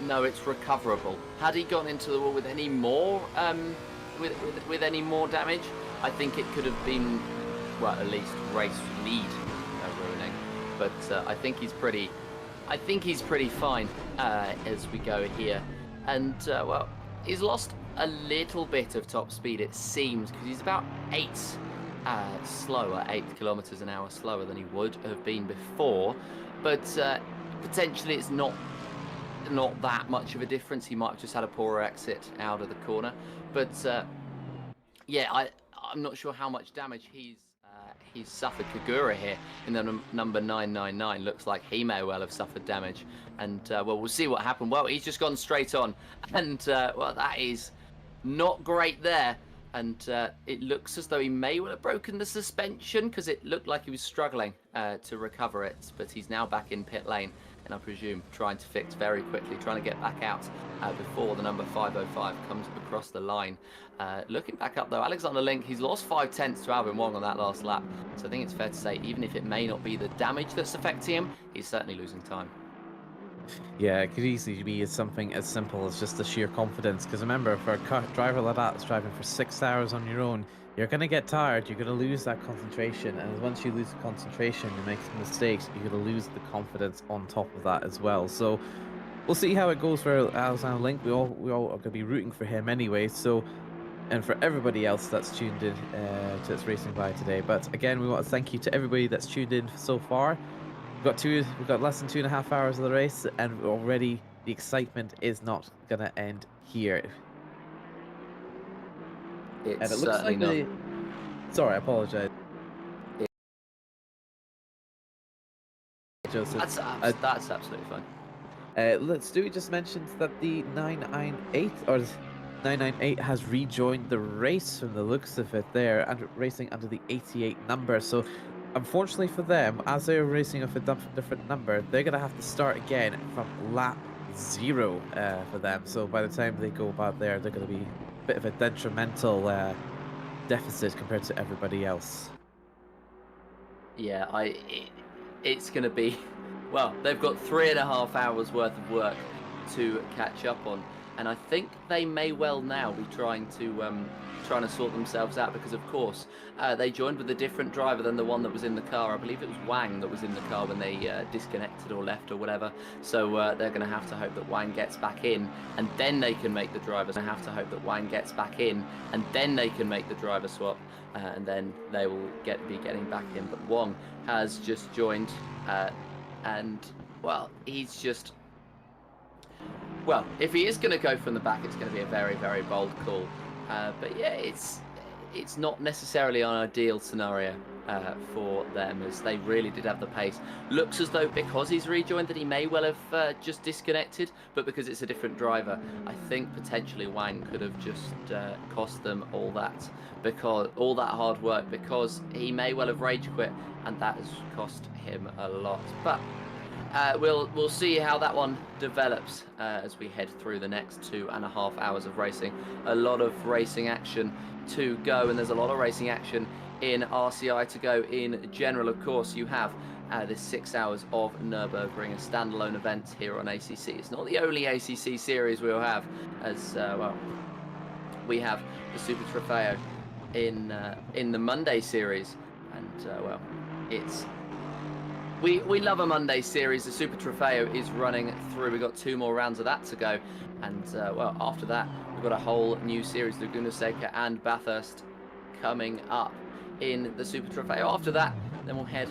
[SPEAKER 5] No, it's recoverable. Had he gone into the wall with any more, with any more damage, I think it could have been, well, at least race lead ruining. But I think he's pretty fine as we go here. And well, he's lost a little bit of top speed, it seems, because he's about 8 kilometers an hour slower than he would have been before. But potentially it's not that much of a difference. He might have just had a poorer exit out of the corner, but yeah, I'm not sure how much damage he's suffered. Kagura here in the number 999 looks like he may well have suffered damage, and well, we'll see what happened. Well, he's just gone straight on, and well, that is not great there, and it looks as though he may well have broken the suspension because it looked like he was struggling to recover it, but he's now back in pit lane, and I presume trying to fix very quickly, trying to get back out before the number 505 comes across the line. Looking back up though, Alexander Link, he's lost 5/10 to Alvin Wong on that last lap, so I think it's fair to say, even if it may not be the damage that's affecting him, he's certainly losing time.
[SPEAKER 4] Yeah, it could easily be something as simple as just the sheer confidence, because remember, for a driver like that that's driving for 6 hours on your own, you're going to get tired, you're going to lose that concentration, and once you lose the concentration, you make mistakes, you're going to lose the confidence on top of that as well. So we'll see how it goes for Alexander Link. We all are going to be rooting for him anyway, so, and for everybody else that's tuned in to this racing by today. But again, we want to thank you to everybody that's tuned in so far. We've got less than 2.5 hours of the race, and already the excitement is not going to end here.
[SPEAKER 5] It's
[SPEAKER 4] and it looks like
[SPEAKER 5] not.
[SPEAKER 4] Sorry, I apologize. Joseph.
[SPEAKER 5] That's absolutely fine.
[SPEAKER 4] Stewie just mentioned that the 998 has rejoined the race from the looks of it there, and racing under the 88 number. So unfortunately for them, as they're racing with a different number, they're going to have to start again from lap 0 for them. So by the time they go about there, they're going to be bit of a detrimental deficit compared to everybody else.
[SPEAKER 5] Yeah, it's going to be, well, they've got 3.5 hours worth of work to catch up on, and I think they may well now be trying to sort themselves out, because of course they joined with a different driver than the one that was in the car. I believe it was Wang that was in the car when they disconnected or left or whatever. So they're going to have to hope that Wang gets back in, and then they can make the drivers. They have to hope that Wang gets back in, and then they can make the driver swap, and then they will be getting back in. But Wang has just joined, and well, he's just. Well, if he is going to go from the back, it's going to be a very, very bold call. But yeah, it's not necessarily an ideal scenario for them, as they really did have the pace. Looks as though because he's rejoined that he may well have just disconnected, but because it's a different driver, I think potentially Wang could have just cost them all that hard work, because he may well have rage quit, and that has cost him a lot. But we'll see how that one develops as we head through the next 2.5 hours of racing. A lot of racing action to go, and there's a lot of racing action in RCI to go in general. Of course, you have this 6 hours of Nürburgring, a standalone event here on ACC. It's not the only ACC series we'll have, as well, we have the Super Trofeo in the Monday series, and well, it's. We love a Monday series. The Super Trofeo is running through. We've got 2 more rounds of that to go. And, well, after that, we've got a whole new series, Laguna Seca and Bathurst, coming up in the Super Trofeo. After that, then we'll head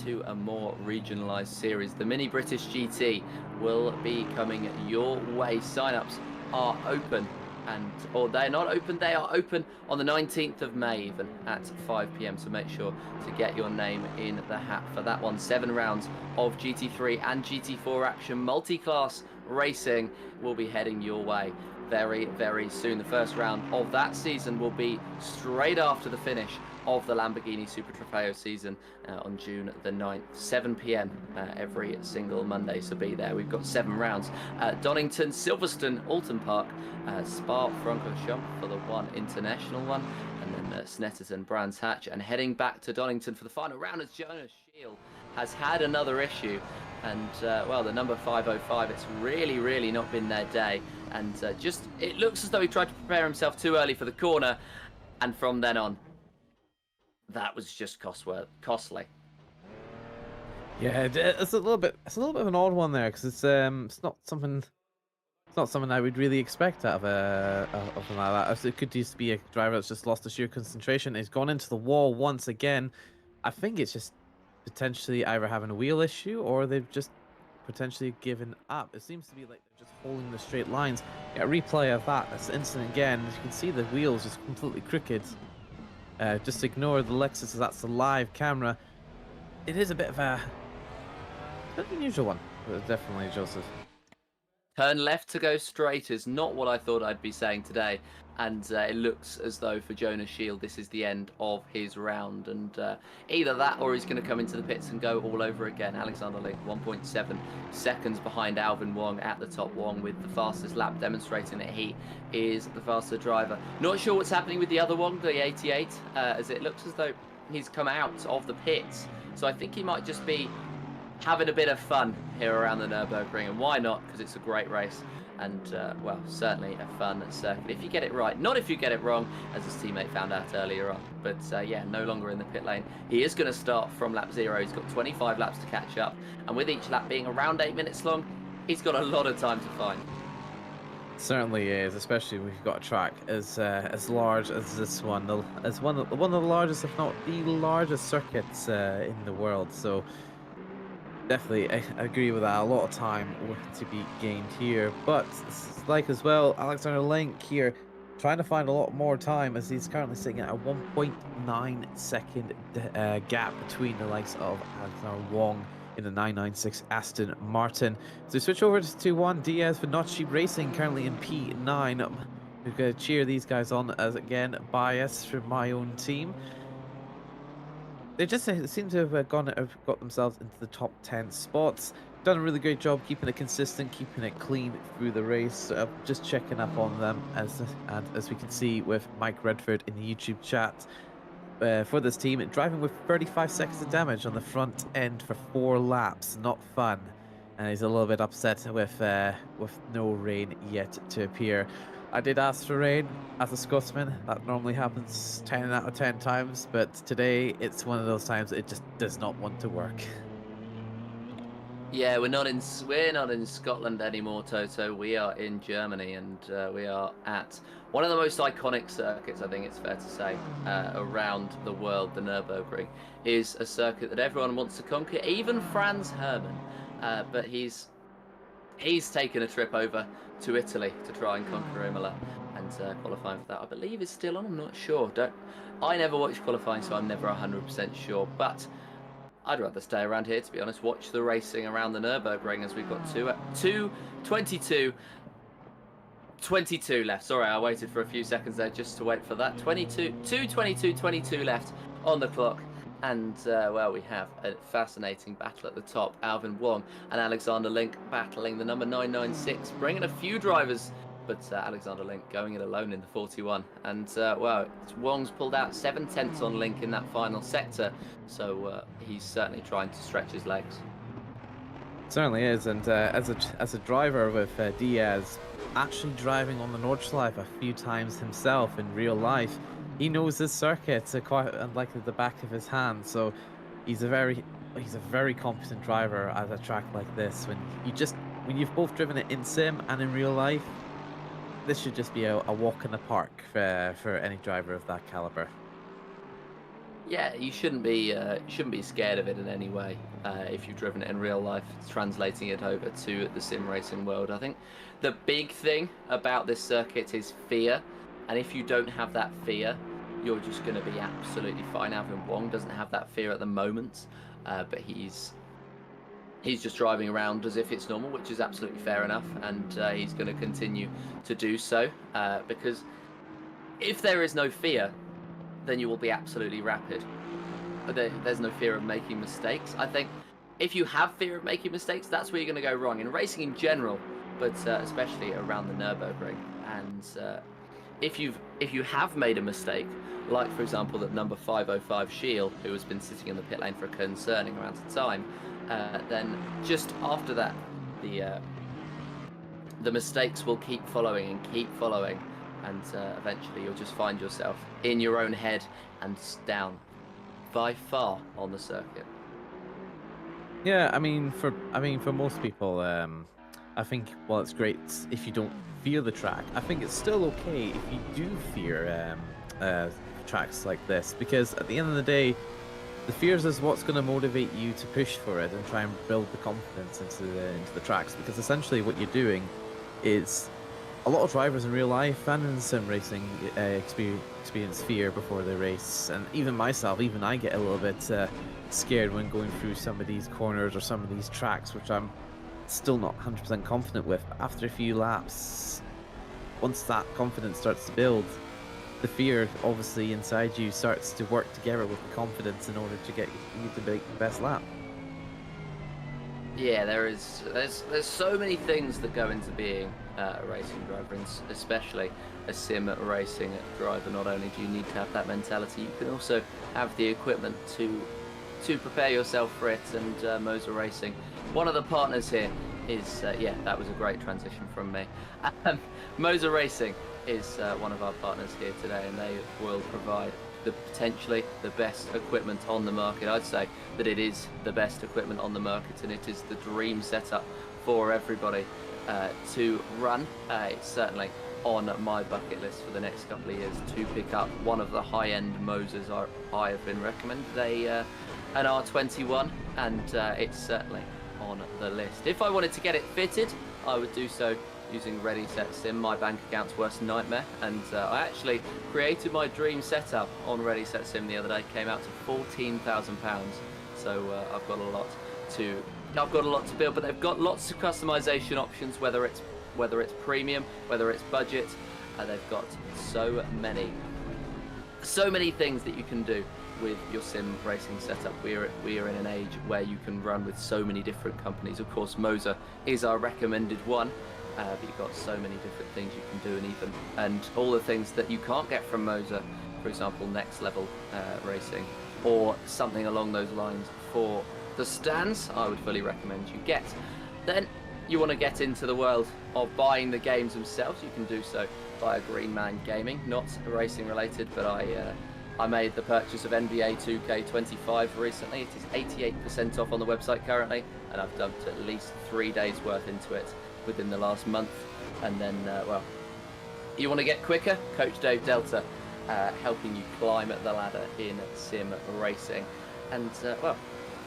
[SPEAKER 5] to a more regionalised series. The Mini British GT will be coming your way. Sign-ups are open. Or they're not open, they are open on the 19th of May even at 5 PM, so make sure to get your name in the hat for that one. 7 rounds of GT3 and GT4 action, multi-class racing will be heading your way very, very soon. The first round of that season will be straight after the finish of the Lamborghini Super Trofeo season on June the 9th, 7 PM every single Monday, so be there. We've got 7 rounds. Donington, Silverstone, Alton Park, Spa-Francorchamps for the one international one, and then Snetterton, Brands Hatch, and heading back to Donington for the final round as Jonas Shield has had another issue, and well, the number 505, it's really not been their day, and just it looks as though he tried to prepare himself too early for the corner, and from then on, that was just costly.
[SPEAKER 4] Yeah, it's a little bit of an odd one there, because it's not something I would really expect out of something like that. It could just be a driver that's just lost the sheer concentration. He's gone into the wall once again. I think it's just potentially either having a wheel issue, or they've just potentially given up. It seems to be like they're just holding the straight lines. Yeah, a replay of this incident again. As you can see, the wheels just completely crooked. Just ignore the Lexus, as that's the live camera. It is a bit of an unusual one, but definitely, Joseph.
[SPEAKER 5] Turn left to go straight is not what I thought I'd be saying today, and it looks as though for Jonas Shield this is the end of his round, and either that or he's going to come into the pits and go all over again. Alexander Link 1.7 seconds behind Alvin Wong at the top. Wong with the fastest lap, demonstrating that he is the faster driver. Not sure what's happening with the other Wong, the 88, as it looks as though he's come out of the pits, so I think he might just be having a bit of fun here around the Nürburgring, and why not, because it's a great race, and well, certainly a fun circuit if you get it right, not if you get it wrong, as his teammate found out earlier on. But yeah, no longer in the pit lane. He is going to start from lap 0. He's got 25 laps to catch up, and with each lap being around 8 minutes long, he's got a lot of time to find.
[SPEAKER 4] Certainly is, especially when you've got a track as large as this one, as one of the largest, if not the largest circuits in the world. So definitely, I agree with that. A lot of time to be gained here, but it's like as well, Alexander Link here trying to find a lot more time, as he's currently sitting at a 1.9 second gap between the likes of Alexander Wong in the 996 Aston Martin. So we switch over to Juan Diaz for Not Cheap Racing, currently in P9. We're going to cheer these guys on, as again, bias from my own team. They just seem to have got themselves into the top 10 spots. done a really great job keeping it consistent, keeping it clean through the race. Just checking up on them as we can see with Mike Redford in the YouTube chat. For this team, driving with 35 seconds of damage on the front end for 4 laps, not fun. And he's a little bit upset with no rain yet to appear. I did ask for rain as a Scotsman. That normally happens 10 out of 10 times, but today it's one of those times it just does not want to work.
[SPEAKER 5] Yeah, we're not in Scotland anymore, Toto. We are in Germany, and we are at one of the most iconic circuits, I think it's fair to say, around the world. The Nürburgring is a circuit that everyone wants to conquer, even Franz Hermann. But he's taken a trip over to Italy to try and conquer Imola, and qualifying for that, I believe, is still on. I'm not sure. I never watch qualifying, so I'm never 100% sure. But I'd rather stay around here, to be honest, watch the racing around the Nürburgring, as we've got 22 left. Sorry, I waited for a few seconds there just to wait for that. 22 left on the clock. And, well, we have a fascinating battle at the top. Alvin Wong and Alexander Link battling the number 996, bringing a few drivers, but Alexander Link going it alone in the 41. And, well, Wong's pulled out 7/10 on Link in that final sector, so he's certainly trying to stretch his legs.
[SPEAKER 4] Certainly is, and as a driver with Diaz actually driving on the Nordschleife a few times himself in real life, he knows this circuit quite unlikely the back of his hand. So he's a very competent driver at a track like this. When you've both driven it in sim and in real life, this should just be a walk in the park for any driver of that caliber.
[SPEAKER 5] Yeah, you shouldn't be scared of it in any way. If you've driven it in real life, translating it over to the sim racing world. I think the big thing about this circuit is fear, and if you don't have that fear, you're just going to be absolutely fine. Alvin Wong doesn't have that fear at the moment, but he's just driving around as if it's normal, which is absolutely fair enough, and he's going to continue to do so, because if there is no fear, then you will be absolutely rapid. There's no fear of making mistakes. I think if you have fear of making mistakes, that's where you're going to go wrong in racing in general, but especially around the Nürburgring. And if you have made a mistake, like for example that number 505 Shield, who has been sitting in the pit lane for a concerning amount of time, then just after that, the mistakes will keep following, and eventually you'll just find yourself in your own head and down by far on the circuit.
[SPEAKER 4] Yeah, I mean for most people, I think while it's great if you don't fear the track, I think it's still okay if you do fear tracks like this, because at the end of the day, the fears is what's going to motivate you to push for it and try and build the confidence into the tracks. Because essentially what you're doing is, a lot of drivers in real life and in sim racing experience fear before they race, and even myself, even I get a little bit scared when going through some of these corners or some of these tracks, which I'm still not 100% confident with. But after a few laps, once that confidence starts to build, the fear obviously inside you starts to work together with the confidence in order to get you to make the best lap.
[SPEAKER 5] Yeah, there's so many things that go into being a racing driver, and especially a sim racing driver. Not only do you need to have that mentality, you can also have the equipment to prepare yourself for it. And Moser Racing, one of the partners here, is yeah, that was a great transition from me. Moser Racing is one of our partners here today, and they will provide potentially the best equipment on the market. I'd say that it is the best equipment on the market, and it is the dream setup for everybody to run. It's certainly on my bucket list for the next couple of years to pick up one of the high-end Mosers. I have been recommended an R21, and it's certainly on the list. If I wanted to get it fitted, I would do so using Ready Set Sim, my bank account's worst nightmare, and I actually created my dream setup on Ready Set Sim the other day. Came out to £14,000, so I've got a lot to build, but they've got lots of customization options, whether it's premium, whether it's budget. They've got so many so many things that you can do with your sim racing setup. We are in an age where you can run with so many different companies. Of course, Moser is our recommended one, but you've got so many different things you can do, and all the things that you can't get from Moser, for example, next level racing or something along those lines for the stands, I would fully recommend you get. Then you want to get into the world of buying the games themselves. You can do so via Green Man Gaming, not racing related, but I made the purchase of NBA 2K25 recently. It is 88% off on the website currently, and I've dumped at least 3 days worth into it within the last month. And then, well, you want to get quicker? Coach Dave Delta helping you climb the ladder in sim racing. And, well,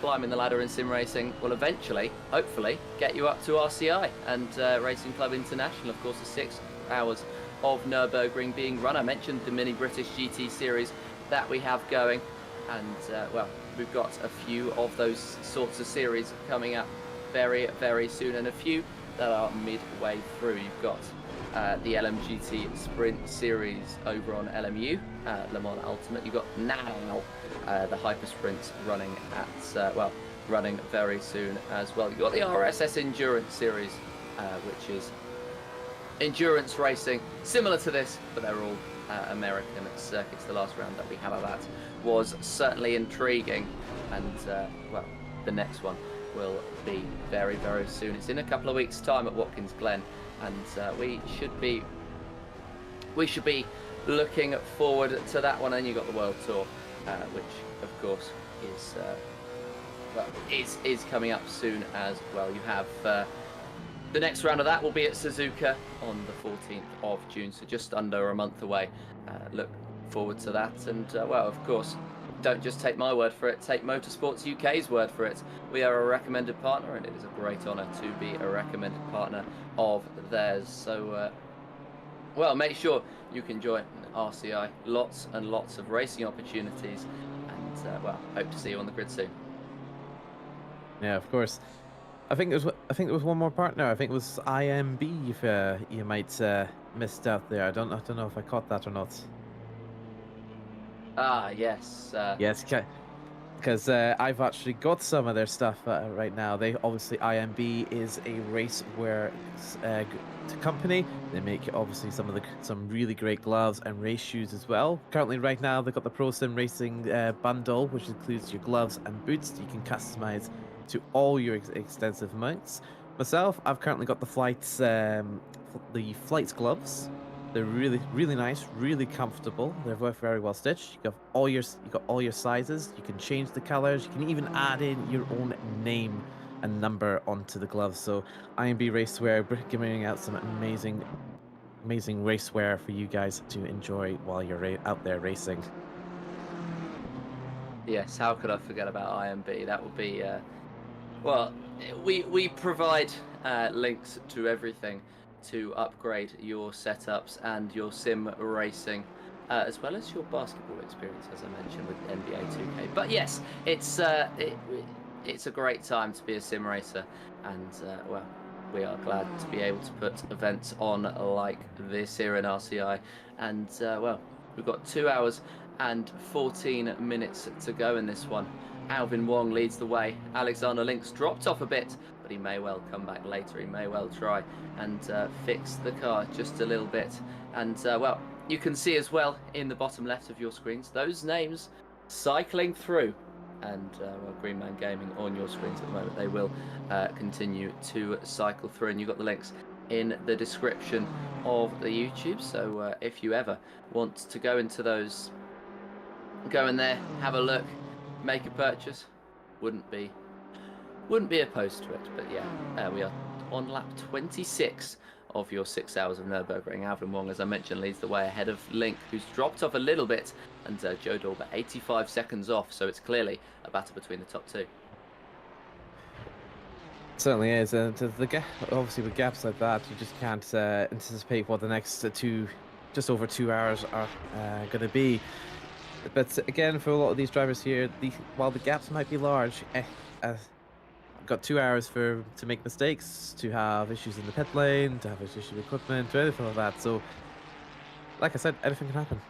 [SPEAKER 5] climbing the ladder in sim racing will eventually, hopefully, get you up to RCI and Racing Club International. Of course, the 6 hours of Nürburgring being run. I mentioned the Mini British GT series that we have going, and well, we've got a few of those sorts of series coming up very, very soon, and a few that are midway through. You've got the LMGT Sprint Series over on LMU, Le Mans Ultimate. You've got now the Hyper Sprint running at, well, running very soon as well. You've got the RSS Endurance Series, which is endurance racing, similar to this, but they're all American circuits. The last round that we had of that was certainly intriguing, and well, the next one will be very, very soon. It's in a couple of weeks' time at Watkins Glen, and we should be looking forward to that one. And you got the World Tour, which of course is well, is coming up soon as well. You have the next round of that will be at Suzuka on the 14th of June, so just under a month away. Look forward to that. And, well, of course, don't just take my word for it, take Motorsports UK's word for it. We are a recommended partner, and it is a great honour to be a recommended partner of theirs. So, well, make sure you can join RCI. Lots and lots of racing opportunities. And, well, hope to see you on the grid soon.
[SPEAKER 4] Yeah, of course. I think there was one more partner. I think it was IMB. If you might missed out there. I don't know if I caught that or not.
[SPEAKER 5] Ah, yes.
[SPEAKER 4] Yes, because I've actually got some of their stuff right now. They obviously, IMB is a raceware company. They make obviously some really great gloves and race shoes as well. Currently, right now, they've got the Pro Sim Racing bundle, which includes your gloves and boots that you can customize to all your extensive mounts. Myself, I've currently got the Flights gloves. They're really, really nice, really comfortable. They're very well stitched. You got all your sizes. You can change the colors. You can even add in your own name and number onto the gloves. So IMB Racewear giving out some amazing racewear for you guys to enjoy while you're out there racing.
[SPEAKER 5] Yes, how could I forget about IMB? That would be, well, we provide links to everything to upgrade your setups and your sim racing, as well as your basketball experience, as I mentioned with NBA 2K. But yes, it's a great time to be a sim racer, and well, we are glad to be able to put events on like this here in RCI. And well, we've got 2 hours and 14 minutes to go in this one. Alvin Wong leads the way. Alexander Links dropped off a bit, but he may well come back later. He may well try and fix the car just a little bit. And well, you can see as well in the bottom left of your screens those names cycling through. And well, Green Man Gaming on your screens at the moment. They will continue to cycle through, and you've got the links in the description of the YouTube. So if you ever want to go into those, go in there, have a look, make a purchase, wouldn't be opposed to it. But yeah, we are on lap 26 of your 6 hours of Nürburgring. Alvin Wong, as I mentioned, leads the way ahead of Link, who's dropped off a little bit, and Joe Dorber 85 seconds off, so it's clearly a battle between the top two.
[SPEAKER 4] Certainly is, and obviously with gaps like that, you just can't anticipate what the next just over 2 hours are going to be. But again, for a lot of these drivers here, while the gaps might be large, got 2 hours to make mistakes, to have issues in the pit lane, to have issues with equipment, or anything like that. So, like I said, anything can happen.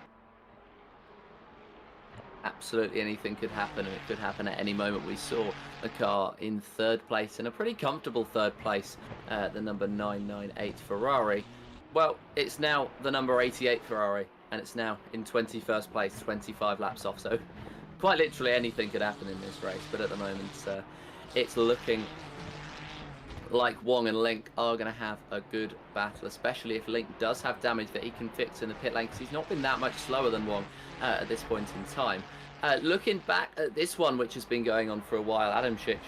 [SPEAKER 5] absolutely anything could happen, and it could happen at any moment. We saw a car in 3rd place, and a pretty comfortable 3rd place, the number 998 Ferrari. Well, it's now the number 88 Ferrari, and it's now in 21st place, 25 laps off. So quite literally anything could happen in this race, but at the moment it's looking like Wong and Link are going to have a good battle, especially if Link does have damage that he can fix in the pit lane, because he's not been that much slower than Wong at this point in time. Looking back at this one, which has been going on for a while, Adamczyk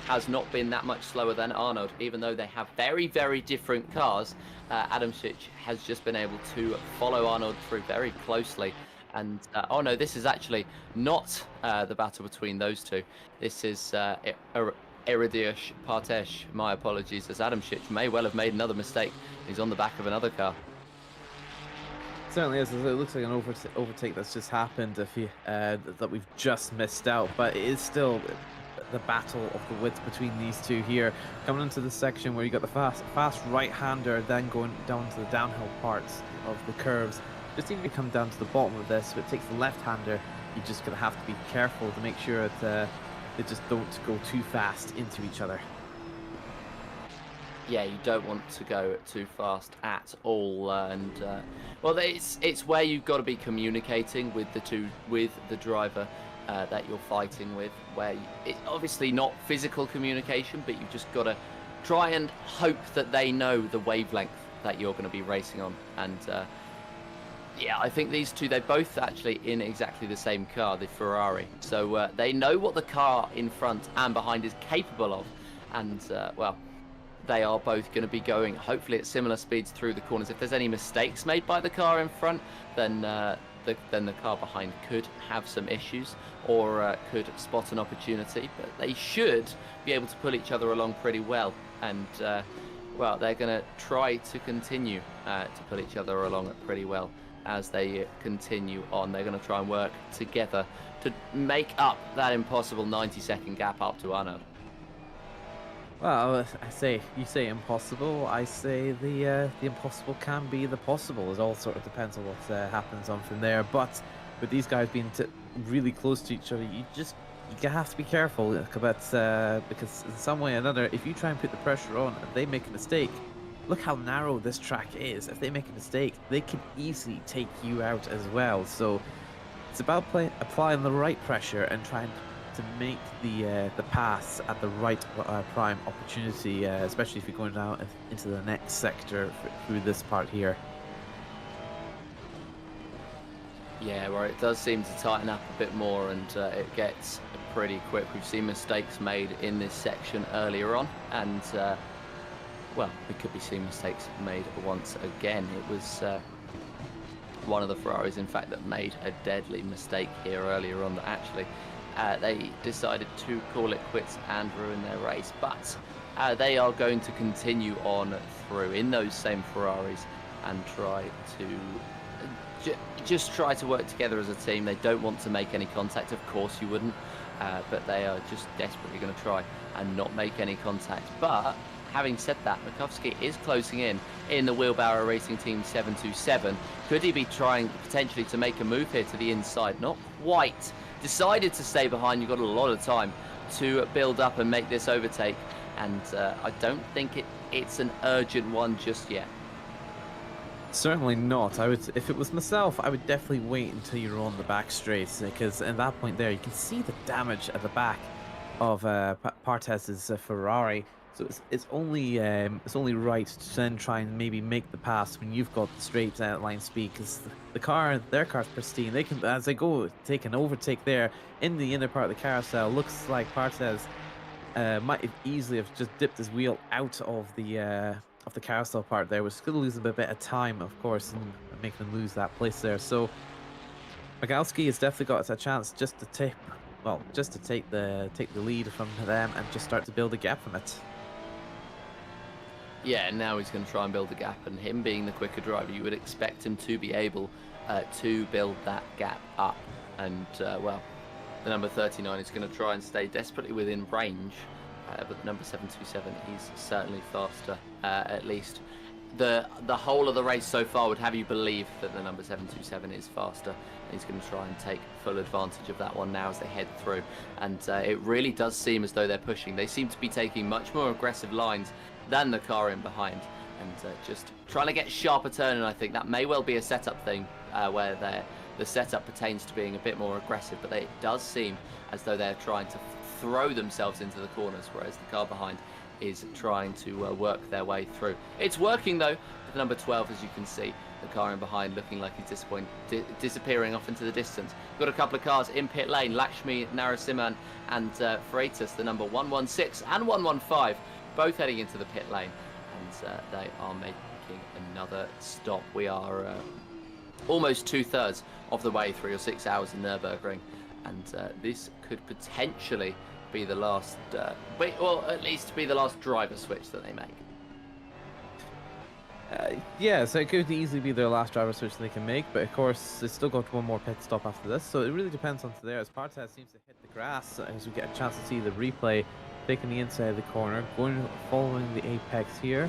[SPEAKER 5] has not been that much slower than Arnold, even though they have very, very different cars. Adamczyk has just been able to follow Arnold through very closely. And, oh no, this is actually not the battle between those two. This is Iridiusz Partesh, my apologies, as Adamczyk may well have made another mistake. He's on the back of another car.
[SPEAKER 4] Certainly is. It looks like an overtake that's just happened that we've just missed out, but it is still the battle of the width between these two here. Coming into the section where you got the fast right-hander, then going down to the downhill parts of the curves. Just need to come down to the bottom of this, but it takes the left-hander. You're just going to have to be careful to make sure that they just don't go too fast into each other.
[SPEAKER 5] Yeah, you don't want to go too fast at all, and well, it's where you've got to be communicating with the driver that you're fighting with. Where it's obviously not physical communication, but you've just got to try and hope that they know the wavelength that you're going to be racing on. And yeah, I think these two, they're both actually in exactly the same car, the Ferrari. So they know what the car in front and behind is capable of, and well, they are both going to be going hopefully at similar speeds through the corners. If there's any mistakes made by the car in front, then the car behind could have some issues, or could spot an opportunity. But they should be able to pull each other along pretty well, and well, they're going to try to continue to pull each other along pretty well as they continue on. They're going to try and work together to make up that impossible 90-second gap up to Arno.
[SPEAKER 4] Well, you say impossible. I say the impossible can be the possible. It all sort of depends on what happens on from there. But with these guys being really close to each other, you have to be careful because in some way or another, if you try and put the pressure on and they make a mistake, look how narrow this track is. If they make a mistake, they can easily take you out as well. So it's about applying the right pressure and trying to make the pass at the right prime opportunity, especially if you're going down into the next sector through this part here.
[SPEAKER 5] Yeah, well, it does seem to tighten up a bit more, and it gets pretty quick. We've seen mistakes made in this section earlier on, and well, we could be seeing mistakes made once again. It was one of the Ferraris, in fact, that made a deadly mistake here earlier on, that actually they decided to call it quits and ruin their race. But they are going to continue on through in those same Ferraris and try to just try to work together as a team. They don't want to make any contact, of course you wouldn't, but they are just desperately going to try and not make any contact. But having said that, Makowski is closing in the Wheelbarrow Racing Team 727. Could he be trying potentially to make a move here to the inside? Not quite. Decided to stay behind. You've got a lot of time to build up and make this overtake, and I don't think it's an urgent one just yet.
[SPEAKER 4] Certainly not. If it was myself, I would definitely wait until you're on the back straight, because at that point there, you can see the damage at the back of Partez's Ferrari. So it's only right to then try and maybe make the pass when you've got the straight line speed, because their car's pristine. They can, as they go, take an overtake there in the inner part of the carousel. Looks like Partez might have easily have just dipped his wheel out of the carousel part there. We're still losing a bit of time, of course, and making them lose that place there. So Makowski has definitely got a chance just to take the lead from them and just start to build a gap from it.
[SPEAKER 5] Yeah, now he's going to try and build a gap, and him being the quicker driver, you would expect him to be able to build that gap up. And well, the number 39 is going to try and stay desperately within range, but the number 727 is certainly faster, at least the whole of the race so far would have you believe that the number 727 is faster. He's going to try and take full advantage of that one now as they head through. And it really does seem as though they're pushing. They seem to be taking much more aggressive lines than the car in behind. And just trying to get sharper turning. I think that may well be a setup thing where the setup pertains to being a bit more aggressive. But it does seem as though they're trying to throw themselves into the corners, whereas the car behind is trying to work their way through. It's working though, with number 12, as you can see, the car in behind looking like he's disappearing off into the distance. Got a couple of cars in pit lane, Lakshmi Narasimhan and Freitas, the number 116 and 115, both heading into the pit lane, and they are making another stop. We are almost 2/3 of the way through your 6 hours in Nürburgring, and this could potentially be the last, well, at least be the last driver switch that they make.
[SPEAKER 4] Yeah, so it could easily be their last driver switch they can make, but of course they still got one more pit stop after this, so it really depends on there. As Partes seems to hit the grass, as we get a chance to see the replay, taking the inside of the corner, following the apex here,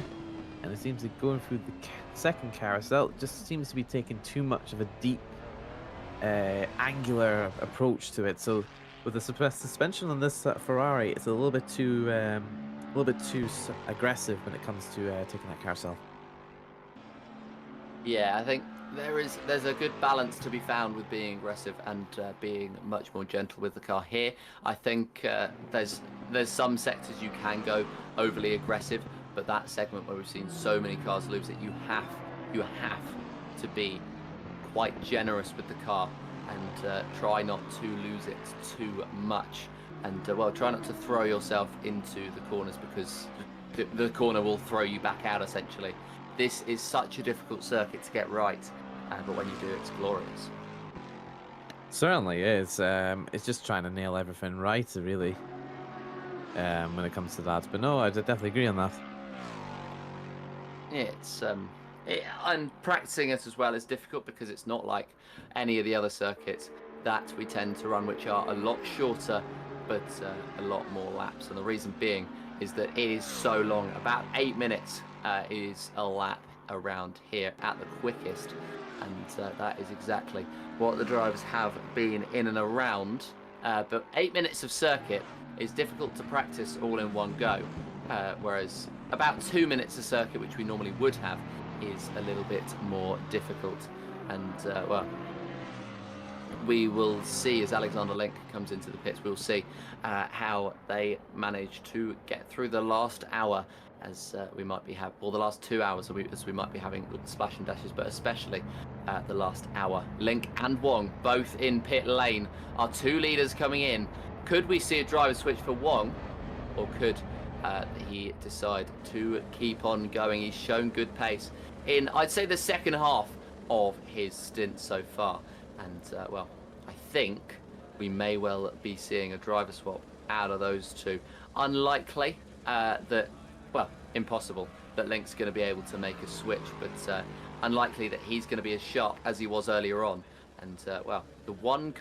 [SPEAKER 4] and it seems to be going through the second carousel. It just seems to be taking too much of a deep, angular approach to it. So with the suspension on this Ferrari, it's a little bit too aggressive when it comes to taking that carousel.
[SPEAKER 5] Yeah, I think there's a good balance to be found with being aggressive and being much more gentle with the car here. I think there's some sectors you can go overly aggressive, but that segment where we've seen so many cars lose it, you have to be quite generous with the car and try not to lose it too much, and well, try not to throw yourself into the corners, because the corner will throw you back out essentially. This is such a difficult circuit to get right, but when you do, it's glorious.
[SPEAKER 4] Certainly is. It's just trying to nail everything right, really, when it comes to that. But no, I definitely agree on that.
[SPEAKER 5] Yeah, it's and practicing it as well is difficult, because it's not like any of the other circuits that we tend to run, which are a lot shorter but a lot more laps. And the reason being is that it is so long. About 8 minutes is a lap around here at the quickest, and that is exactly what the drivers have been in and around. But 8 minutes of circuit is difficult to practice all in one go, whereas about 2 minutes of circuit, which we normally would have, is a little bit more difficult. And well, we will see as Alexander Link comes into the pits. We'll see how they manage to get through the last hour, as we might be having, or the last 2 hours as we might be having splash and dashes, but especially the last hour. Link and Wong both in pit lane. Our two leaders coming in. Could we see a driver switch for Wong, or could he decide to keep on going? He's shown good pace in, I'd say, the second half of his stint so far, and well, I think we may well be seeing a driver swap out of those two. Unlikely that, well, impossible that Link's going to be able to make a switch, but unlikely that he's going to be as sharp as he was earlier on. And well, the one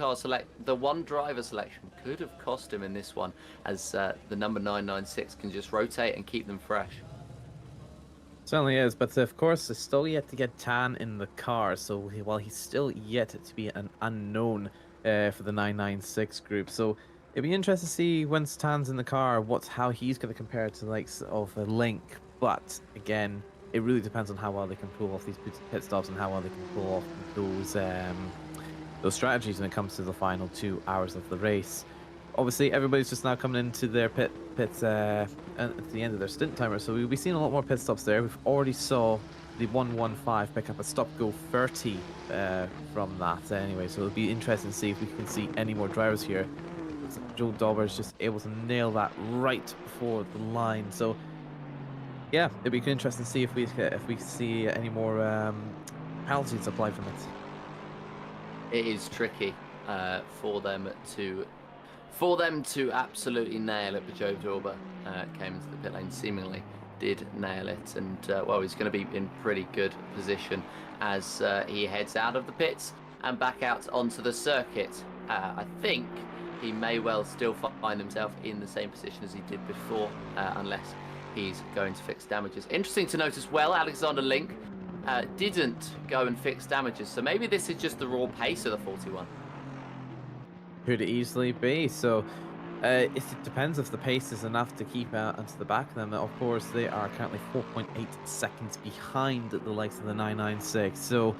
[SPEAKER 5] driver selection could have cost him in this one, as the number 996 can just rotate and keep them fresh.
[SPEAKER 4] Certainly is, but of course, it's still yet to get Tan in the car, so while he's still yet to be an unknown for the 996 group. So it'd be interesting to see once Tan's in the car, how he's going to compare to the likes of Link. But again, it really depends on how well they can pull off these pit stops and how well they can pull off those strategies when it comes to the final 2 hours of the race. Obviously, everybody's just now coming into their pits at the end of their stint timer, so we'll be seeing a lot more pit stops there. We've already saw the 115 pick up a stop-go 30 from that anyway, so it'll be interesting to see if we can see any more drivers here. Joe Dauber is just able to nail that right before the line, so yeah, it'll be interesting to see if we see any more penalties applied from it.
[SPEAKER 5] It is tricky for them to absolutely nail it, but Joe Dauber came into the pit lane, seemingly did nail it, and well, he's going to be in pretty good position as he heads out of the pits and back out onto the circuit. I think he may well still find himself in the same position as he did before, unless he's going to fix damages. Interesting to note as well, Alexander Link didn't go and fix damages, so maybe this is just the raw pace of the 41.
[SPEAKER 4] Could easily be. So it depends if the pace is enough to keep out into the back of them. Of course, they are currently 4.8 seconds behind the likes of the 996. So,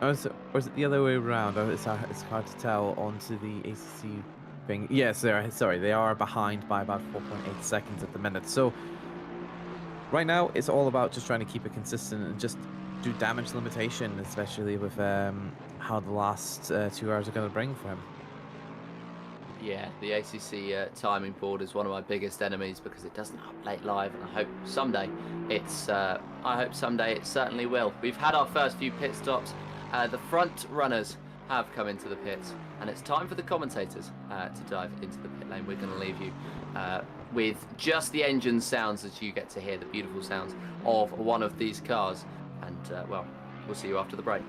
[SPEAKER 4] or is it the other way around? It's hard to tell onto the ACC thing. Yes, they are behind by about 4.8 seconds at the minute. So right now, it's all about just trying to keep it consistent and just do damage limitation, especially with how the last 2 hours are going to bring for him.
[SPEAKER 5] Yeah, the ACC timing board is one of my biggest enemies because it doesn't update live, and I hope someday it certainly will. We've had our first few pit stops. The front runners have come into the pits, and it's time for the commentators to dive into the pit lane. We're going to leave you with just the engine sounds as you get to hear the beautiful sounds of one of these cars, and well, we'll see you after the break.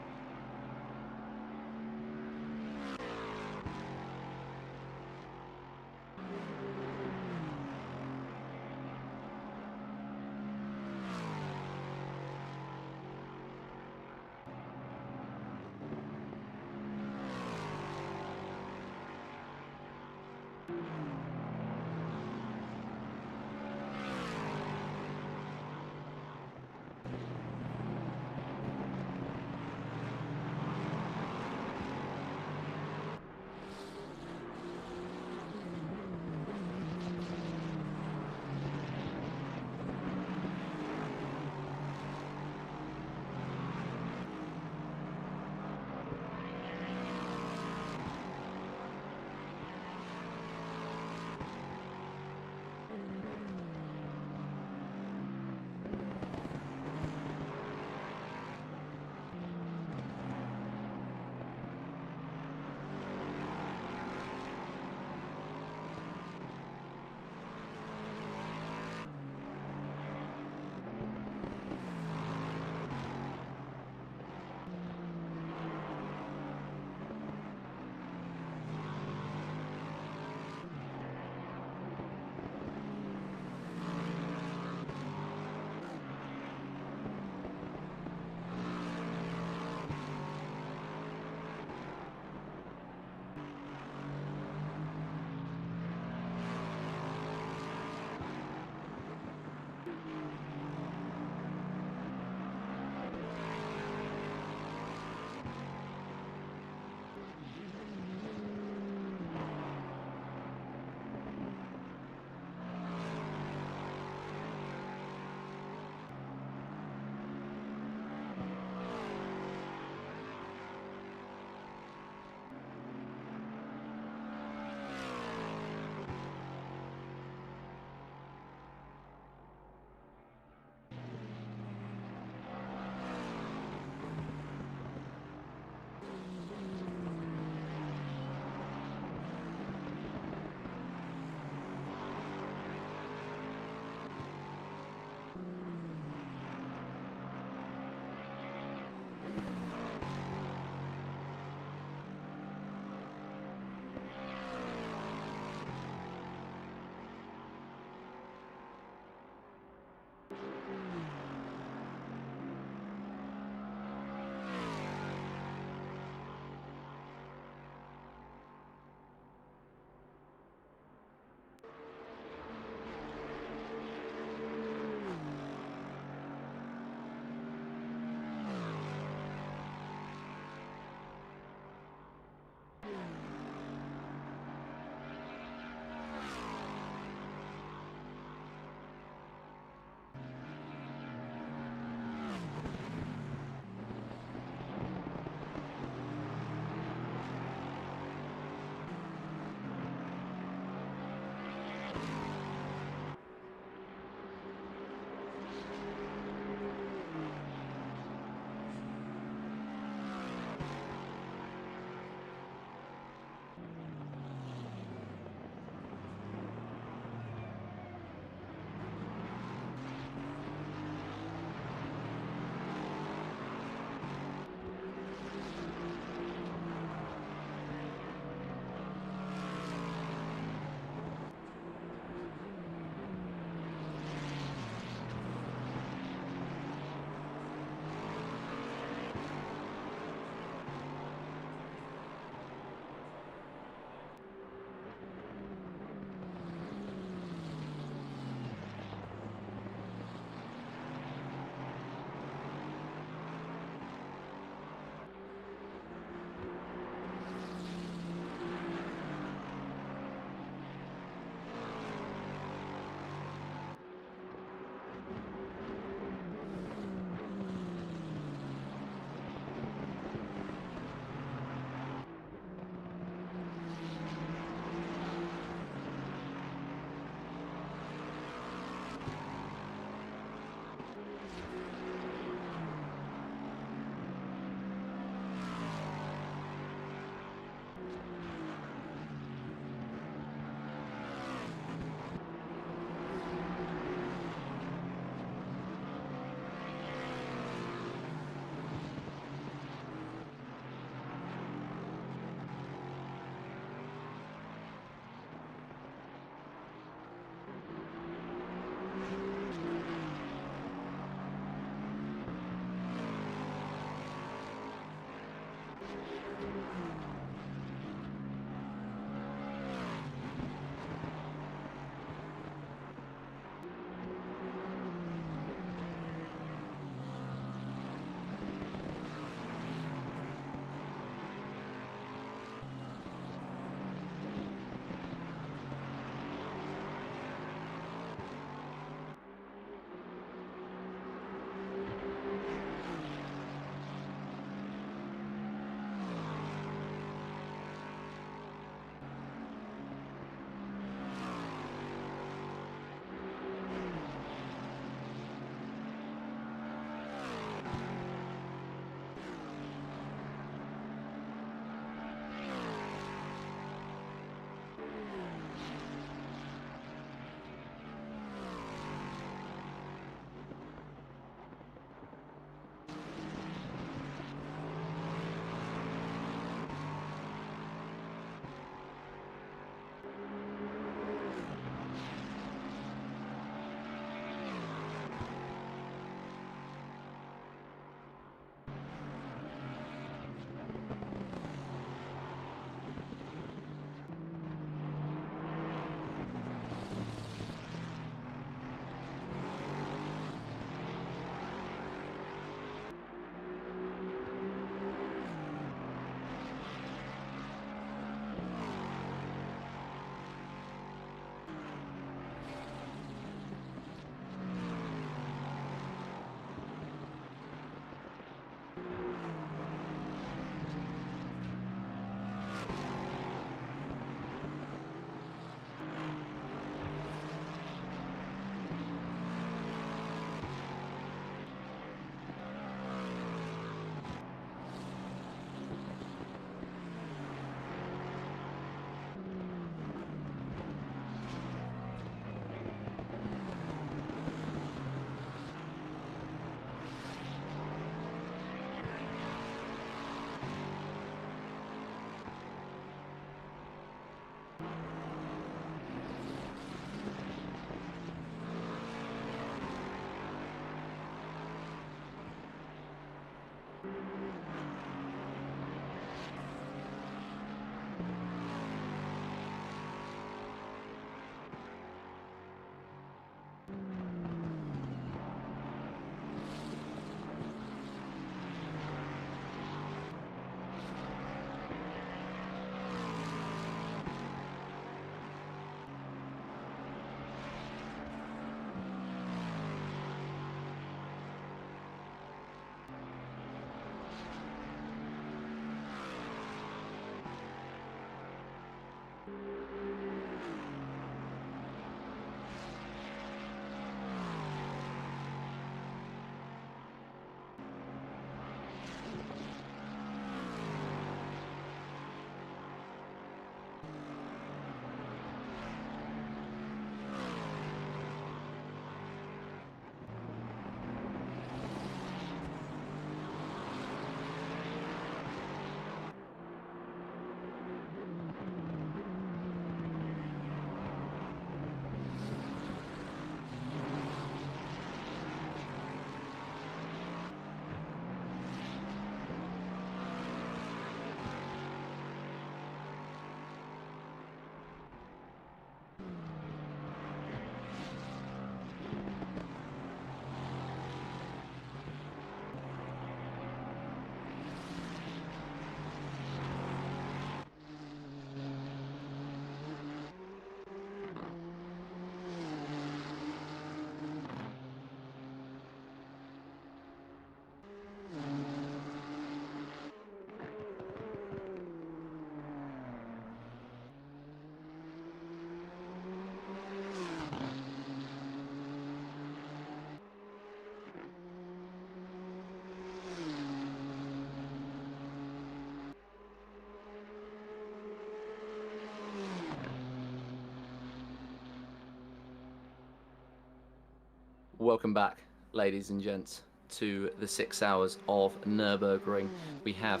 [SPEAKER 5] Welcome back, ladies and gents, to the 6 hours of Nürburgring. We have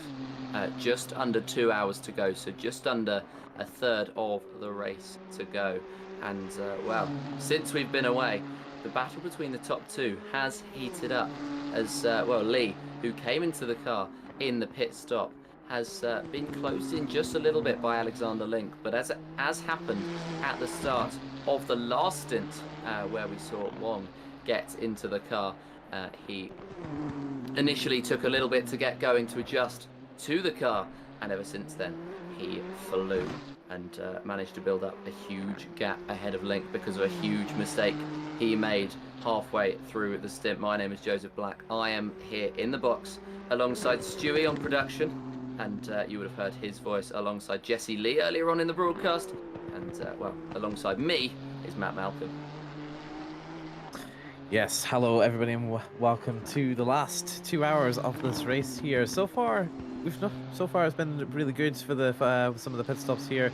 [SPEAKER 5] just under 2 hours to go, so just under a third of the race to go. And, well, since we've been away, the battle between the top two has heated up as, well, Lee, who came into the car in the pit stop, has been closed in just a little bit by Alexander Link. But as happened at the start of the last stint, where we saw Wong get into the car, he initially took a little bit to get going, to adjust to the car, and ever since then he flew and managed to build up a huge gap ahead of Link because of a huge mistake he made halfway through the stint. My name is Joseph Black. I am here in the box alongside Stewie on production, and you would have heard his voice alongside Jesse Lee earlier on in the broadcast, and well, alongside me is Matt Malcolm.
[SPEAKER 4] Yes, hello everybody, and welcome to the last 2 hours of this race here. So far, it's been really good for the some of the pit stops here.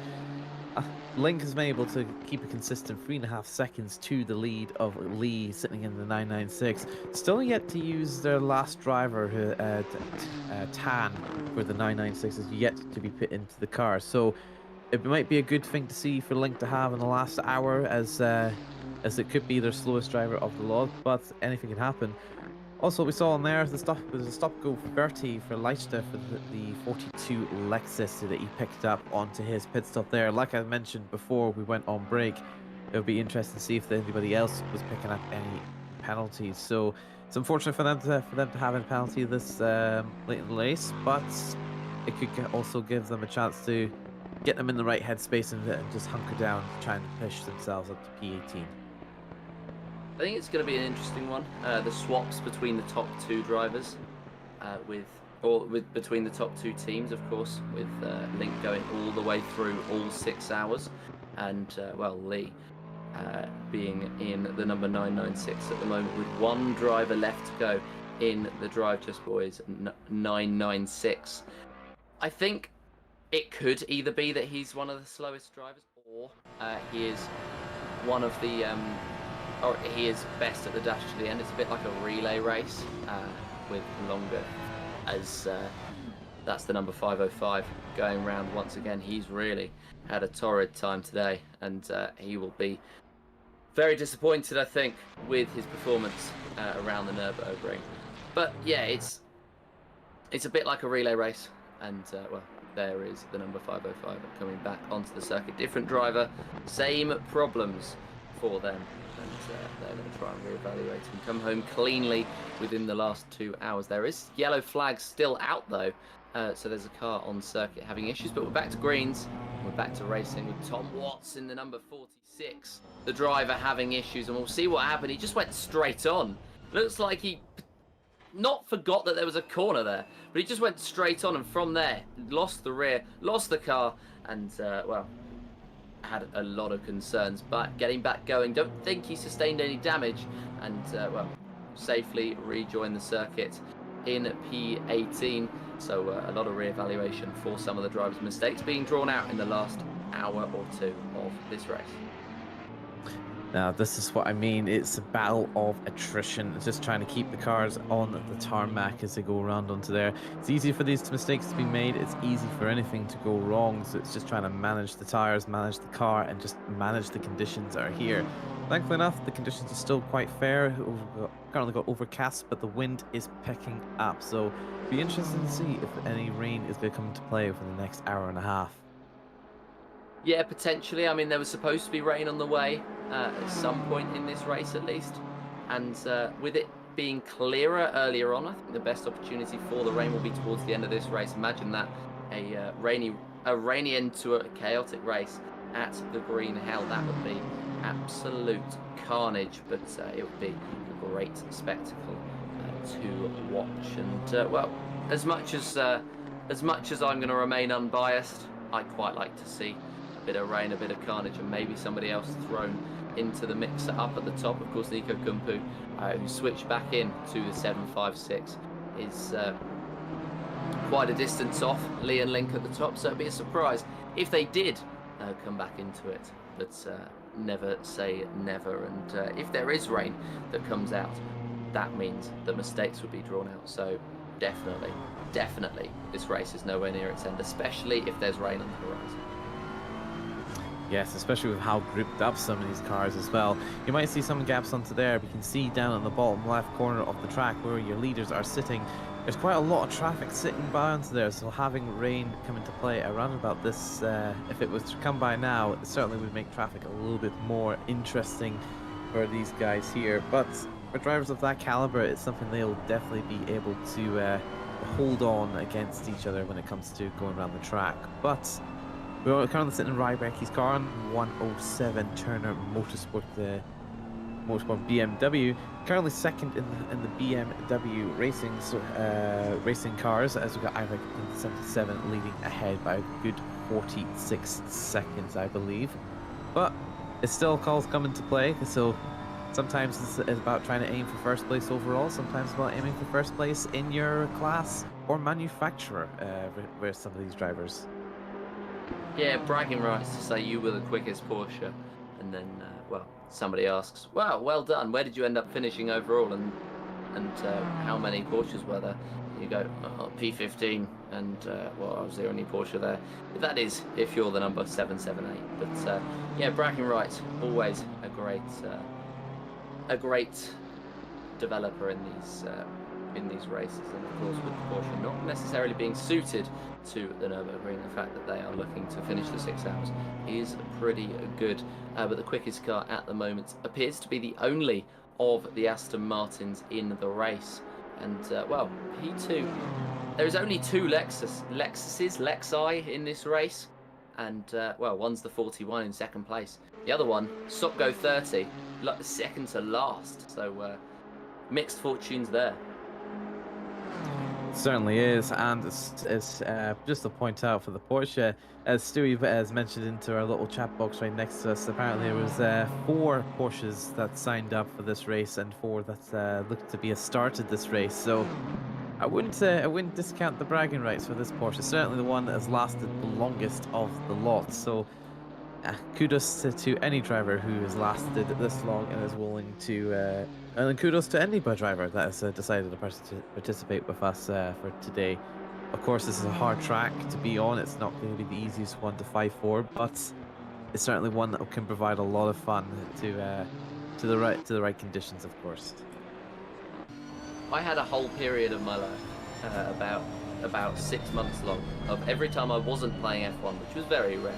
[SPEAKER 4] Link has been able to keep a consistent 3.5 seconds to the lead of Lee, sitting in the 996. Still yet to use their last driver, Tan, for the 996 is yet to be put into the car. So it might be a good thing to see for Link to have in the last hour, as it could be their slowest driver of the lot, but anything can happen. Also, we saw on there was a stop go 30 for Leichter for the 42 Lexus that he picked up onto his pit stop there. Like I mentioned before we went on break, it would be interesting to see if anybody else was picking up any penalties. So it's unfortunate for them to have a penalty this late in the race, but it could also give them a chance to get them in the right headspace and just hunker down, trying to push themselves up to P18.
[SPEAKER 5] I think it's going to be an interesting one. The swaps between the top two drivers, between the top two teams, of course, with Link going all the way through all 6 hours, and well, Lee being in the number 996 at the moment, with one driver left to go in the Drive Just Boys 996. I think it could either be that he's one of the slowest drivers, or he is one of the or he is best at the dash to the end. It's a bit like a relay race with longer, as that's the number 505 going round once again. He's really had a torrid time today, and he will be very disappointed, I think, with his performance around the Nürburgring. But yeah, it's a bit like a relay race, and well, there is the number 505 coming back onto the circuit. Different driver, same problems for them. And they're going to try and reevaluate and come home cleanly within the last 2 hours. There is yellow flags still out though, so there's a car on circuit having issues, but we're back to greens. We're back to racing with Tom Watts in the number 46, the driver having issues, and we'll see what happened. He just went straight on. Looks like he not forgot that there was a corner there, but he just went straight on, and from there lost the rear, lost the car, and well, had a lot of concerns, but getting back going, don't think he sustained any damage, and well, safely rejoined the circuit in P18. So a lot of re-evaluation for some of the drivers' mistakes being drawn out in the last hour or two of this race.
[SPEAKER 4] Now, this is what I mean. It's a battle of attrition. It's just trying to keep the cars on the tarmac as they go around onto there. It's easy for these mistakes to be made. It's easy for anything to go wrong. So it's just trying to manage the tires, manage the car, and just manage the conditions that are here. Thankfully enough, the conditions are still quite fair. We've currently got overcast, but the wind is picking up. So it'll be interesting to see if any rain is going to come into play for the next hour and a half.
[SPEAKER 5] Yeah, potentially. I mean, there was supposed to be rain on the way at some point in this race, at least. And with it being clearer earlier on, I think the best opportunity for the rain will be towards the end of this race. Imagine that, a rainy end to a chaotic race at the Green Hell. That would be absolute carnage, but it would be a great spectacle to watch. And well, as much as I'm going to remain unbiased, I quite like to see a bit of rain, a bit of carnage, and maybe somebody else thrown into the mixer up at the top. Of course, Nico Kumpu, who switched back in to the 756, is quite a distance off Lee and Link at the top, so it'd be a surprise if they did come back into it. But never say never, and if there is rain that comes out, that means that mistakes would be drawn out. So definitely, this race is nowhere near its end, especially if there's rain on the horizon.
[SPEAKER 4] Yes, especially with how grouped up some of these cars as well. You might see some gaps onto there. We can see down in the bottom left corner of the track where your leaders are sitting. There's quite a lot of traffic sitting by onto there, so having rain come into play around about this, if it was to come by now, it certainly would make traffic a little bit more interesting for these guys here. But for drivers of that caliber, it's something they'll definitely be able to hold on against each other when it comes to going around the track. But we're currently sitting in Rybecky's car on 107 Turner Motorsport, the Motorsport BMW. Currently second in the BMW racing cars, as we got Ivek in 77 leading ahead by a good 46 seconds, I believe. But it's still calls come into play, so sometimes it's about trying to aim for first place overall, sometimes about aiming for first place in your class or manufacturer with some of these drivers.
[SPEAKER 5] Yeah, bragging rights to say you were the quickest Porsche, and then, well, somebody asks, wow, well done, where did you end up finishing overall, and how many Porsches were there? You go, P15, and, well, I was the only Porsche there. But that is if you're the number 778. But, yeah, bragging rights, always a great developer in these races, and of course with the Porsche not necessarily being suited to the Nürburgring, the fact that they are looking to finish the 6 hours is pretty good. But the quickest car at the moment appears to be the only of the Aston Martins in the race, and well, P2. There is only 2 Lexi in this race, and well, one's the 41 in second place. The other one, Sopgo 30, second to last. So mixed fortunes there.
[SPEAKER 4] Certainly is, and it's just to point out for the Porsche, as Stewie has mentioned into our little chat box right next to us, apparently there was 4 Porsches that signed up for this race and 4 that looked to be a started this race. So I wouldn't discount the bragging rights for this Porsche. Certainly the one that has lasted the longest of the lot. So kudos to any driver who has lasted this long and is willing to, and kudos to any driver that has decided to participate with us for today. Of course, this is a hard track to be on. It's not going to be the easiest one to fight for, but it's certainly one that can provide a lot of fun to the right conditions, of course.
[SPEAKER 5] I had a whole period of my life, about 6 months long, of every time I wasn't playing F1, which was very rare.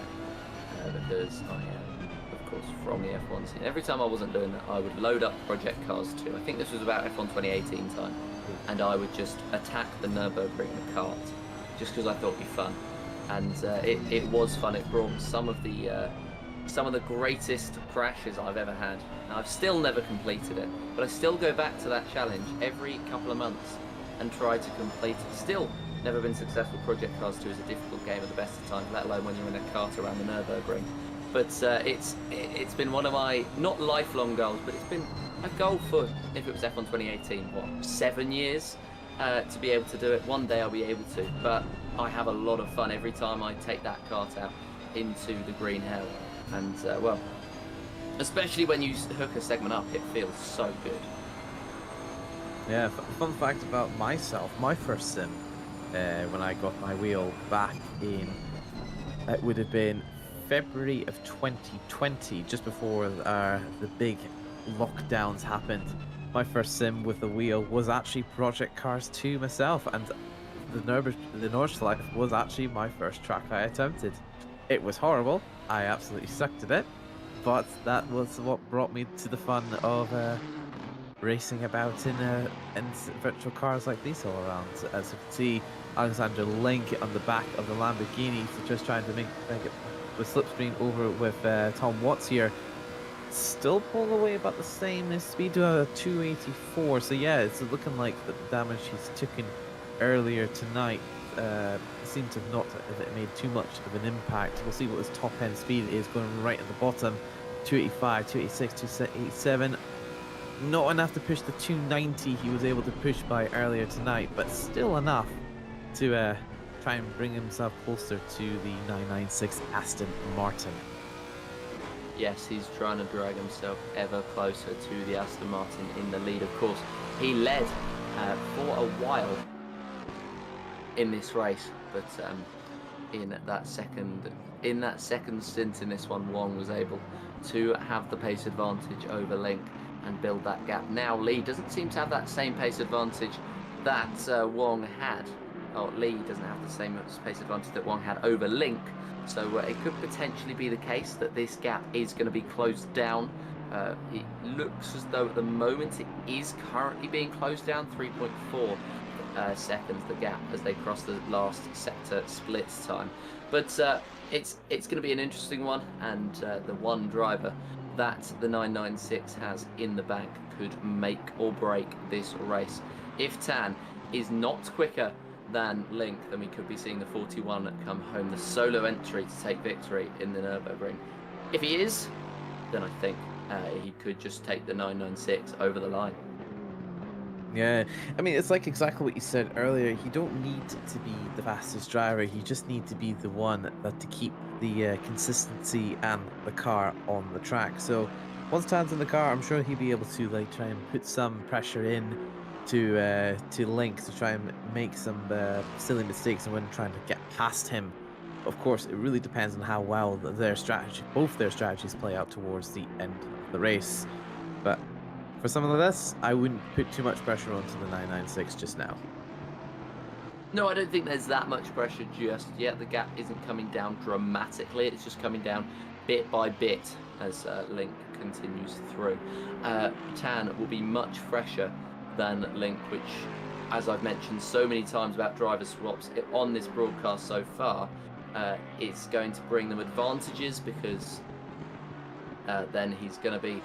[SPEAKER 5] Because I am, of course, from the F1 scene. Every time I wasn't doing that, I would load up Project Cars 2. I think this was about F1 2018 time, and I would just attack the Nürburgring in the kart, just because I thought it'd be fun. And it was fun. It brought some of the greatest crashes I've ever had. And I've still never completed it, but I still go back to that challenge every couple of months and try to complete it. Still never been successful. Project Cars 2 is a difficult game at the best of times, let alone when you're in a kart around the Nürburgring. But it's been one of my, not lifelong goals, but it's been a goal for, if it was F1 2018, 7 years to be able to do it. One day I'll be able to, but I have a lot of fun every time I take that kart out into the Green Hell. And, well, especially when you hook a segment up, it feels so good.
[SPEAKER 4] Yeah, fun fact about myself, my first sim, when I got my wheel back in, it would have been February of 2020, just before the big lockdowns happened. My first sim with the wheel was actually Project Cars 2 myself, and the Nordschleife was actually my first track I attempted. It was horrible. I absolutely sucked at it, but that was what brought me to the fun of racing about in virtual cars like these all around. As you can see, Alexander Link on the back of the Lamborghini, so just trying to make it with slipstream over with Tom Watts here. Still pulling away about the same speed to a 284. So yeah, it's looking like the damage he's taken earlier tonight seemed to have not made too much of an impact. We'll see what his top end speed is going right at the bottom. 285, 286, 287. Not enough to push the 290 he was able to push by earlier tonight, but still enough to try and bring himself closer to the 996 Aston Martin.
[SPEAKER 5] Yes, he's trying to drag himself ever closer to the Aston Martin in the lead. Of course, he led for a while in this race, but in that second stint in this one, Wong was able to have the pace advantage over Link and build that gap. Now Lee doesn't seem to have that same pace advantage that Wong had. Lee doesn't have the same pace advantage that Wong had over Link, so it could potentially be the case that this gap is going to be closed down. It looks as though at the moment it is currently being closed down, 3.4 seconds the gap as they cross the last sector split time. But it's going to be an interesting one, and the one driver that the 996 has in the bank could make or break this race. If Tan is not quicker than Link, then we could be seeing the 41 come home, the solo entry to take victory in the Nürburgring. If he is, then I think he could just take the 996 over the line.
[SPEAKER 4] Yeah, I mean, it's like exactly what you said earlier. You don't need to be the fastest driver. You just need to be the one that to keep the consistency and the car on the track. So once Tan's in the car, I'm sure he'll be able to like try and put some pressure in to Link to try and make some silly mistakes and when trying to get past him. Of course, it really depends on how well both their strategies play out towards the end of the race. But for something like this, I wouldn't put too much pressure onto the 996 just now.
[SPEAKER 5] No, I don't think there's that much pressure just yet. The gap isn't coming down dramatically. It's just coming down bit by bit as Link continues through. Tan will be much fresher than Link, which, as I've mentioned so many times about driver swaps on this broadcast so far, it's going to bring them advantages because then he's going to be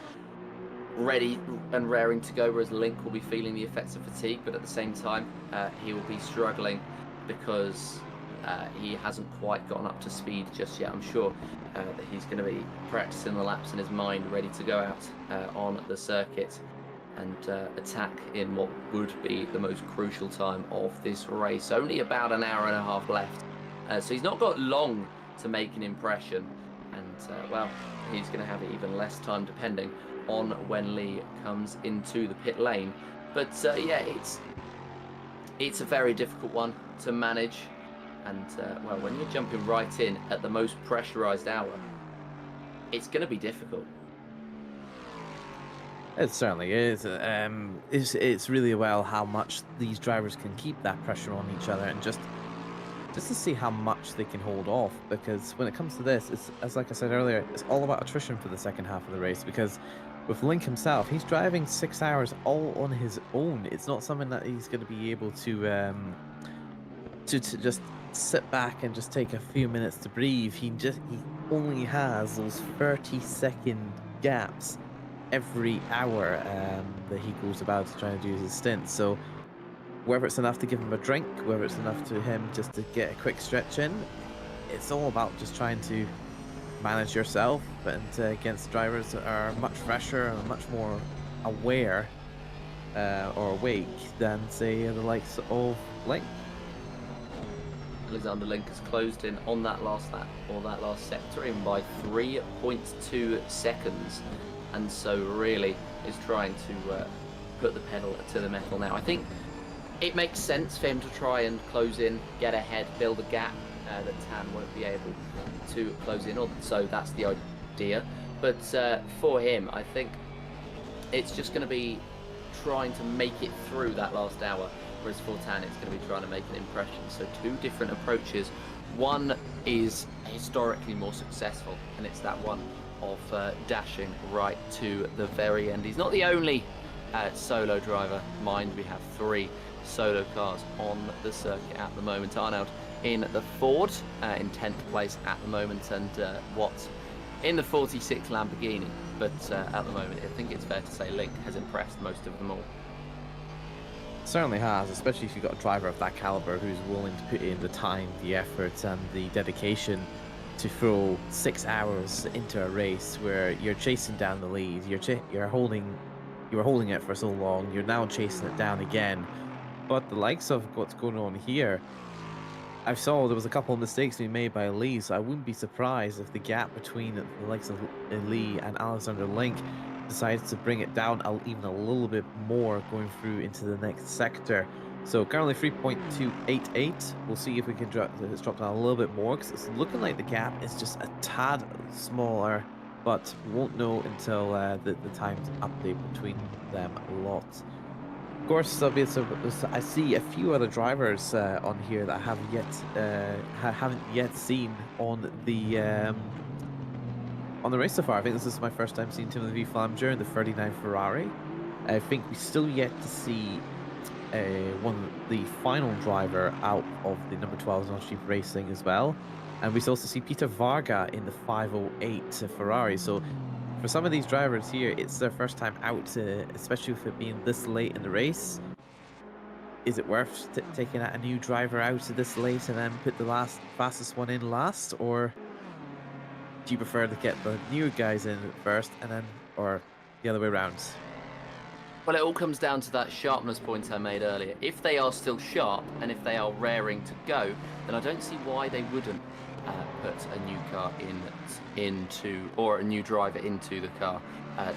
[SPEAKER 5] ready and raring to go, whereas Link will be feeling the effects of fatigue, but at the same time he will be struggling because he hasn't quite gotten up to speed just yet. I'm sure that he's going to be practicing the laps in his mind, ready to go out on the circuit and attack in what would be the most crucial time of this race. Only about an hour and a half left, so he's not got long to make an impression, and well, he's going to have even less time depending on when Lee comes into the pit lane. But yeah, it's a very difficult one to manage, and well, when you're jumping right in at the most pressurized hour, it's going to be difficult.
[SPEAKER 4] It certainly is. It's really well how much these drivers can keep that pressure on each other and just to see how much they can hold off, because when it comes to this, it's, as like I said earlier, it's all about attrition for the second half of the race, because with Link himself, he's driving 6 hours all on his own. It's not something that he's going to be able to just sit back and just take a few minutes to breathe. He only has those 30-second gaps every hour that he goes about trying to do his stint. So whether it's enough to give him a drink, whether it's enough to him just to get a quick stretch in, it's all about just trying to manage yourself, and against drivers that are much fresher and much more aware or awake than, say, the likes of Link.
[SPEAKER 5] Alexander Link has closed in on that last lap, or that last sector, in by 3.2 seconds, and so really is trying to put the pedal to the metal now. I think it makes sense for him to try and close in, get ahead, build a gap that Tan won't be able to close in on, so that's the idea. But for him, I think it's just going to be trying to make it through that last hour, whereas for Tan it's going to be trying to make an impression. So two different approaches. One is historically more successful, and it's that one of dashing right to the very end. He's not the only solo driver. Mind, we have 3 solo cars on the circuit at the moment. Arnold in the Ford in 10th place at the moment, and Watt in the 46 Lamborghini. But at the moment, I think it's fair to say Link has impressed most of them all.
[SPEAKER 4] Certainly has, especially if you've got a driver of that caliber who's willing to put in the time, the effort, and the dedication to throw 6 hours into a race where you're chasing down the lead. You were holding it for so long. You're now chasing it down again. But the likes of what's going on here, I saw there was a couple of mistakes being made by Lee, so I wouldn't be surprised if the gap between the likes of Lee and Alexander Link decides to bring it down even a little bit more going through into the next sector. So currently 3.288. We'll see if we can drop down a little bit more, because it's looking like the gap is just a tad smaller, but we won't know until the times update between them a lot. Of course, I see a few other drivers on here that I haven't yet seen on the race so far. I think this is my first time seeing Timothy Flamger in the 39 Ferrari. I think we still yet to see the final driver out of the number 12 Non-Street Racing as well. And we also see Peter Varga in the 508 Ferrari. So for some of these drivers here, it's their first time out, especially with it being this late in the race. Is it worth taking a new driver out this late and then put the fastest one in last? Or do you prefer to get the newer guys in first and then, or the other way around?
[SPEAKER 5] Well, it all comes down to that sharpness point I made earlier. If they are still sharp and if they are raring to go, then I don't see why they wouldn't put a new car or a new driver into the car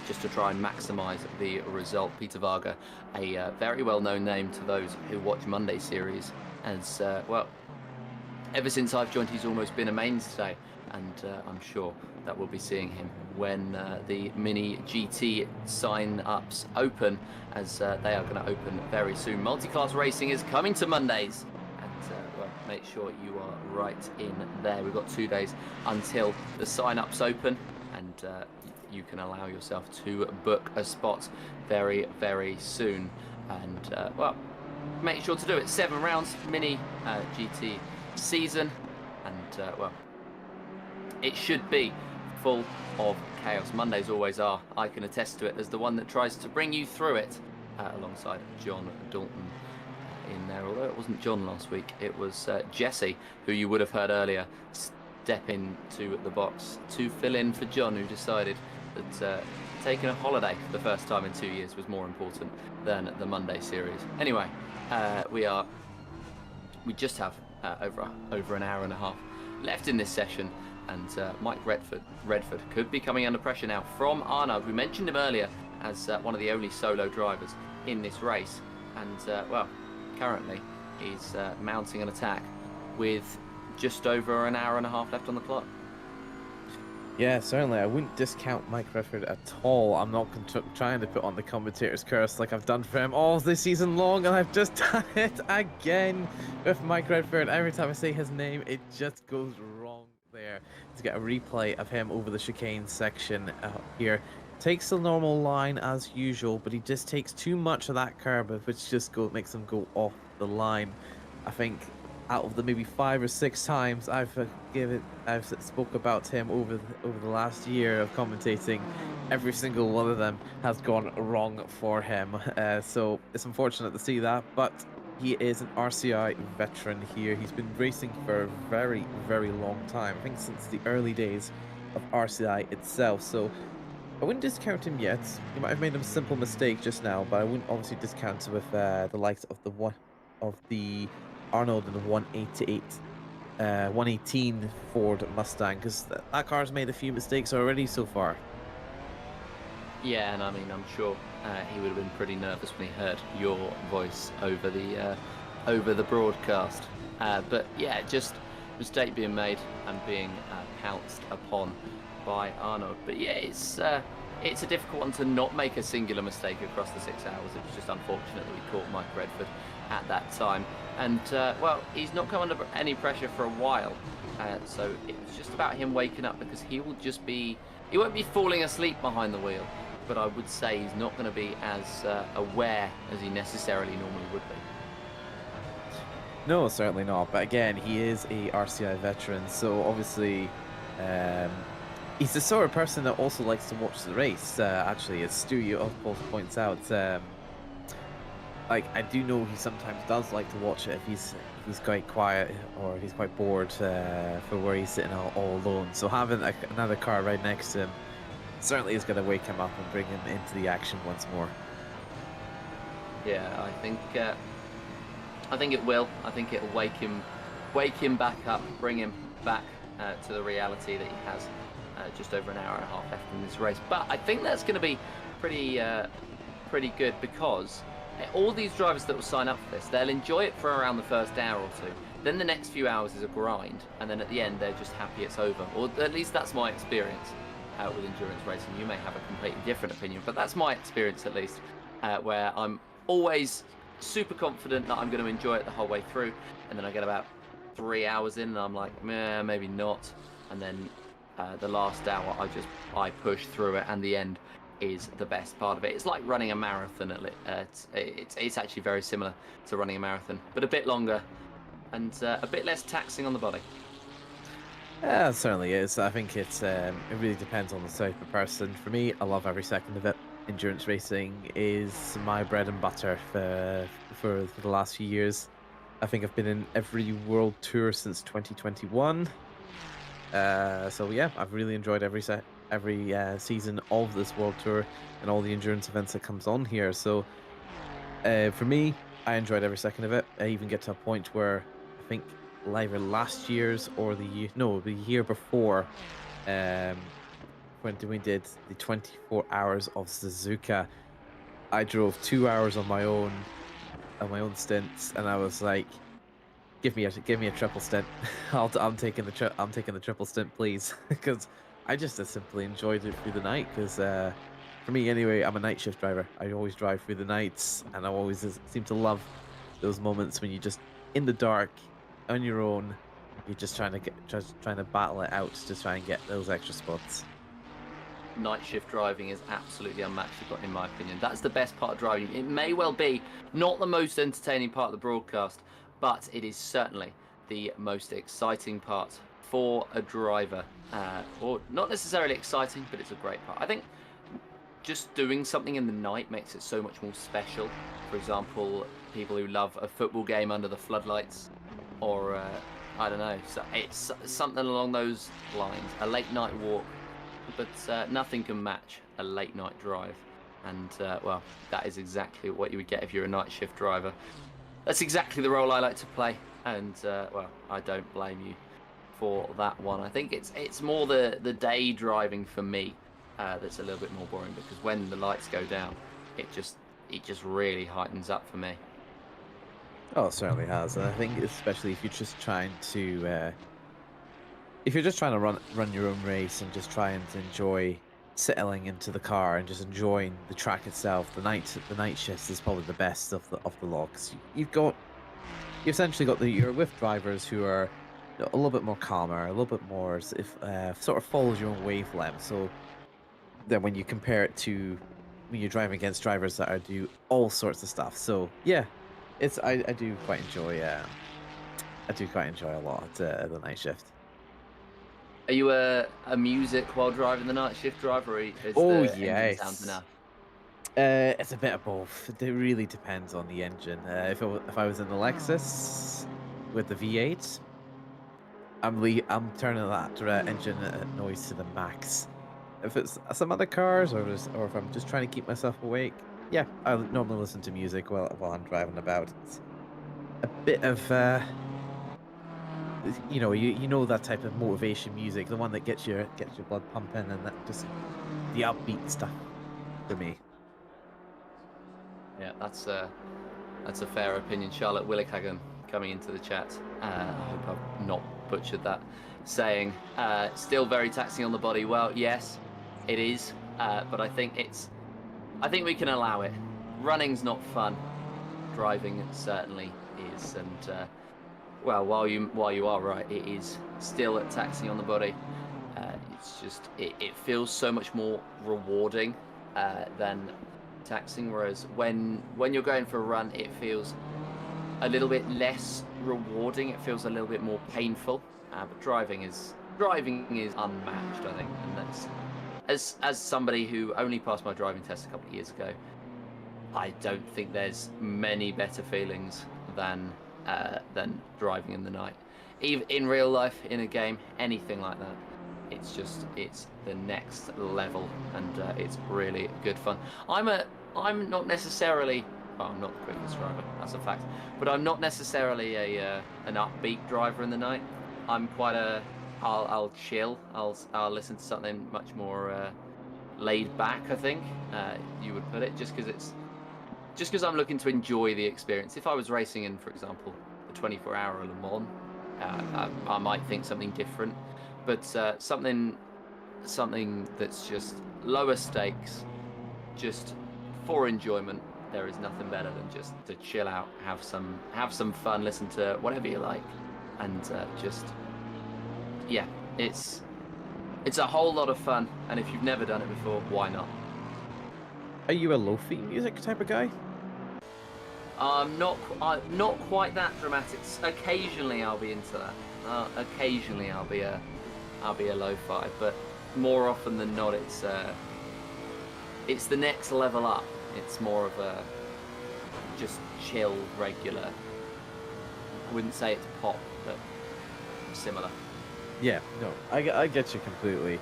[SPEAKER 5] just to try and maximise the result. Peter Varga, a very well-known name to those who watch Monday series, as well, ever since I've joined, he's almost been a mainstay, and I'm sure that we'll be seeing him when the Mini GT sign-ups open, as they are going to open very soon. Multi-class racing is coming to Mondays, and well, make sure you are right in there. We've got 2 days until the sign-ups open, and you can allow yourself to book a spot very, very soon. And well, make sure to do it. 7 rounds, Mini GT season, and well, it should be full of chaos. Mondays always are. I can attest to it as the one that tries to bring you through it, alongside John Dalton in there. Although it wasn't John last week, it was Jesse, who you would have heard earlier, step into the box to fill in for John, who decided that taking a holiday for the first time in 2 years was more important than the Monday series. Anyway, we just have over an hour and a half left in this session, and Mike Redford could be coming under pressure now from Arnaud. We mentioned him earlier as one of the only solo drivers in this race, and well, currently he's mounting an attack with just over an hour and a half left on the clock.
[SPEAKER 4] Yeah, certainly. I wouldn't discount Mike Redford at all. I'm not trying to put on the commentator's curse like I've done for him all this season long, and I've just done it again with Mike Redford. Every time I say his name, it just goes wrong there. To get a replay of him over the chicane section here. Takes the normal line as usual, but he just takes too much of that curb, which just makes him go off the line. I think out of the maybe 5 or 6 times I've spoke about him over the last year of commentating, every single one of them has gone wrong for him. So it's unfortunate to see that, but he is an RCI veteran here. He's been racing for a very, very long time. I think since the early days of RCI itself. So I wouldn't discount him yet. He might have made a simple mistake just now, but I wouldn't obviously discount it with the likes of the Arnold in the 118 Ford Mustang, because that car's made a few mistakes already so far.
[SPEAKER 5] Yeah, and I mean, I'm sure he would have been pretty nervous when he heard your voice over the broadcast. But yeah, just mistake being made and being pounced upon by Arnold. But yeah, it's it's a difficult one to not make a singular mistake across the 6 hours. It was just unfortunate that we caught Mike Redford at that time. And, well, he's not come under any pressure for a while. So it's just about him waking up, because he won't be falling asleep behind the wheel. But I would say he's not going to be as aware as he necessarily normally would be.
[SPEAKER 4] No, certainly not. But again, he is a RCI veteran, so obviously he's the sort of person that also likes to watch the race. Actually, as Stu also points out, like, I do know he sometimes does like to watch it if he's quite quiet or he's quite bored for where he's sitting all alone. So having another car right next to him certainly is going to wake him up and bring him into the action once more.
[SPEAKER 5] Yeah, I think it will. I think it'll wake him back up, bring him back to the reality that he has just over an hour and a half left in this race. But I think that's going to be pretty good, because all these drivers that will sign up for this, they'll enjoy it for around the first hour or two. Then the next few hours is a grind, and then at the end they're just happy it's over. Or at least that's my experience with endurance racing. You may have a completely different opinion, but that's my experience at least, where I'm always super confident that I'm going to enjoy it the whole way through, and then I get about 3 hours in and I'm like, meh, maybe not. And then the last hour I push through it, and the end is the best part of it. It's like running a marathon. It's actually very similar to running a marathon, but a bit longer and a bit less taxing on the body.
[SPEAKER 4] Yeah, it certainly is. I think it really depends on the type of person. For me, I love every second of it. Endurance racing is my bread and butter for the last few years. I think I've been in every world tour since 2021. So yeah, I've really enjoyed every season of this world tour and all the endurance events that comes on here. So for me, I enjoyed every second of it. I even get to a point where I think either last year's or the year before, when we did the 24 hours of Suzuka, I drove 2 hours on my own stints, and I was like, give me a triple stint. I'm taking the triple stint, please, because I just simply enjoyed it through the night. Because for me anyway, I'm a night shift driver. I always drive through the nights, and I always seem to love those moments when you're just in the dark on your own. You're just trying to battle it out to try and get those extra spots.
[SPEAKER 5] Night shift driving is absolutely unmatched, in my opinion. That's the best part of driving. It may well be not the most entertaining part of the broadcast, but it is certainly the most exciting part for a driver. Or not necessarily exciting, but it's a great part. I think just doing something in the night makes it so much more special. For example, people who love a football game under the floodlights, or I don't know, so it's something along those lines. A late night walk. But nothing can match a late night drive, and well, that is exactly what you would get if you're a night shift driver. That's exactly the role I like to play, and well, I don't blame you for that one. I think it's more the day driving for me that's a little bit more boring, because when the lights go down, it just really heightens up for me.
[SPEAKER 4] Oh, it certainly has, and I think especially if you're just trying to. If you're just trying to run your own race and just trying to enjoy settling into the car and just enjoying the track itself, the night shifts is probably the best of the logs. You essentially got you're with drivers who are a little bit more calmer, a little bit more sort of follows your own wavelength. So then when you compare it to when you're driving against drivers that do all sorts of stuff, so yeah, I do quite enjoy a lot the night shift.
[SPEAKER 5] Are you a music while driving the night shift driver, or is the engine sound enough?
[SPEAKER 4] It's a bit of both. It really depends on the engine. If I was in the Lexus with the V8, I'm turning that engine noise to the max. If it's some other cars, or if I'm just trying to keep myself awake, yeah, I normally listen to music while I'm driving about. It's a bit of you know that type of motivation music, the one that gets your blood pumping, and that just the upbeat stuff for me.
[SPEAKER 5] Yeah, that's a fair opinion. Charlotte Willickhagen coming into the chat. I hope I've not butchered that saying. Still very taxing on the body. Well, yes, it is. but I think we can allow it. Running's not fun. Driving certainly is, and well, while you are right, it is still taxing on the body. It's just it feels so much more rewarding than taxing. Whereas when you're going for a run, it feels a little bit less rewarding. It feels a little bit more painful. But driving is unmatched, I think, and that's as somebody who only passed my driving test a couple of years ago. I don't think there's many better feelings than driving in the night. Even in real life, in a game, anything like that. It's the next level, and it's really good fun. I'm not necessarily, well, I'm not the quickest driver, that's a fact, but I'm not necessarily an upbeat driver in the night. I'm quite I'll chill. I'll listen to something much more laid back, I think you would put it, just because I'm looking to enjoy the experience. If I was racing in, for example, the 24-hour Le Mans, I might think something different. But something that's just lower stakes, just for enjoyment. There is nothing better than just to chill out, have some fun, listen to whatever you like, and it's a whole lot of fun. And if you've never done it before, why not?
[SPEAKER 4] Are you a lo-fi music type of guy?
[SPEAKER 5] Not quite that dramatic. Occasionally I'll be into that. Occasionally I'll be a lo-fi, but more often than not, it's the next level up. It's more of a just chill, regular. I wouldn't say it's pop, but similar.
[SPEAKER 4] Yeah, no, I get you completely.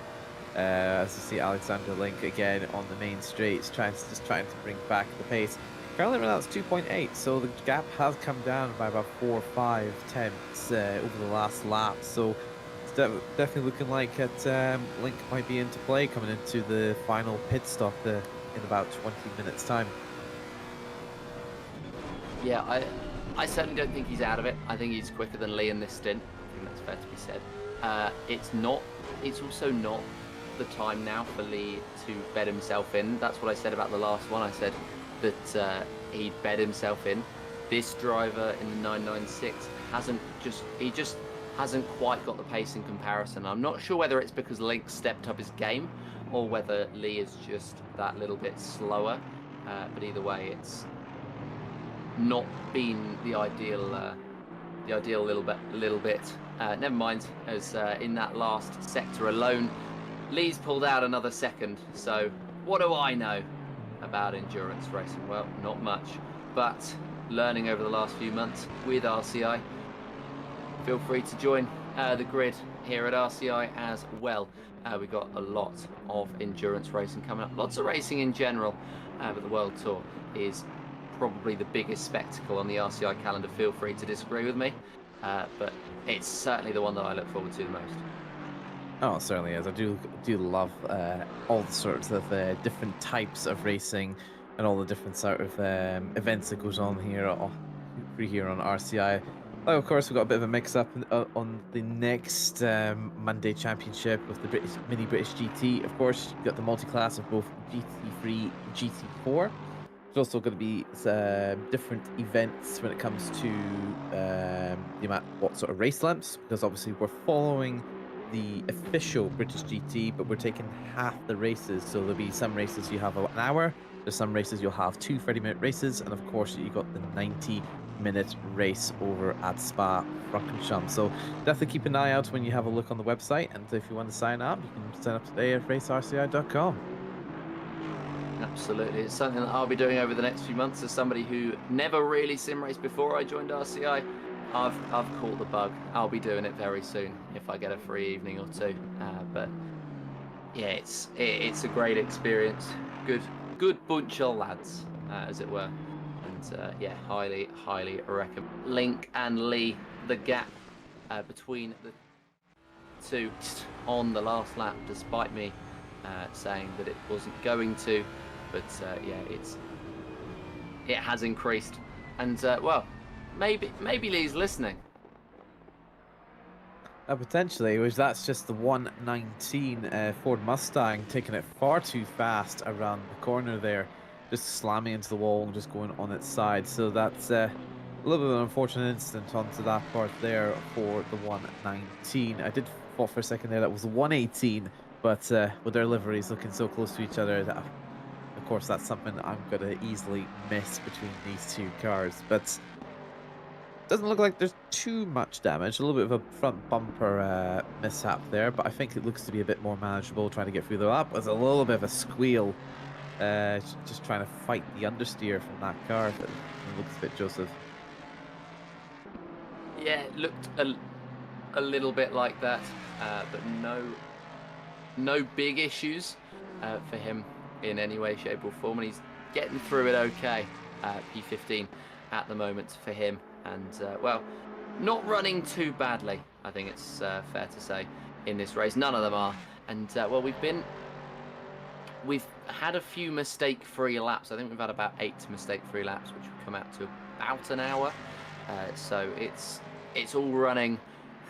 [SPEAKER 4] As you see Alexander Link again on the main straights, trying to bring back the pace. Currently right now it's 2.8, so the gap has come down by about 4 or 5 tenths over the last lap. So it's definitely looking like that Link might be into play coming into the final pit stop in about 20 minutes time.
[SPEAKER 5] Yeah, I certainly don't think he's out of it. I think he's quicker than Lee in this stint. I think that's fair to be said. It's also not the time now for Lee to bed himself in. That's what I said about the last one. I said that he'd bed himself in. This driver in the 996 just hasn't quite got the pace in comparison. I'm not sure whether it's because Link stepped up his game or whether Lee is just that little bit slower. But either way, it's not been the ideal little bit. Never mind, as in that last sector alone, Lee's pulled out another second. So what do I know about endurance racing? Well, not much, but learning over the last few months with RCI. Feel free to join the grid here at RCI as well. We've got a lot of endurance racing coming up, lots of racing in general, but the World Tour is probably the biggest spectacle on the RCI calendar. Feel free to disagree with me, but it's certainly the one that I look forward to the most.
[SPEAKER 4] Oh, it certainly is. I do love all the sorts of different types of racing and all the different sort of events that goes on here on RCI. Of course, we've got a bit of a mix-up on the next Monday Championship with the Mini British GT. Of course, you've got the multi-class of both GT3 and GT4. There's also going to be different events when it comes to what sort of race lengths, because obviously we're following the official British GT, but we're taking half the races. So there'll be some races you have an hour, there's some races you'll have 2 30-minute races, and of course you got the 90-minute race over at Spa-Francorchamps. So definitely keep an eye out when you have a look on the website, and if you want to sign up, you can sign up today at racerci.com.
[SPEAKER 5] Absolutely, it's something that I'll be doing over the next few months as somebody who never really sim raced before I joined RCI. I've caught the bug. I'll be doing it very soon if I get a free evening or two. But yeah, it's a great experience. Good bunch of lads, as it were. And yeah, highly recommend. Link and Lee, the gap between the two on the last lap, despite me saying that it wasn't going to. But yeah, it has increased, and well, maybe Lee's listening.
[SPEAKER 4] Potentially, which that's just the 119 Ford Mustang taking it far too fast around the corner there, just slamming into the wall and just going on its side. So that's a little bit of an unfortunate incident onto that part there for the 119. I did thought for a second there that was 118, but with their liveries looking so close to each other, that, of course, that's something I'm going to easily miss between these two cars. But doesn't look like there's too much damage. A little bit of a front bumper mishap there, but I think it looks to be a bit more manageable trying to get through the lap. There's a little bit of a squeal, just trying to fight the understeer from that car. But it looks a bit Joseph.
[SPEAKER 5] Yeah, it looked a little bit like that, but no big issues for him in any way, shape or form, and he's getting through it okay. P15 at the moment for him. And, well, not running too badly, I think it's fair to say, in this race. None of them are. And, well, we've had a few mistake-free laps. I think we've had about 8 mistake-free laps, which would come out to about an hour. So it's all running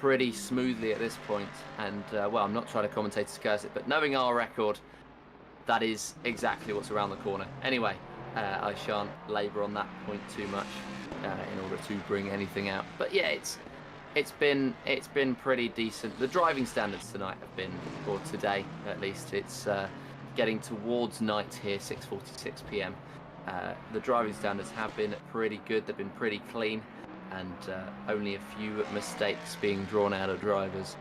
[SPEAKER 5] pretty smoothly at this point. And, well, I'm not trying to commentate to curse it, but knowing our record, that is exactly what's around the corner. Anyway, I shan't labour on that point too much. In order to bring anything out, but yeah, it's been pretty decent. The driving standards tonight have been, or today at least, it's getting towards night here, 6:46 p.m. The driving standards have been pretty good. They've been pretty clean, and only a few mistakes being drawn out of drivers.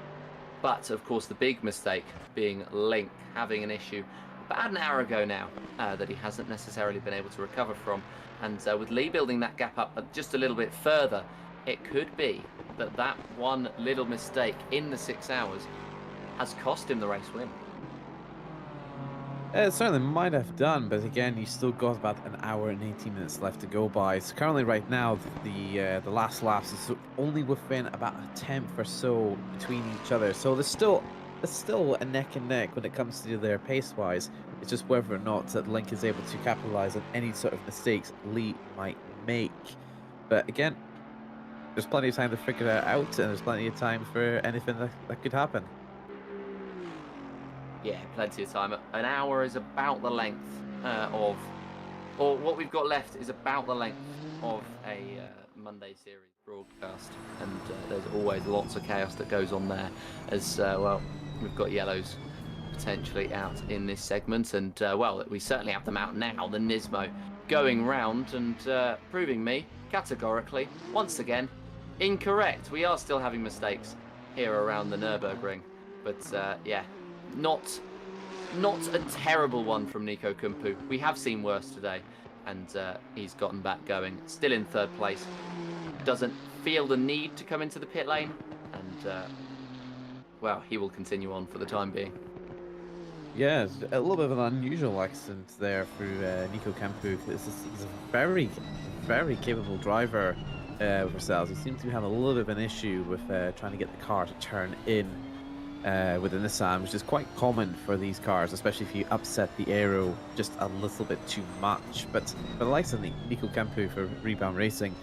[SPEAKER 5] But of course, the big mistake being Link having an issue about an hour ago now that he hasn't necessarily been able to recover from. And with Lee building that gap up just a little bit further, it could be that one little mistake in the 6 hours has cost him the race win.
[SPEAKER 4] It certainly might have done, but again, you still got about an hour and 18 minutes left to go by. So currently right now, the last laps is only within about a tenth or so between each other. So there's still a neck and neck when it comes to their pace-wise. It's just whether or not that Link is able to capitalize on any sort of mistakes Lee might make. But again, there's plenty of time to figure that out, and there's plenty of time for anything that could happen.
[SPEAKER 5] Yeah, plenty of time. An hour is about the length or what we've got left is about the length of a Monday series broadcast, and there's always lots of chaos that goes on there, as well, we've got yellows potentially out in this segment, and well, we certainly have them out now. The Nismo going round and proving me categorically once again incorrect. We are still having mistakes here around the Nürburgring, but yeah, not a terrible one from Nico Kumpu. We have seen worse today, and he's gotten back going, still in third place. Doesn't feel the need to come into the pit lane, and well, he will continue on for the time being.
[SPEAKER 4] Yeah, a little bit of an unusual accident there through Nico Kampu. He's a very, very capable driver with ourselves. He seems to have a little bit of an issue with trying to get the car to turn in with the Nissan, which is quite common for these cars, especially if you upset the aero just a little bit too much. But for the likes of Nico Kampu for Rebound Racing,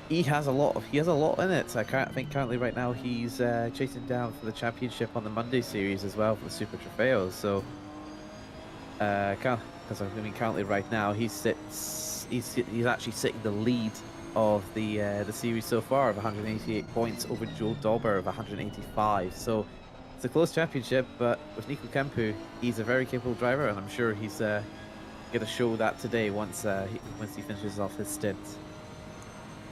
[SPEAKER 4] he has a lot in it. I think currently right now he's chasing down for the championship on the Monday series as well for the Super Trofeo. So because I mean currently right now he's actually sitting the lead of the series so far of 188 points over Joe Dauber of 185. So it's a close championship, but with Nico Kampu, he's a very capable driver, and I'm sure he's going to show that today once he finishes off his stint.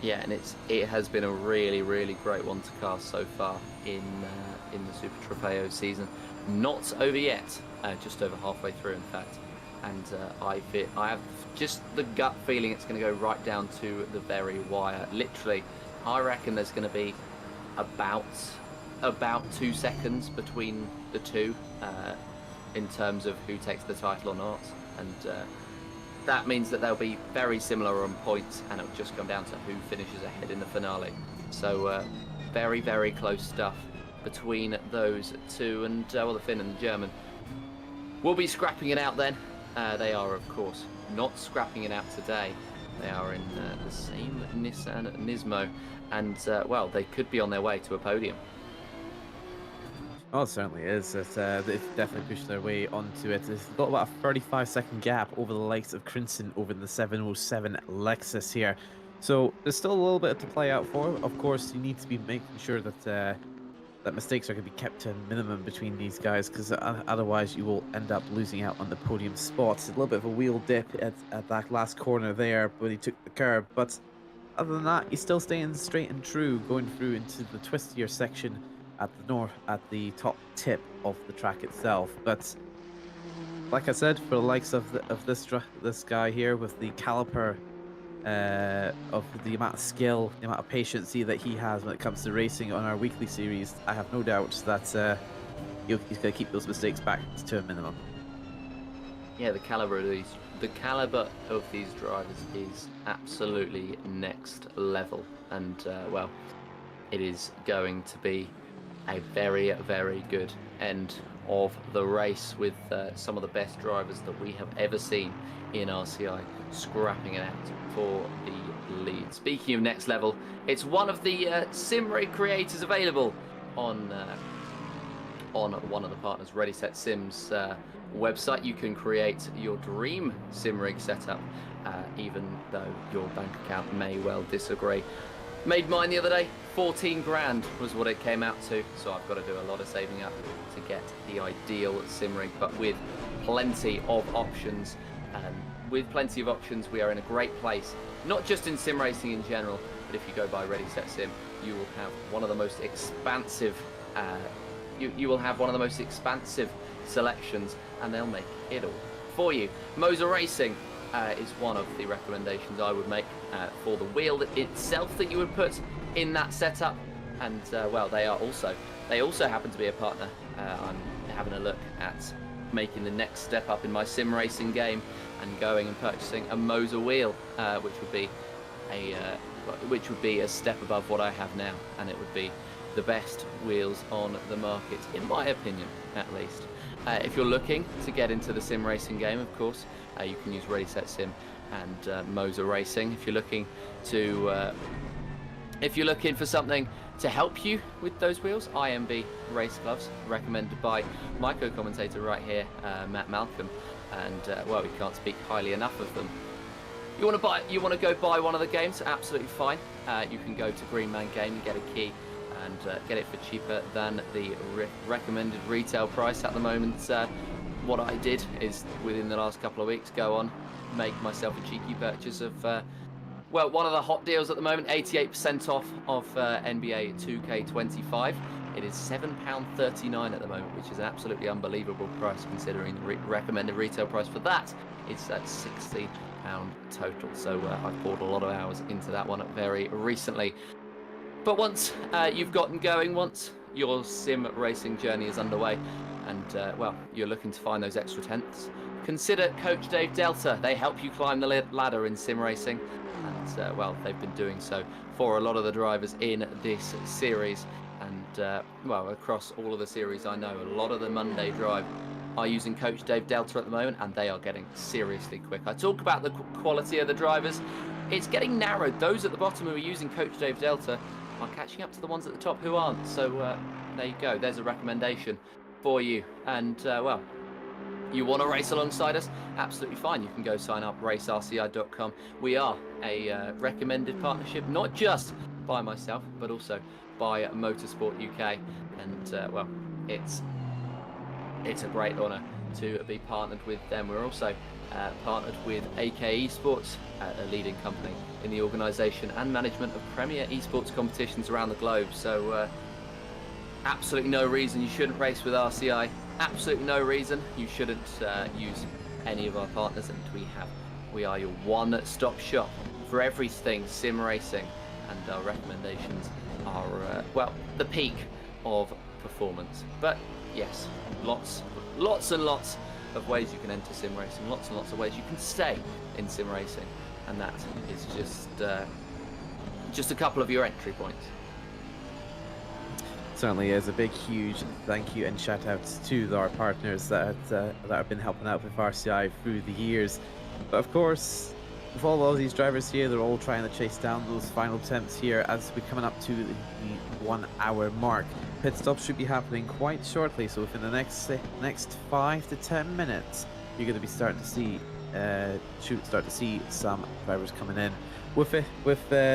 [SPEAKER 5] Yeah, and it has been a really, really great one to cast so far in the Super Trofeo season. Not over yet, just over halfway through, in fact. And I have just the gut feeling it's going to go right down to the very wire. Literally, I reckon there's going to be about 2 seconds between the two in terms of who takes the title or not. And that means that they'll be very similar on points, and it'll just come down to who finishes ahead in the finale. So very, very close stuff between those two, and well, the Finn and the German will be scrapping it out then. They are, of course, not scrapping it out today. They are in the same Nissan Nismo, and well, they could be on their way to a podium.
[SPEAKER 4] Oh, it certainly is. They've definitely pushed their way onto it. It's got about a 35-second gap over the likes of Crimson over the 707 Lexus here. So there's still a little bit to play out for. Of course, you need to be making sure that that mistakes are going to be kept to a minimum between these guys, because otherwise you will end up losing out on the podium spots. A little bit of a wheel dip at that last corner there, but he took the curb. But other than that, he's still staying straight and true, going through into the twistier section at the top tip of the track itself. But like I said, for the likes of this guy here with the caliper of the amount of skill, the amount of patience that he has when it comes to racing on our weekly series, I have no doubt that he's going to keep those mistakes back to a minimum.
[SPEAKER 5] Yeah, the caliber of these drivers is absolutely next level, and well, it is going to be a very, very good end of the race with some of the best drivers that we have ever seen in RCI scrapping it out for the lead. Speaking of next level, it's one of the sim rig creators available on one of the partners, Ready Set Sims website. You can create your dream sim rig setup, even though your bank account may well disagree. Made mine the other day. 14 grand was what it came out to, so I've got to do a lot of saving up to get the ideal sim rig, but with plenty of options. We are in a great place, not just in sim racing in general, but if you go by Ready Set Sim, you will have one of the most expansive selections, and they'll make it all for you. Moser Racing is one of the recommendations I would make for the wheel itself that you would put in that setup, and well, they also happen to be a partner. I'm having a look at making the next step up in my sim racing game and going and purchasing a Moser wheel, which would be a step above what I have now, and it would be the best wheels on the market, in my opinion, at least. If you're looking to get into the sim racing game, of course, you can use Ready Set Sim and Moser Racing. If you're looking for something to help you with those wheels, IMB race gloves, recommended by my co-commentator right here, Matt Malcolm, and well, we can't speak highly enough of them. You want to go buy one of the games? Absolutely fine. You can go to Green Man Game and get a key and get it for cheaper than the recommended retail price at the moment. What I did is, within the last couple of weeks, go on, make myself a cheeky purchase of well, one of the hot deals at the moment, 88% off of NBA 2K25. It is £7.39 at the moment, which is an absolutely unbelievable price considering the recommended retail price for that. It's at £60 total. So I've poured a lot of hours into that one very recently. But once you've gotten going, once your sim racing journey is underway, and well, you're looking to find those extra tenths, consider Coach Dave Delta. They help you climb the ladder in sim racing, and well, they've been doing so for a lot of the drivers in this series, and well, across all of the series I know, a lot of the Monday drive are using Coach Dave Delta at the moment, and they are getting seriously quick. I talk about the quality of the drivers. It's getting narrowed. Those at the bottom who are using Coach Dave Delta are catching up to the ones at the top who aren't. So there you go. There's a recommendation for you. And well, you want to race alongside us? Absolutely fine. You can go sign up, racerci.com. We are a recommended partnership, not just by myself, but also by Motorsport UK. And well, it's a great honour to be partnered with them. We're also partnered with AK Esports, a leading company in the organisation and management of premier esports competitions around the globe. So absolutely no reason you shouldn't race with RCI. Absolutely no reason you shouldn't use any of our partners, and we are your one-stop shop for everything sim racing, and our recommendations are well, the peak of performance. But yes, lots and lots of ways you can enter sim racing, lots and lots of ways you can stay in sim racing, and that is just a couple of your entry points.
[SPEAKER 4] Certainly is. A big, huge thank you and shout outs to our partners that have been helping out with RCI through the years. But of course, with all of these drivers here, they're all trying to chase down those final attempts here as we're coming up to the 1 hour mark. pit stop should be happening quite shortly. So within the next 5 to 10 minutes, you're going to be starting to see start to see some drivers coming in. With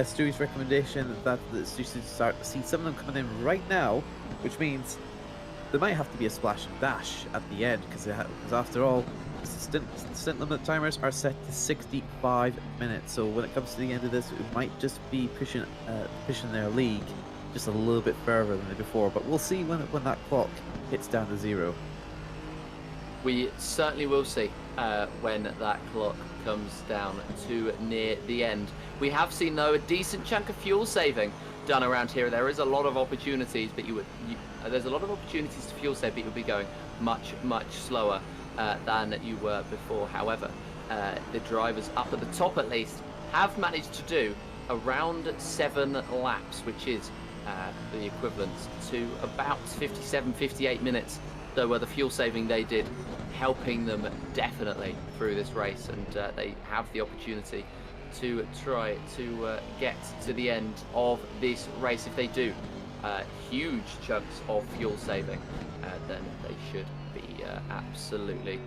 [SPEAKER 4] Stewie's recommendation that you should start to see some of them coming in right now, which means there might have to be a splash and dash at the end, because after all, stint limit timers are set to 65 minutes. So when it comes to the end of this, it might just be pushing their league just a little bit further than before. But we'll see when that clock hits down to 0.
[SPEAKER 5] We certainly will see when that clock comes down to near the end. We have seen, though, a decent chunk of fuel saving done around here. There is a lot of opportunities, but there's a lot of opportunities to fuel save, but you'll be going much slower than you were before. However, the drivers up at the top, at least, have managed to do around 7 laps, which is the equivalent to about 57-58 minutes. So the fuel saving they did helping them definitely through this race, and they have the opportunity to try to get to the end of this race. If they do huge chunks of fuel saving, then they should be absolutely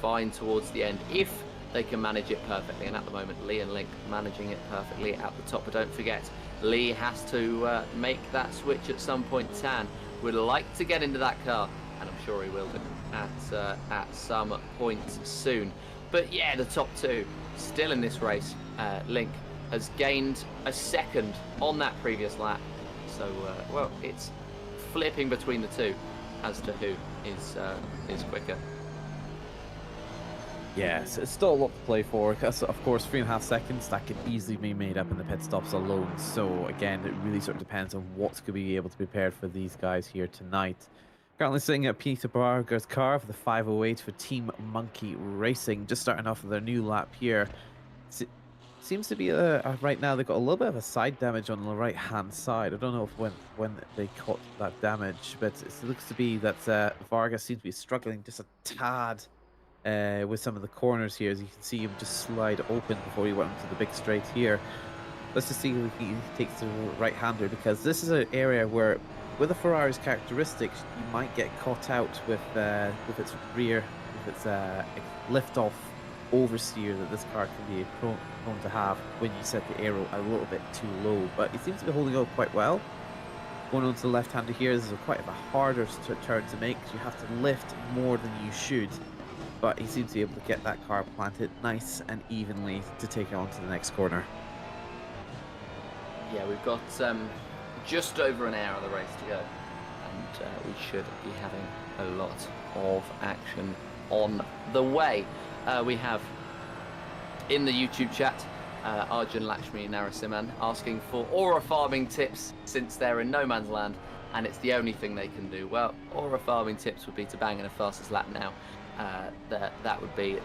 [SPEAKER 5] fine towards the end if they can manage it perfectly. And at the moment, Lee and Link managing it perfectly at the top. But don't forget, Lee has to make that switch at some point. Tan would like to get into that car, and I'm sure he will do at some point soon. But yeah, the top two still in this race. Link has gained a second on that previous lap, so well, it's flipping between the two as to who is quicker.
[SPEAKER 4] Yes, it's still a lot to play for, because of course 3.5 seconds that could easily be made up in the pit stops alone. So again, it really sort of depends on what's going to be able to be prepared for these guys here tonight. Currently sitting at Peter Barger's car for the 508 for Team Monkey Racing, just starting off with their new lap here. Seems to be right now they've got a little bit of a side damage on the right hand side. I don't know if when they caught that damage, but it looks to be that Vargas seems to be struggling just a tad with some of the corners here, as you can see him just slide open before he went into the big straight here. Let's just see if he takes the right hander, because this is an area where, with a Ferrari's characteristics, you might get caught out with its rear, with its lift-off oversteer that this car can be prone to have when you set the aero a little bit too low. But it seems to be holding up quite well. Going on to the left-hander here, this is quite a harder turn to make, because you have to lift more than you should. But he seems to be able to get that car planted nice and evenly to take it on to the next corner.
[SPEAKER 5] Yeah, we've got just over an hour of the race to go, and we should be having a lot of action on the way. We have in the YouTube chat Arjun Lakshmi Narasimhan asking for aura farming tips, since they're in no man's land and it's the only thing they can do. Well, aura farming tips would be to bang in a fastest lap now. That would be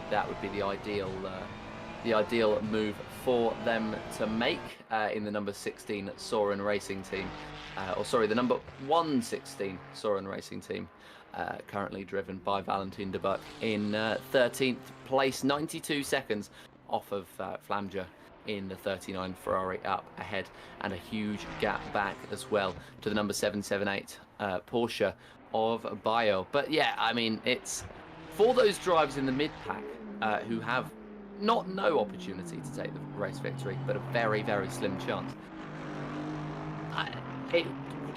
[SPEAKER 5] the ideal move for them to make in the number 16 Soren Racing team, the number 116 Soren Racing team, currently driven by Valentin de Buck in 13th place, 92 seconds off of Flamger in the 39 Ferrari up ahead, and a huge gap back as well to the number 778 Porsche of Bio. But yeah, I mean, it's for those drivers in the mid-pack who have no opportunity to take the race victory, but a very, very slim chance.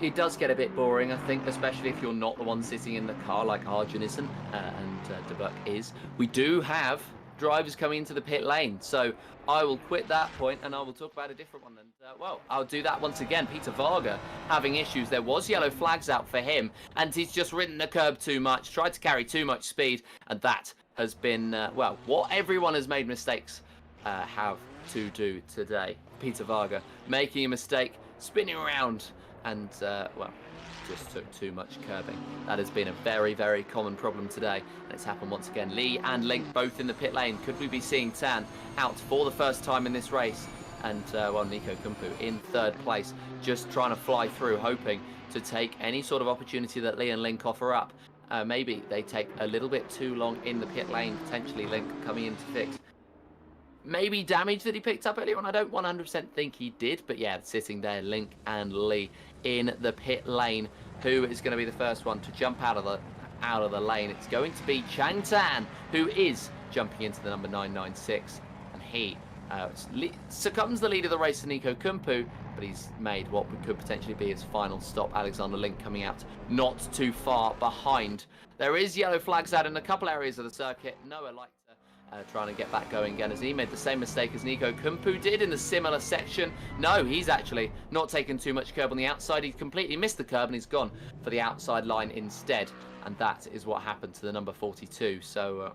[SPEAKER 5] It does get a bit boring, I think, especially if you're not the one sitting in the car like Arjun isn't and De Buck is. We do have drivers coming into the pit lane, so I will quit that point and I will talk about a different one. And well, I'll do that once again. Peter Varga having issues. There was yellow flags out for him, and he's just ridden the curb too much, tried to carry too much speed, and that has been well, what everyone has made mistakes have to do today. Peter Varga making a mistake, spinning around, and well, just took too much curbing. That has been a very, very common problem today, and it's happened once again. Lee and Link both in the pit lane. Could we be seeing Tan out for the first time in this race? And well, Nico Kumpu in third place, just trying to fly through, hoping to take any sort of opportunity that Lee and Link offer up. Maybe they take a little bit too long in the pit lane, potentially Link coming in to fix maybe damage that he picked up earlier on. I don't 100% think he did, but yeah, sitting there, Link and Lee in the pit lane who is going to be the first one to jump out of the lane. It's going to be Chang Tan, who is jumping into the number 996, and he succumbs the lead of the race to Nico Kumpu, but he's made what could potentially be his final stop. Alexander Link coming out not too far behind. There is yellow flags out in a couple areas of the circuit. Noah Leiter trying to get back going again, as he made the same mistake as Nico Kumpu did in the similar section. No, he's actually not taken too much curb on the outside. He's completely missed the curb and he's gone for the outside line instead. And that is what happened to the number 42. So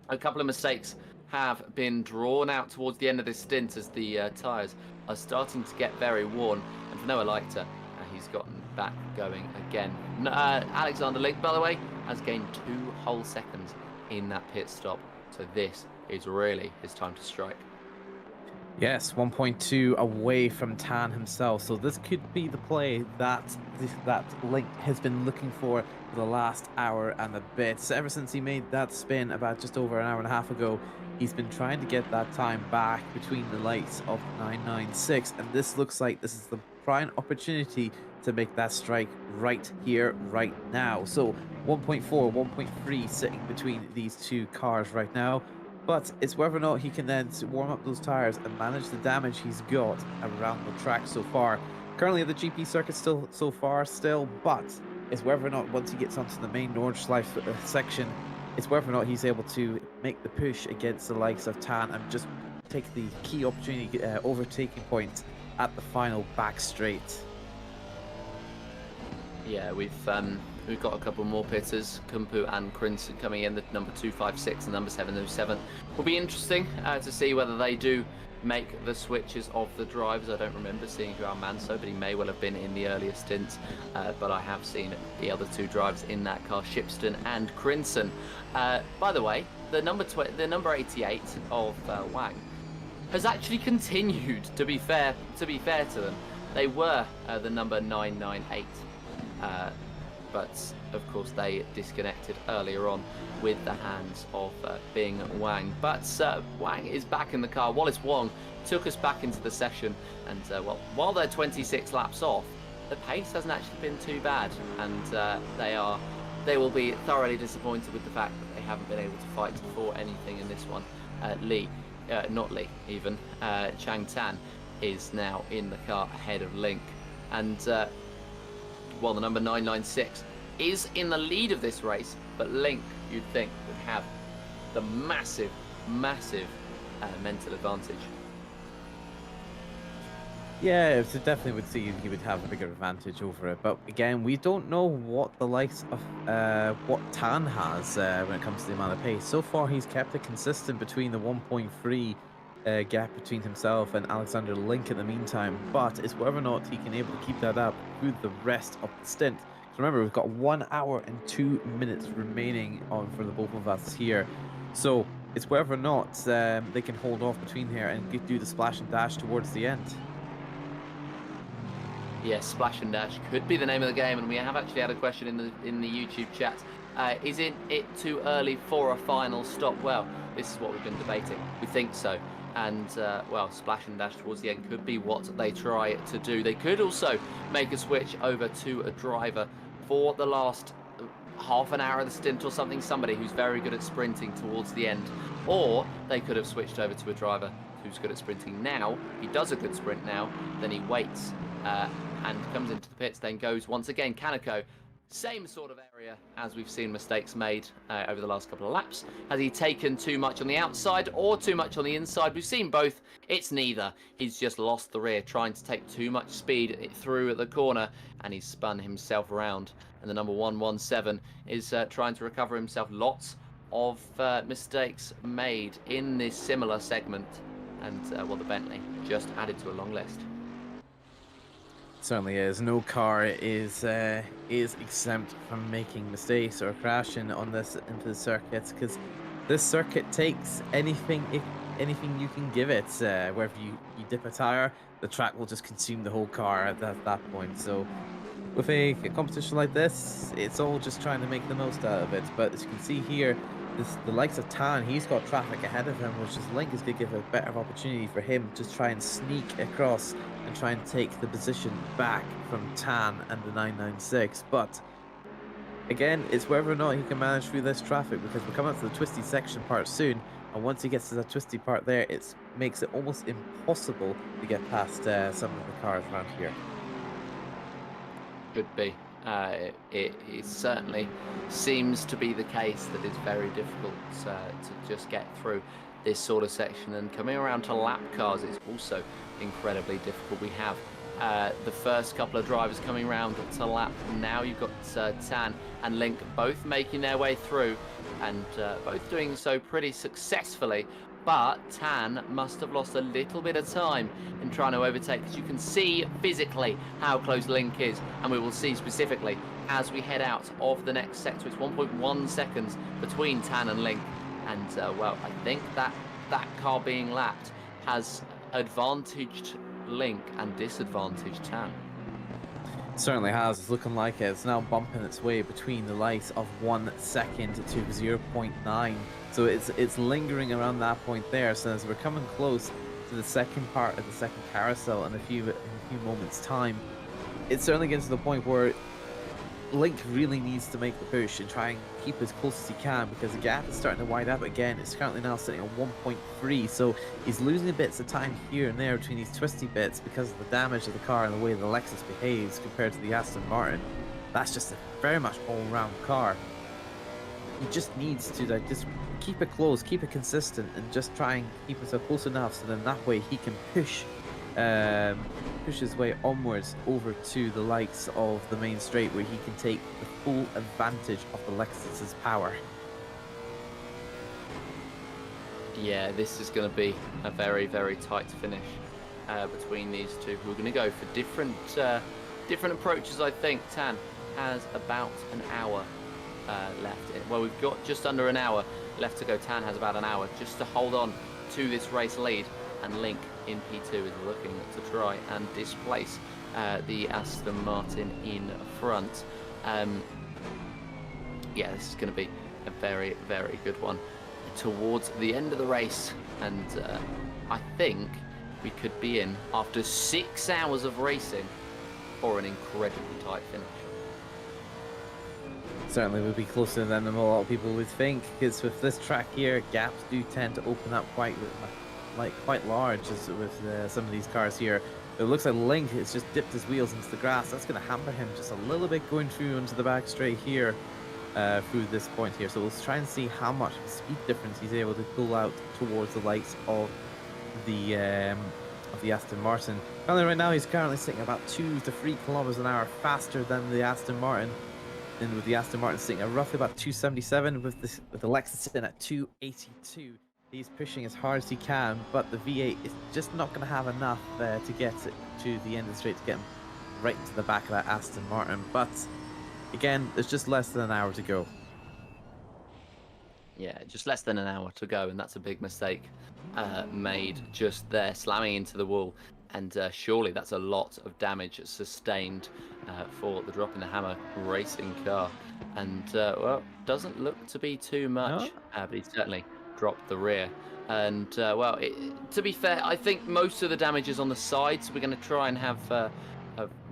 [SPEAKER 5] a couple of mistakes have been drawn out towards the end of this stint as the tyres are starting to get very worn. And for Noah Leiter, he's gotten back going again. Alexander Link, by the way, has gained 2 whole seconds in that pit stop. So this is really his time to strike.
[SPEAKER 4] Yes, 1.2 away from Tan himself. So this could be the play that Link has been looking for the last hour and a bit. So ever since he made that spin about just over an hour and a half ago, he's been trying to get that time back between the lights of 996. And this looks like this is the prime opportunity to make that strike right here, right now. So 1.4, 1.3 sitting between these two cars right now. But it's whether or not he can then warm up those tires and manage the damage he's got around the track so far. Currently the GP circuit so far, but it's whether or not once he gets onto the main Nordschleife section, it's whether or not he's able to make the push against the likes of Tan and just take the key opportunity overtaking point at the final back straight.
[SPEAKER 5] Yeah, we've got a couple more pitters, Kumpu and Crinson coming in, the number 256 and number 707. Will be interesting to see whether they do make the switches of the drivers. I don't remember seeing Joao Manso, but he may well have been in the earlier stints. But I have seen the other 2 drivers in that car, Shipston and Crinson. By the way, the number 88 of Wang has actually continued. To be fair to them, they were the number 998. But of course they disconnected earlier on with the hands of Bing Wang. But Wang is back in the car. Wallace Wong took us back into the session, and well, while they're 26 laps off, the pace hasn't actually been too bad, and they will be thoroughly disappointed with the fact that they haven't been able to fight for anything in this one. Chang Tan is now in the car ahead of Link, and well, the number 996 is in the lead of this race, but Link, you'd think, would have the massive mental advantage.
[SPEAKER 4] Yeah, so definitely would see he would have a bigger advantage over it. But again, we don't know what the likes of what Tan has when it comes to the amount of pace. So far, he's kept it consistent between the 1.3 gap between himself and Alexander Link in the meantime, but it's whether or not he can able to keep that up through the rest of the stint. So remember, we've got 1 hour and 2 minutes remaining on for the both of us here, so it's whether or not they can hold off between here and do the splash and dash towards the end.
[SPEAKER 5] Yes, splash and dash could be the name of the game, and we have actually had a question in the YouTube chat. Is it too early for a final stop? Well, this is what we've been debating. We think so. And, well, splash and dash towards the end could be what they try to do. They could also make a switch over to a driver for the last half an hour of the stint or something, somebody who's very good at sprinting towards the end. Or they could have switched over to a driver who's good at sprinting now. He does a good sprint now, then he waits and comes into the pits, then goes once again. Kaneko, same sort of area as we've seen mistakes made over the last couple of laps. Has he taken too much on the outside or too much on the inside? We've seen both. It's neither. He's just lost the rear, trying to take too much speed through at the corner, and he's spun himself around. And the number 117 is trying to recover himself. Lots of mistakes made in this similar segment. And, well, the Bentley just added to a long list.
[SPEAKER 4] Certainly is. No car is exempt from making mistakes or crashing on this into the circuits, because this circuit takes anything you can give it. Wherever you dip a tire, the track will just consume the whole car at that point. So with a competition like this, it's all just trying to make the most out of it. But as you can see here, the likes of Tan, he's got traffic ahead of him, which is Link is going to give a better opportunity for him to try and sneak across and try and take the position back from Tan and the 996. But again, it's whether or not he can manage through this traffic, because we're coming up to the twisty section part soon, and once he gets to that twisty part there, it makes it almost impossible to get past some of the cars around here.
[SPEAKER 5] Could be. It certainly seems to be the case that it's very difficult to just get through this sort of section, and coming around to lap cars is also incredibly difficult. We have the first couple of drivers coming around to lap. Now you've got Tan and Link both making their way through, and both doing so pretty successfully. But Tan must have lost a little bit of time in trying to overtake, because you can see physically how close Link is, and we will see specifically as we head out of the next sector. It's 1.1 seconds between Tan and Link, and well, I think that car being lapped has advantaged Link and disadvantaged Tan.
[SPEAKER 4] It certainly has. It's looking like it's now bumping its way between the likes of 1 second to 0.9. So it's lingering around that point there. So as we're coming close to the second part of the second carousel in a few moments' time, it's certainly getting to the point where Link really needs to make the push and try and keep as close as he can, because the gap is starting to widen up again. It's currently now sitting at 1.3, so he's losing bits of time here and there between these twisty bits because of the damage of the car and the way the Lexus behaves compared to the Aston Martin. That's just a very much all-round car. He just needs to just keep it close, keep it consistent, and just try and keep it so close enough so then that way he can push his way onwards over to the likes of the main straight, where he can take the full advantage of the Lexus's power.
[SPEAKER 5] Yeah, this is going to be a very, very tight finish between these two. We're going to go for different approaches. I think Tan has about an hour left. Well, we've got just under an hour left to go. Tan has about an hour just to hold on to this race lead, and Link in P2 is looking to try and displace the Aston Martin in front. Yeah, this is going to be a very, very good one towards the end of the race, and I think we could be in, after 6 hours of racing, for an incredibly tight finish.
[SPEAKER 4] Certainly would be closer than a lot of people would think, because with this track here, gaps do tend to open up quite large, as with some of these cars here. It looks like Link has just dipped his wheels into the grass. That's going to hamper him just a little bit going through into the back straight here, through this point here. So we'll try and see how much speed difference he's able to pull out towards the likes of the Aston Martin. Currently, right now, he's currently sitting about 2 to 3 kilometers an hour faster than the Aston Martin. And with the Aston Martin sitting at roughly about 277, with the Lexus sitting at 282. He's pushing as hard as he can, but the V8 is just not going to have enough to get it to the end of the straight to get him right into the back of that Aston Martin. But again, there's just less than an hour to go.
[SPEAKER 5] Yeah, just less than an hour to go, and that's a big mistake made just there, slamming into the wall. And surely that's a lot of damage sustained for the Drop in the Hammer racing car. And, well, doesn't look to be too much, but he certainly dropped the rear. And, well, to be fair, I think most of the damage is on the sides. We're going to try and have...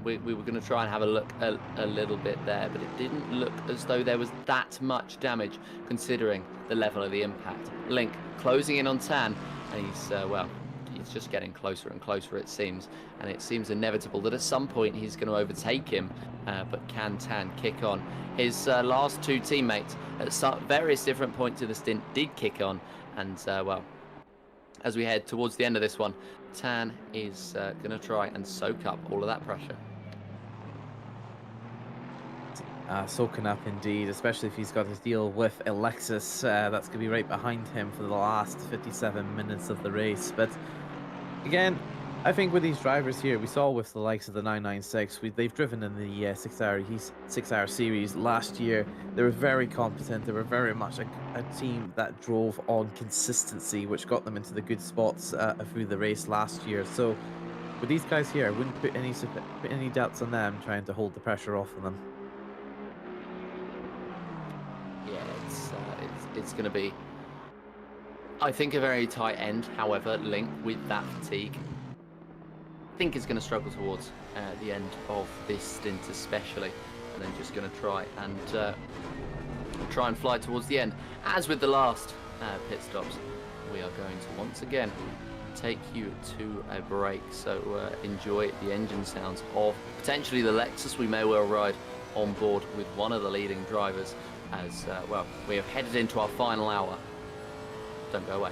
[SPEAKER 5] we were going to try and have a look a little bit there, but it didn't look as though there was that much damage, considering the level of the impact. Link closing in on Tan, and he's, well... He's just getting closer and closer, it seems, and it seems inevitable that at some point he's going to overtake him, but can Tan kick on? His last 2 teammates at various different points of the stint did kick on, and well, as we head towards the end of this one, Tan is going to try and soak up all of that pressure.
[SPEAKER 4] Soaking up indeed, especially if he's got to deal with a Lexus that's going to be right behind him for the last 57 minutes of the race. But again, I think with these drivers here, we saw with the likes of the 996, they've driven in the 6-hour series last year. They were very competent. They were very much a team that drove on consistency, which got them into the good spots through the race last year. So with these guys here, I wouldn't put any doubts on them trying to hold the pressure off of them.
[SPEAKER 5] It's going to be, I think, a very tight end. However, Link with that fatigue think is going to struggle towards the end of this stint especially, and then just going to try and fly towards the end. As with the last pit stops, we are going to once again take you to a break, so enjoy the engine sounds of potentially the Lexus we may well ride on board with one of the leading drivers as well, we have headed into our final hour. Don't go away.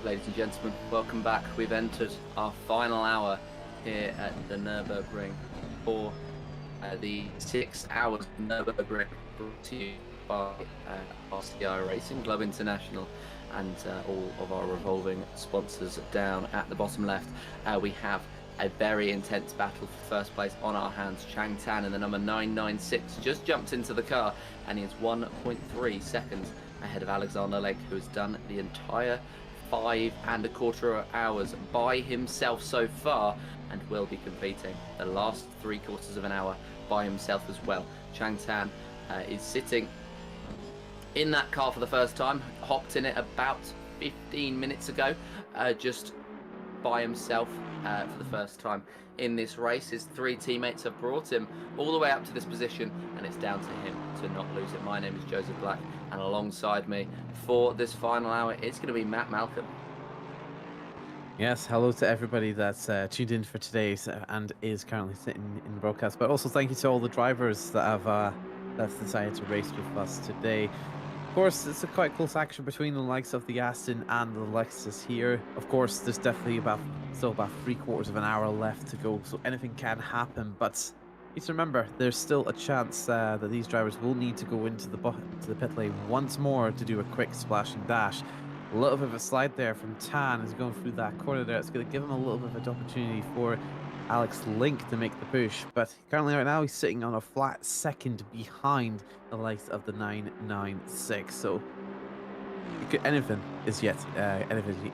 [SPEAKER 5] ladies and gentlemen, welcome back. We've entered our final hour here at the Nürburgring for the 6 hours of Nürburgring, brought to you by RCI Racing Club International and all of our revolving sponsors down at the bottom left. We have a very intense battle for first place on our hands. Chang Tan in the number 996 just jumped into the car, and he is 1.3 seconds ahead of Alexander Lake, who has done the entire 5.25 hours by himself so far, and will be completing the last 3/4 of an hour by himself as well. Chang Tan is sitting in that car for the first time, hopped in it about 15 minutes ago, just by himself for the first time in this race. His 3 teammates have brought him all the way up to this position, and it's down to him to not lose it. My name is Joseph Black, and alongside me for this final hour, it's going to be Matt Malcolm.
[SPEAKER 4] Yes, hello to everybody that's tuned in for today's and is currently sitting in the broadcast. But also thank you to all the drivers that have that's decided to race with us today. Of course, it's a quite close action between the likes of the Aston and the Lexus here. Of course, there's definitely still about 3/4 of an hour left to go, so anything can happen. But please remember, there's still a chance that these drivers will need to go into the pit lane once more to do a quick splash and dash. A little bit of a slide there from Tan is going through that corner there. It's going to give him a little bit of an opportunity for Alex Link to make the push, but currently right now he's sitting on a flat second behind the likes of the 996. So anything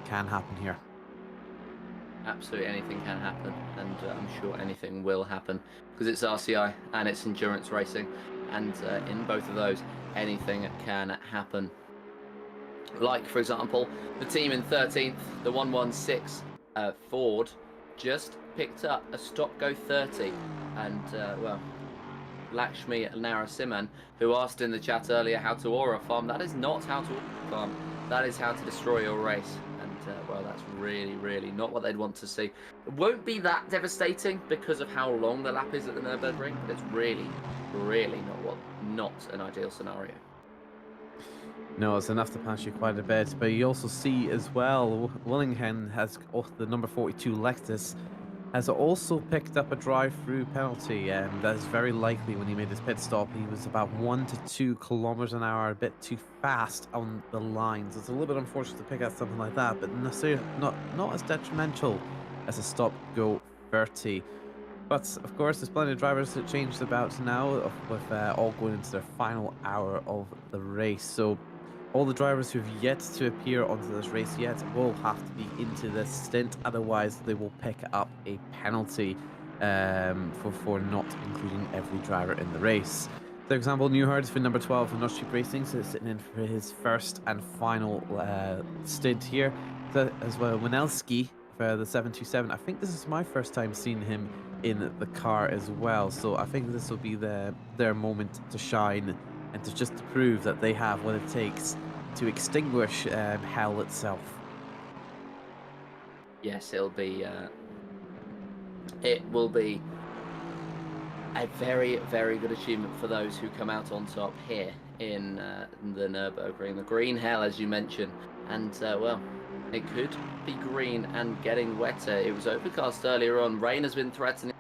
[SPEAKER 4] can happen here.
[SPEAKER 5] Absolutely anything can happen, and I'm sure anything will happen, because it's RCI and it's endurance racing, and in both of those, anything can happen. Like, for example, the team in 13th, the 116 Ford, just picked up a stop-go 30, and well, Lakshmi Narasimhan, who asked in the chat earlier how to aura farm, that is not how to aura farm, that is how to destroy your race, and well, that's really not what they'd want to see. It won't be that devastating because of how long the lap is at the Nürburgring, but it's really not an ideal scenario.
[SPEAKER 4] No, it's enough to pass you quite a bit, but you also see as well, Willingham has, the number 42 Lexus, has also picked up a drive-through penalty, and that is very likely. When he made his pit stop, he was about 1 to 2 kilometers an hour, a bit too fast on the lines. It's a little bit unfortunate to pick out something like that, but not as detrimental as a stop-go 30. But of course, there's plenty of drivers that changed about now, with all going into their final hour of the race. So all the drivers who've yet to appear onto this race yet will have to be into this stint, otherwise they will pick up a penalty for not including every driver in the race. For example, Newhart for number 12 for Not Cheap Racing, so sitting in for his first and final stint here. As well, Winelski for the 727. I think this is my first time seeing him in the car as well, so I think this will be their moment to shine, and to prove that they have what it takes to extinguish hell itself.
[SPEAKER 5] Yes, it will be a very good achievement for those who come out on top here in the Nürburgring, the green hell, as you mentioned, and well, it could be green and getting wetter. It was overcast earlier on. Rain has been threatening,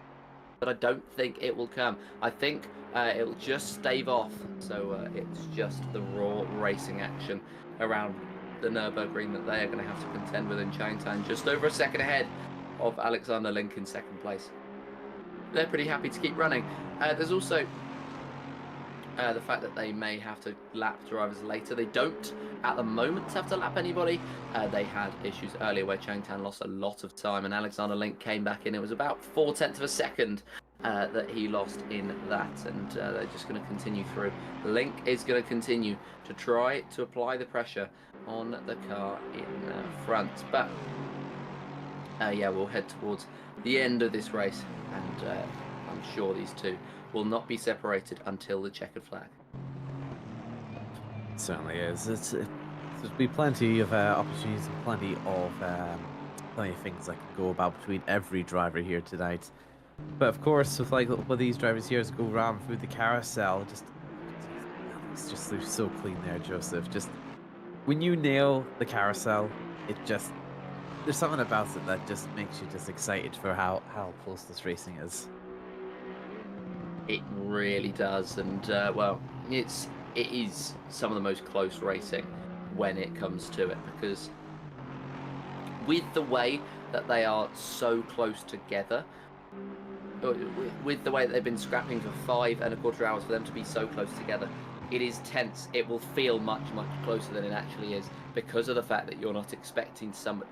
[SPEAKER 5] but I don't think it will come. I think it'll just stave off, so it's just the raw racing action around the Nürburgring that they are going to have to contend with in Chang Tan, just over a second ahead of Alexander Link in second place. They're pretty happy to keep running. There's also the fact that they may have to lap drivers later. They don't at the moment have to lap anybody. They had issues earlier where Chang Tan lost a lot of time, and Alexander Link came back in. It was about 0.4 of a second that he lost in that, and they're just going to continue through. Link is going to continue to try to apply the pressure on the car in front, but yeah, we'll head towards the end of this race, and I'm sure these two will not be separated until the checkered flag.
[SPEAKER 4] It certainly is. There'll be plenty of opportunities and plenty of things that can go about between every driver here tonight. But of course, with these drivers here go around through the carousel, it's just so clean there, Joseph. Just when you nail the carousel, there's something about it that just makes you just excited for how close this racing is.
[SPEAKER 5] It really does, and well, it is some of the most close racing when it comes to it, because with the way that they are so close together, with the way that they've been scrapping for 5¼ hours, for them to be so close together, it is tense. It will feel much closer than it actually is, because of the fact that you're not expecting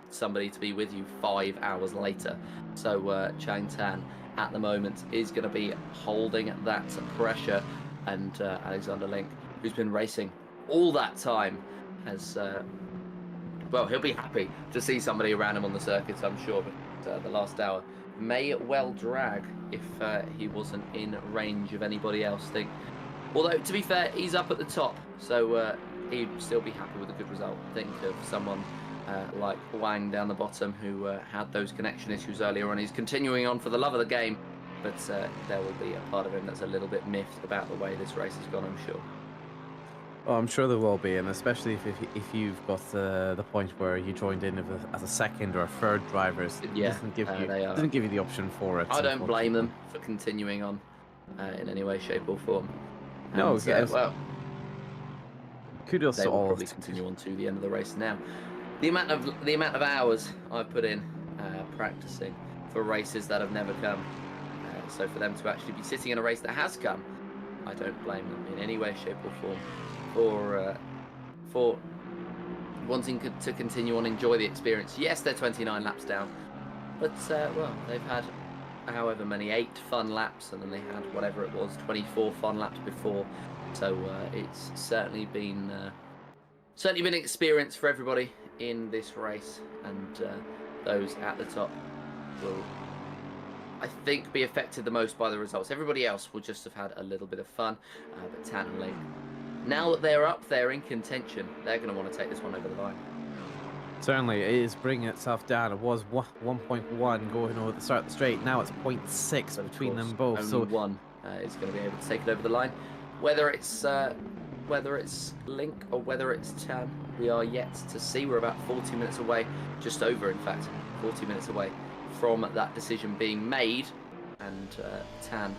[SPEAKER 5] somebody to be with you 5 hours later. So Chang Tan at the moment is going to be holding that pressure, and Alexander Link, who's been racing all that time, has well, he'll be happy to see somebody around him on the circuit, I'm sure, but the last hour may well drag if he wasn't in range of anybody else. Although, to be fair, he's up at the top, so he'd still be happy with a good result. Think of someone like Wang down the bottom, who had those connection issues earlier on. He's continuing on for the love of the game, but there will be a part of him that's a little bit miffed about the way this race has gone, I'm sure.
[SPEAKER 4] Oh, I'm sure there will be, and especially if you've got the point where you joined in as a second or a third driver, it doesn't give you the option for it.
[SPEAKER 5] I don't blame them for continuing on in any way, shape, or form. And, well,
[SPEAKER 4] kudos to all.
[SPEAKER 5] They will probably continue on to the end of the race now. The amount of hours I've put in practicing for races that have never come, so for them to actually be sitting in a race that has come, I don't blame them in any way, shape, or form for wanting to continue on, enjoy the experience. Yes, they're 29 laps down, but well, they've had however many 8 fun laps, and then they had whatever it was 24 fun laps before. So it's certainly been an experience for everybody in this race, and those at the top will, I think, be affected the most by the results. Everybody else will just have had a little bit of fun, but Tan and Link, now that they're up there in contention, they're going to want to take this one over the line.
[SPEAKER 4] Certainly, it is bringing itself down. It was 1.1 going over the start of the straight. Now it's 0.6 between them both.
[SPEAKER 5] Only one is going to be able to take it over the line. Whether it's Link or whether it's Tan, we are yet to see. We're about 40 minutes away, just over, in fact, 40 minutes away from that decision being made, and Tan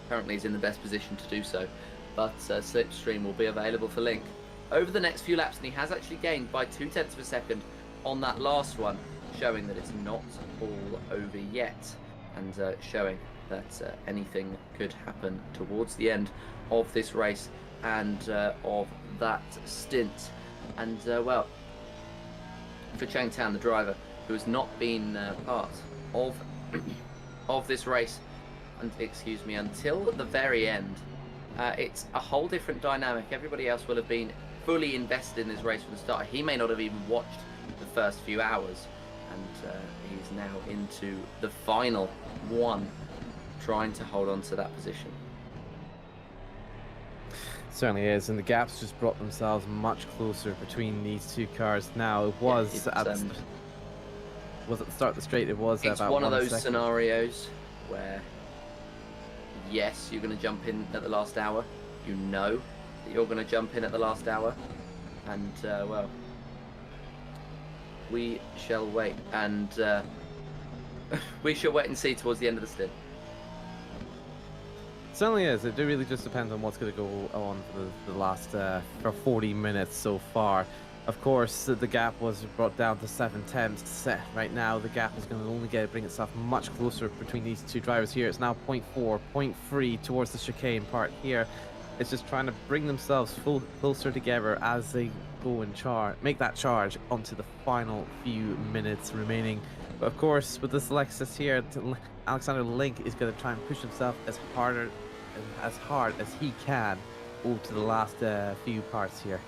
[SPEAKER 5] currently is in the best position to do so. But Slipstream will be available for Link over the next few laps, and he has actually gained by 0.2 of a second on that last one, showing that it's not all over yet, and showing that anything could happen towards the end of this race and of that stint. And well, for Chang Tan, the driver, who has not been part of this race, and until the very end, it's a whole different dynamic. Everybody else will have been fully invested in this race from the start. He may not have even watched the first few hours, and he's now into the final one, trying to hold on to that position.
[SPEAKER 4] Certainly is, and the gaps just brought themselves much closer between these two cars. Now it was at the start of the straight. It was
[SPEAKER 5] it's
[SPEAKER 4] about
[SPEAKER 5] one of those
[SPEAKER 4] second.
[SPEAKER 5] Scenarios where, yes, you're going to jump in at the last hour. You know that you're going to jump in at the last hour, and well, we shall wait, and we shall wait and see towards the end of the stint.
[SPEAKER 4] Certainly is. It really just depends on what's going to go on for the last for 40 minutes so far. Of course, the gap was brought down to 7/10. Right now, the gap is going to only bring itself much closer between these two drivers here. It's now 0.4, 0.3 towards the chicane part here. It's just trying to bring themselves closer together as they go and make that charge onto the final few minutes remaining. But of course, with this Lexus here, Alexander Link is going to try and push himself as hard as he can over to the last few parts here.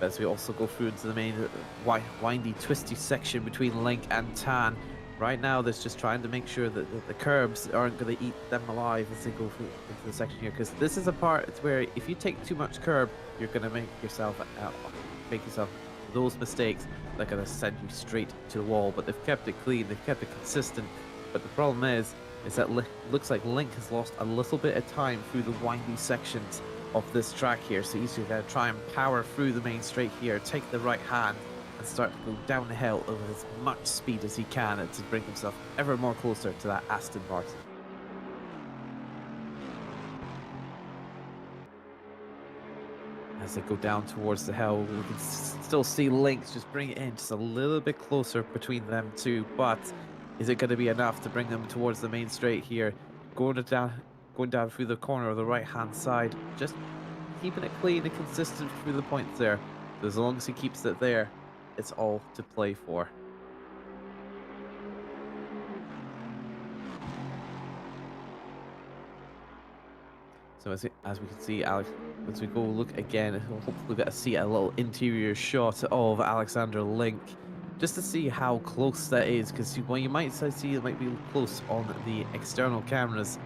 [SPEAKER 4] As we also go through into the main windy, twisty section between Link and Tan. Right now, they're just trying to make sure that the curbs aren't going to eat them alive as they go through into the section here. Because this is a part where if you take too much curb, you're going to make yourself those mistakes that are going to send you straight to the wall. But they've kept it clean, they've kept it consistent. But the problem is that looks like Link has lost a little bit of time through the windy sections of this track here. So he's going to try and power through the main straight here, take the right hand, and start to go down the hill with as much speed as he can to bring himself ever more closer to that Aston Martin. As they go down towards the hill, we can still see Lynx just bring it in just a little bit closer between them two, but is it going to be enough to bring them towards the main straight here? Going down through the corner of the right hand side, just keeping it clean and consistent through the points there. So as long as he keeps it there, it's all to play for. So as we can see, Alex, as we go look again, hopefully we'll get to see a little interior shot of Alexander Link, just to see how close that is, because well, you might see it might be close on the external cameras.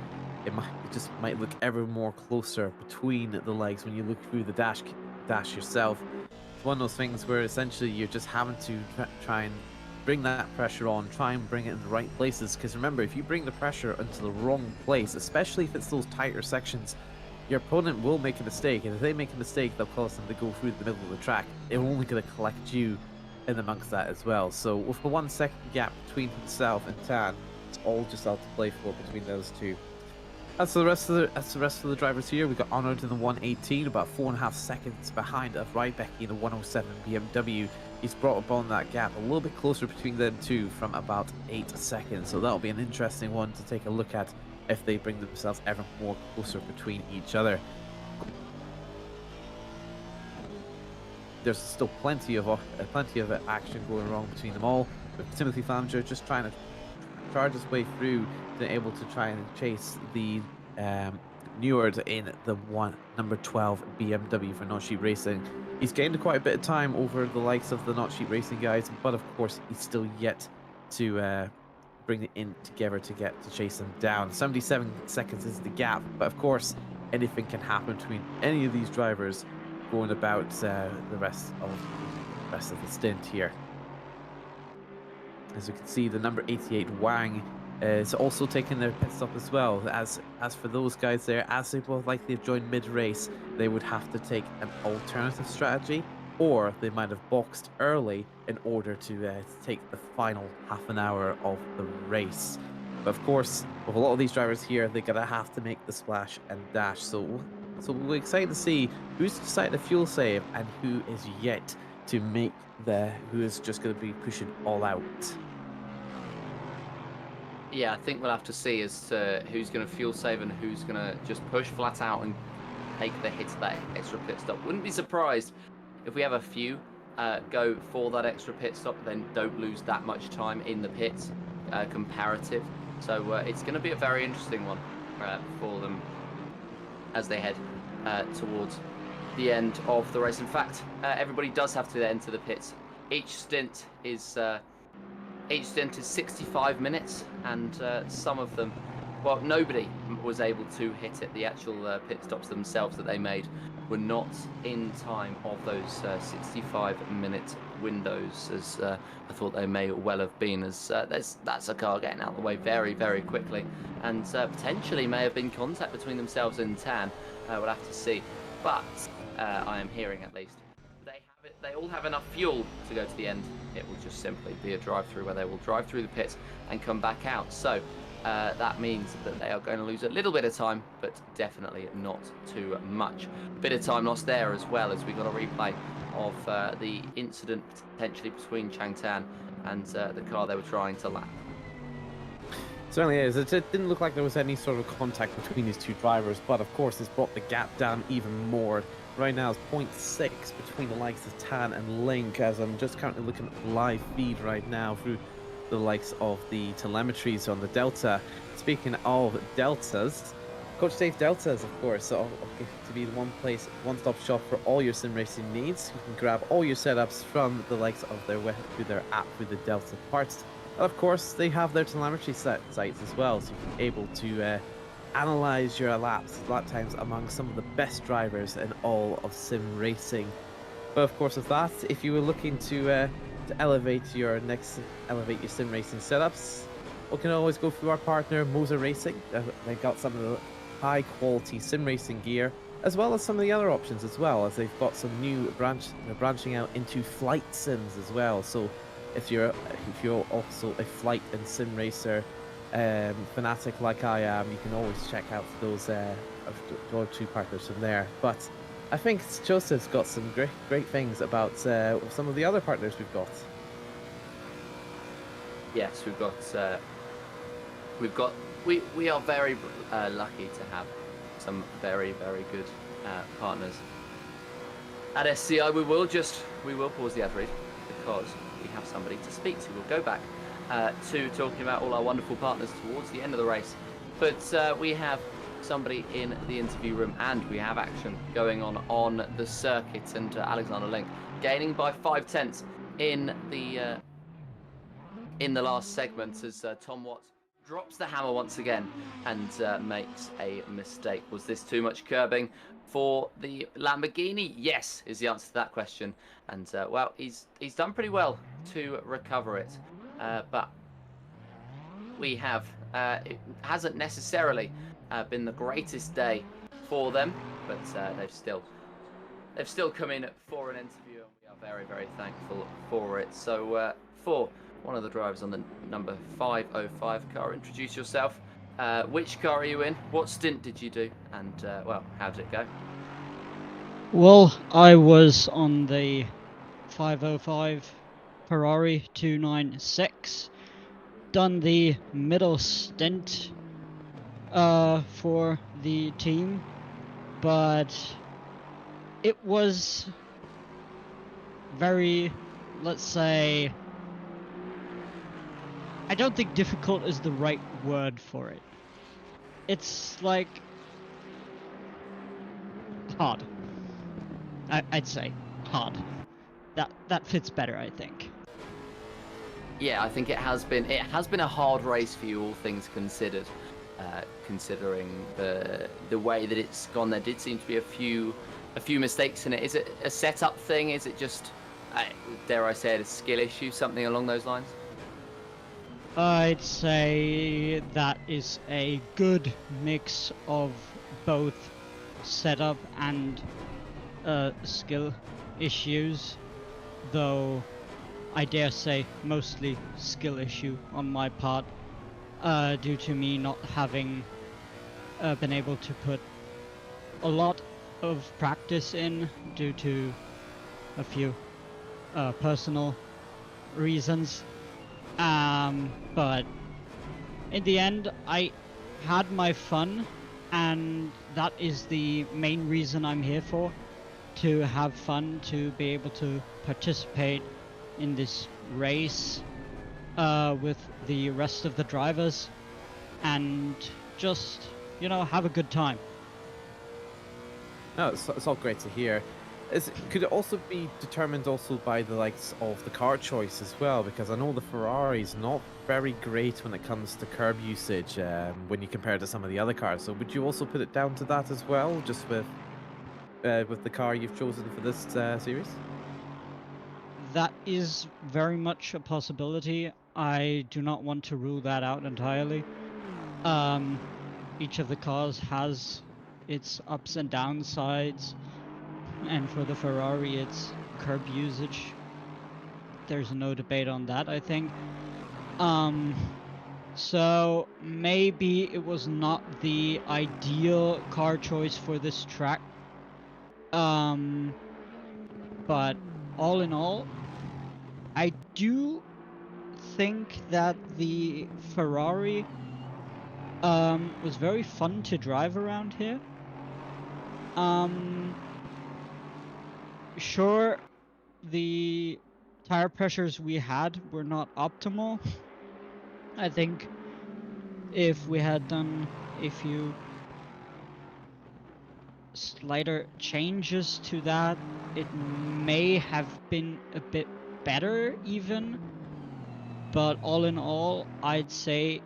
[SPEAKER 4] It just might look ever more closer between the legs when you look through the dash yourself. It's one of those things where essentially you're just having to try and bring that pressure on, try and bring it in the right places, because remember, if you bring the pressure into the wrong place, especially if it's those tighter sections, your opponent will make a mistake, and if they make a mistake, they'll cause them to go through the middle of the track. They're only going to collect you in amongst that as well. So with the 1 second gap between himself and Tan, it's all just out to play for between those two. As for the rest of the drivers here, we got Honored in the 118, about 4.5 seconds behind of Rybecki in the 107 BMW. He's brought upon that gap a little bit closer between them two from about 8 seconds. So that'll be an interesting one to take a look at if they bring themselves ever more closer between each other. There's still plenty of action going wrong between them all, with Timothy Flamger just trying to charge his way through to able to try and chase the Neward in the number 12 BMW for Not Sheep Racing. He's gained quite a bit of time over the likes of the Not Sheep Racing guys, but of course he's still yet to bring it in together to chase them down. 77 seconds is the gap, but of course anything can happen between any of these drivers going about the rest of the stint here. As you can see, the number 88 Wang is also taking their pit stop as well. As for those guys there, as they will likely have joined mid-race, they would have to take an alternative strategy, or they might have boxed early in order to take the final half an hour of the race. But of course, with a lot of these drivers here, they're gonna have to make the splash and dash. So we're excited to see who's decided to fuel save and who is yet to make who is just going to be pushing all out.
[SPEAKER 5] Yeah, I think we'll have to see as to who's going to fuel save and who's going to just push flat out and take the hit of that extra pit stop. Wouldn't be surprised if we have a few go for that extra pit stop, then don't lose that much time in the pits comparative. So it's going to be a very interesting one for them as they head towards the end of the race. In fact, everybody does have to enter the pits. Each stint is 65 minutes, and some of them, well, nobody was able to hit it. The actual pit stops themselves that they made were not in time of those 65-minute windows, as I thought they may well have been, as that's a car getting out of the way very, very quickly, and potentially may have been contact between themselves and Tan. We'll have to see, but I am hearing at least they all have enough fuel to go to the end. It will just simply be a drive-through where they will drive through the pits and come back out. So that means that they are going to lose a little bit of time, but definitely not too much. A bit of time lost there as well, as we got a replay of the incident potentially between Chang Tan and the car they were trying to lap.
[SPEAKER 4] Certainly is. It didn't look like there was any sort of contact between these two drivers, but of course it's brought the gap down even more. Right now it's 0.6 between the likes of Tan and Link, as I'm just currently looking at the live feed right now through the likes of the telemetries on the Delta. Speaking of Deltas, Coach Dave Deltas, of course, to be the one-stop shop for all your sim racing needs. You can grab all your setups from the likes of through their app, through the Delta parts. And of course, they have their telemetry sites as well, so you're able to analyze your lap times among some of the best drivers in all of sim racing. But of course, with that, if you were looking to elevate your sim racing setups, we can always go through our partner Moser Racing. They got some of high quality sim racing gear, as well as some of the other options as well, as they've got some new they're branching out into flight sims as well. So if you're also a flight and sim racer fanatic like I am, you can always check out those two partners from there. But I think Joseph's got some great things about some of the other partners we've got.
[SPEAKER 5] Yes, we are very lucky to have some very good partners at SCI. We will pause the ad read because we have somebody to speak to. We'll go back to talking about all our wonderful partners towards the end of the race, but we have somebody in the interview room and we have action going on the circuit, and Alexander Link gaining by 5/10 in the last segment as Tom Watts drops the hammer once again and makes a mistake. Was this too much curbing for the Lamborghini? Yes, is the answer to that question. And well, he's done pretty well to recover it. But we have it hasn't necessarily been the greatest day for them, but they've still come in for an interview, and we are very thankful for it. So for one of the drivers on the number 505 car, introduce yourself. Which car are you in? What stint did you do? And well, how did it go?
[SPEAKER 6] Well, I was on the 505 Ferrari 296. Done the middle stint for the team, but it was very, let's say, I don't think difficult is the right word for it. It's like hard. I'd say hard. That fits better, I think.
[SPEAKER 5] Yeah, I think it has been a hard race for you, all things considered. Considering the way that it's gone, there did seem to be a few mistakes in it. Is it a setup thing? Is it just, dare I say it, a skill issue, something along those lines?
[SPEAKER 6] I'd say that is a good mix of both setup and skill issues, though I dare say mostly skill issue on my part, due to me not having been able to put a lot of practice in due to a few personal reasons. But in the end, I had my fun, and that is the main reason I'm here for, to have fun, to be able to participate in this race with the rest of the drivers, and just, have a good time.
[SPEAKER 4] No, it's all great to hear. Could it also be determined also by the likes of the car choice as well? Because I know the Ferrari's not very great when it comes to curb usage when you compare it to some of the other cars. So would you also put it down to that as well, just with the car you've chosen for this series?
[SPEAKER 6] That is very much a possibility. I do not want to rule that out entirely. Each of the cars has its ups and downsides, and for the Ferrari it's curb usage. There's no debate on that, I think. So maybe it was not the ideal car choice for this track. But all in all, I do think that the Ferrari was very fun to drive around here. Sure, the tire pressures we had were not optimal. I think if we had done a few slighter changes to that, it may have been a bit better even. But all in all, I'd say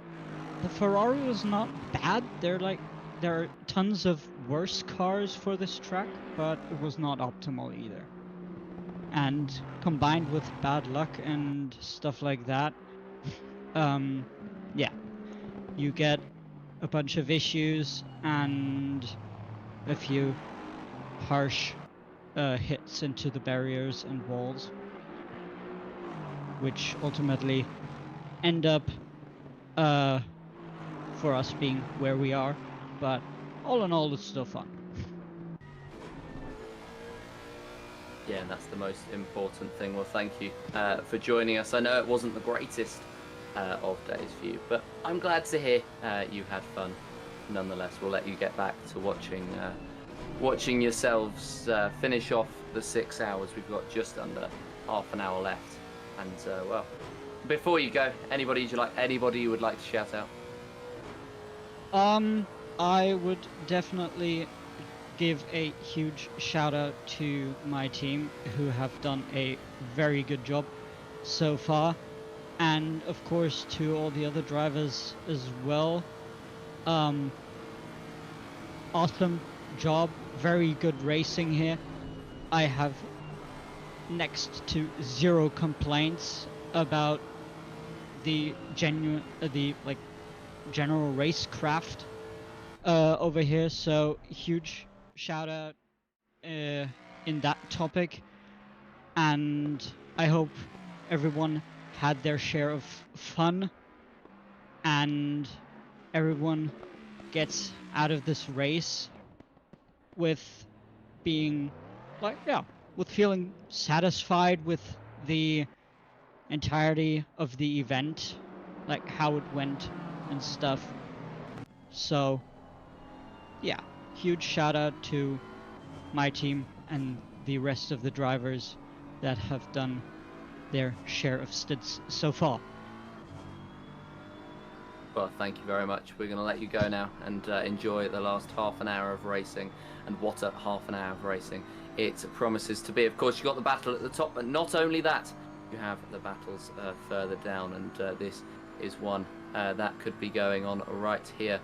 [SPEAKER 6] the Ferrari was not bad. There are tons of worse cars for this track, but it was not optimal either. And combined with bad luck and stuff like that, yeah, you get a bunch of issues and a few harsh hits into the barriers and walls, which ultimately end up for us being where we are. But all in all, it's still fun.
[SPEAKER 5] Yeah, and that's the most important thing. Well, thank you for joining us. I know it wasn't the greatest of days for you, but I'm glad to hear you had fun. Nonetheless, we'll let you get back to watching yourselves finish off the 6 hours. We've got just under half an hour left, and well, before you go, anybody you would like to shout out?
[SPEAKER 6] I would definitely give a huge shout out to my team, who have done a very good job so far, and of course to all the other drivers as well. Awesome job, very good racing here. I have next to zero complaints about the general racecraft over here, so huge shout out in that topic, and I hope everyone had their share of fun and everyone gets out of this race with being with feeling satisfied with the entirety of the event, like how it went and stuff. So yeah, huge shout out to my team and the rest of the drivers that have done their share of stints so far.
[SPEAKER 5] Well, thank you very much. We're going to let you go now and enjoy the last half an hour of racing. And what a half an hour of racing it promises to be. Of course, you got the battle at the top, but not only that, you have the battles further down, and this is one that could be going on right here.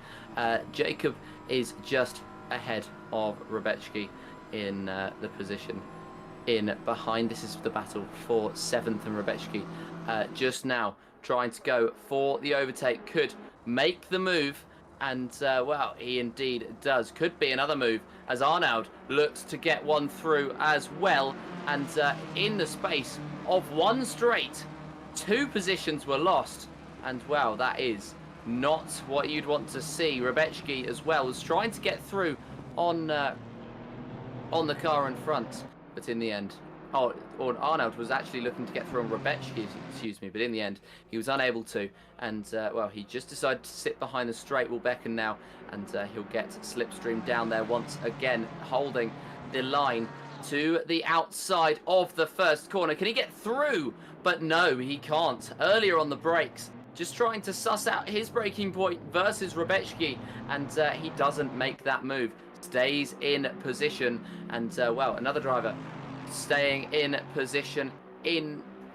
[SPEAKER 5] Jacob is just ahead of Rebecki in the position in behind. This is the battle for 7th, and Rebecki just now trying to go for the overtake, could make the move, and well, he indeed does. Could be another move as Arnaud looks to get one through as well, and in the space of one straight, 2 positions were lost, and well, that is not what you'd want to see. Rebecki as well was trying to get through on the car in front, but in the end, Arnaud was actually looking to get through on Rebecki, excuse me, but in the end, he was unable to, and well, he just decided to sit behind the straight will beckon now, and he'll get Slipstream down there once again, holding the line to the outside of the first corner. Can he get through? But no, he can't. Earlier on the brakes, just trying to suss out his braking point versus Rebecki, and he doesn't make that move. Stays in position, and well, another driver staying in position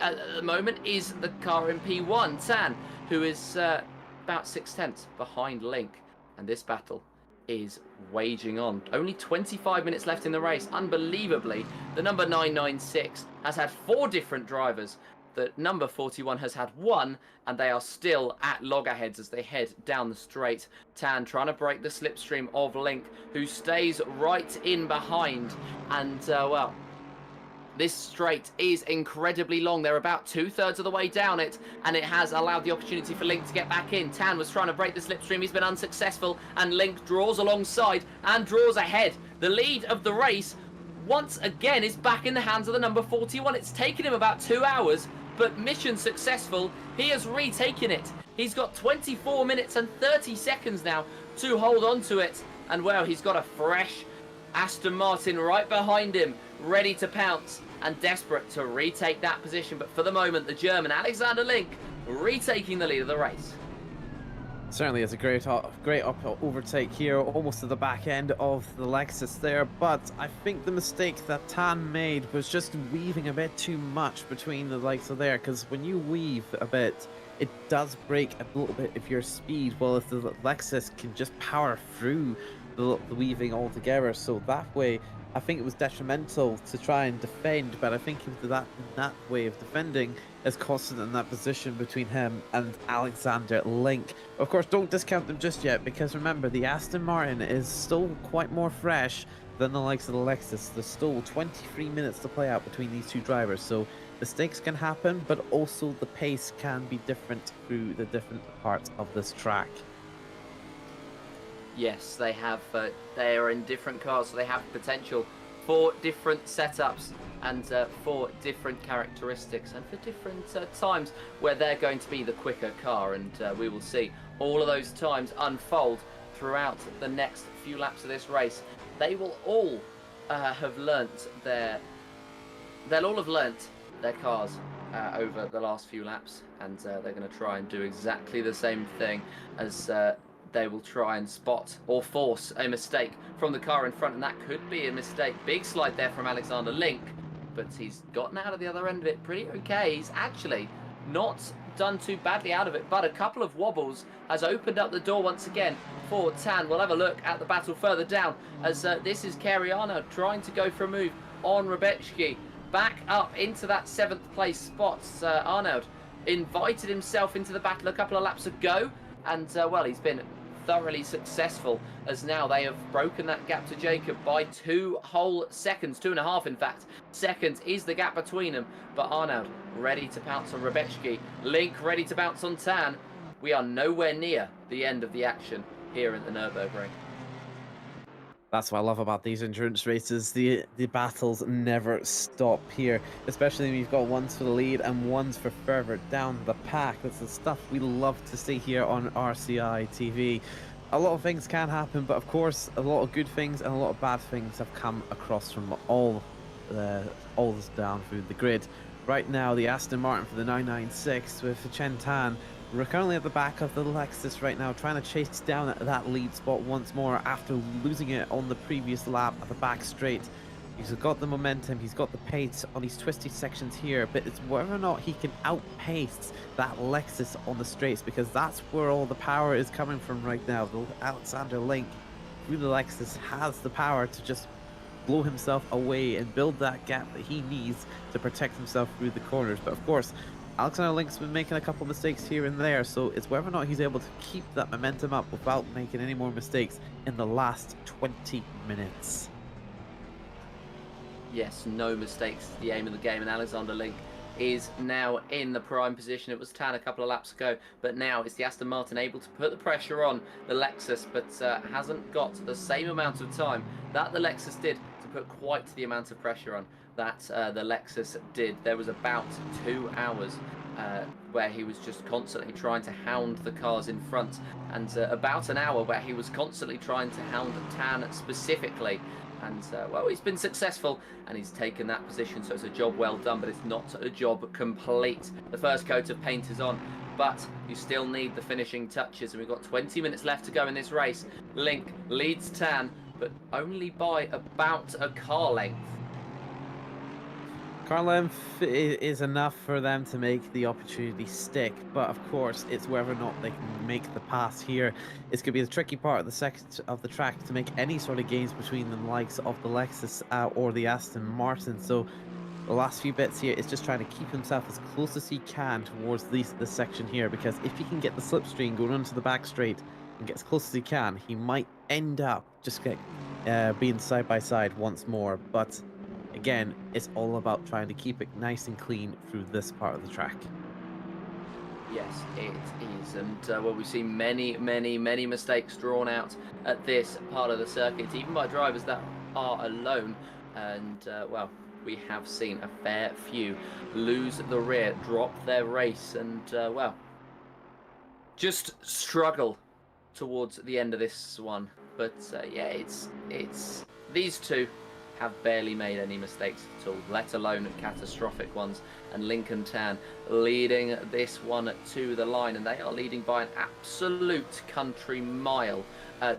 [SPEAKER 5] at the moment is the car in P1, Tan, who is about 6/10 behind Link, and this battle is waging on. Only 25 minutes left in the race. Unbelievably, the number 996 has had 4 different drivers. The number 41 has had 1, and they are still at loggerheads as they head down the straight. Tan trying to break the slipstream of Link, who stays right in behind, and well, this straight is incredibly long. They're about 2/3 of the way down it, and it has allowed the opportunity for Link to get back in. Tan was trying to break the slipstream. He's been unsuccessful, and Link draws alongside and draws ahead. The lead of the race, once again, is back in the hands of the number 41. It's taken him about 2 hours, but mission successful. He has retaken it. He's got 24 minutes and 30 seconds now to hold on to it. And well, he's got a fresh Aston Martin right behind him, ready to pounce and desperate to retake that position. But for the moment, the German Alexander Link retaking the lead of the race.
[SPEAKER 4] Certainly is a great overtake here, almost to the back end of the Lexus there, but I think the mistake that Tan made was just weaving a bit too much between the likes of there, because when you weave a bit, it does break a little bit of your speed, well, if the Lexus can just power through the weaving altogether, so that way I think it was detrimental to try and defend, but I think that way of defending is costing in that position between him and Alexander Link. Of course, don't discount them just yet, because remember, the Aston Martin is still quite more fresh than the likes of the Lexus. There's still 23 minutes to play out between these two drivers, so mistakes can happen, but also the pace can be different through the different parts of this track.
[SPEAKER 5] Yes, they have. They are in different cars, so they have potential for different setups and for different characteristics and for different times where they're going to be the quicker car. And we will see all of those times unfold throughout the next few laps of this race. They will all have learnt their. They'll all have learnt their cars over the last few laps, and they're going to try and do exactly the same thing as. They will try and spot or force a mistake from the car in front, and that could be a mistake. Big slide there from Alexander Link, but he's gotten out of the other end of it pretty okay. He's actually not done too badly out of it, but a couple of wobbles has opened up the door once again for Tan. We'll have a look at the battle further down as this is Cariano trying to go for a move on Rebecki. Back up into that 7th place spot. Arnaud invited himself into the battle a couple of laps ago, and well, he's been thoroughly successful as now they have broken that gap to Jacob by 2 whole seconds, 2.5 in fact. Seconds is the gap between them, but Arnaud ready to pounce on Rebecki. Link ready to bounce on Tan. We are nowhere near the end of the action here at the Nürburgring.
[SPEAKER 4] That's what I love about these endurance races. The battles never stop here, especially when you've got ones for the lead and ones for further down the pack. That's the stuff we love to see here on RCI TV. A lot of things can happen, but of course, a lot of good things and a lot of bad things have come across from all this down through the grid. Right now, the Aston Martin for the 996 with Chen Tan. We're currently at the back of the Lexus right now, trying to chase down that lead spot once more after losing it on the previous lap at the back straight. He's got the momentum, he's got the pace on these twisty sections here, but it's whether or not he can outpace that Lexus on the straights, because that's where all the power is coming from right now. The Alexander Link through the Lexus has the power to just blow himself away and build that gap that he needs to protect himself through the corners. But of course, Alexander Link's been making a couple of mistakes here and there, so it's whether or not he's able to keep that momentum up without making any more mistakes in the last 20 minutes.
[SPEAKER 5] Yes, no mistakes is the aim of the game, and Alexander Link is now in the prime position. It was Tan a couple of laps ago, but now it's the Aston Martin able to put the pressure on the Lexus, but hasn't got the same amount of time that the Lexus did to put quite the amount of pressure on that the Lexus did. There was about 2 hours where he was just constantly trying to hound the cars in front, and about an hour where he was constantly trying to hound Tan specifically. And well, he's been successful and he's taken that position, so it's a job well done, but it's not a job complete. The first coat of paint is on, but you still need the finishing touches, and we've got 20 minutes left to go in this race. Link leads Tan, but only by about a car length.
[SPEAKER 4] Car length is enough for them to make the opportunity stick, but of course it's whether or not they can make the pass here. It's going to be the tricky part of the second of the track to make any sort of gains between the likes of the Lexus or the Aston Martin. So the last few bits here is just trying to keep himself as close as he can towards this section here, because if he can get the slipstream going onto the back straight and get as close as he can, he might end up just being side by side once more. But again, it's all about trying to keep it nice and clean through this part of the track.
[SPEAKER 5] Yes, it is, and well, we've seen many mistakes drawn out at this part of the circuit, even by drivers that are alone, and well, we have seen a fair few lose the rear, drop their race, and well, just struggle towards the end of this one. But yeah, it's these two have barely made any mistakes at all, let alone catastrophic ones. And Lincoln Tan leading this one to the line, and they are leading by an absolute country mile.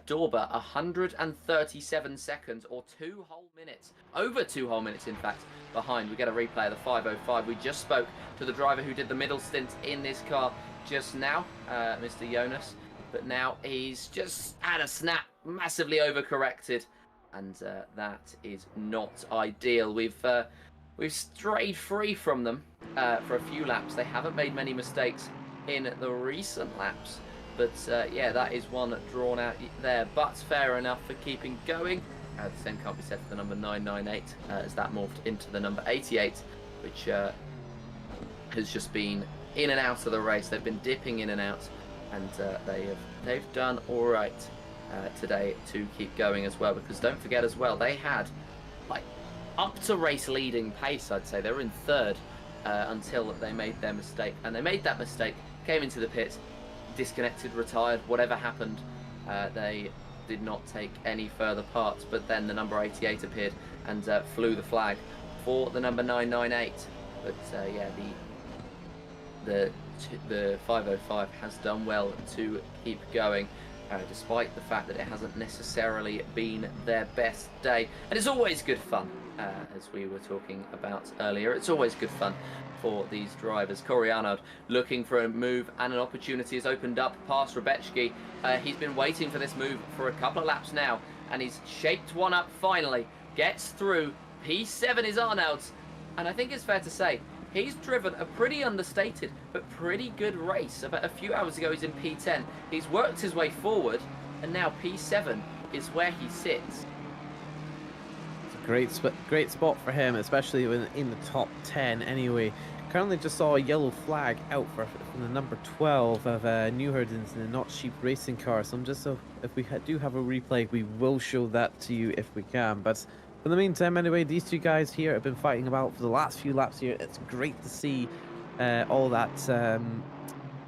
[SPEAKER 5] Dorber 137 seconds, or 2 whole minutes, over 2 whole minutes in fact, behind. We get a replay of the 5:05. We just spoke to the driver who did the middle stint in this car just now, Mr. Jonas, but now he's just had a snap, massively overcorrected. and that is not ideal. We've strayed free from them for a few laps. They haven't made many mistakes in the recent laps, but yeah, that is one drawn out there, but fair enough for keeping going. The same can't be said for the number 998, as that morphed into the number 88, which has just been in and out of the race. They've been dipping in and out, and they've done all right today to keep going as well, because don't forget as well, they had like up to race leading pace. I'd say they were in third until they made their mistake, and they made that mistake, came into the pit, disconnected, retired, whatever happened, they did not take any further part. But then the number 88 appeared and flew the flag for the number 998. But yeah, the 505 has done well to keep going, despite the fact that it hasn't necessarily been their best day. And it's always good fun, as we were talking about earlier. It's always good fun for these drivers. Corey Arnold looking for a move, and an opportunity has opened up past Rebecki. He's been waiting for this move for a couple of laps now, and he's shaped one up finally. Gets through. P7 is Arnold's, and I think it's fair to say he's driven a pretty understated but pretty good race. About a few hours ago he's in P10. He's worked his way forward, and now P7 is where he sits.
[SPEAKER 4] Great spot for him, especially in the top 10 anyway. Currently just saw a yellow flag out for the number 12 of Nürburgring in the Not Cheap racing car. So if we do have a replay, we will show that to you if we can. But in the meantime, anyway, these two guys here have been fighting about for the last few laps here. It's great to see all that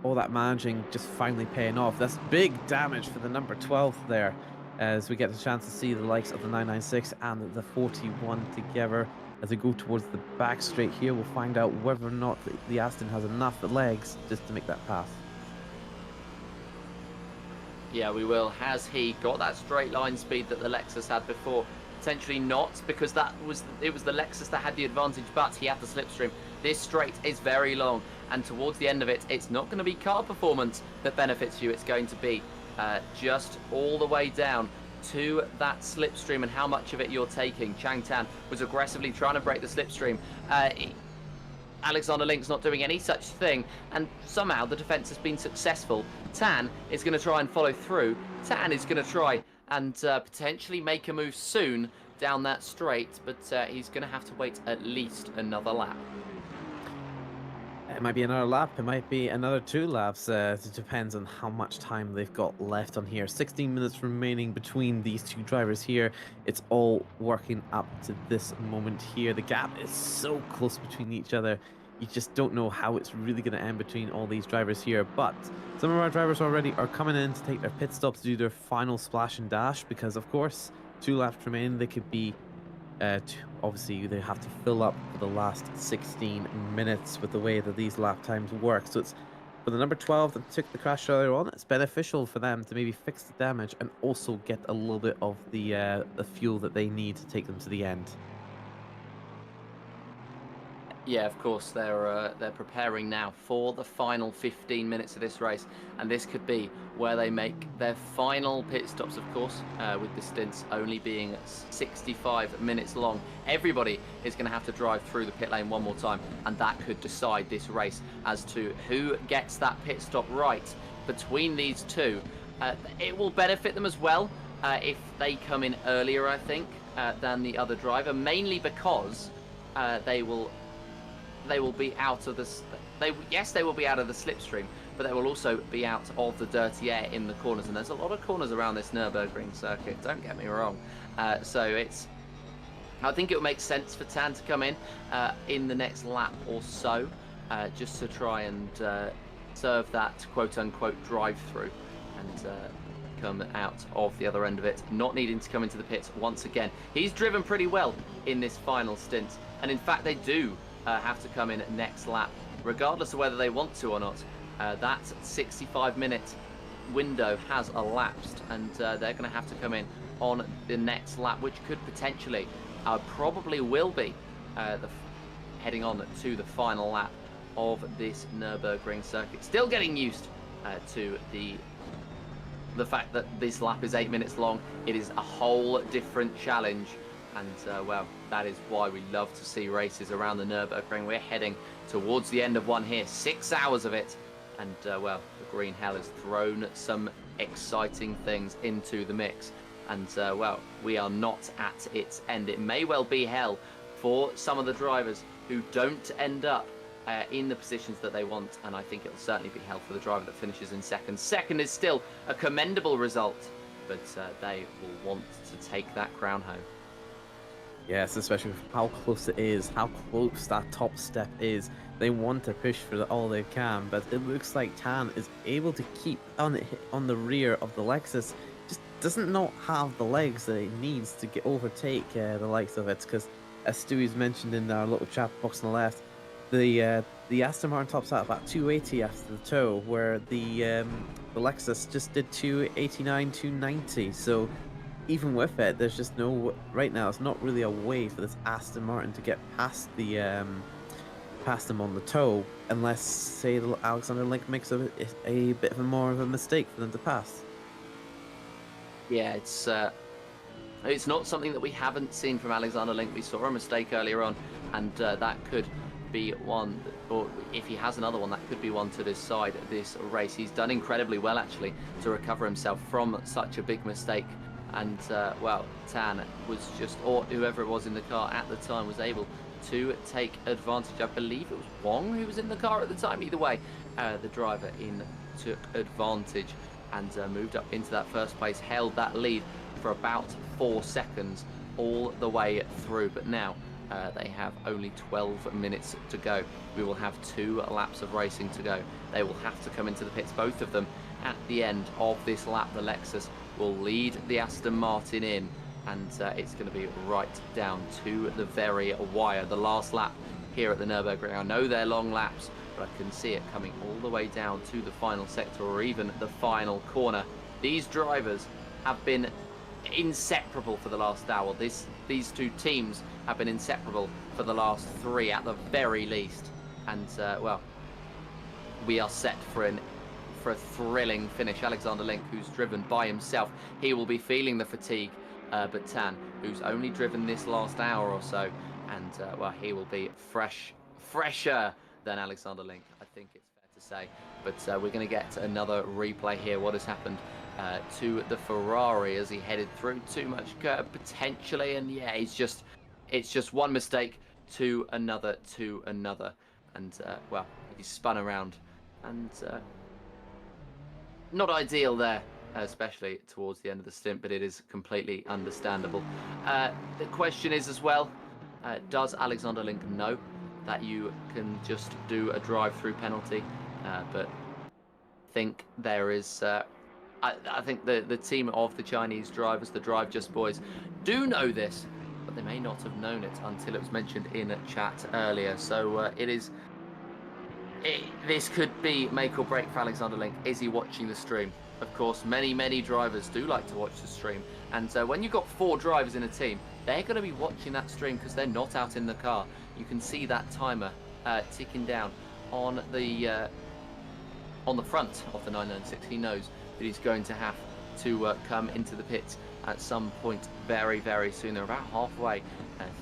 [SPEAKER 4] managing just finally paying off. That's big damage for the number 12 there, as we get a chance to see the likes of the 996 and the 41 together. As we go towards the back straight here, we'll find out whether or not the Aston has enough legs just to make that pass.
[SPEAKER 5] Yeah, we will. Has he got that straight line speed that the Lexus had before? Potentially not, because it was the Lexus that had the advantage, but he had the slipstream. This straight is very long, and towards the end of it, it's not going to be car performance that benefits you. It's going to be just all the way down to that slipstream and how much of it you're taking. Chang Tan was aggressively trying to break the slipstream. Alexander Link's not doing any such thing, and somehow the defense has been successful. Tan is going to try and follow through. Tan is going to try and potentially make a move soon down that straight, but he's going to have to wait at least another lap.
[SPEAKER 4] It might be another lap, it might be another 2 laps. It depends on how much time they've got left on here. 16 minutes remaining between these two drivers here. It's all working up to this moment here. The gap is so close between each other. You just don't know how it's really going to end between all these drivers here. But some of our drivers already are coming in to take their pit stops to do their final splash and dash, because of course 2 laps remain. They could be obviously they have to fill up for the last 16 minutes with the way that these lap times work. So it's for the number 12 that took the crash earlier on, it's beneficial for them to maybe fix the damage and also get a little bit of the fuel that they need to take them to the end.
[SPEAKER 5] Yeah, of course, they're preparing now for the final 15 minutes of this race, and this could be where they make their final pit stops, of course, with the stints only being 65 minutes long. Everybody is going to have to drive through the pit lane one more time, and that could decide this race as to who gets that pit stop right between these two. It will benefit them as well if they come in earlier, I think, than the other driver, mainly because they will be out of the they will be out of the slipstream, but they will also be out of the dirty air in the corners, and there's a lot of corners around this Nürburgring circuit, don't get me wrong. So I think it would make sense for Tan to come in the next lap or so, just to try and serve that quote-unquote drive-through and come out of the other end of it, not needing to come into the pits once again. He's driven pretty well in this final stint, and in fact they do have to come in next lap, regardless of whether they want to or not. That 65-minute window has elapsed, and they're going to have to come in on the next lap, which could potentially, probably will be, heading on to the final lap of this Nürburgring circuit. Still getting used to the the fact that this lap is 8 minutes long, it is a whole different challenge. And, well, that is why we love to see races around the Nürburgring. We're heading towards the end of one here, 6 hours of it. And, well, the green hell has thrown some exciting things into the mix. And, well, we are not at its end. It may well be hell for some of the drivers who don't end up in the positions that they want. And I think it'll certainly be hell for the driver that finishes in second. Second is still a commendable result, but they will want to take that crown home.
[SPEAKER 4] Yes, especially with how close it is, how close that top step is. They want to push for all they can, but it looks like Tan is able to keep on the rear of the Lexus. Just doesn't not have the legs that it needs to overtake the likes of it. Because as Stewie's mentioned in our little chat box on the left, the Aston Martin tops out about 280 after the tow, where the Lexus just did 289, 290. So even with it, there's just right now it's not really a way for this Aston Martin to get past past them on the tow, unless say Alexander Link makes a bit of more of a mistake for them to pass.
[SPEAKER 5] Yeah, it's not something that we haven't seen from Alexander Link. We saw a mistake earlier on, and that could be one, or if he has another one, that could be one to decide this race. He's done incredibly well actually to recover himself from such a big mistake. And, well, Tan was just, or whoever it was in the car at the time, was able to take advantage. I believe it was Wong who was in the car at the time. Either way, the driver took advantage and moved up into that first place, held that lead for about 4 seconds all the way through. But now they have only 12 minutes to go. We will have 2 laps of racing to go. They will have to come into the pits, both of them, at the end of this lap. The Lexus will lead the Aston Martin in, and it's going to be right down to the very wire. The last lap here at the Nürburgring. I know they're long laps, but I can see it coming all the way down to the final sector, or even the final corner. These drivers have been inseparable for the last hour. These 2 teams have been inseparable for the last 3 at the very least. And, well, we are set for a thrilling finish. Alexander Link, who's driven by himself, he will be feeling the fatigue, but Tan, who's only driven this last hour or so, and well, he will be fresher than Alexander Link, I think it's fair to say. But we're going to get another replay here. What has happened to the Ferrari as he headed through too much curb potentially, and yeah, it's just one mistake to another, and well, he spun around, and not ideal there, especially towards the end of the stint, but it is completely understandable. The question is as well, does Alexander Link know that you can just do a drive-through penalty? But I think there is, I think the team of the Chinese drivers, the Drive Just Boys, do know this, but they may not have known it until it was mentioned in chat earlier. So this could be make or break for Alexander Link. Is he watching the stream? Of course, many drivers do like to watch the stream. And when you've got 4 drivers in a team, they're going to be watching that stream because they're not out in the car. You can see that timer ticking down on the front of the 996. He knows that he's going to have to come into the pits at some point very soon. They're about halfway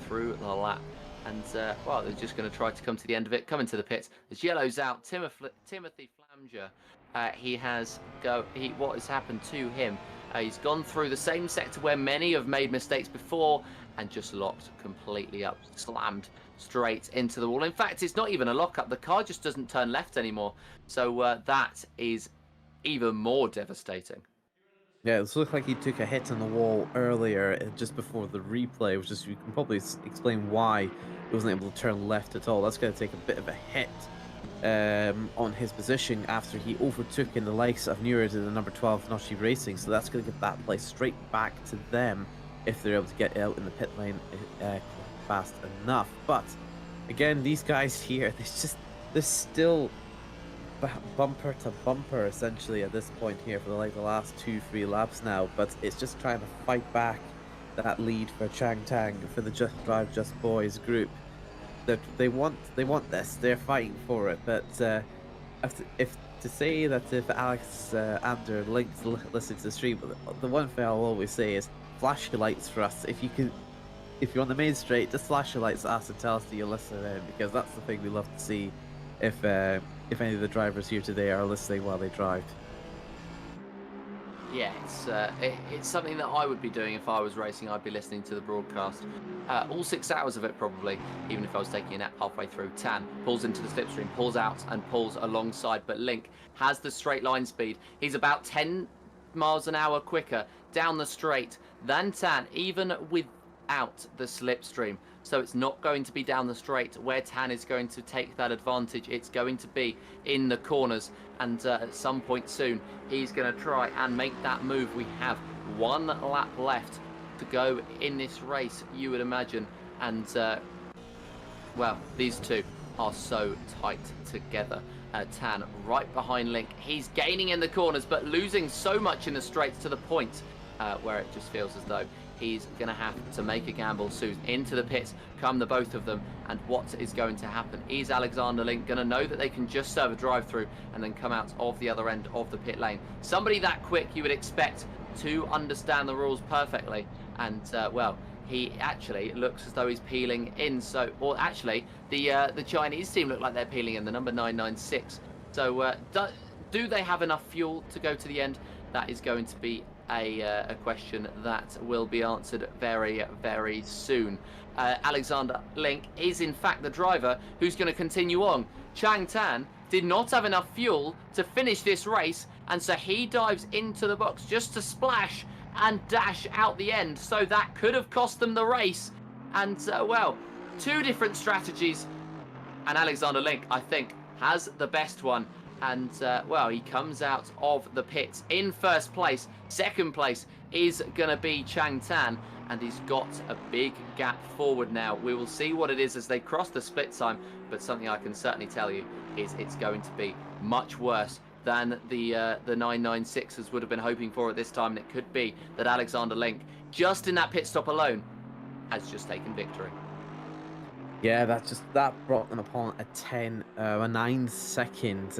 [SPEAKER 5] through the lap. And, well, they're just going to try to come to the end of it, come into the pits. As yellow's out, Timothy Flamger, what has happened to him? He's gone through the same sector where many have made mistakes before and just locked completely up, slammed straight into the wall. In fact, it's not even a lockup. The car just doesn't turn left anymore. So that is even more devastating.
[SPEAKER 4] Yeah, it looked like he took a hit on the wall earlier, just before the replay, which is, you can probably explain why he wasn't able to turn left at all. That's going to take a bit of a hit on his position after he overtook in the likes of Nürburgring to the number 12 Noshi Racing. So that's going to get that place straight back to them if they're able to get out in the pit lane fast enough. But again, these guys here, they're still bumper to bumper essentially at this point here for the last 2-3 laps now, but it's just trying to fight back that lead for Chang Tang, for the Drive Just Boys group. They want this, they're fighting for it, but if to say that if Alex Ander links listening to the stream, the one thing I'll always say is flash your lights for us. If you're on the main straight, just flash your lights at us and tell us that you're listening, because that's the thing we love to see. If any of the drivers here today are listening while they drive.
[SPEAKER 5] Yeah, it's something that I would be doing if I was racing. I'd be listening to the broadcast. All 6 hours of it probably, even if I was taking a nap halfway through. Tan pulls into the slipstream, pulls out and pulls alongside, but Link has the straight line speed. He's about 10 miles an hour quicker down the straight than Tan, even without the slipstream. So it's not going to be down the straight where Tan is going to take that advantage. It's going to be in the corners, and at some point soon he's going to try and make that move. We have 1 lap left to go in this race, you would imagine, and well, these two are so tight together. Tan right behind Link. He's gaining in the corners but losing so much in the straights to the point where it just feels as though he's going to have to make a gamble soon. Into the pits come the both of them, and what is going to happen? Is Alexander Link going to know that they can just serve a drive-through and then come out of the other end of the pit lane? Somebody that quick you would expect to understand the rules perfectly, and well, he actually looks as though he's peeling in. So, or actually, the Chinese team look like they're peeling in, the number 996. So do they have enough fuel to go to the end? That is going to be a question that will be answered very, very soon. Alexander Link is in fact the driver who's going to continue on. Chang Tan did not have enough fuel to finish this race, and so he dives into the box just to splash and dash out the end. So that could have cost them the race. And well, 2 different strategies, and Alexander Link, I think, has the best one. And well, he comes out of the pits in first place. Second place is going to be Chang Tan, and he's got a big gap forward now. We will see what it is as they cross the split time, but something I can certainly tell you is it's going to be much worse than the 996ers would have been hoping for at this time, and it could be that Alexander Link, just in that pit stop alone, has just taken victory.
[SPEAKER 4] Yeah, that brought them upon a 9-second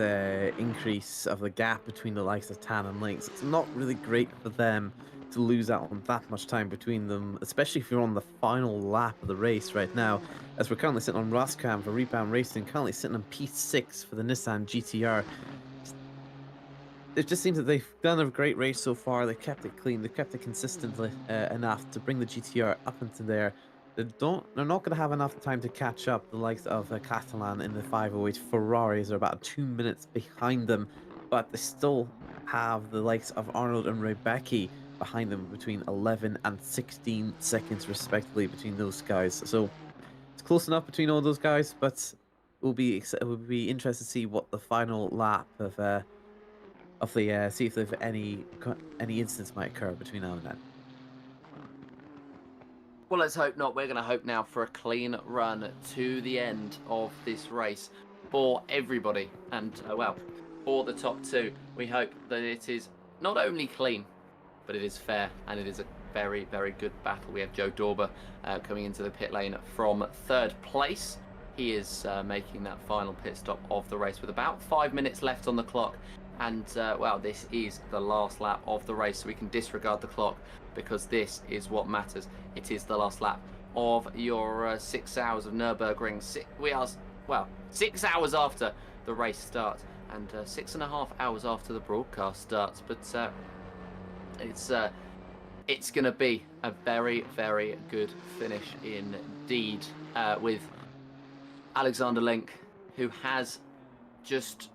[SPEAKER 4] increase of the gap between the likes of Tan and Link. So it's not really great for them to lose out on that much time between them, especially if you're on the final lap of the race right now. As we're currently sitting on Roscam for Rebound Racing, currently sitting on P6 for the Nissan GTR. It just seems that they've done a great race so far. They've kept it clean. They've kept it consistently enough to bring the GTR up into there. They're not going to have enough time to catch up. The likes of Catalan in the 508 Ferraris are about 2 minutes behind them, but they still have the likes of Arnold and Rebecca behind them between 11 and 16 seconds respectively between those guys. So it's close enough between all those guys, but it will be interesting to see what the final lap of the see if there's any incidents might occur between now and then.
[SPEAKER 5] Well, let's hope not. We're going to hope now for a clean run to the end of this race for everybody. And, well, for the top 2, we hope that it is not only clean, but it is fair, and it is a very, very good battle. We have Joe Dorber coming into the pit lane from 3rd place. He is making that final pit stop of the race with about 5 minutes left on the clock. And, well, this is the last lap of the race, so we can disregard the clock, because this is what matters. It is the last lap of your 6 hours of Nürburgring. We are, well, 6 hours after the race starts, and 6.5 hours after the broadcast starts. But it's going to be a very, very good finish indeed, with Alexander Link, who has just,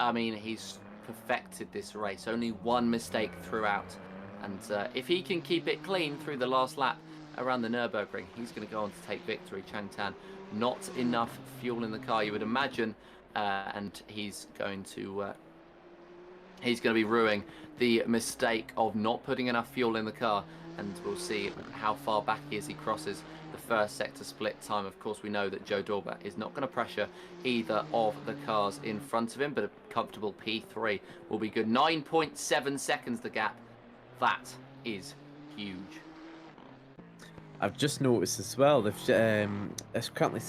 [SPEAKER 5] I mean, he's perfected this race. Only 1 mistake throughout. And if he can keep it clean through the last lap around the Nürburgring, he's going to go on to take victory. Chang Tan, not enough fuel in the car, you would imagine, and he's going to be ruining the mistake of not putting enough fuel in the car. And we'll see how far back he is. He crosses the first sector split time. Of course, we know that Joe Dorber is not going to pressure either of the cars in front of him, but a comfortable P3 will be good. 9.7 seconds the gap. That is huge.
[SPEAKER 4] I've just noticed as well, they've currently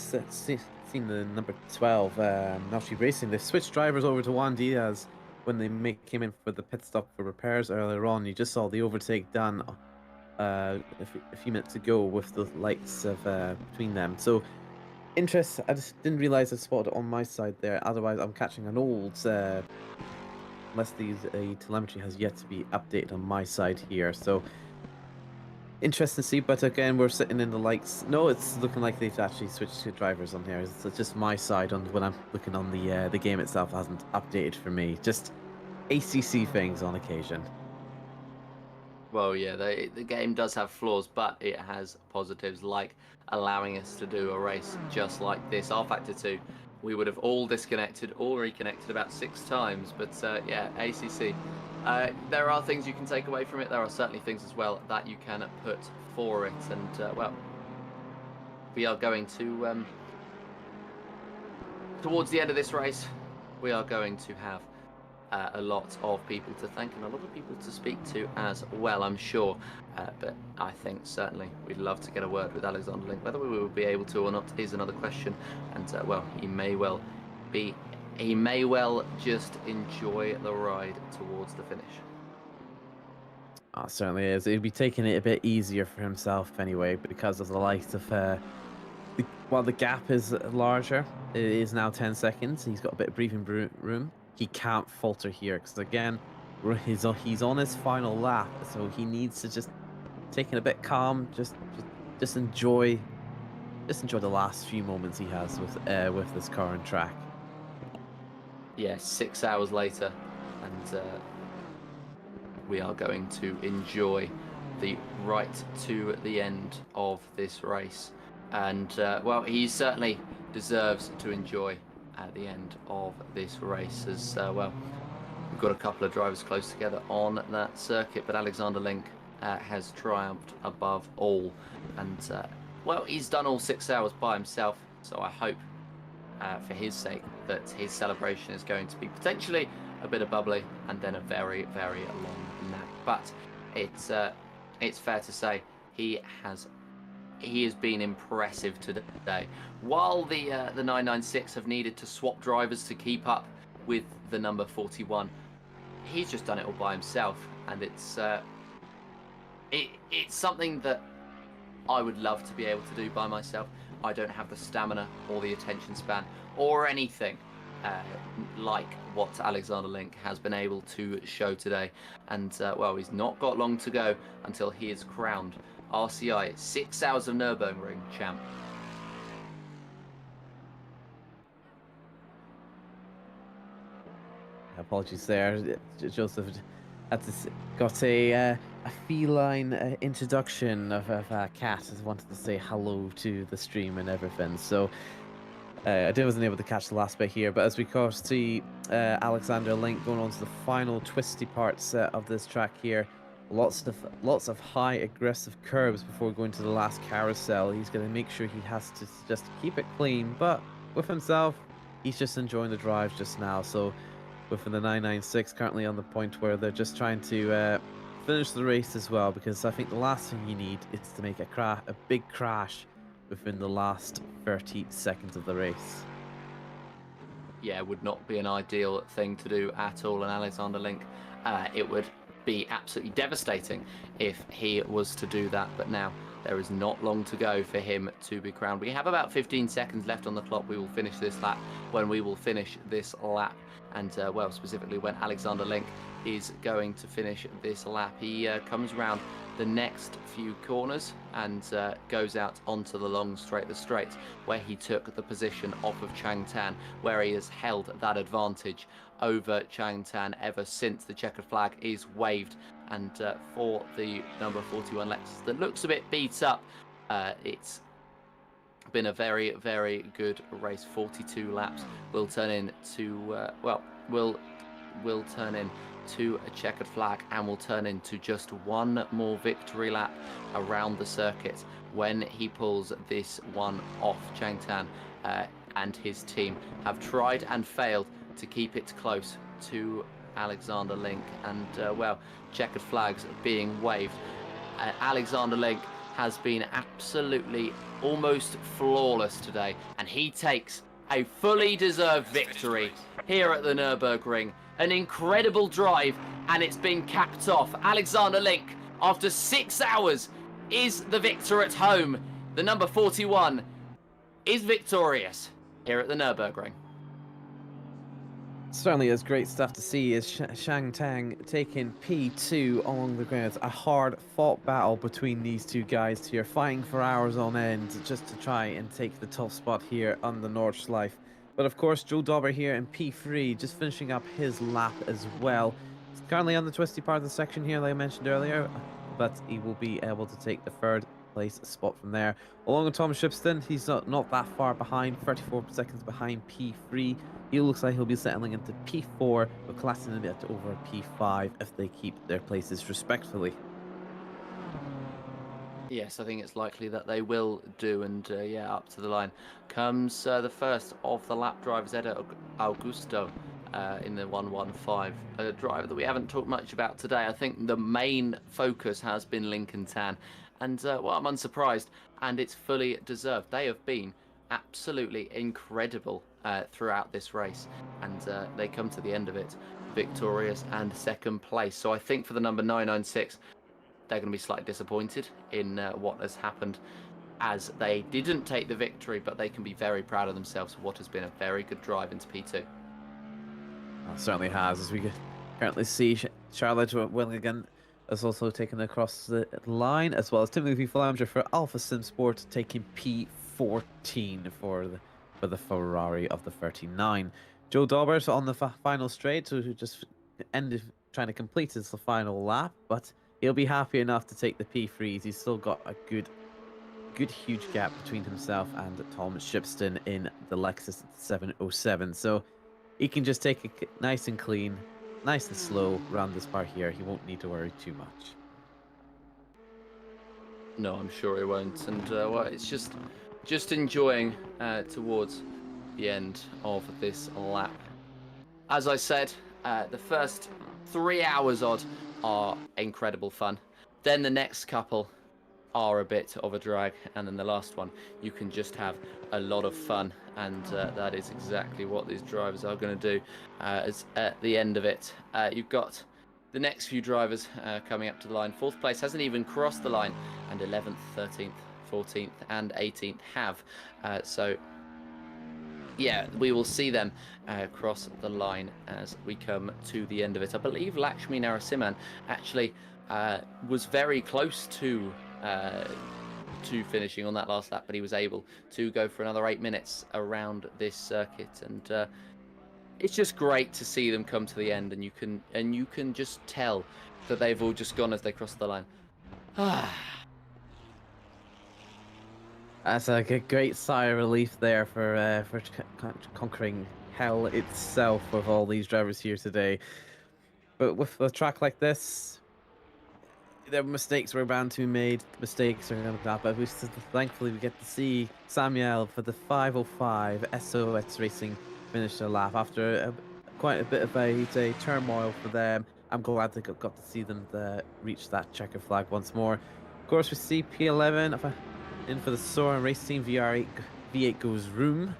[SPEAKER 4] seen the number 12, Nashi Racing. They switched drivers over to Juan Diaz when they came in for the pit stop for repairs earlier on. You just saw the overtake done a few minutes ago with the lights of between them. So interest. I just didn't realize I spotted it on my side there. Otherwise, I'm catching an old. Unless a telemetry has yet to be updated on my side here. So interesting to see, but again, we're sitting in the likes. No, it's looking like they've actually switched to drivers on here. It's just my side on when I'm looking on the game itself hasn't updated for me. Just ACC things on occasion.
[SPEAKER 5] Well, yeah, the game does have flaws, but it has positives, like allowing us to do a race just like this. Our Factor 2, we would have all disconnected or reconnected about 6 times, but yeah, ACC. There are things you can take away from it. There are certainly things as well that you can put for it, and well, we are going to, towards the end of this race, we are going to have a lot of people to thank and a lot of people to speak to as well, I'm sure. But I think certainly we'd love to get a word with Alexander Link. Whether we will be able to or not is another question. And well, he may well just enjoy the ride towards the finish.
[SPEAKER 4] Oh, certainly is. He'd be taking it a bit easier for himself anyway, because of the light of while the gap is larger, it is now 10 seconds. He's got a bit of breathing room. He can't falter here because again, he's on his final lap, so he needs to just take it a bit calm, just enjoy the last few moments he has with this car and track.
[SPEAKER 5] Yeah, 6 hours later, and we are going to enjoy the right to the end of this race, and well, he certainly deserves to enjoy at the end of this race, as well, we've got a couple of drivers close together on that circuit, but Alexander Link has triumphed above all, and well, he's done all 6 hours by himself, so I hope for his sake that his celebration is going to be potentially a bit of bubbly and then a very, very long nap. But it's fair to say he has been impressive today. While the 996 have needed to swap drivers to keep up with the number 41, he's just done it all by himself, and it's something that I would love to be able to do by myself. I don't have the stamina or the attention span or anything like what Alexander Link has been able to show today, and well, he's not got long to go until he is crowned RCI 6 Hours of Nürburgring champ.
[SPEAKER 4] Apologies there, Joseph got a feline introduction of a cat. Just wanted to say hello to the stream and everything. So I wasn't able to catch the last bit here, but as we see Alexander Link going on to the final twisty parts of this track here, lots of high aggressive curves before going to the last carousel. He's going to make sure he has to just keep it clean, but with himself, he's just enjoying the drive just now. So within the 996 currently on the point where they're just trying to finish the race as well, because I think the last thing you need is to make a big crash within the last 30 seconds of the race.
[SPEAKER 5] Yeah, it would not be an ideal thing to do at all, and Alexander Link, it would be absolutely devastating if he was to do that, but now there is not long to go for him to be crowned. We have about 15 seconds left on the clock. We will finish this lap when we will finish this lap, and well, specifically when Alexander Link is going to finish this lap. He comes around the next few corners and goes out onto the long straight, the straight where he took the position off of Chang Tan, where he has held that advantage over Chang Tan ever since the checkered flag is waved. And for the number 41 Lexus that looks a bit beat up, it's been a very, very good race. 42 laps will turn into will turn in to a checkered flag and will turn into just one more victory lap around the circuit when he pulls this one off. Chang Tan and his team have tried and failed to keep it close to Alexander Link, and well, checkered flags being waved. Alexander Link has been absolutely almost flawless today, and he takes a fully deserved victory here at the Nürburgring. An incredible drive, and it's been capped off. Alexander Link, after 6 hours, is the victor at home. The number 41 is victorious here at the Nürburgring.
[SPEAKER 4] Certainly is great stuff to see is Shang Tang taking P2 along the ground. A hard-fought battle between these two guys here, fighting for hours on end just to try and take the top spot here on the Nordschleife. But of course, Joe Dauber here in P3, just finishing up his lap as well. He's currently on the twisty part of the section here, like I mentioned earlier, but he will be able to take the third place spot from there. Along with Tom Shipston, he's not that far behind, 34 seconds behind P3. He looks like he'll be settling into P4, but collapsing a bit over P5 if they keep their places respectfully.
[SPEAKER 5] Yes, I think it's likely that they will do, and yeah, up to the line comes the first of the lap drivers, Ed Augusto, in the 115, a driver that we haven't talked much about today. I think the main focus has been Lincoln Tan, and well, I'm unsurprised, and it's fully deserved. They have been absolutely incredible throughout this race, and they come to the end of it victorious and second place. So I think for the number 996, they're going to be slightly disappointed in what has happened, as they didn't take the victory, but they can be very proud of themselves for what has been a very good drive into P2.
[SPEAKER 4] Well, it certainly has, as we can currently see Charlotte Willigan has also taken across the line, as well as Timothy Flanger for Alpha Sim Sport taking P14 for the Ferrari of the 39. Joe Daubers on the final straight, so who just ended trying to complete his final lap, but he'll be happy enough to take the P3s. He's still got a good huge gap between himself and Tom Shipston in the Lexus 707, so he can just take it nice and clean, nice and slow around this part here. He won't need to worry too much.
[SPEAKER 5] No, I'm sure he won't, and well, it's just enjoying towards the end of this lap. As I said, the first 3 hours odd are incredible fun. Then the next couple are a bit of a drag, and then the last one you can just have a lot of fun, and that is exactly what these drivers are going to do. As at the end of it, you've got the next few drivers coming up to the line. Fourth place hasn't even crossed the line, and 11th, 13th, 14th and 18th have. So yeah, we will see them cross the line as we come to the end of it. I believe Lakshmi Narasimhan actually was very close to finishing on that last lap, but he was able to go for another 8 minutes around this circuit, and it's just great to see them come to the end, and you can just tell that they've all just gone as they cross the line.
[SPEAKER 4] That's a great sigh of relief there for conquering hell itself with all these drivers here today. But with a track like this, there mistakes were bound to be made. Mistakes are going to happen. But thankfully, we get to see Samuel for the 505 SOS Racing finish their lap after quite a bit of a turmoil for them. I'm glad they got to see them reach that checker flag once more. Of course, we see P11 in for the Soren Race Team V8 goes room,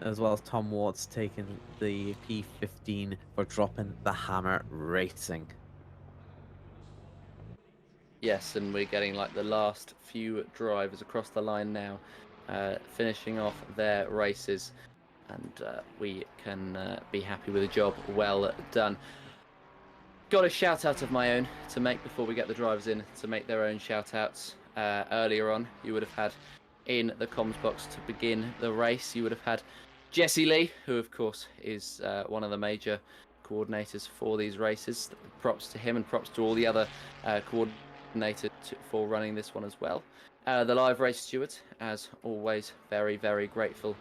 [SPEAKER 4] as well as Tom Watts taking the P15 for dropping the Hammer Racing.
[SPEAKER 5] Yes, and we're getting like the last few drivers across the line now, finishing off their races, and we can be happy with a job well done. Got a shout out of my own to make before we get the drivers in to make their own shout outs. Earlier on, you would have had in the comms box to begin the race, you would have had Jesse Lee, who of course is one of the major coordinators for these races. Props to him, and props to all the other coordinators for running this one as well. The live race stewards, as always, very, very grateful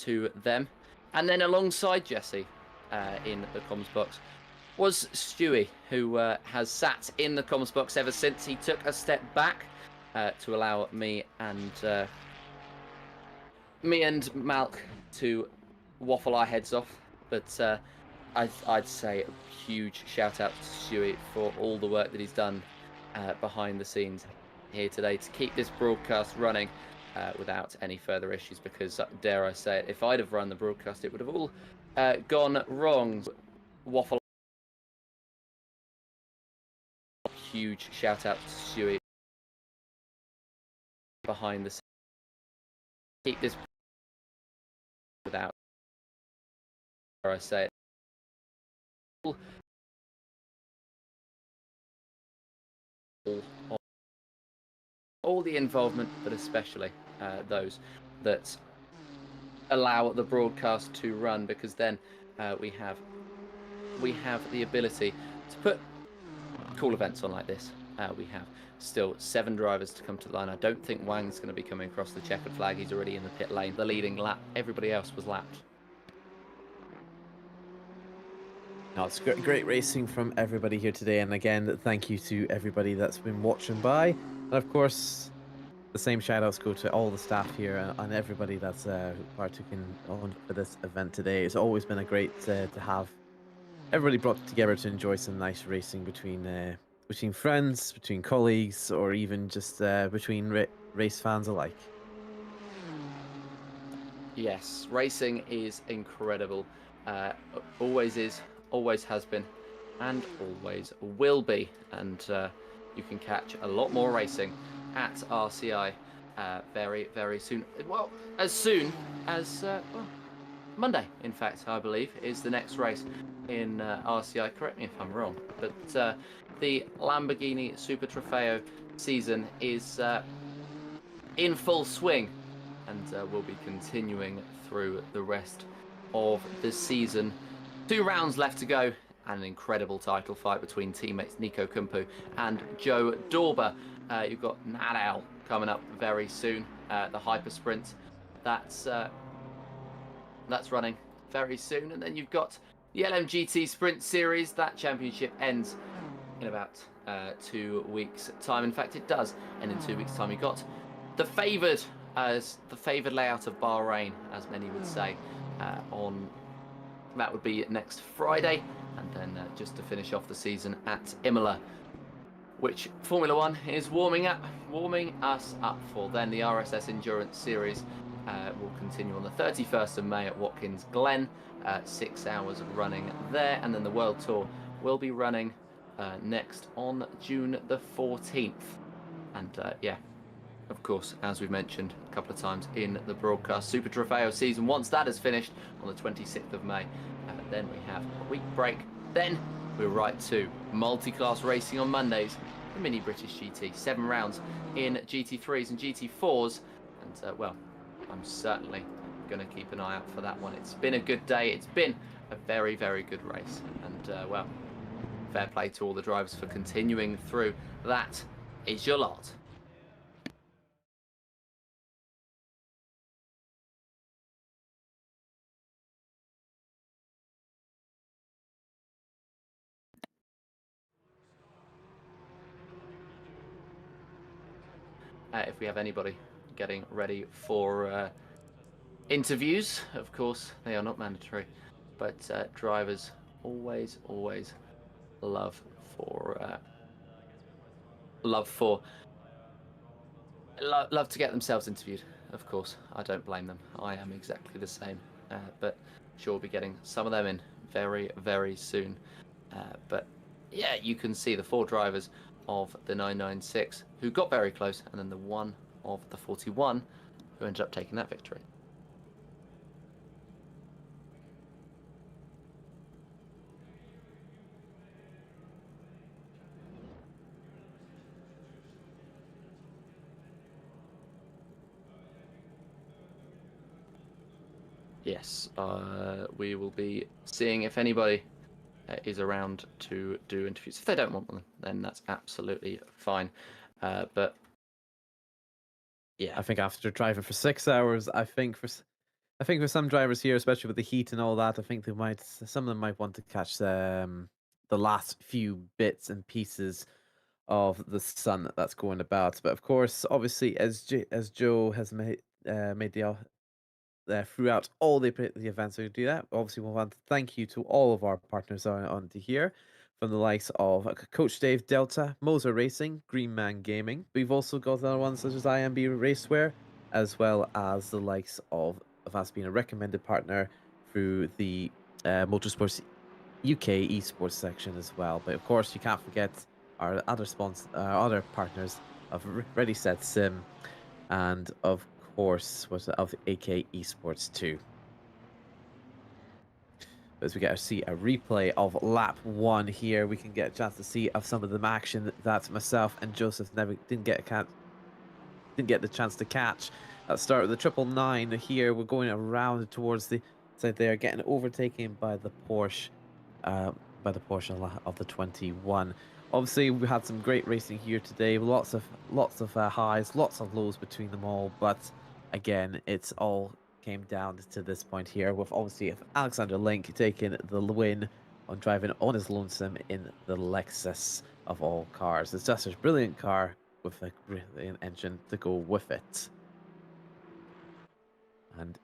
[SPEAKER 5] to them. And then alongside Jesse in the comms box was Stewie, who has sat in the comms box ever since he took a step back to allow me and Malk to waffle our heads off. But I'd say a huge shout out to Stewie for all the work that he's done behind the scenes here today to keep this broadcast running without any further issues, because dare I say it, if I'd have run the broadcast, it would have all gone wrong. Waffle. Huge shout out to Stewie behind the scenes. Keep this without, dare I say it, all the involvement, but especially those that allow the broadcast to run, because then we have the ability to put cool events on like this. We have still 7 drivers to come to the line. I don't think Wang's going to be coming across the checkered flag. He's already in the pit lane. The leading lap. Everybody else was lapped.
[SPEAKER 4] No, it's great racing from everybody here today, and again, thank you to everybody that's been watching by, and of course, the same shout outs go to all the staff here and everybody that's partaking on for this event today. It's always been a great to have everybody brought together to enjoy some nice racing between friends, between colleagues, or even just between race fans alike.
[SPEAKER 5] Yes, racing is incredible. Always is, always has been, and always will be. And you can catch a lot more racing at RCI very, very soon. Well, as soon as Monday, in fact, I believe, is the next race in RCI. Correct me if I'm wrong, but the Lamborghini Super Trofeo season is in full swing, and we'll be continuing through the rest of the season. 2 rounds left to go, and an incredible title fight between teammates Nico Kumpu and Joe Dorber. You've got Nadal coming up very soon. The Hyper Sprint, that's running very soon, and then you've got the LMGT Sprint Series. That championship ends in about 2 weeks' time. In fact, it does end in 2 weeks' time. You've got the favoured layout of Bahrain, as many would say, on that would be next Friday, and then just to finish off the season at Imola, which Formula One is warming us up for. Then the RSS Endurance Series will continue on the 31st of May at Watkins Glen, 6 hours running there, and then the World Tour will be running next on June the 14th, and yeah, of course, as we've mentioned a couple of times in the broadcast, Super Trofeo season, once that is finished on the 26th of May, then we have a week break. Then we're right to multi-class racing on Mondays, the Mini British GT, 7 rounds in GT3s and GT4s, and well, I'm certainly going to keep an eye out for that one. It's been a good day. It's been a very, very good race, and well, fair play to all the drivers for continuing through. That is your lot. If we have anybody getting ready for interviews, of course, they are not mandatory, but drivers always love to get themselves interviewed. Of course, I don't blame them. I am exactly the same, but sure we'll be getting some of them in very, very soon. But yeah, you can see the 4 drivers of the 996 who got very close, and then the one of the 41 who ended up taking that victory. Yes, we will be seeing if anybody is around to do interviews. If they don't want them, then that's absolutely fine. But yeah,
[SPEAKER 4] I think after driving for 6 hours, I think for some drivers here, especially with the heat and all that, I think some of them might want to catch the last few bits and pieces of the sun that's going about. But of course, obviously, as Joe has made the throughout all the events we do that. Obviously, we want to thank you to all of our partners on to here from the likes of Coach Dave Delta, Moser Racing, Green Man Gaming. We've also got other ones such as IMB Raceware, as well as the likes of us being a recommended partner through the Motorsports UK esports section as well. But of course, you can't forget our other partners of Ready Set Sim, and of course, of AK Esports too. As we get to see a replay of lap 1 here, we can get a chance to see of some of the action that myself and Joseph never didn't get the chance to catch. Let's start with the 999 here. We're going around towards the side there, getting overtaken by the Porsche, of the 21. Obviously, we had some great racing here today. Lots of highs, lots of lows between them all. But again, it's all came down to this point here, with obviously Alexander Link taking the win on driving on his lonesome in the Lexus of all cars. It's just a brilliant car with a brilliant engine to go with it. And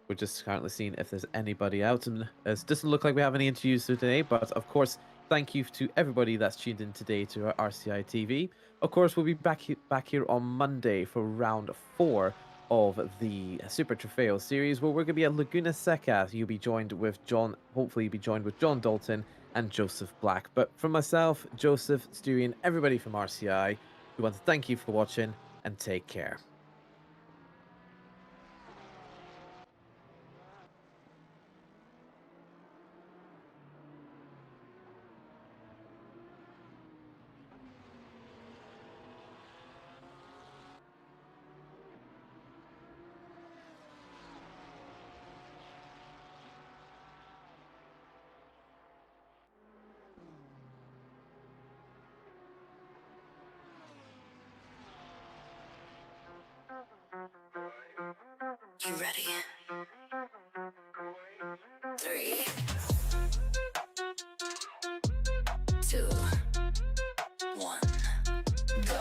[SPEAKER 4] we're just currently seeing if there's anybody out, and it doesn't look like we have any interviews today, but of course, thank you to everybody that's tuned in today to our RCI TV. Of course, we'll be back here on Monday for round 4 of the Super Trofeo series, where we're going to be at Laguna Seca. You'll be joined with John, hopefully you'll be joined with John Dalton and Joseph Black. But from myself, Joseph, Stewie, and everybody from RCI, we want to thank you for watching and take care.
[SPEAKER 7] You ready? 3, 2, 1, go.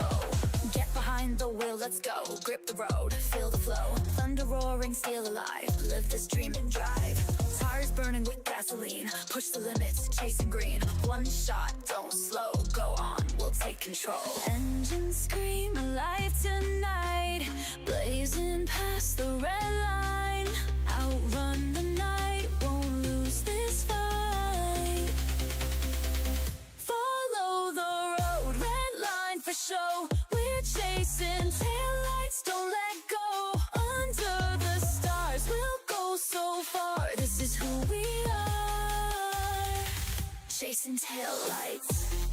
[SPEAKER 7] Get behind the wheel, let's go. Grip the road, feel the flow. Thunder roaring, steel alive. Live this dream and drive. Tires burning with gasoline. Push the limits, chasing green. One shot, don't slow. Go on, we'll take control. Engines scream alive tonight. Blazing past the red line. Outrun the night, won't lose this fight. Follow the road, red line for show. We're chasing taillights, don't let go. Under the stars, we'll go so far. This is who we are. Chasing taillights.